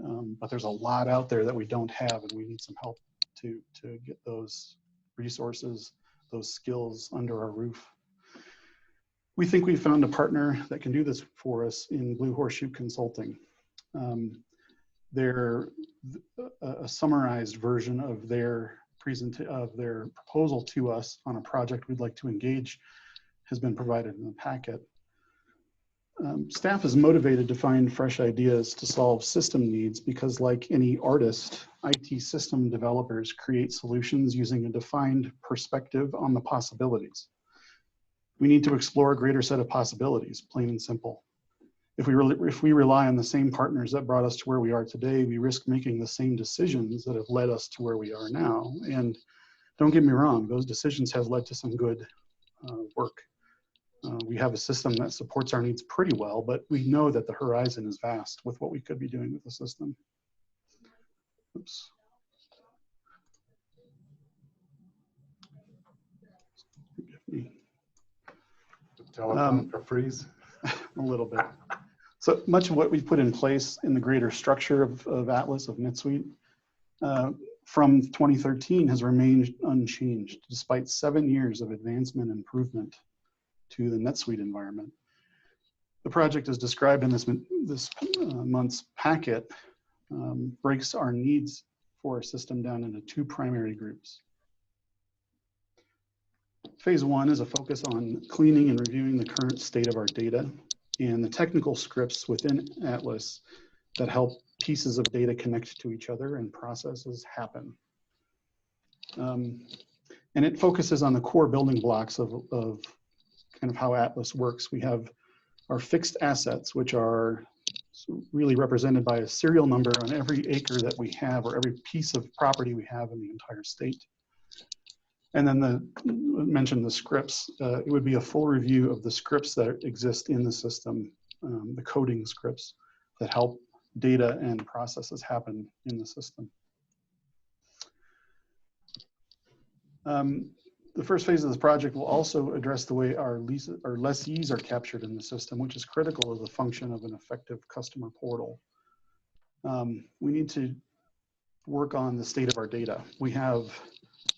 but there's a lot out there that we don't have, and we need some help to get those resources, those skills under our roof. We think we found a partner that can do this for us in Blue Horseshoe Consulting. They're a summarized version of their proposal to us on a project we'd like to engage has been provided in the packet. Staff is motivated to find fresh ideas to solve system needs because, like any artist, IT system developers create solutions using a defined perspective on the possibilities. We need to explore a greater set of possibilities, plain and simple. If we rely on the same partners that brought us to where we are today, we risk making the same decisions that have led us to where we are now. And don't get me wrong, those decisions have led to some good work. We have a system that supports our needs pretty well, but we know that the horizon is vast with what we could be doing with the system. Oops. Forgive me. Telephone freeze? A little bit. So much of what we put in place in the greater structure of Atlas, of NetSuite, from 2013 has remained unchanged, despite 7 years of advancement and improvement to the NetSuite environment. The project as described in this month's packet breaks our needs for our system down into 2 primary groups. Phase 1 is a focus on cleaning and reviewing the current state of our data and the technical scripts within Atlas that help pieces of data connect to each other and processes happen. And it focuses on the core building blocks of kind of how Atlas works. We have our fixed assets, which are really represented by a serial number on every acre that we have or every piece of property we have in the entire state. And then mention the scripts. It would be a full review of the scripts that exist in the system, the coding scripts that help data and processes happen in the system. The first phase of this project will also address the way our lessees are captured in the system, which is critical as a function of an effective customer portal. We need to work on the state of our data. We have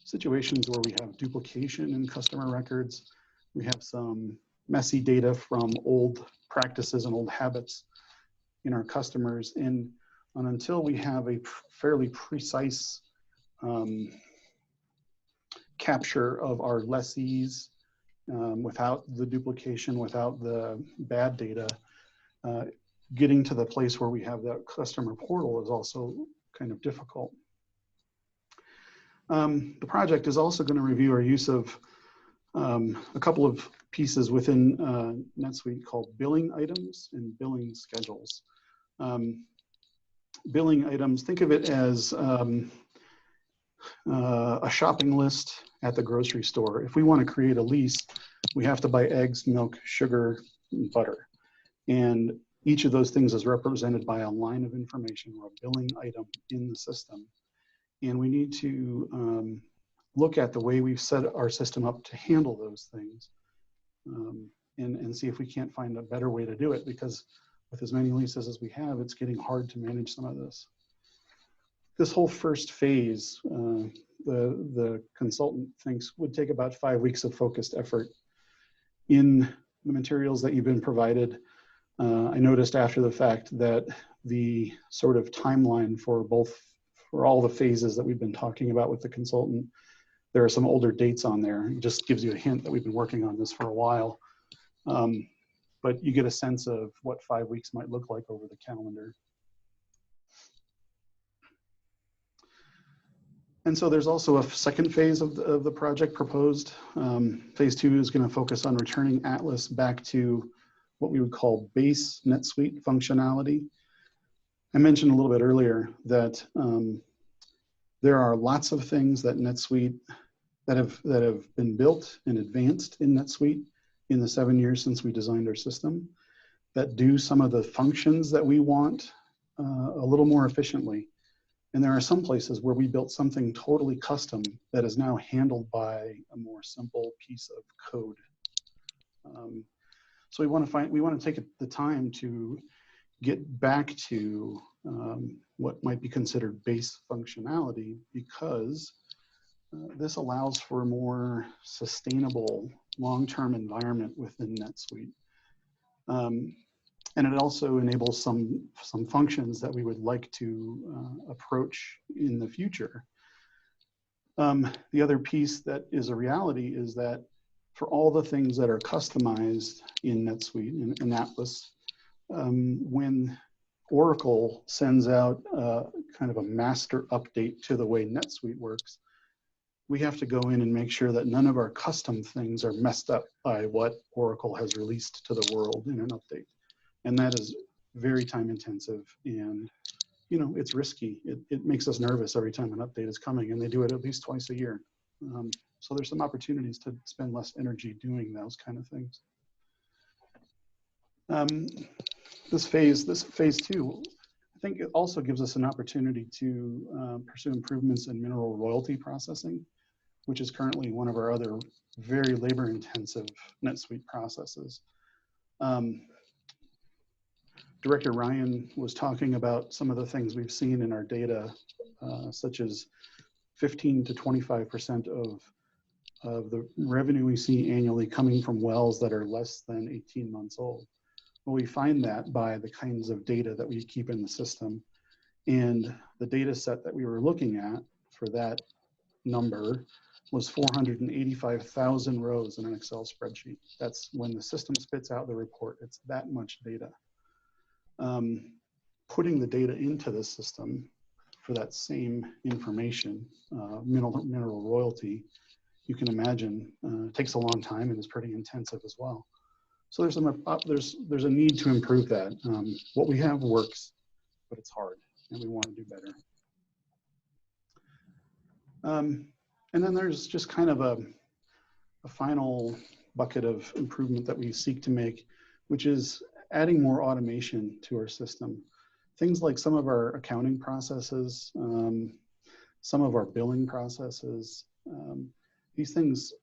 situations where we have duplication in customer records. We have some messy data from old practices and old habits in our customers. And until we have a fairly precise capture of our lessees without the duplication, without the bad data, getting to the place where we have that customer portal is also kind of difficult. The project is also going to review our use of a couple of pieces within NetSuite called billing items and billing schedules. Billing items, think of it as a shopping list at the grocery store. If we want to create a lease, we have to buy eggs, milk, sugar, and butter. And each of those things is represented by a line of information or a billing item in the system. And we need to look at the way we've set our system up to handle those things and see if we can't find a better way to do it, because with as many leases as we have, it's getting hard to manage some of this. This whole first phase, the consultant thinks would take about 5 weeks of focused effort. In the materials that you've been provided, I noticed after the fact that the sort of timeline for all the phases that we've been talking about with the consultant, there are some older dates on there. It just gives you a hint that we've been working on this for a while. But you get a sense of what 5 weeks might look like over the calendar. And so there's also a second phase of the project proposed. Phase 2 is going to focus on returning Atlas back to what we would call base NetSuite functionality. I mentioned a little bit earlier that there are lots of things that NetSuite that have been built and advanced in NetSuite in the 7 years since we designed our system that do some of the functions that we want a little more efficiently. And there are some places where we built something totally custom that is now handled by a more simple piece of code. So we want to take the time to get back to what might be considered base functionality, because this allows for a more sustainable long-term environment within NetSuite. And it also enables some functions that we would like to approach in the future. The other piece that is a reality is that for all the things that are customized in NetSuite, in Atlas, when Oracle sends out kind of a master update to the way NetSuite works, we have to go in and make sure that none of our custom things are messed up by what Oracle has released to the world in an update. And that is very time intensive, and it's risky. It makes us nervous every time an update is coming, and they do it at least twice a year. So there's some opportunities to spend less energy doing those kind of things. This phase 2, I think it also gives us an opportunity to pursue improvements in mineral royalty processing, which is currently one of our other very labor intensive NetSuite processes. Director Ryan was talking about some of the things we've seen in our data, such as 15 to 25% of the revenue we see annually coming from wells that are less than 18 months old. Well, we find that by the kinds of data that we keep in the system, and the data set that we were looking at for that number was 485,000 rows in an Excel spreadsheet. That's when the system spits out the report. It's that much data. Putting the data into the system for that same information, mineral royalty, you can imagine takes a long time and is pretty intensive as well. So there's a need to improve that. What we have works, but it's hard, and we want to do better. And then there's just kind of a final bucket of improvement that we seek to make, which is adding more automation to our system. Things like some of our accounting processes, some of our billing processes, these things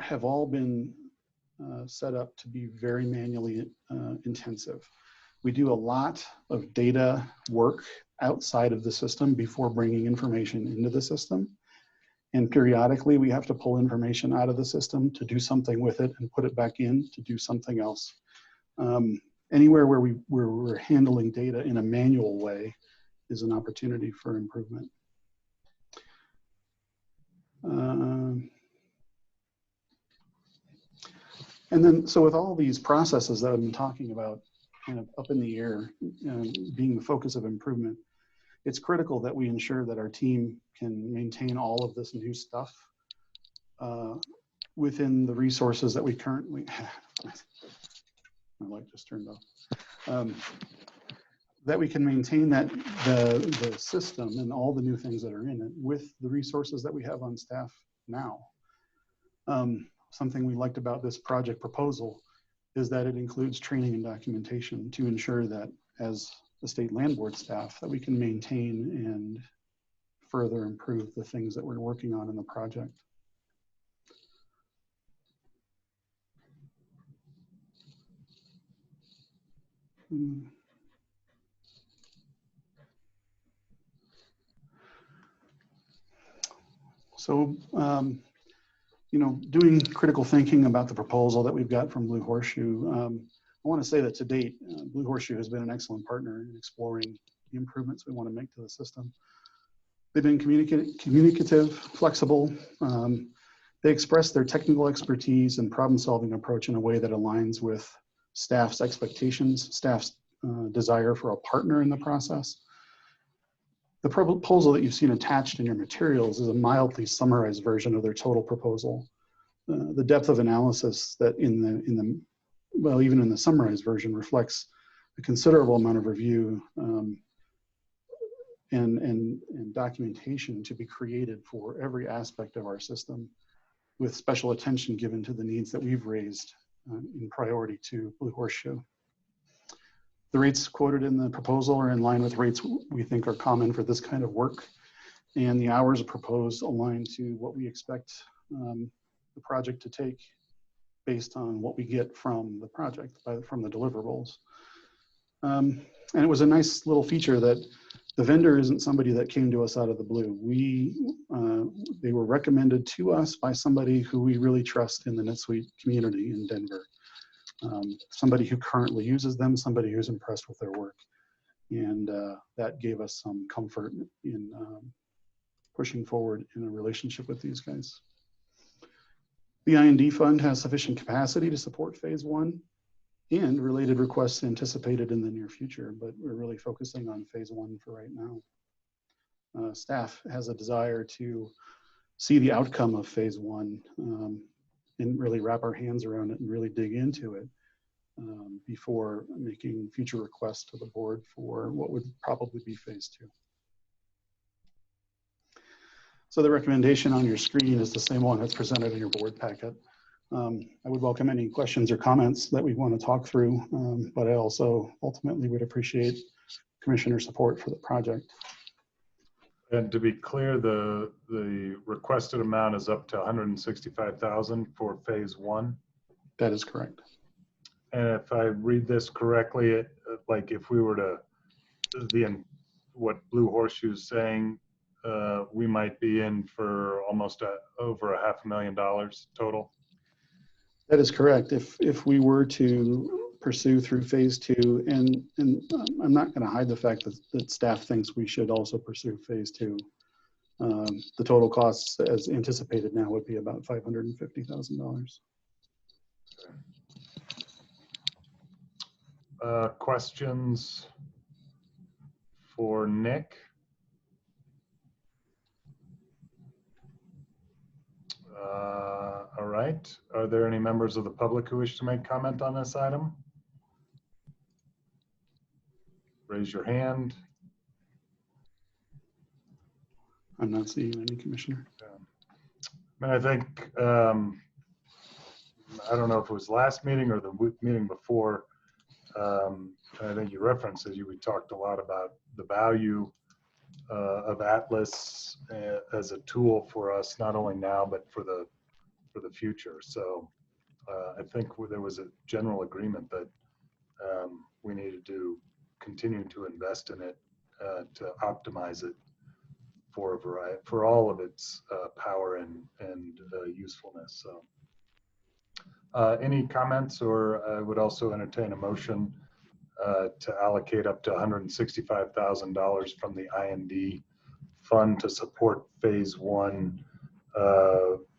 have all been set up to be very manually intensive. We do a lot of data work outside of the system before bringing information into the system. And periodically, we have to pull information out of the system to do something with it and put it back in to do something else. Anywhere where we're handling data in a manual way is an opportunity for improvement. And then, so with all these processes that I've been talking about, kind of up in the air, being the focus of improvement, it's critical that we ensure that our team can maintain all of this new stuff within the resources that we currently have. My light just turned off. That we can maintain the system and all the new things that are in it with the resources that we have on staff now. Something we liked about this project proposal is that it includes training and documentation to ensure that as the state land board staff that we can maintain and further improve the things that we're working on in the project. So, you know, doing critical thinking about the proposal that we've got from Blue Horseshoe, I want to say that to date, Blue Horseshoe has been an excellent partner in exploring the improvements we want to make to the system. They've been communicative, flexible. They express their technical expertise and problem-solving approach in a way that aligns with staff's expectations, staff's desire for a partner in the process. The proposal that you've seen attached in your materials is a mildly summarized version of their total proposal. The depth of analysis that well, even in the summarized version reflects a considerable amount of review and documentation to be created for every aspect of our system, with special attention given to the needs that we've raised in priority to Blue Horseshoe. The rates quoted in the proposal are in line with rates we think are common for this kind of work, and the hours proposed align to what we expect the project to take based on what we get from the project, from the deliverables. And it was a nice little feature that the vendor isn't somebody that came to us out of the blue. They were recommended to us by somebody who we really trust in the NetSuite community in Denver. Somebody who currently uses them, somebody who's impressed with their work. And that gave us some comfort in pushing forward in a relationship with these guys. The I&D fund has sufficient capacity to support phase 1 and related requests anticipated in the near future, but we're really focusing on phase 1 for right now. Staff has a desire to see the outcome of phase 1 and really wrap our hands around it and really dig into it before making future requests to the board for what would probably be phase 2. So the recommendation on your screen is the same one that's presented in your board packet. I would welcome any questions or comments that we want to talk through, but I also ultimately would appreciate commissioner support for the project. And to be clear, the requested amount is up to $165,000 for phase 1. That is correct. And if I read this correctly, like if we were to, what Blue Horseshoe is saying, we might be in for almost over $500,000 total. That is correct. If we were to pursue through phase 2, and I'm not going to hide the fact that staff thinks we should also pursue phase 2. The total costs as anticipated now would be about $550,000. Questions for Nick? All right. Are there any members of the public who wish to make comment on this item? Raise your hand. I'm not seeing any, Commissioner. I think, I don't know if it was last meeting or the meeting before, I think you referenced that we talked a lot about the value of Atlas as a tool for us, not only now, but for the future. So I think there was a general agreement that we needed to continue to invest in it to optimize it for a variety, for all of its power and usefulness. So any comments, or I would also entertain a motion to allocate up to $165,000 from the IND fund to support phase 1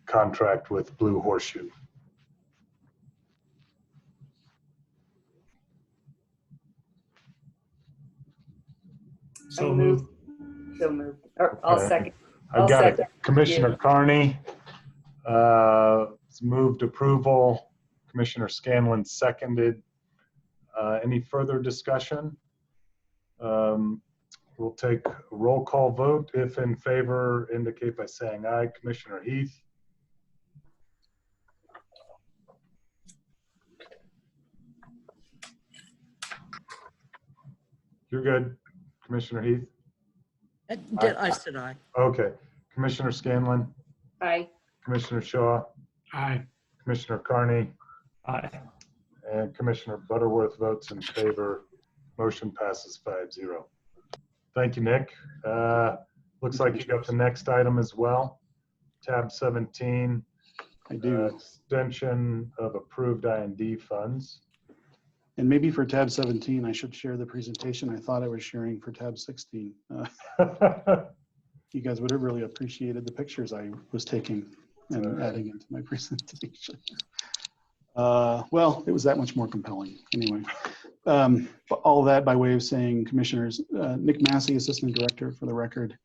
contract with Blue Horseshoe. So moved. So moved. Or I'll Okay. second. I've got second. it. Commissioner Carney moved approval. Commissioner Scanlon seconded. Any further discussion? We'll take a roll call vote. If in favor, indicate by saying aye. Commissioner Heath. You're good. Commissioner Heath? I said aye. Okay. Commissioner Scanlon? Aye. Commissioner Shaw? Aye. Commissioner Carney? Aye. And Commissioner Butterworth votes in favor. Motion passes 5-0. Thank you, Nick. Looks like you got the next item as well. Tab 17. I do. Extension of approved IND funds. And maybe for tab 17, I should share the presentation I thought I was sharing for tab 16. You guys would have really appreciated the pictures I was taking and adding into my presentation. Well, it was that much more compelling. Anyway, all that by way of saying, Commissioners, Nick Massey, Assistant Director for the record,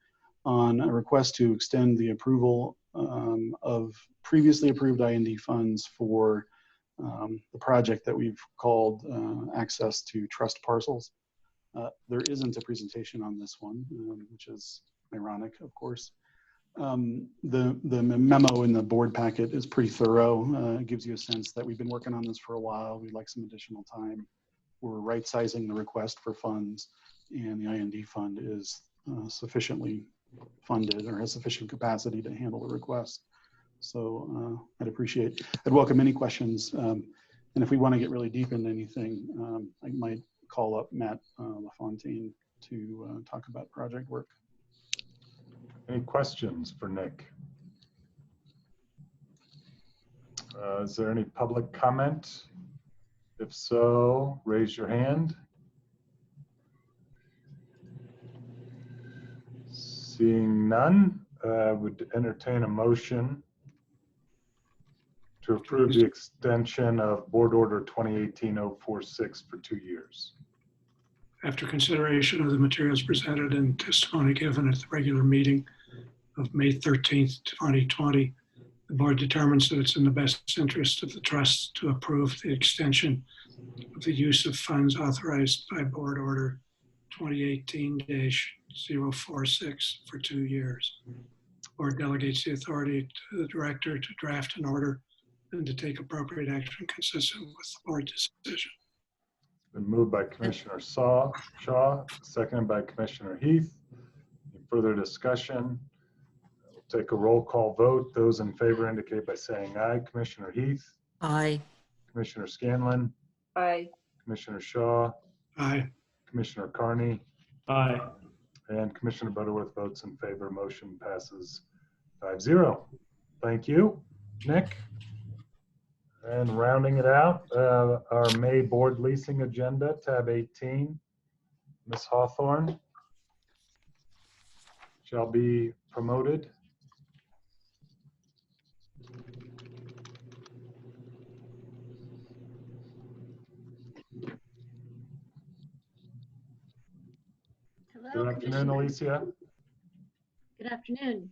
on a request to extend the approval of previously approved IND funds for the project that we've called Access to Trust Parcels. There isn't a presentation on this one, which is ironic, of course. The memo in the board packet is pretty thorough. It gives you a sense that we've been working on this for a while. We'd like some additional time. We're right-sizing the request for funds, and the IND fund is sufficiently funded or has sufficient capacity to handle the request. So I'd welcome any questions. And if we want to get really deep into anything, I might call up Matt LaFontaine to talk about project work. Any questions for Nick? Is there any public comment? If so, raise your hand. Seeing none, I would entertain a motion to approve the extension of Board Order 2018-046 for 2 years. After consideration of the materials presented and testimony given at the regular meeting of May 13th, 2020, the board determines that it's in the best interest of the trust to approve the extension of the use of funds authorized by Board Order 2018-046 for 2 years. The board delegates the authority to the director to draft an order and to take appropriate action consistent with the board decision. Been moved by Commissioner Shaw, seconded by Commissioner Heath. Any further discussion? We'll take a roll call vote. Those in favor indicate by saying aye. Commissioner Heath? Aye. Commissioner Scanlon? Aye. Commissioner Shaw? Aye. Commissioner Carney? Aye. And Commissioner Butterworth votes in favor. Motion passes 5-0. Thank you, Nick. And rounding it out, our May board leasing agenda, tab 18. Ms. Hawthorne. shall be promoted. Hello, Good afternoon, Commissioner. Alicia. Good afternoon.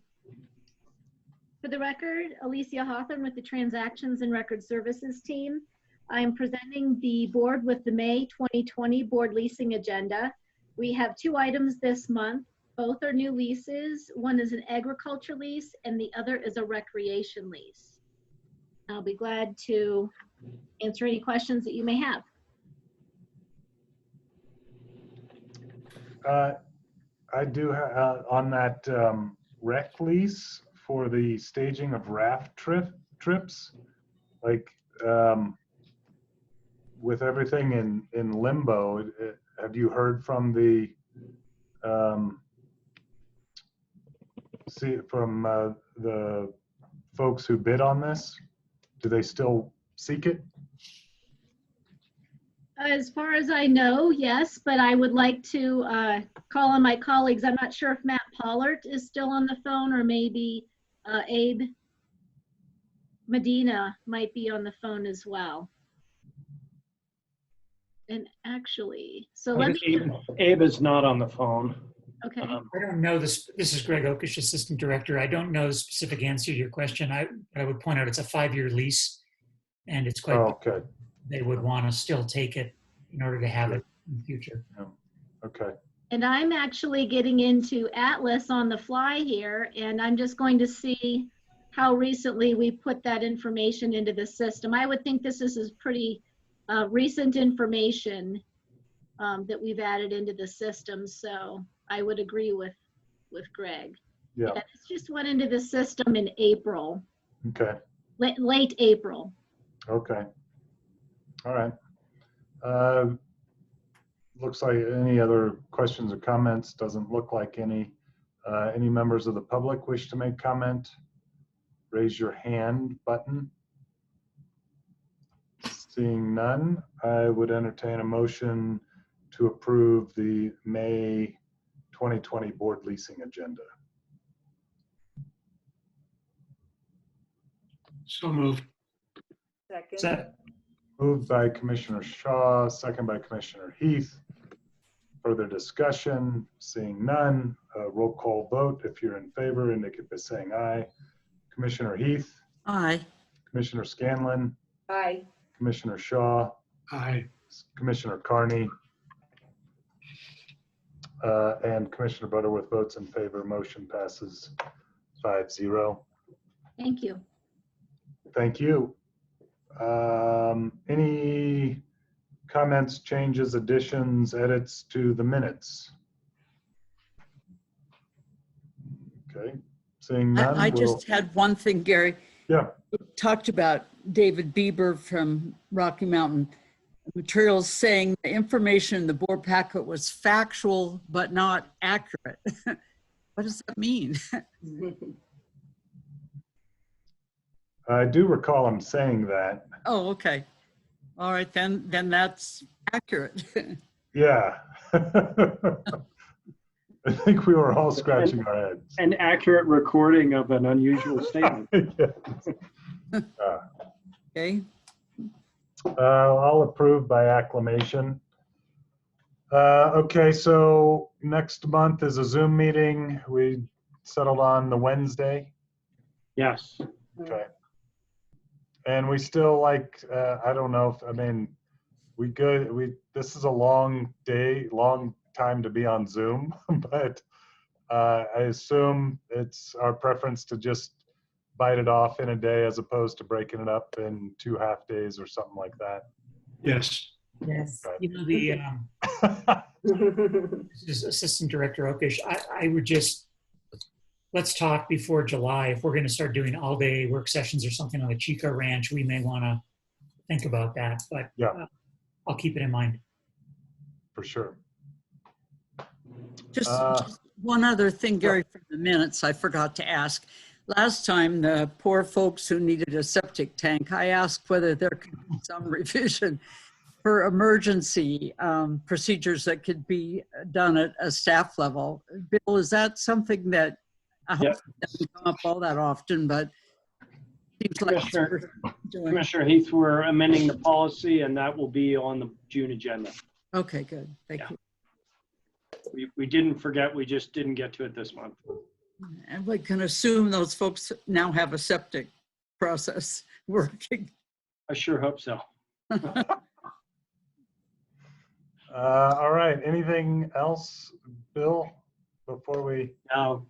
For the record, Alicia Hawthorne with the Transactions and Record Services team. I am presenting the board with the May 2020 board leasing agenda. We have 2 items this month. Both are new leases. One is an agriculture lease and the other is a recreation lease. I'll be glad to answer any questions that you may have. I do have on that rec lease for the staging of raft trips, like with everything in limbo, have you heard from the the folks who bid on this? Do they still seek it? As far as I know, yes, but I would like to call on my colleagues. I'm not sure if Matt Pollard is still on the phone, or maybe Abe Medina might be on the phone as well. And actually, so let me. Abe is not on the phone. Okay. I don't know this. This is Greg Okish, Assistant Director. I don't know the specific answer to your question. I would point out it's a 5-year lease, and it's quite. Oh, okay. They would want to still take it in order to have it in the future. Okay. And I'm actually getting into Atlas on the fly here, and I'm just going to see how recently we put that information into the system. I would think this is pretty recent information that we've added into the system, so I would agree with Greg. Yeah. This just went into the system in April. Okay. Late April. Okay. All right. Looks like any other questions or comments? Doesn't look like any. Any members of the public wish to make comment? Raise your hand button. Seeing none, I would entertain a motion to approve the May 2020 board leasing agenda. So moved. Second. Moved by Commissioner Shaw, second by Commissioner Heath. Further discussion? Seeing none, roll call vote. If you're in favor, indicate by saying aye. Commissioner Heath? Aye. Commissioner Scanlon? Aye. Commissioner Shaw? Aye. Commissioner Carney? And Commissioner Butterworth votes in favor. Motion passes 5-0. Thank you. Thank you. Any comments, changes, additions, edits to the minutes? Okay, seeing none. I just had one thing, Gary. Yeah. We talked about David Bieber from Rocky Mountain Materials saying the information in the board packet was factual but not accurate. What does that mean? I do recall him saying that. Oh, okay. All right, then that's accurate. Yeah. I think we were all scratching our heads. An accurate recording of an unusual statement. Okay. I'll approve by acclamation. Okay, so next month is a Zoom meeting. We settled on the Wednesday. Yes. Okay. And we still like, I don't know if, I mean, this is a long day, long time to be on Zoom, but I assume it's our preference to just bite it off in a day as opposed to breaking it up in 2 half days or something like that. Yes. Yes. You know, this is Assistant Director Okish. I would just, let's talk before July. If we're going to start doing all-day work sessions or something on the Chico Ranch, we may want to think about that, but yeah. I'll keep it in mind. For sure. Just one other thing, Gary, from the minutes I forgot to ask. Last time, the poor folks who needed a septic tank, I asked whether there could be some revision. for emergency procedures that could be done at a staff level. Bill, is that something that I hope doesn't come up all that often, but seems like Commissioner Heath, we're amending the policy and that will be on the June agenda. Okay, good. Thank you. We didn't forget, we just didn't get to it this month. And we can assume those folks now have a septic process working. I sure hope so. All right, anything else, Bill, before we? No,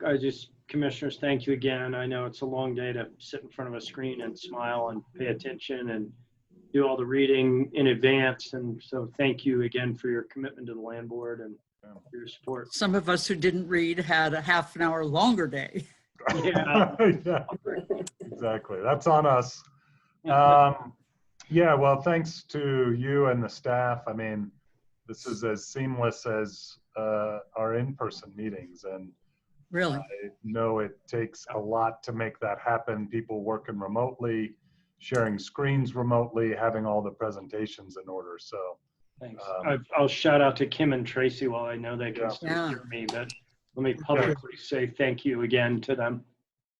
commissioners, thank you again. I know it's a long day to sit in front of a screen and smile and pay attention and do all the reading in advance. And so thank you again for your commitment to the land board and for your support. Some of us who didn't read had a half an hour longer day. Yeah. Yeah, exactly. That's on us. Yeah, well, thanks to you and the staff. I mean, this is as seamless as our in-person meetings. And really, I know it takes a lot to make that happen. People working remotely, sharing screens remotely, having all the presentations in order. So thanks. I'll shout out to Kim and Tracy while I know they can still hear me, but let me publicly say thank you again to them.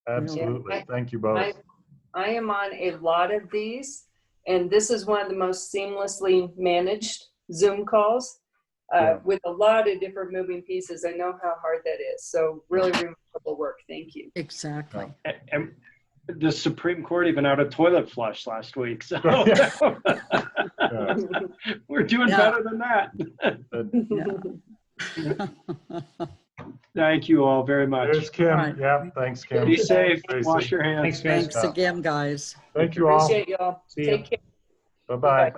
Absolutely. Thank you both. I am on a lot of these, and this is one of the most seamlessly managed Zoom calls with a lot of different moving pieces. I know how hard that is. So really remarkable work. Thank you. Exactly. And the Supreme Court even out a toilet flush last week. So we're doing better than that. Thank you all very much. There's Kim. Right. Yeah, thanks, Kim. Be safe. Tracy. Wash your hands. Thanks again, guys. Thank you all. Appreciate y'all. Take care. Bye-bye.